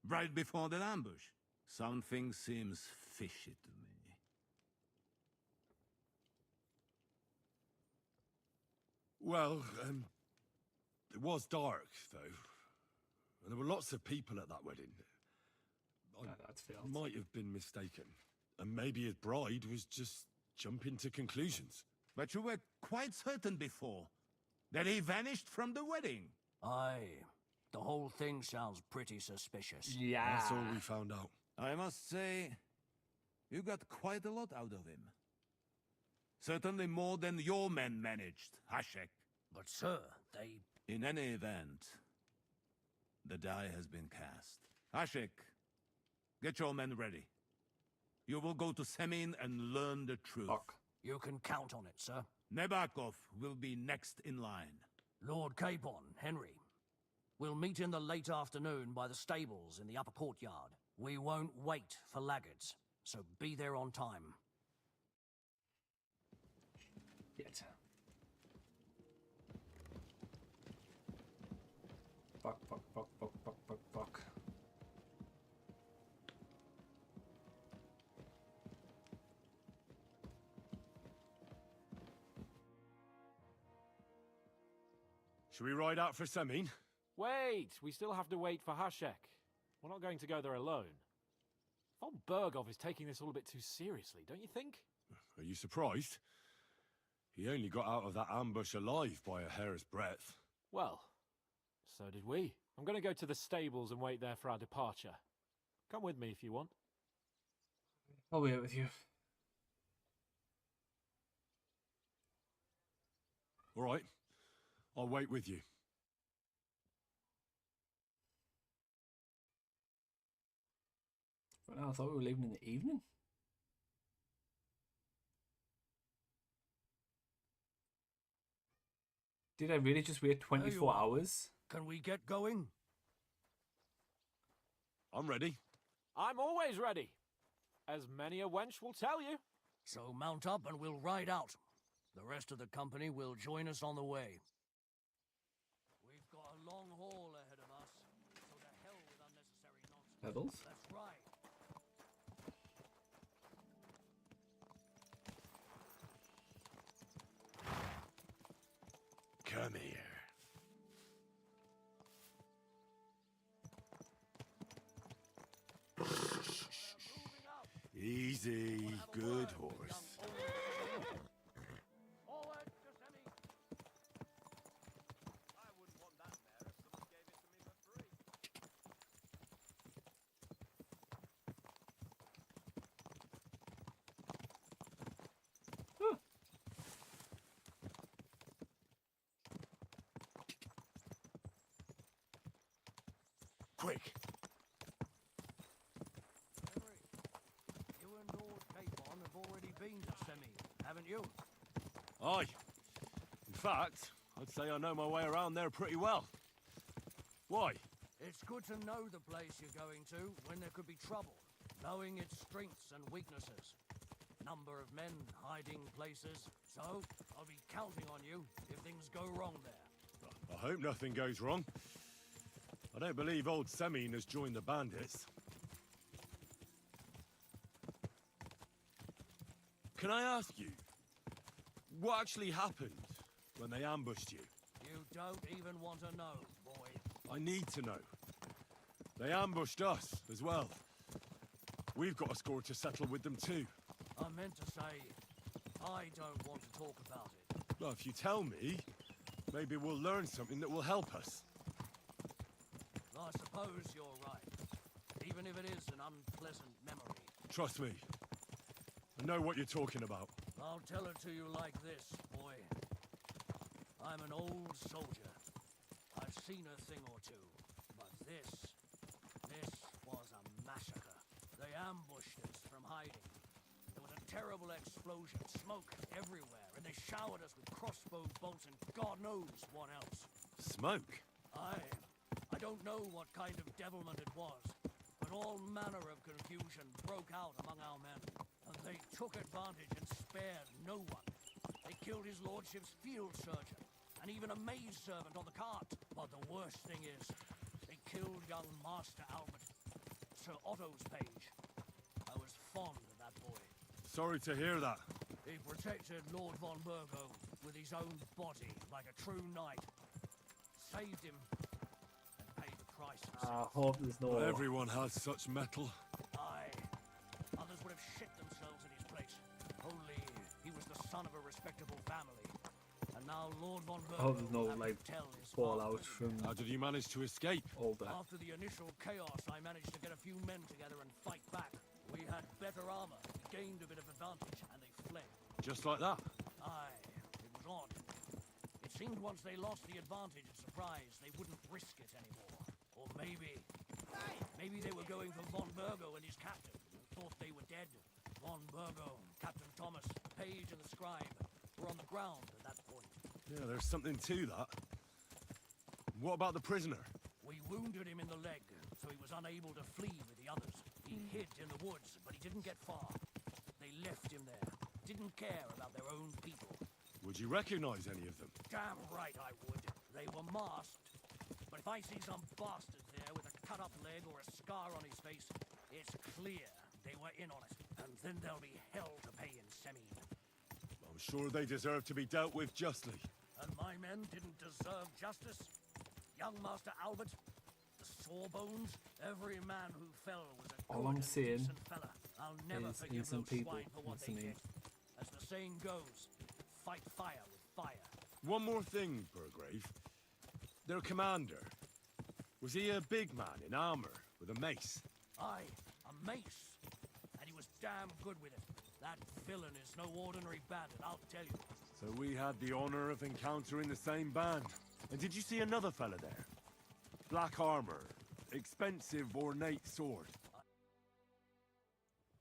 right before the ambush. Something seems fishy to me.
Well, it was dark, though. And there were lots of people at that wedding. I might have been mistaken. And maybe his bride was just jumping to conclusions.
But you were quite certain before that he vanished from the wedding.
Aye. The whole thing sounds pretty suspicious.
Yeah.
That's all we found out.
I must say, you got quite a lot out of him. Certainly more than your men managed, Hashek.
But sir, they...
In any event, the die has been cast. Hashek, get your men ready. You will go to Semin and learn the truth.
Fuck.
You can count on it, sir.
Nebakov will be next in line.
Lord Capon, Henry. We'll meet in the late afternoon by the stables in the upper courtyard. We won't wait for laggards, so be there on time.
Shit. Fuck.
Should we ride out for Semin?
Wait, we still have to wait for Hashek. We're not going to go there alone. Von Bergov is taking this all a bit too seriously, don't you think?
Are you surprised? He only got out of that ambush alive by a hair's breadth.
Well, so did we. I'm going to go to the stables and wait there for our departure. Come with me if you want.
I'll wait with you.
All right. I'll wait with you.
I thought we were leaving in the evening. Did I really just wait 24 hours?
Can we get going?
I'm ready.
I'm always ready. As many a wench will tell you.
So mount up and we'll ride out. The rest of the company will join us on the way. We've got a long haul ahead of us, so to hell with unnecessary nonsense.
Pebbles?
That's right.
Come here. Easy, good horse. Quick.
Henry, you and Lord Capon have already been to Semi, haven't you?
Aye. In fact, I'd say I know my way around there pretty well. Why?
It's good to know the place you're going to when there could be trouble, knowing its strengths and weaknesses. Number of men, hiding places. So, I'll be counting on you if things go wrong there.
I hope nothing goes wrong. I don't believe old Semin has joined the bandits. Can I ask you, what actually happened when they ambushed you?
You don't even want to know, boy.
I need to know. They ambushed us as well. We've got a score to settle with them too.
I meant to say, I don't want to talk about it.
Well, if you tell me, maybe we'll learn something that will help us.
I suppose you're right. Even if it is an unpleasant memory.
Trust me. I know what you're talking about.
I'll tell it to you like this, boy. I'm an old soldier. I've seen a thing or two. But this was a massacre. They ambushed us from hiding. There was a terrible explosion, smoke everywhere, and they showered us with crossbow bolts and God knows what else.
Smoke?
I don't know what kind of devilment it was, but all manner of confusion broke out among our men, and they took advantage and spared no one.
They killed his lordship's field surgeon, and even a maid servant on the cart. But the worst thing is, they killed young Master Albert, Sir Otto's page. I was fond of that boy.
Sorry to hear that.
He protected Lord von Burgo with his own body like a true knight. Saved him and paid the price
I
himself.
hope there's no...
Not everyone has such metal.
Aye. Others would have shit themselves in his place. Only he was the son of a respectable family. And now Lord von Burgo...
I hope there's no, like, fallout from...
How did you manage to escape?
All that.
After the initial chaos, I managed to get a few men together and fight back. We had better armor, gained a bit of advantage, and they fled.
Just like that?
Aye, it was odd. It seemed once they lost the advantage of surprise, they wouldn't risk it anymore. Or maybe they were going for von Burgo and his captain, and thought they were dead. Von Burgo, Captain Thomas, Page, and the scribe were on the ground at that point.
Yeah, there's something to that. What about the prisoner?
We wounded him in the leg, so he was unable to flee with the others. He hid in the woods, but he didn't get far. They left him there. Didn't care about their own people.
Would you recognize any of them?
Damn right I would. They were masked. But if I see some bastard there with a cut-up leg or a scar on his face, it's clear they were in on it. And then there'll be hell to pay in Semine.
I'm sure they deserve to be dealt with justly.
And my men didn't deserve justice? Young Master Albert, the Sawbones, every man who fell was a
All I'm saying
fella. I'll never
is
forgive
innocent
those
people
swine for what they
listening.
did. As the saying goes, fight fire with fire.
One more thing, Burgrave. Their commander. Was he a big man in armor with a mace?
Aye, a mace. And he was damn good with it. That villain is no ordinary bandit, I'll tell you.
So we had the honor of encountering the same band. And did you see another fella there? Black armor, expensive ornate sword.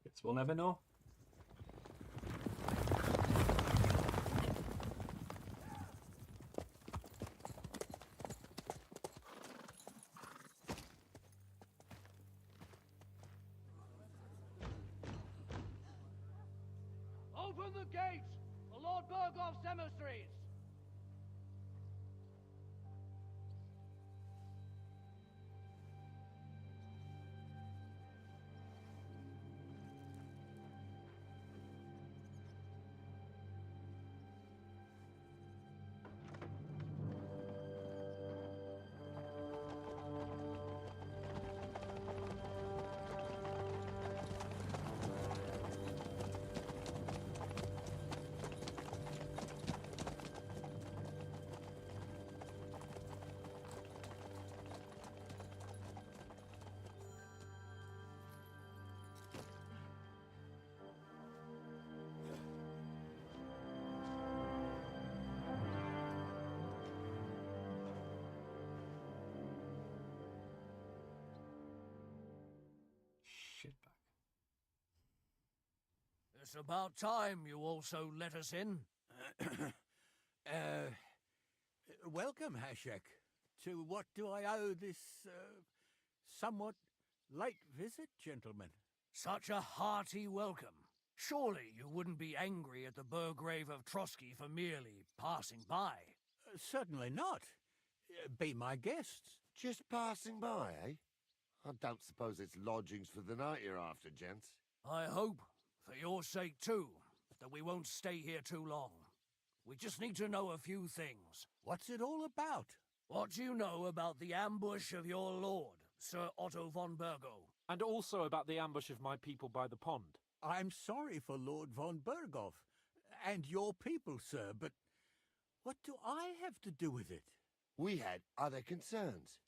Guess we'll never know.
Open the gates for Lord Burgoff's emissaries!
Shitbag.
It's about time you also let us in.
Welcome, Hashek. To what do I owe this, somewhat late visit, gentlemen?
Such a hearty welcome. Surely you wouldn't be angry at the Burgrave of Trotsky for merely passing by.
Certainly not. Be my guests.
Just passing by, eh? I don't suppose it's lodgings for the night you're after, gents.
I hope, for your sake too, that we won't stay here too long. We just need to know a few things.
What's it all about?
What do you know about the ambush of your lord, Sir Otto von Burgo?
And also about the ambush of my people by the pond.
I'm sorry for Lord von Burgov, and your people, sir, but what do I have to do with it?
We had other concerns.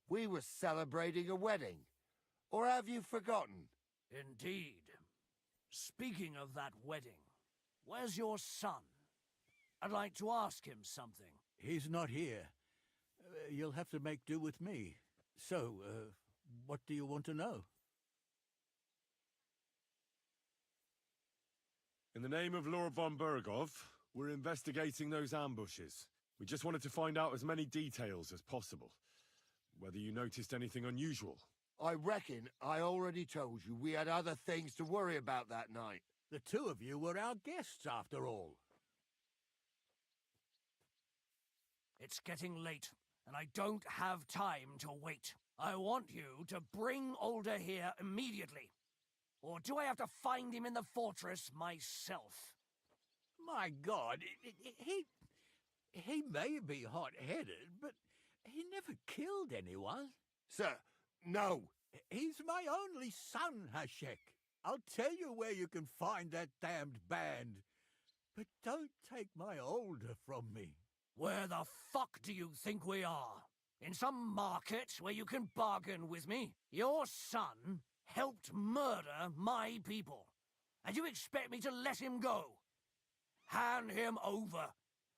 We were celebrating a wedding. Or have you forgotten?
Indeed. Speaking of that wedding, where's your son? I'd like to ask him something.
He's not here. You'll have to make do with me. So, what do you want to know?
In the name of Lord von Burgov, we're investigating those ambushes. We just wanted to find out as many details as possible. Whether you noticed anything unusual.
I reckon I already told you we had other things to worry about that night.
The two of you were our guests, after all.
It's getting late, and I don't have time to wait. I want you to bring Older here immediately. Or do I have to find him in the fortress myself?
My God, he may be hot-headed, but he never killed anyone.
Sir, no.
He's my only son, Hashek. I'll tell you where you can find that damned band. But don't take my Older from me.
Where the fuck do you think we are? In some market where you can bargain with me? Your son helped murder my people. And you expect me to let him go? Hand him over,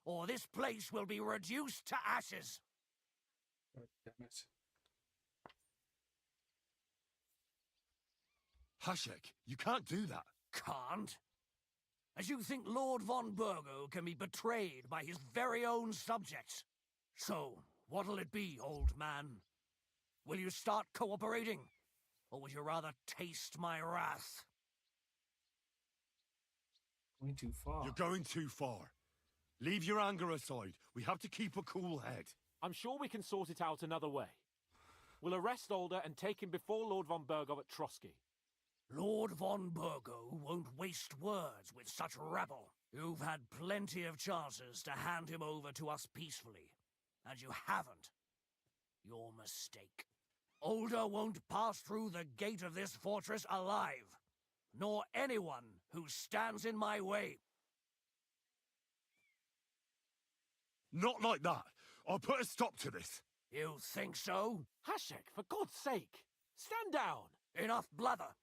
or this place will be reduced to ashes.
God damn it.
Hashek, you can't do that.
Can't? As you think Lord von Burgo can be betrayed by his very own subjects? So, what'll it be, old man? Will you start cooperating? Or would you rather taste my wrath?
Going too far.
You're going too far. Leave your anger aside. We have to keep a cool head.
I'm sure we can sort it out another way. We'll arrest Older and take him before Lord von Burgov at Trotsky.
Lord von Burgo won't waste words with such rabble. You've had plenty of chances to hand him over to us peacefully, and you haven't. Your mistake. Older won't pass through the gate of this fortress alive, nor anyone who stands in my way.
Not like that. I'll put a stop to this.
You think so?
Hashek, for God's sake, stand down.
Enough blather.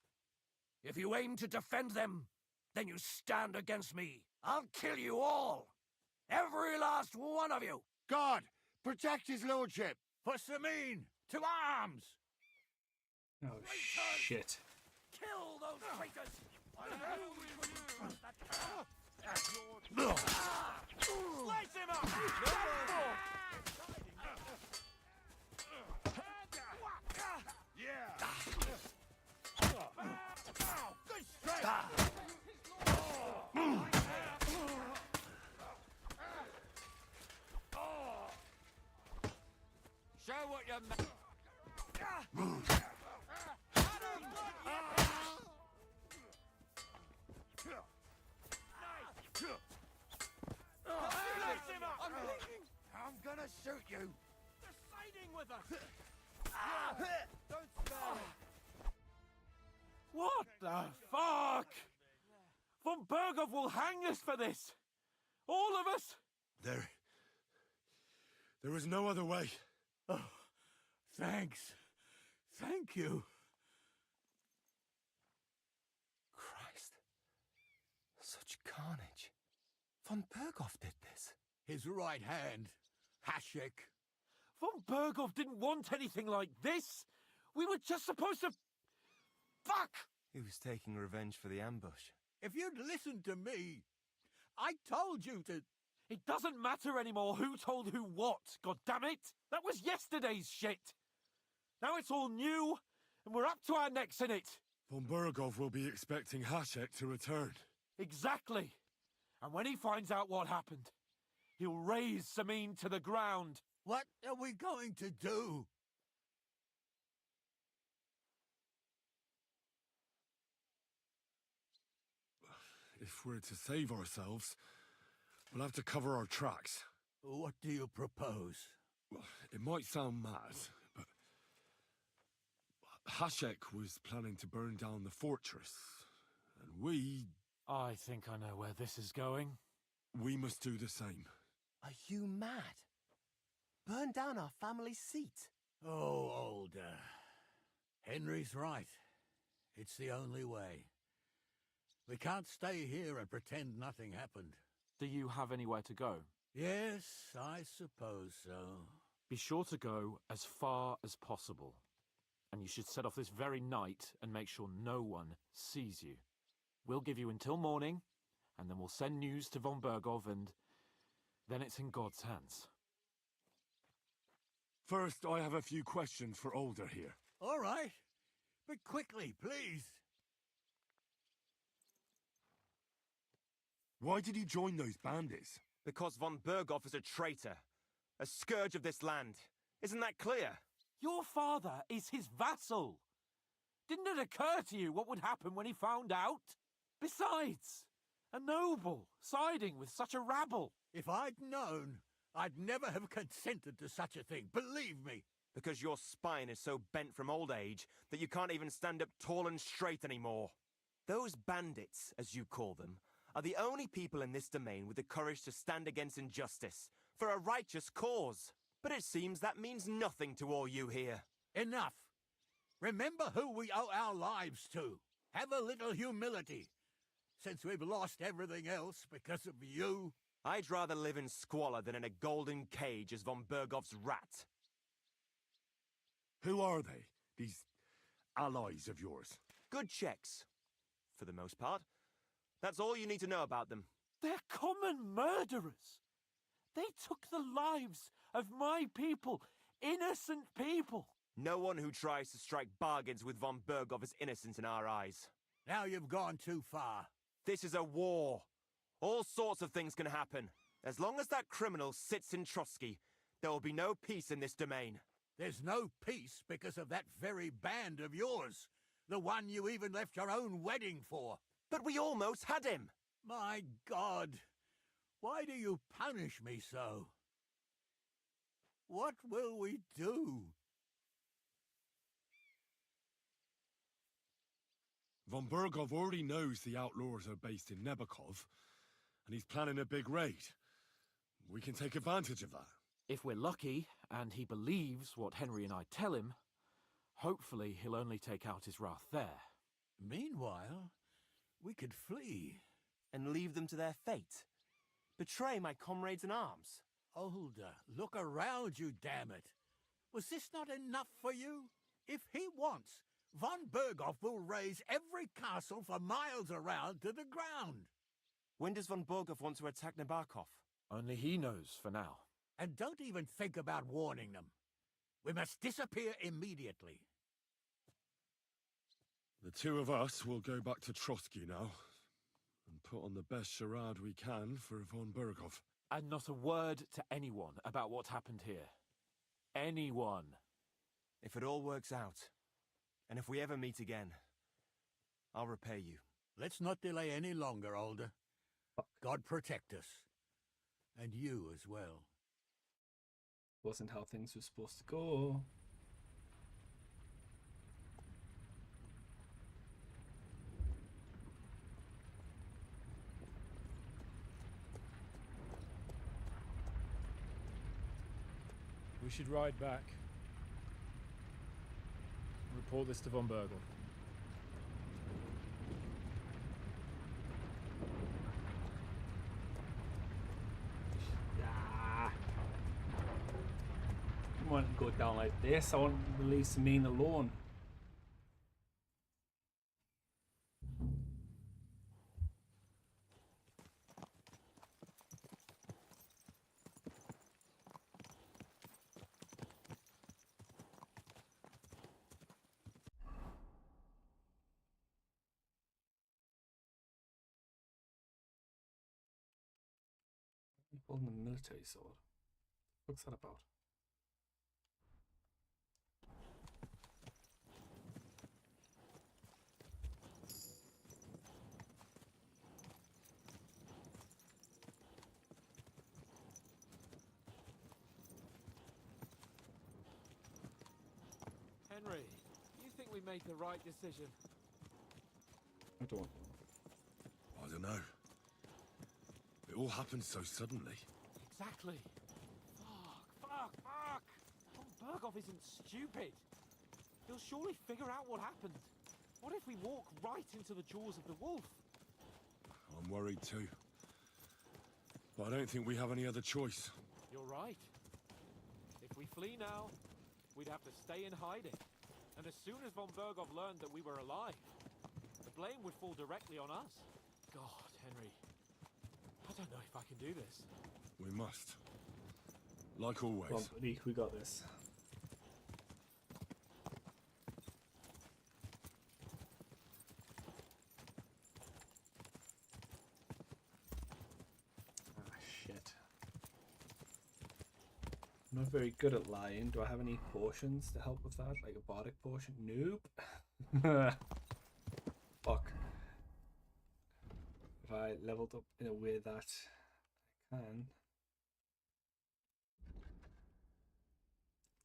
If you aim to defend them, then you stand against me. I'll kill you all. Every last one of you.
God, protect his lordship.
For Samin, to arms!
Oh, shit.
Kill those traitors!
Slice him up!
Yeah!
Good strength!
Show what you're
I'm gonna shoot you!
They're siding with us!
Don't spare
What the fuck? Von Burgov will hang us for this. All of us.
There was no other way.
Oh, thanks. Thank you.
Christ. Such carnage. Von Burgov did this.
His right hand, Hashek.
Von Burgov didn't want anything like this. We were just supposed to... Fuck!
He was taking revenge for the ambush.
If you'd listened to me, I told you to...
It doesn't matter anymore who told who what, goddammit! That was yesterday's shit! Now it's all new, and we're up to our necks in it!
Von Burgov will be expecting Hashek to return.
Exactly! And when he finds out what happened, he'll raze Samin to the ground.
What are we going to do?
If we're to save ourselves, we'll have to cover our tracks.
What do you propose?
Well, it might sound mad, but Hashek was planning to burn down the fortress, and we...
I think I know where this is going.
We must do the same.
Are you mad? Burn down our family seat.
Oh, Older. Henry's right. It's the only way. We can't stay here and pretend nothing happened.
Do you have anywhere to go?
Yes, I suppose so.
Be sure to go as far as possible. And you should set off this very night and make sure no one sees you. We'll give you until morning, and then we'll send news to von Burgov, and then it's in God's hands.
First, I have a few questions for Older here.
All right. But quickly, please.
Why did you join those bandits?
Because von Burgov is a traitor.
A scourge of this land. Isn't that clear?
Your father is his vassal. Didn't it occur to you what would happen when he found out? Besides, a noble siding with such a rabble.
If I'd known, I'd never have consented to such a thing, believe me.
Because your spine is so bent from old age that you can't even stand up tall and straight anymore. Those bandits, as you call them, are the only people in this domain with the courage to stand against injustice for a righteous cause. But it seems that means nothing to all you here.
Enough. Remember who we owe our lives to. Have a little humility. Since we've lost everything else because of you.
I'd rather live in squalor than in a golden cage as von Bergov's rat.
Who are they, these allies of yours?
Good checks, for the most part. That's all you need to know about them.
They're common murderers. They took the lives of my people, innocent people.
No one who tries to strike bargains with von Bergov is innocent in our eyes.
Now you've gone too far.
This is a war. All sorts of things can happen. As long as that criminal sits in Trotsky, there will be no peace in this domain.
There's no peace because of that very band of yours. The one you even left your own wedding for.
But we almost had him.
My God. Why do you punish me so? What will we do?
Von Bergov already knows the outlaws are based in Nebakov, and he's planning a big raid. We can take advantage of that.
If we're lucky, and he believes what Henry and I tell him, hopefully he'll only take out his wrath there.
Meanwhile, we could flee.
And leave them to their fate. Betray my comrades in arms.
Older, look around you, damn it. Was this not enough for you? If he wants, von Bergov will raise every castle for miles around to the ground.
When does von Bergov want to attack Nebakov?
Only he knows for now.
And don't even think about warning them. We must disappear immediately.
The two of us will go back to Trotsky now, and put on the best charade we can for von Bergov.
And not a word to anyone about what happened here. Anyone.
If it all works out, and if we ever meet again, I'll repay you.
Let's not delay any longer, Older. God protect us. And you as well.
Wasn't how things were supposed to go.
We should ride back. Report this to von Bergov.
I want to go down like this. I want to release the main alone. Holding the military sword. What's that about?
Henry, you think we made the right decision?
I don't.
I don't know. It all happened so suddenly.
Exactly. Fuck. Von Bergov isn't stupid. He'll surely figure out what happened. What if we walk right into the jaws of the wolf?
I'm worried too. But I don't think we have any other choice.
You're right. If we flee now, we'd have to stay in hiding. And as soon as von Bergov learned that we were alive, the blame would fall directly on us. God, Henry. I don't know if I can do this.
We must. Like always.
Come on, buddy, we got this. Ah, shit. I'm not very good at lying. Do I have any potions to help with that? Like a bardic potion? Nope. Fuck. If I leveled up in a way that I can.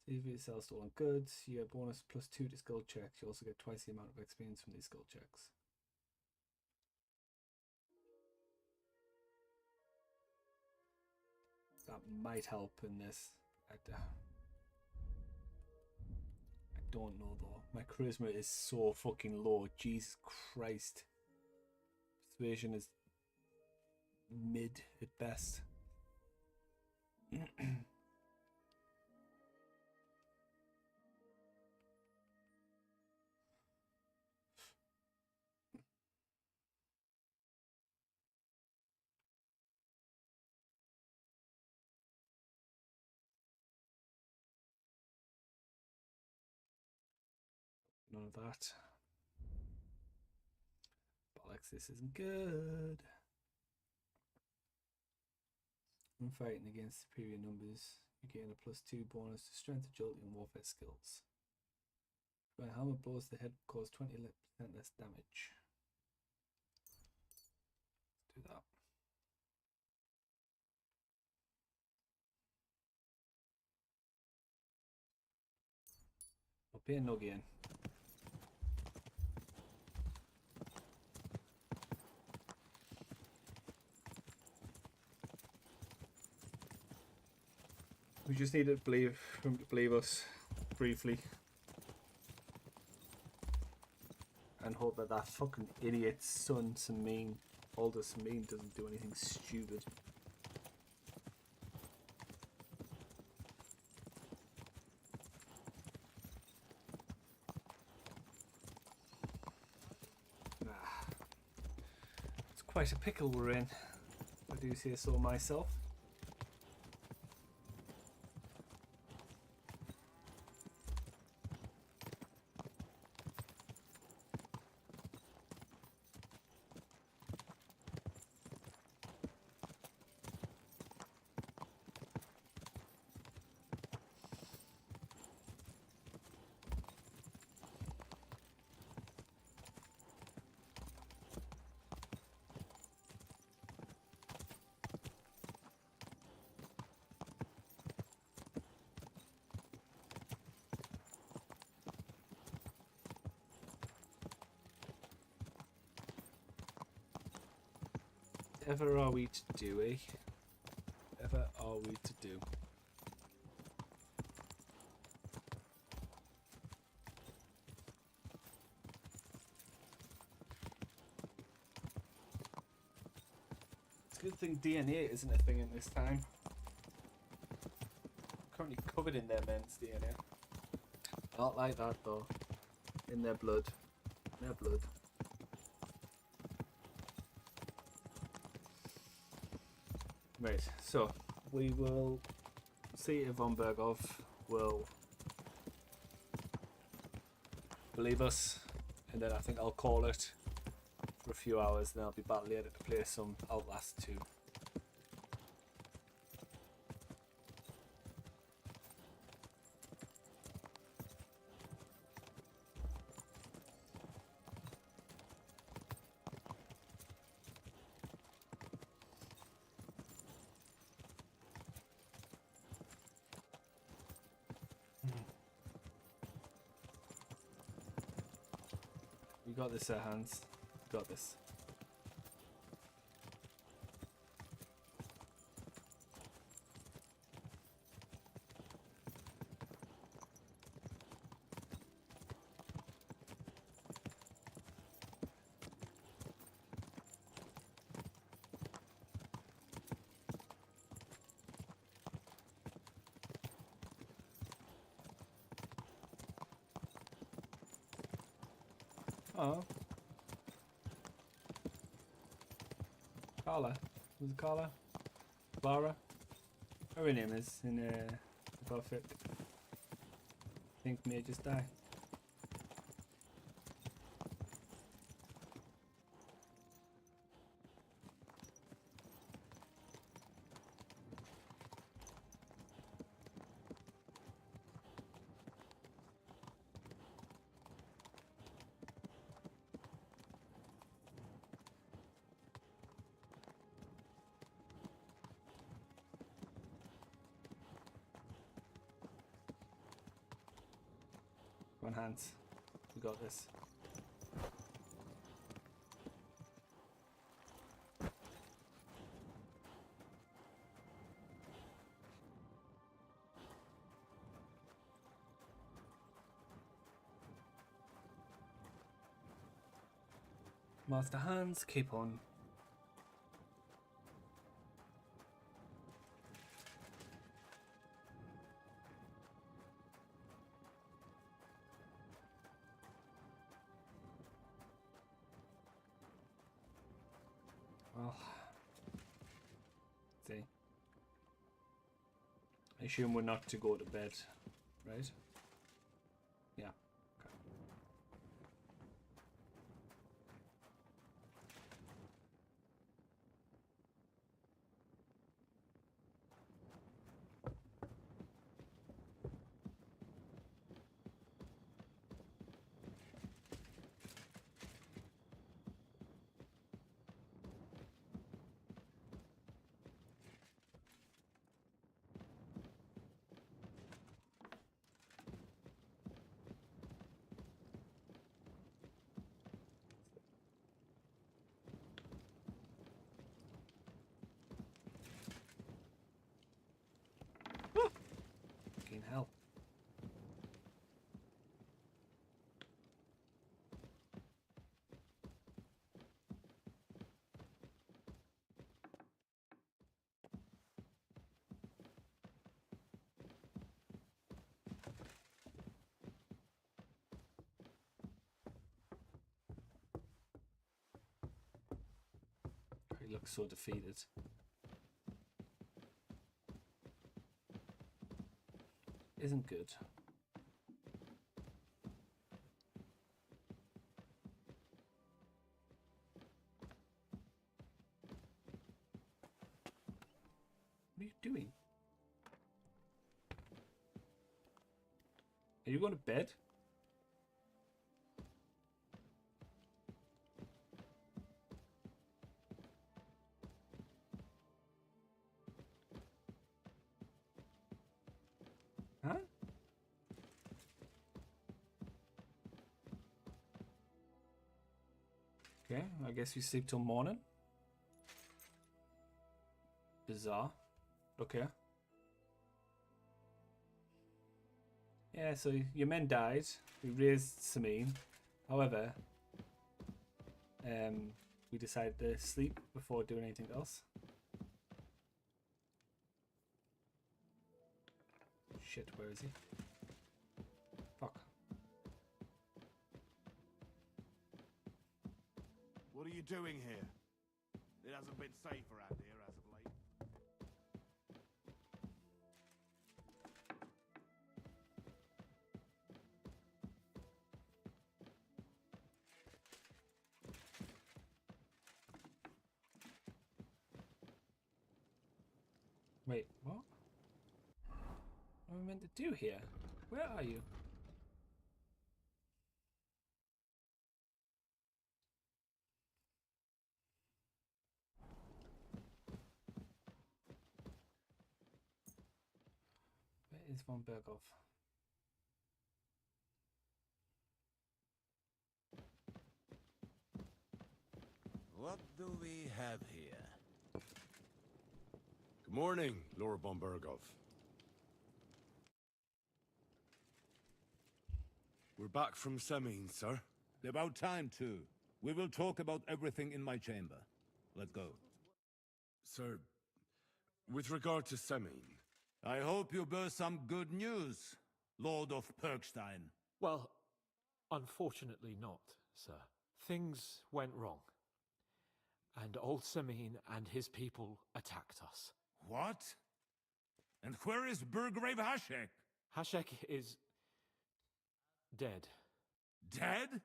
If you sell stolen goods, you get bonus +2 to skill checks. You also get twice the amount of experience from these skill checks. That might help in this. I don't know though. My charisma is so fucking low. Jesus Christ. Persuasion is mid at best. None of that. Bollocks, this isn't good. When fighting against superior numbers, you gain a +2 bonus to strength, agility, and warfare skills. When a helmet blows the head, cause 20% less damage. Let's do that. I'll pay no gain. We just need to believe him to believe us briefly. And hope that that fucking idiot's son, Samin, older Samin, doesn't do anything stupid. It's quite a pickle we're in, if I do say so myself. Ever are we to do, eh? Ever are we to do? It's a good thing DNA isn't a thing in this time. I'm currently covered in their men's DNA. Not like that though. In their blood. Their blood. Right, so we will see if Von Berghoff will believe us, and then I think I'll call it for a few hours, then I'll be back later to play some Outlast 2. You got this, Hans. You got this. Oh. Carla. Was it Carla? Clara? Her name is in the Buffett. I think may just die. Come on, Hans. We got this. Master Hans, keep on. Well, see. I assume we're not to go to bed, right? Yeah. Okay. Fucking hell. He looks so defeated. Isn't good. What are you doing? Are you going to bed? Huh? Okay, I guess you sleep till morning. Bizarre. Okay. Yeah, so your men died. We raised Samine. However, we decided to sleep before doing anything else. Shit, where is he? Fuck.
What are you doing here? It hasn't been safe around here as of late.
Wait, what? What am I meant to do here? Where are you? Where is von Berghoff?
What do we have here?
Good morning, Lord von Berghoff. We're back from Semine, sir.
About time, too. We will talk about everything in my chamber. Let's go.
Sir, with regard to Semine...
I hope you bear some good news, Lord of Perkstein.
Well, unfortunately not, sir. Things went wrong. And old Semine and his people attacked us.
What? And where is Burgrave Hashek?
Hashek is... dead.
Dead?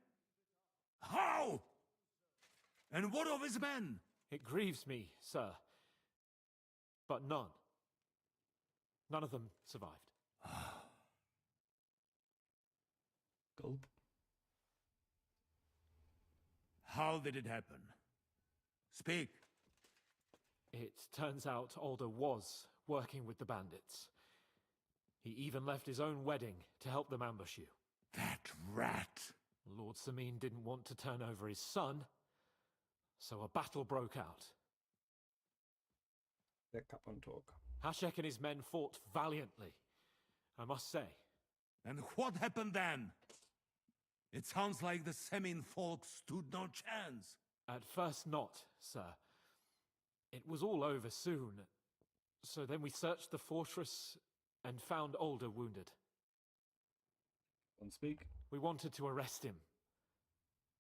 How? And what of his men?
It grieves me, sir. But none of them survived.
Gulp.
How did it happen? Speak.
It turns out Alder was working with the bandits. He even left his own wedding to help them ambush you.
That
rat!
Lord Samin didn't want to turn over his son, so a battle broke out.
Let Kaplan talk.
Hashek and his men fought valiantly, I must say.
And what happened then? It sounds like the Semin folk stood no chance.
At first not, sir. It was all over soon. So then we searched the fortress and found Older wounded.
Don't speak.
We wanted to arrest him,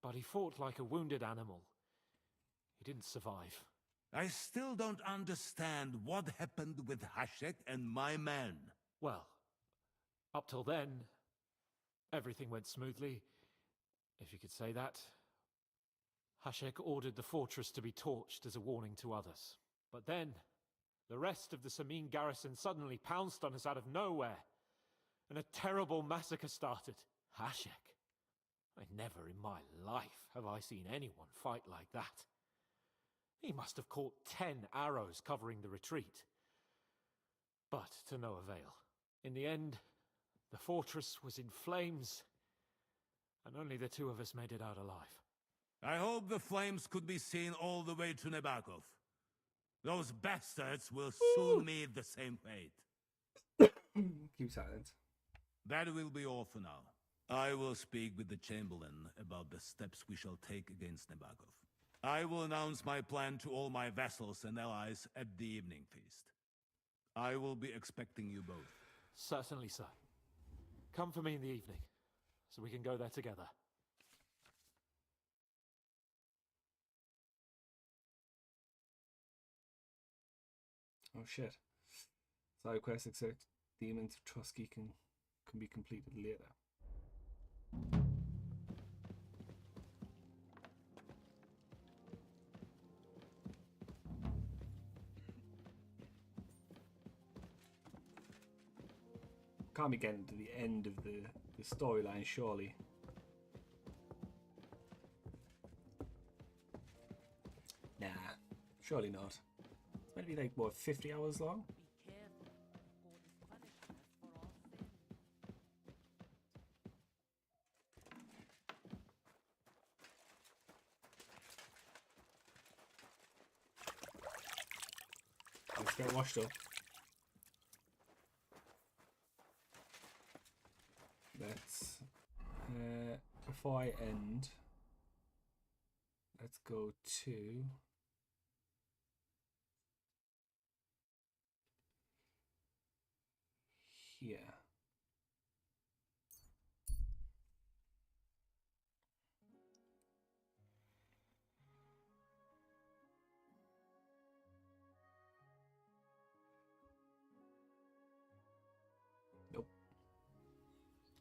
but he fought like a wounded animal. He didn't survive.
I still don't understand what happened with Hashek and my men.
Well, up till then, everything went smoothly, if you could say that. Hashek ordered the fortress to be torched as a warning to others. But then, the rest of the Samin garrison suddenly pounced on us out of nowhere, and a terrible massacre started. Hashek. Never in my life have I seen anyone fight like that. He must have caught 10 arrows covering the retreat. But to no avail. In the end, the fortress was in flames, and only the two of us made it out alive.
I hope the flames could be seen all the way to Nebakov. Those bastards will soon meet the same fate.
Keep silent.
That will be all for now. I will speak with the Chamberlain about the steps we shall take against Nebakov. I will announce my plan to all my vassals and allies at the evening feast. I will be expecting you both.
Certainly, sir. Come for me in the evening, so we can go there together.
Oh shit. Side quest except Demons of Trusky can be completed later. Can't be getting to the end of the storyline, surely. Nah, surely not. It's meant to be like, what, 50 hours long? Let's get washed up. Let's, before I end, let's go to here. Nope.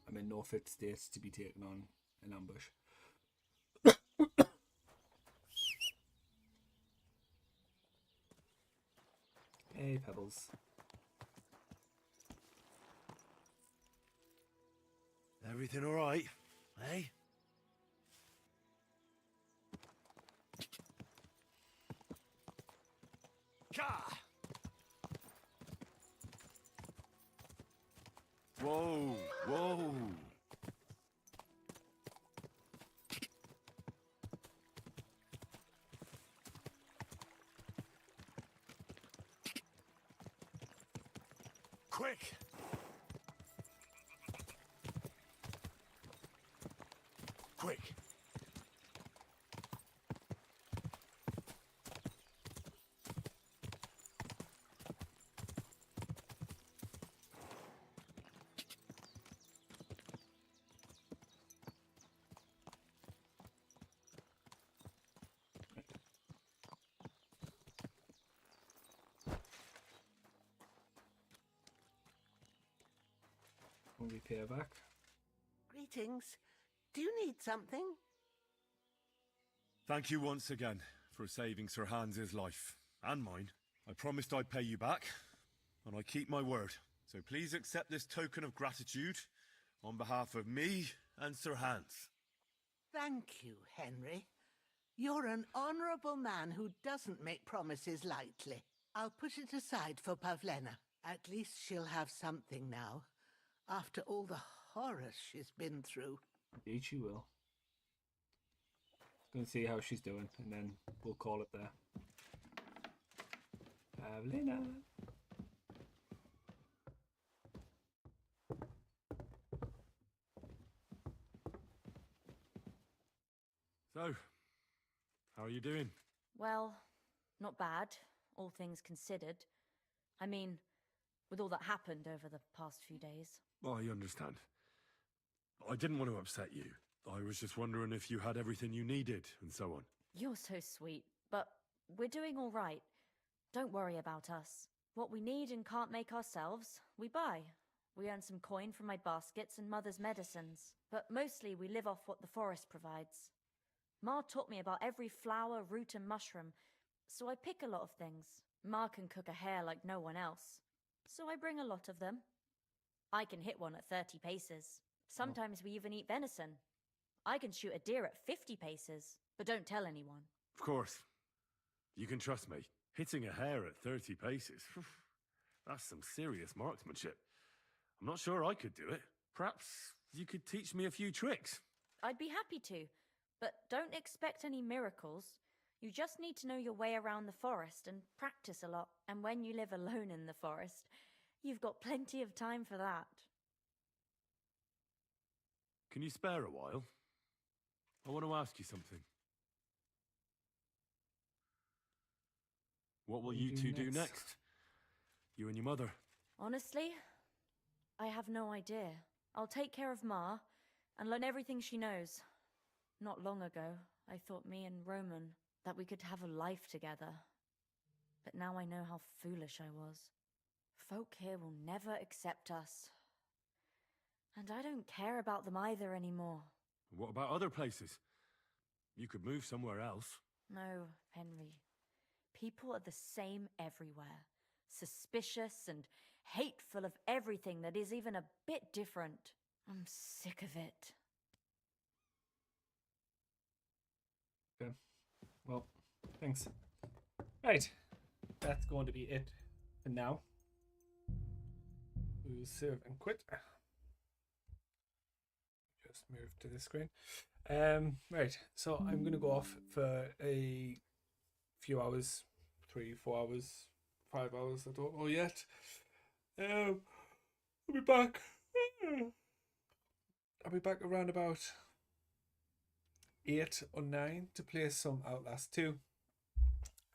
I'm in no fit state to be taken on an ambush. Hey, Pebbles.
Everything all right, eh?
Whoa, whoa.
Quick! Quick!
We'll repair back.
Greetings. Do you need something?
Thank you once again for saving Sir Hans's life, and mine. I promised I'd pay you back, and I keep my word. So please accept this token of gratitude on behalf of me and Sir Hans.
Thank you, Henry. You're an honourable man who doesn't make promises lightly. I'll put it aside for Pavlena. At least she'll have something now, after all the horrors she's been through.
Indeed she will. Gonna see how she's doing, and then we'll call it there. Pavlina.
So, how are you doing?
Well, not bad, all things considered. I mean, with all that happened over the past few days.
Well, I understand. I didn't want to upset you. I was just wondering if you had everything you needed and so on.
You're so sweet, but we're doing all right. Don't worry about us. What we need and can't make ourselves, we buy. We earn some coin from my baskets and Mother's medicines, but mostly we live off what the forest provides. Ma taught me about every flower, root and mushroom, so I pick a lot of things. Ma can cook a hare like no one else, so I bring a lot of them. I can hit one at 30 paces. Sometimes we even eat venison. I can shoot a deer at 50 paces, but don't tell anyone.
Of course. You can trust me. Hitting a hare at 30 paces, that's some serious marksmanship. I'm not sure I could do it. Perhaps you could teach me a few tricks.
I'd be happy to, but don't expect any miracles. You just need to know your way around the forest and practice a lot. And when you live alone in the forest, you've got plenty of time for that.
Can you spare a while? I want to ask you something. What will you two do next? You and your mother?
Honestly, I have no idea. I'll take care of Ma and learn everything she knows. Not long ago, I thought me and Roman that we could have a life together. But now I know how foolish I was. Folk here will never accept us. And I don't care about them either anymore.
What about other places? You could move somewhere else.
No, Henry. People are the same everywhere. Suspicious and hateful of everything that is even a bit different. I'm sick of it.
Okay. Well, thanks. Right. That's going to be it for now. We'll save and quit. Just move to the screen. Right. So I'm going to go off for a few hours, 3, 4 hours, 5 hours. I don't know yet. I'll be back. I'll be back around about 8 or 9 to play some Outlast 2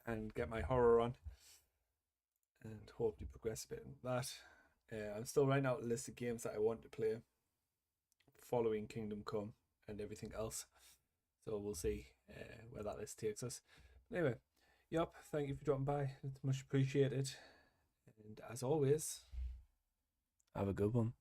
and get my horror on and hopefully progress a bit in that. I'm still writing out a list of games that I want to play following Kingdom Come and everything else. So we'll see where that list takes us. But anyway, yep, thank you for dropping by. It's much appreciated. And as always, have a good one.